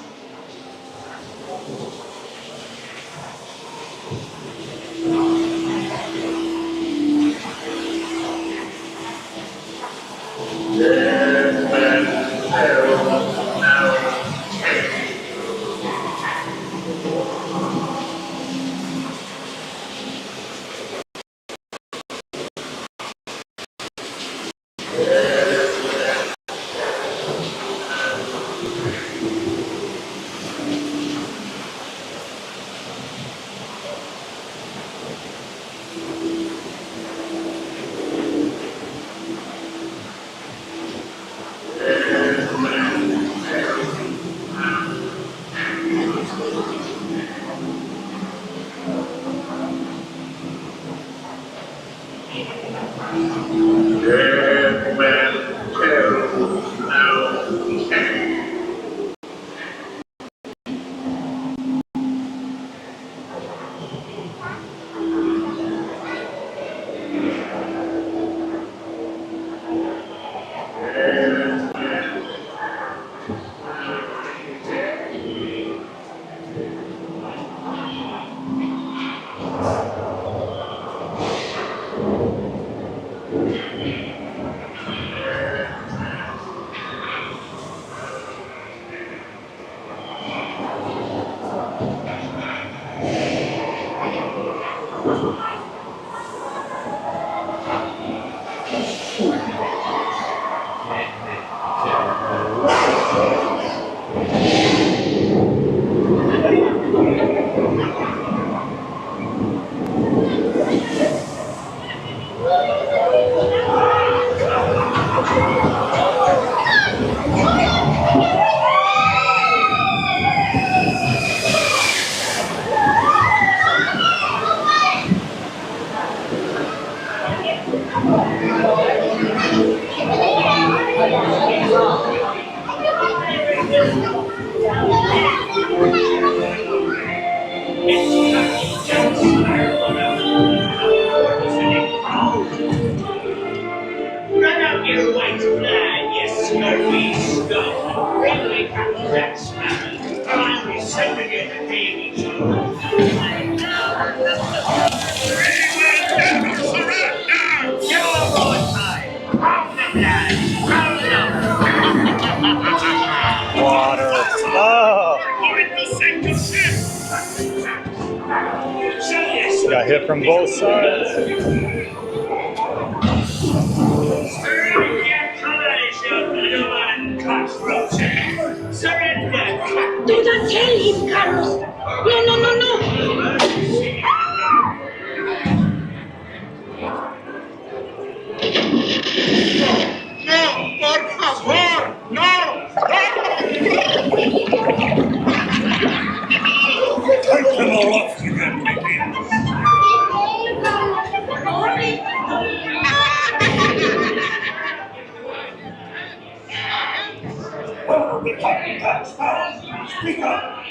Run up your white flag, you snarky scum. Really capture that sparrow, or I'll be sending you to Davy Jones. Surrender! Give a broadside! Round them, lads! Round them! Water. Oh! We're going to sink the ship! Got hit from both sides. Surrender! Do not tell him, Carlos. No, no, no, no. No, por favor, no! Take them all off again, Speak up!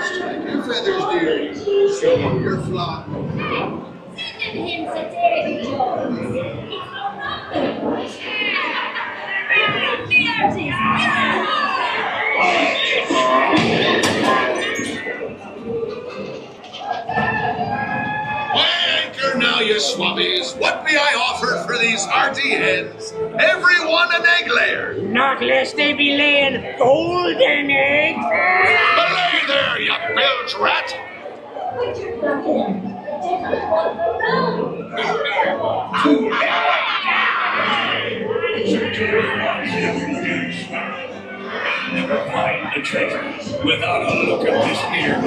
Strike your feathers, dear. Show them your flock. Send him to Davy Jones. Anchor now, you swabbies. What may I offer for these hearty hens? Everyone an egg layer. Not lest they be laying golden eggs. Belay there, you bilge rat. Never find the treasure without a look at this here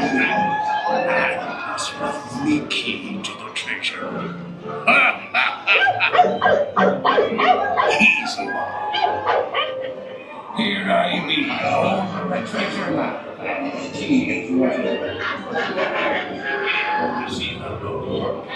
That's the key to the treasure. Easy. Here I be, the treasure map. Key is right. See the door.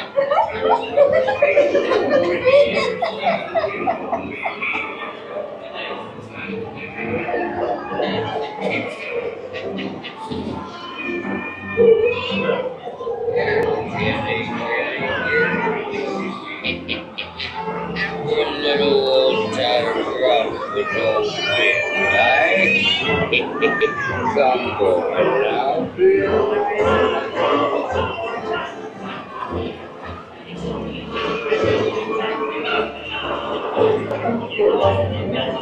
One little old tired rock with no wind, right? Come going now.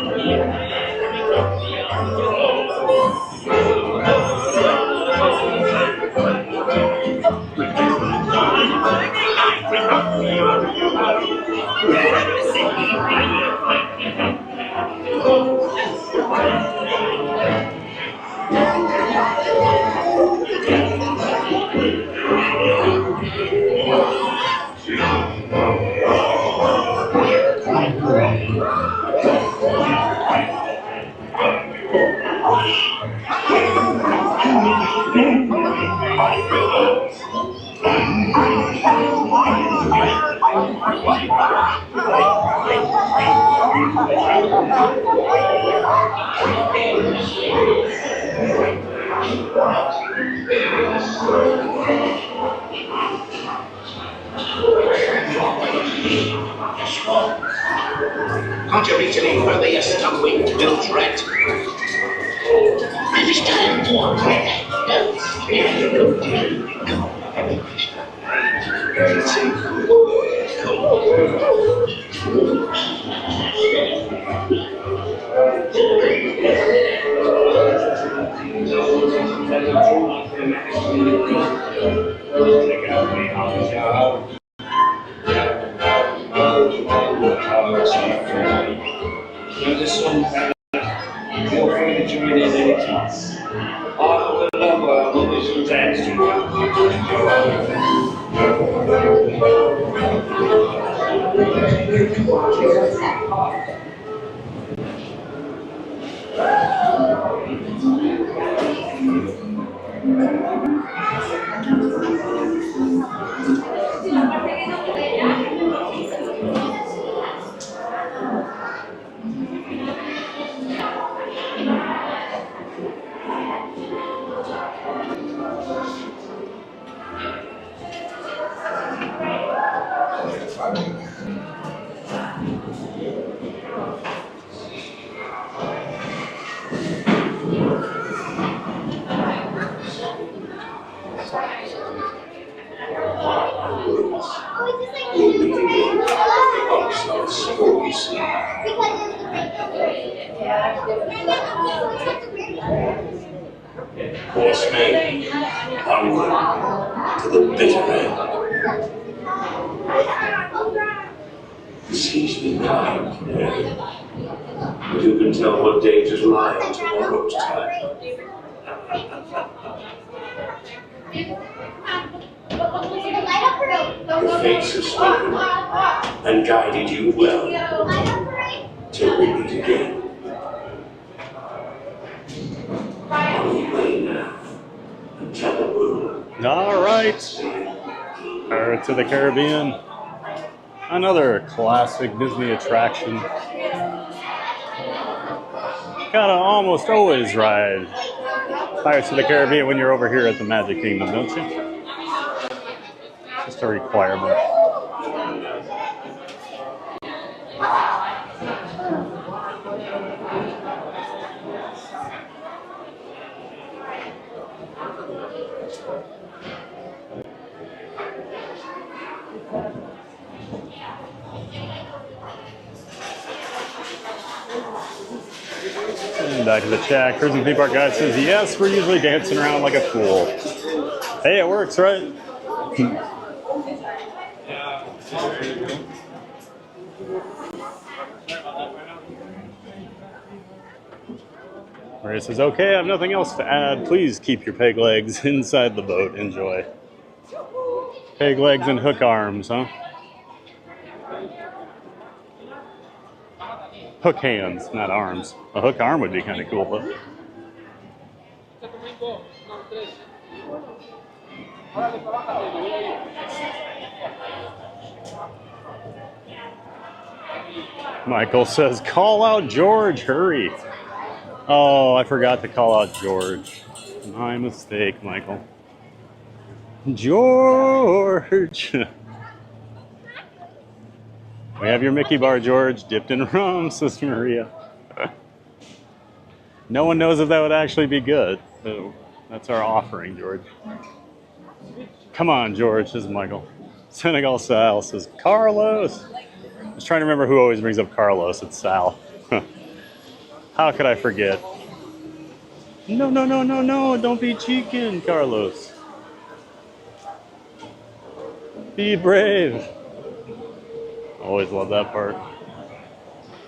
Can't you reach any further, you stumbling bilge rat? This time, this one, feel free to join in anytime. I will do some dance to Force me onward to the bitter end. Excuse me now, but you can tell what dangers lie on tomorrow's time. The fates have spoken and guided you well till we meet again. On the way now, until the moon. All right. Pirates of the Caribbean. Another classic Disney attraction. Gotta almost always ride Pirates of the Caribbean when you're over here at the Magic Kingdom, don't you? Just a requirement. And back to the chat. Cruising Theme Park Guy says, yes, we're usually dancing around like a fool. Hey, it works, right? Maria says, okay, I have nothing else to add. Please keep your peg legs inside the boat. Enjoy. Peg legs and hook arms, huh? Hook hands, not arms. A hook arm would be kind of cool, though. Michael says, call out George, hurry. Oh, I forgot to call out George. My mistake, Michael. George! We have your Mickey bar, George, dipped in rum, Sister Maria. No one knows if that would actually be good. So that's our offering, George. Come on, George, says Michael. Senegal Sal says, Carlos! I was trying to remember who always brings up Carlos. It's Sal. How could I forget? No, no, no, no, no. Don't be cheeking, Carlos. Be brave. Always love that part.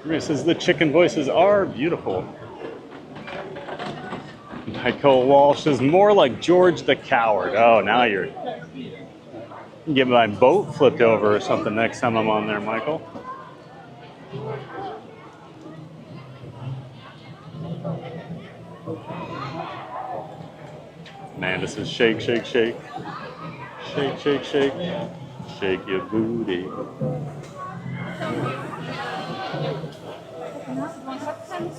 Maria says the chicken voices are beautiful. Michael Walsh is more like George the Coward. Oh, now you're... Get my boat flipped over or something next time I'm on there, Michael. Man, this is shake, shake, shake. Shake, shake, shake. Shake your booty.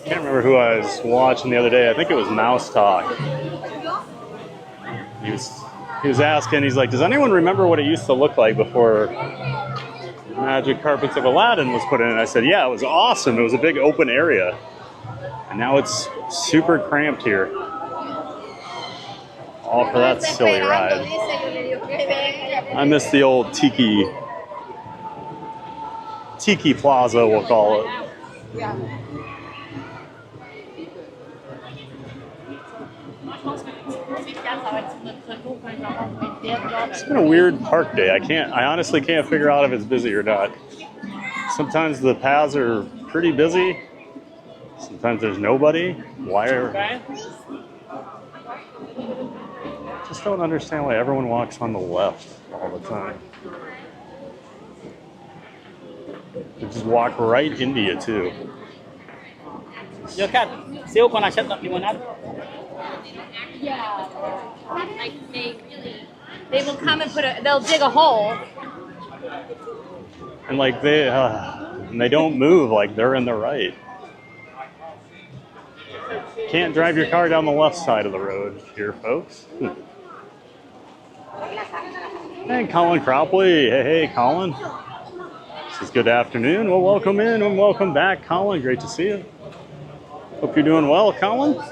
Can't remember who I was watching the other day. I think it was Mouse Talk. He was asking, he's like, does anyone remember what it used to look like before Magic Carpets of Aladdin was put in? And I said, yeah, it was awesome. It was a big open area. And now it's super cramped here. All for that silly ride. I miss the old Tiki Plaza, we'll call it. It's been a weird park day. I honestly can't figure out if it's busy or not. Sometimes the paths are pretty busy. Sometimes there's nobody. Just don't understand why everyone walks on the left all the time. They just walk right into you too. Yeah. Like they will come and they'll dig a hole. And like they don't move like they're in the right. Can't drive your car down the left side of the road here, folks. Hey, Colin Cropley. Hey, Colin. This is good afternoon. Well, welcome in and welcome back, Colin. Great to see you. Hope you're doing well, Colin.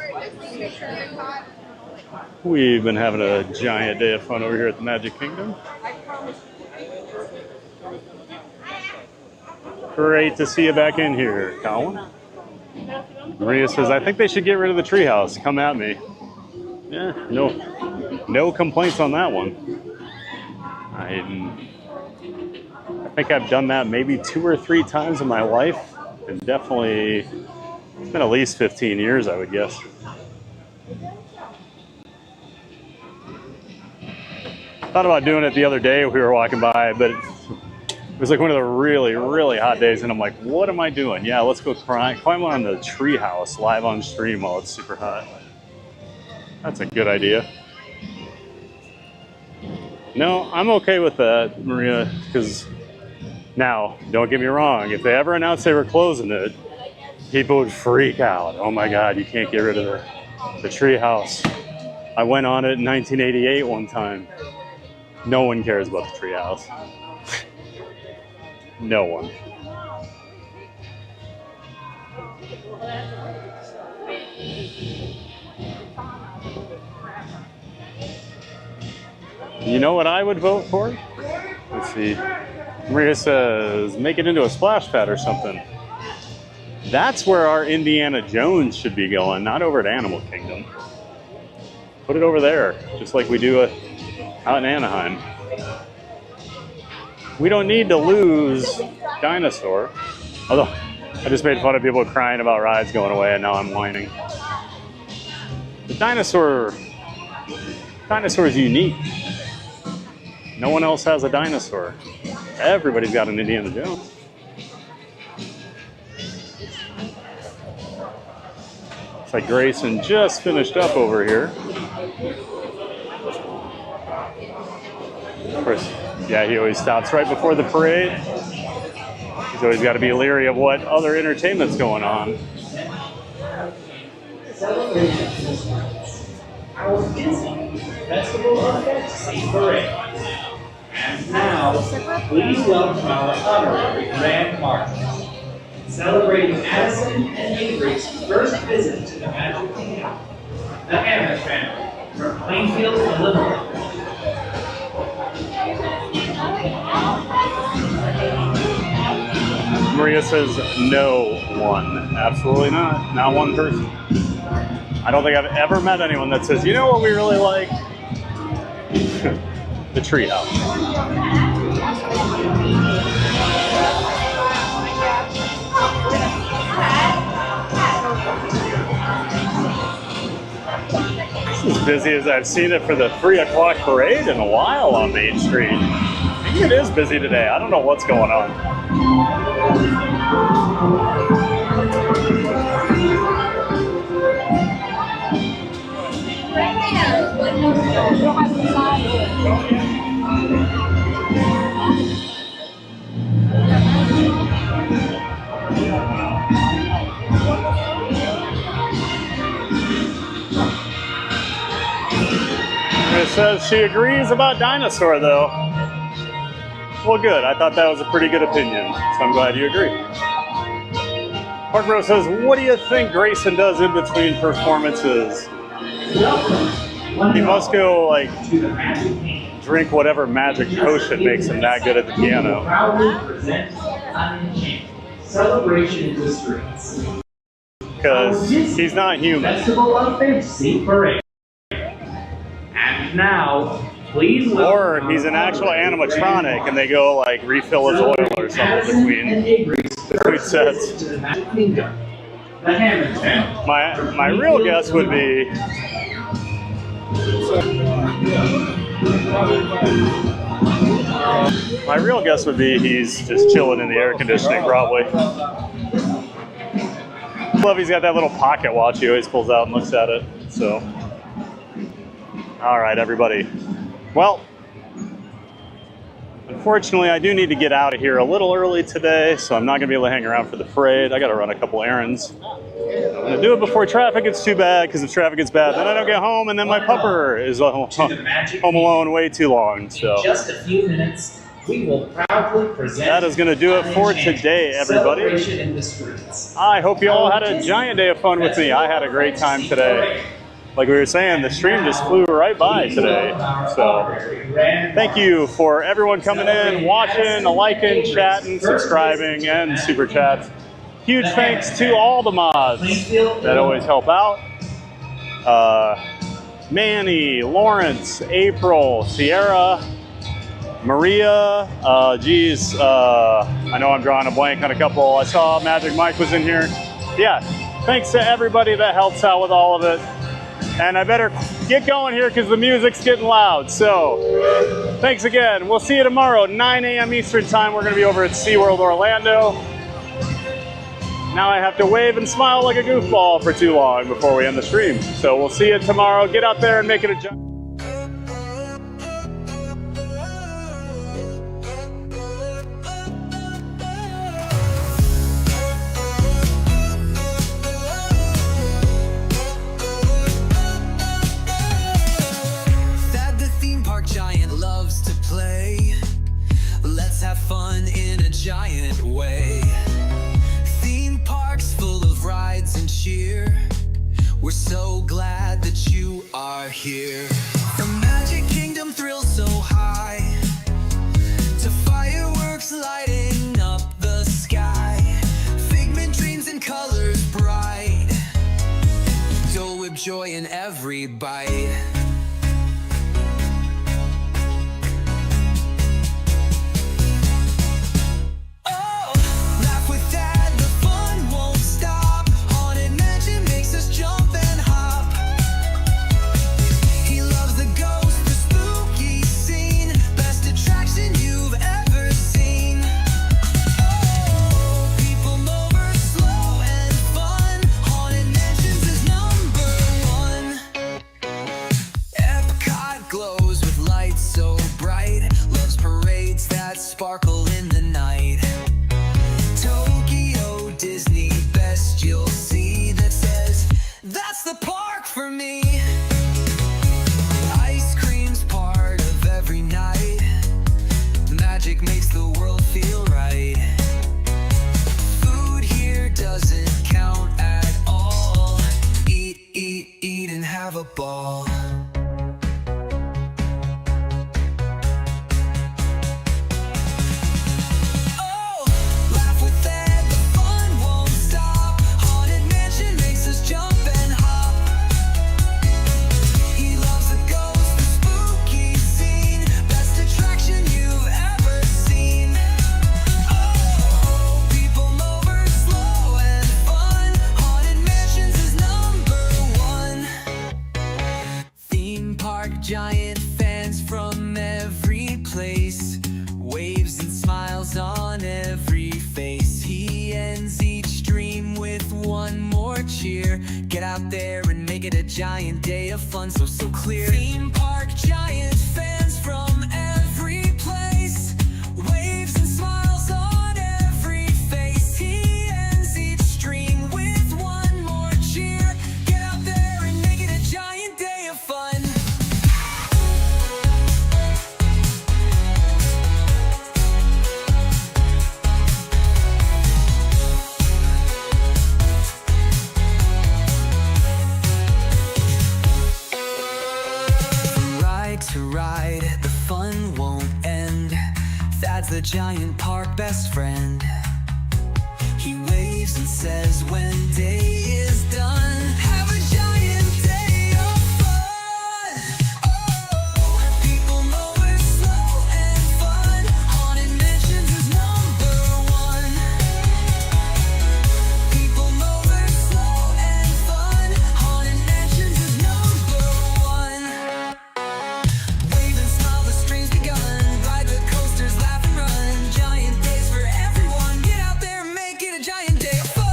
We've been having a giant day of fun over here at the Magic Kingdom. Great to see you back in here, Colin. Maria says, I think they should get rid of the treehouse. Come at me. Yeah, no complaints on that one. I think I've done that maybe 2 or 3 times in my life. And definitely, it's been at least 15 years, I would guess. Thought about doing it the other day. We were walking by, but it was like one of the really, really hot days. And I'm like, what am I doing? Yeah, let's go climb on the treehouse live on stream while it's super hot. That's a good idea. No, I'm okay with that, Maria, because now, don't get me wrong, if they ever announced they were closing it, people would freak out. Oh my God, you can't get rid of the treehouse. I went on it in 1988 one time. No one cares about the treehouse. No one. You know what I would vote for? Let's see. Maria says, make it into a splash pad or something. That's where our Indiana Jones should be going, not over at Animal Kingdom. Put it over there, just like we do out in Anaheim. We don't need to lose Dinosaur. Although, I just made fun of people crying about rides going away, and now I'm whining. The dinosaur is unique. No one else has a dinosaur. Everybody's got an Indiana Jones. Looks like Grayson just finished up over here. Of course, yeah, he always stops right before the parade. He's always got to be leery of what other entertainment's going on. Our Disney Festival of Fantasy Parade. And now, please welcome our honorary Grand Marshals, celebrating Addison and Avery's first visit to the Magic Kingdom, the Hammond family from Plainfield, Illinois. Maria says no one. Absolutely not. Not one person. I don't think I've ever met anyone that says, you know what we really like? The treehouse. This is as busy as I've seen it for the 3 o'clock parade in a while on Main Street. Maybe it is busy today. I don't know what's going on. It says she agrees about Dinosaur, though. Well, good. I thought that was a pretty good opinion, so I'm glad you agree. Park Bro says, what do you think Grayson does in between performances? He must go, like, drink whatever magic potion makes him that good at the piano. Celebration in the streets. Because he's not human. Festival of Fantasy Parade. And now, please. Or he's an actual animatronic and they go like refill his oil or something between sets. My real guess would be he's just chilling in the air conditioning probably. I love he's got that little pocket watch he always pulls out and looks at it. So, all right, everybody. Well, unfortunately, I do need to get out of here a little early today, so I'm not going to be able to hang around for the parade. I got to run a couple errands. I'm going to do it before traffic gets too bad, because if traffic gets bad, then I don't get home, and then my pupper is home alone way too long. So in just a few minutes, we will proudly present. That is going to do it for today, everybody. In the streets. I hope you all had a giant day of fun with me. I had a great time today. like we were saying, the stream just flew right by today. So thank you for everyone coming in, watching, liking, chatting, subscribing, and super chats. Huge thanks to all the mods that always help out. Manny, Lawrence, April, Sierra, Maria, I know I'm drawing a blank on a couple. I saw Magic Mike was in here. Yeah, thanks to everybody that helps out with all of it. And I better get going here because the music's getting loud. So thanks again. We'll see you tomorrow, 9 a.m. Eastern time. We're going to be over at SeaWorld Orlando. Now I have to wave and smile like a goofball for too long before we end the stream. So we'll see you tomorrow. Get out there and make it a giant. That the theme park giant loves to play. Let's have fun in a giant way. Parks full of rides and cheer. We're so glad that you are here. The Magic Kingdom thrills so high, to fireworks lighting up the sky. Figment dreams and colors bright, Dole Whip joy in every bite. Sparkle in the night. Tokyo Disney, best you'll see that says that's the park for me. Ice cream's part of every night. Magic makes the world feel right. Food here doesn't count at all. Eat, eat, eat and have a ball. Giant fans from every place, waves and smiles on every face. He ends each dream with one more cheer. Get out there and make it a giant day of fun, so clear. Theme park giant fans from every place, waves and smiles on every face. He ends each dream with one more cheer. Get out there and make it a giant day of fun. To ride, the fun won't end. Thad's the giant park best friend. He waves and says when day is done, have a giant day of fun. Oh, people mover slow and fun. Haunted Mansions is #1. People mover slow and fun. Haunted Mansions is #1. Giant days for everyone. Get out there and make it a giant day of fun.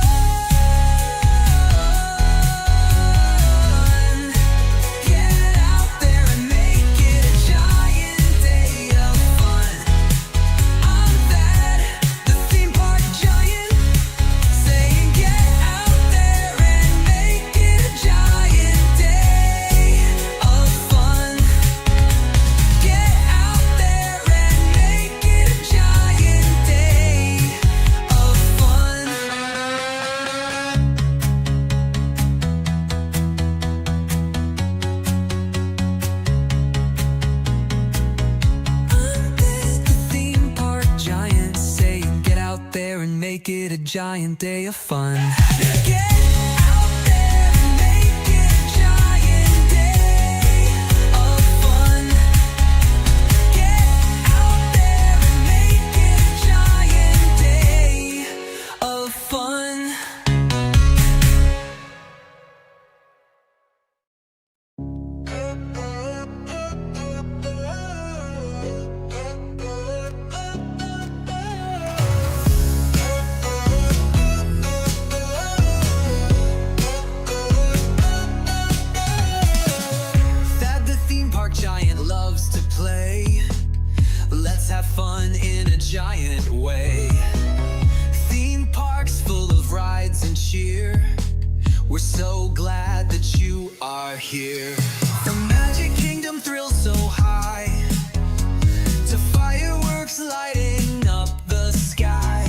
giant day of fun. Get out there and make it a giant day of fun. Get out there and make it a giant day of fun. Giant loves to play. Let's have fun in a giant way. Theme parks full of rides and cheer. We're so glad that you are here. The Magic Kingdom thrills so high, to fireworks lighting up the sky.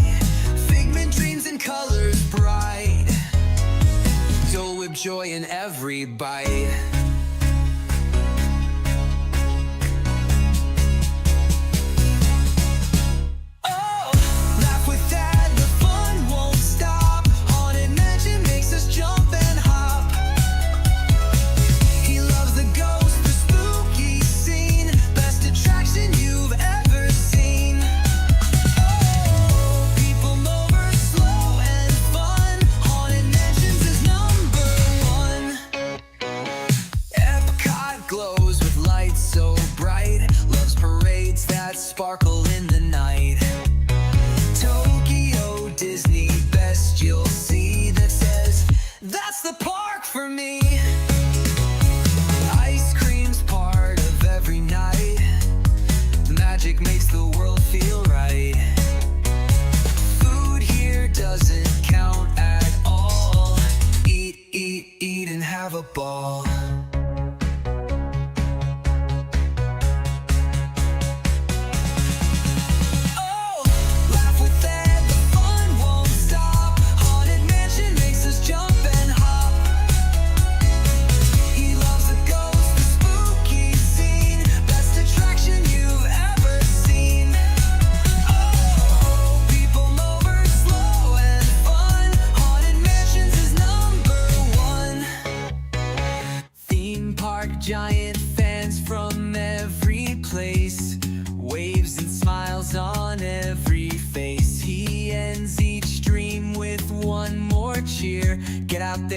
Figment dreams and colors bright. Dole Whip joy in every bite. Sparkle in the night. Tokyo Disney, best you'll see, that says that's the park for me. Ice cream's part of every night. Magic makes the world feel right. Food here doesn't count at all. Eat, eat, eat and have a ball. Giant fans from every place, waves and smiles on every face. He ends each dream with one more cheer. Get out there.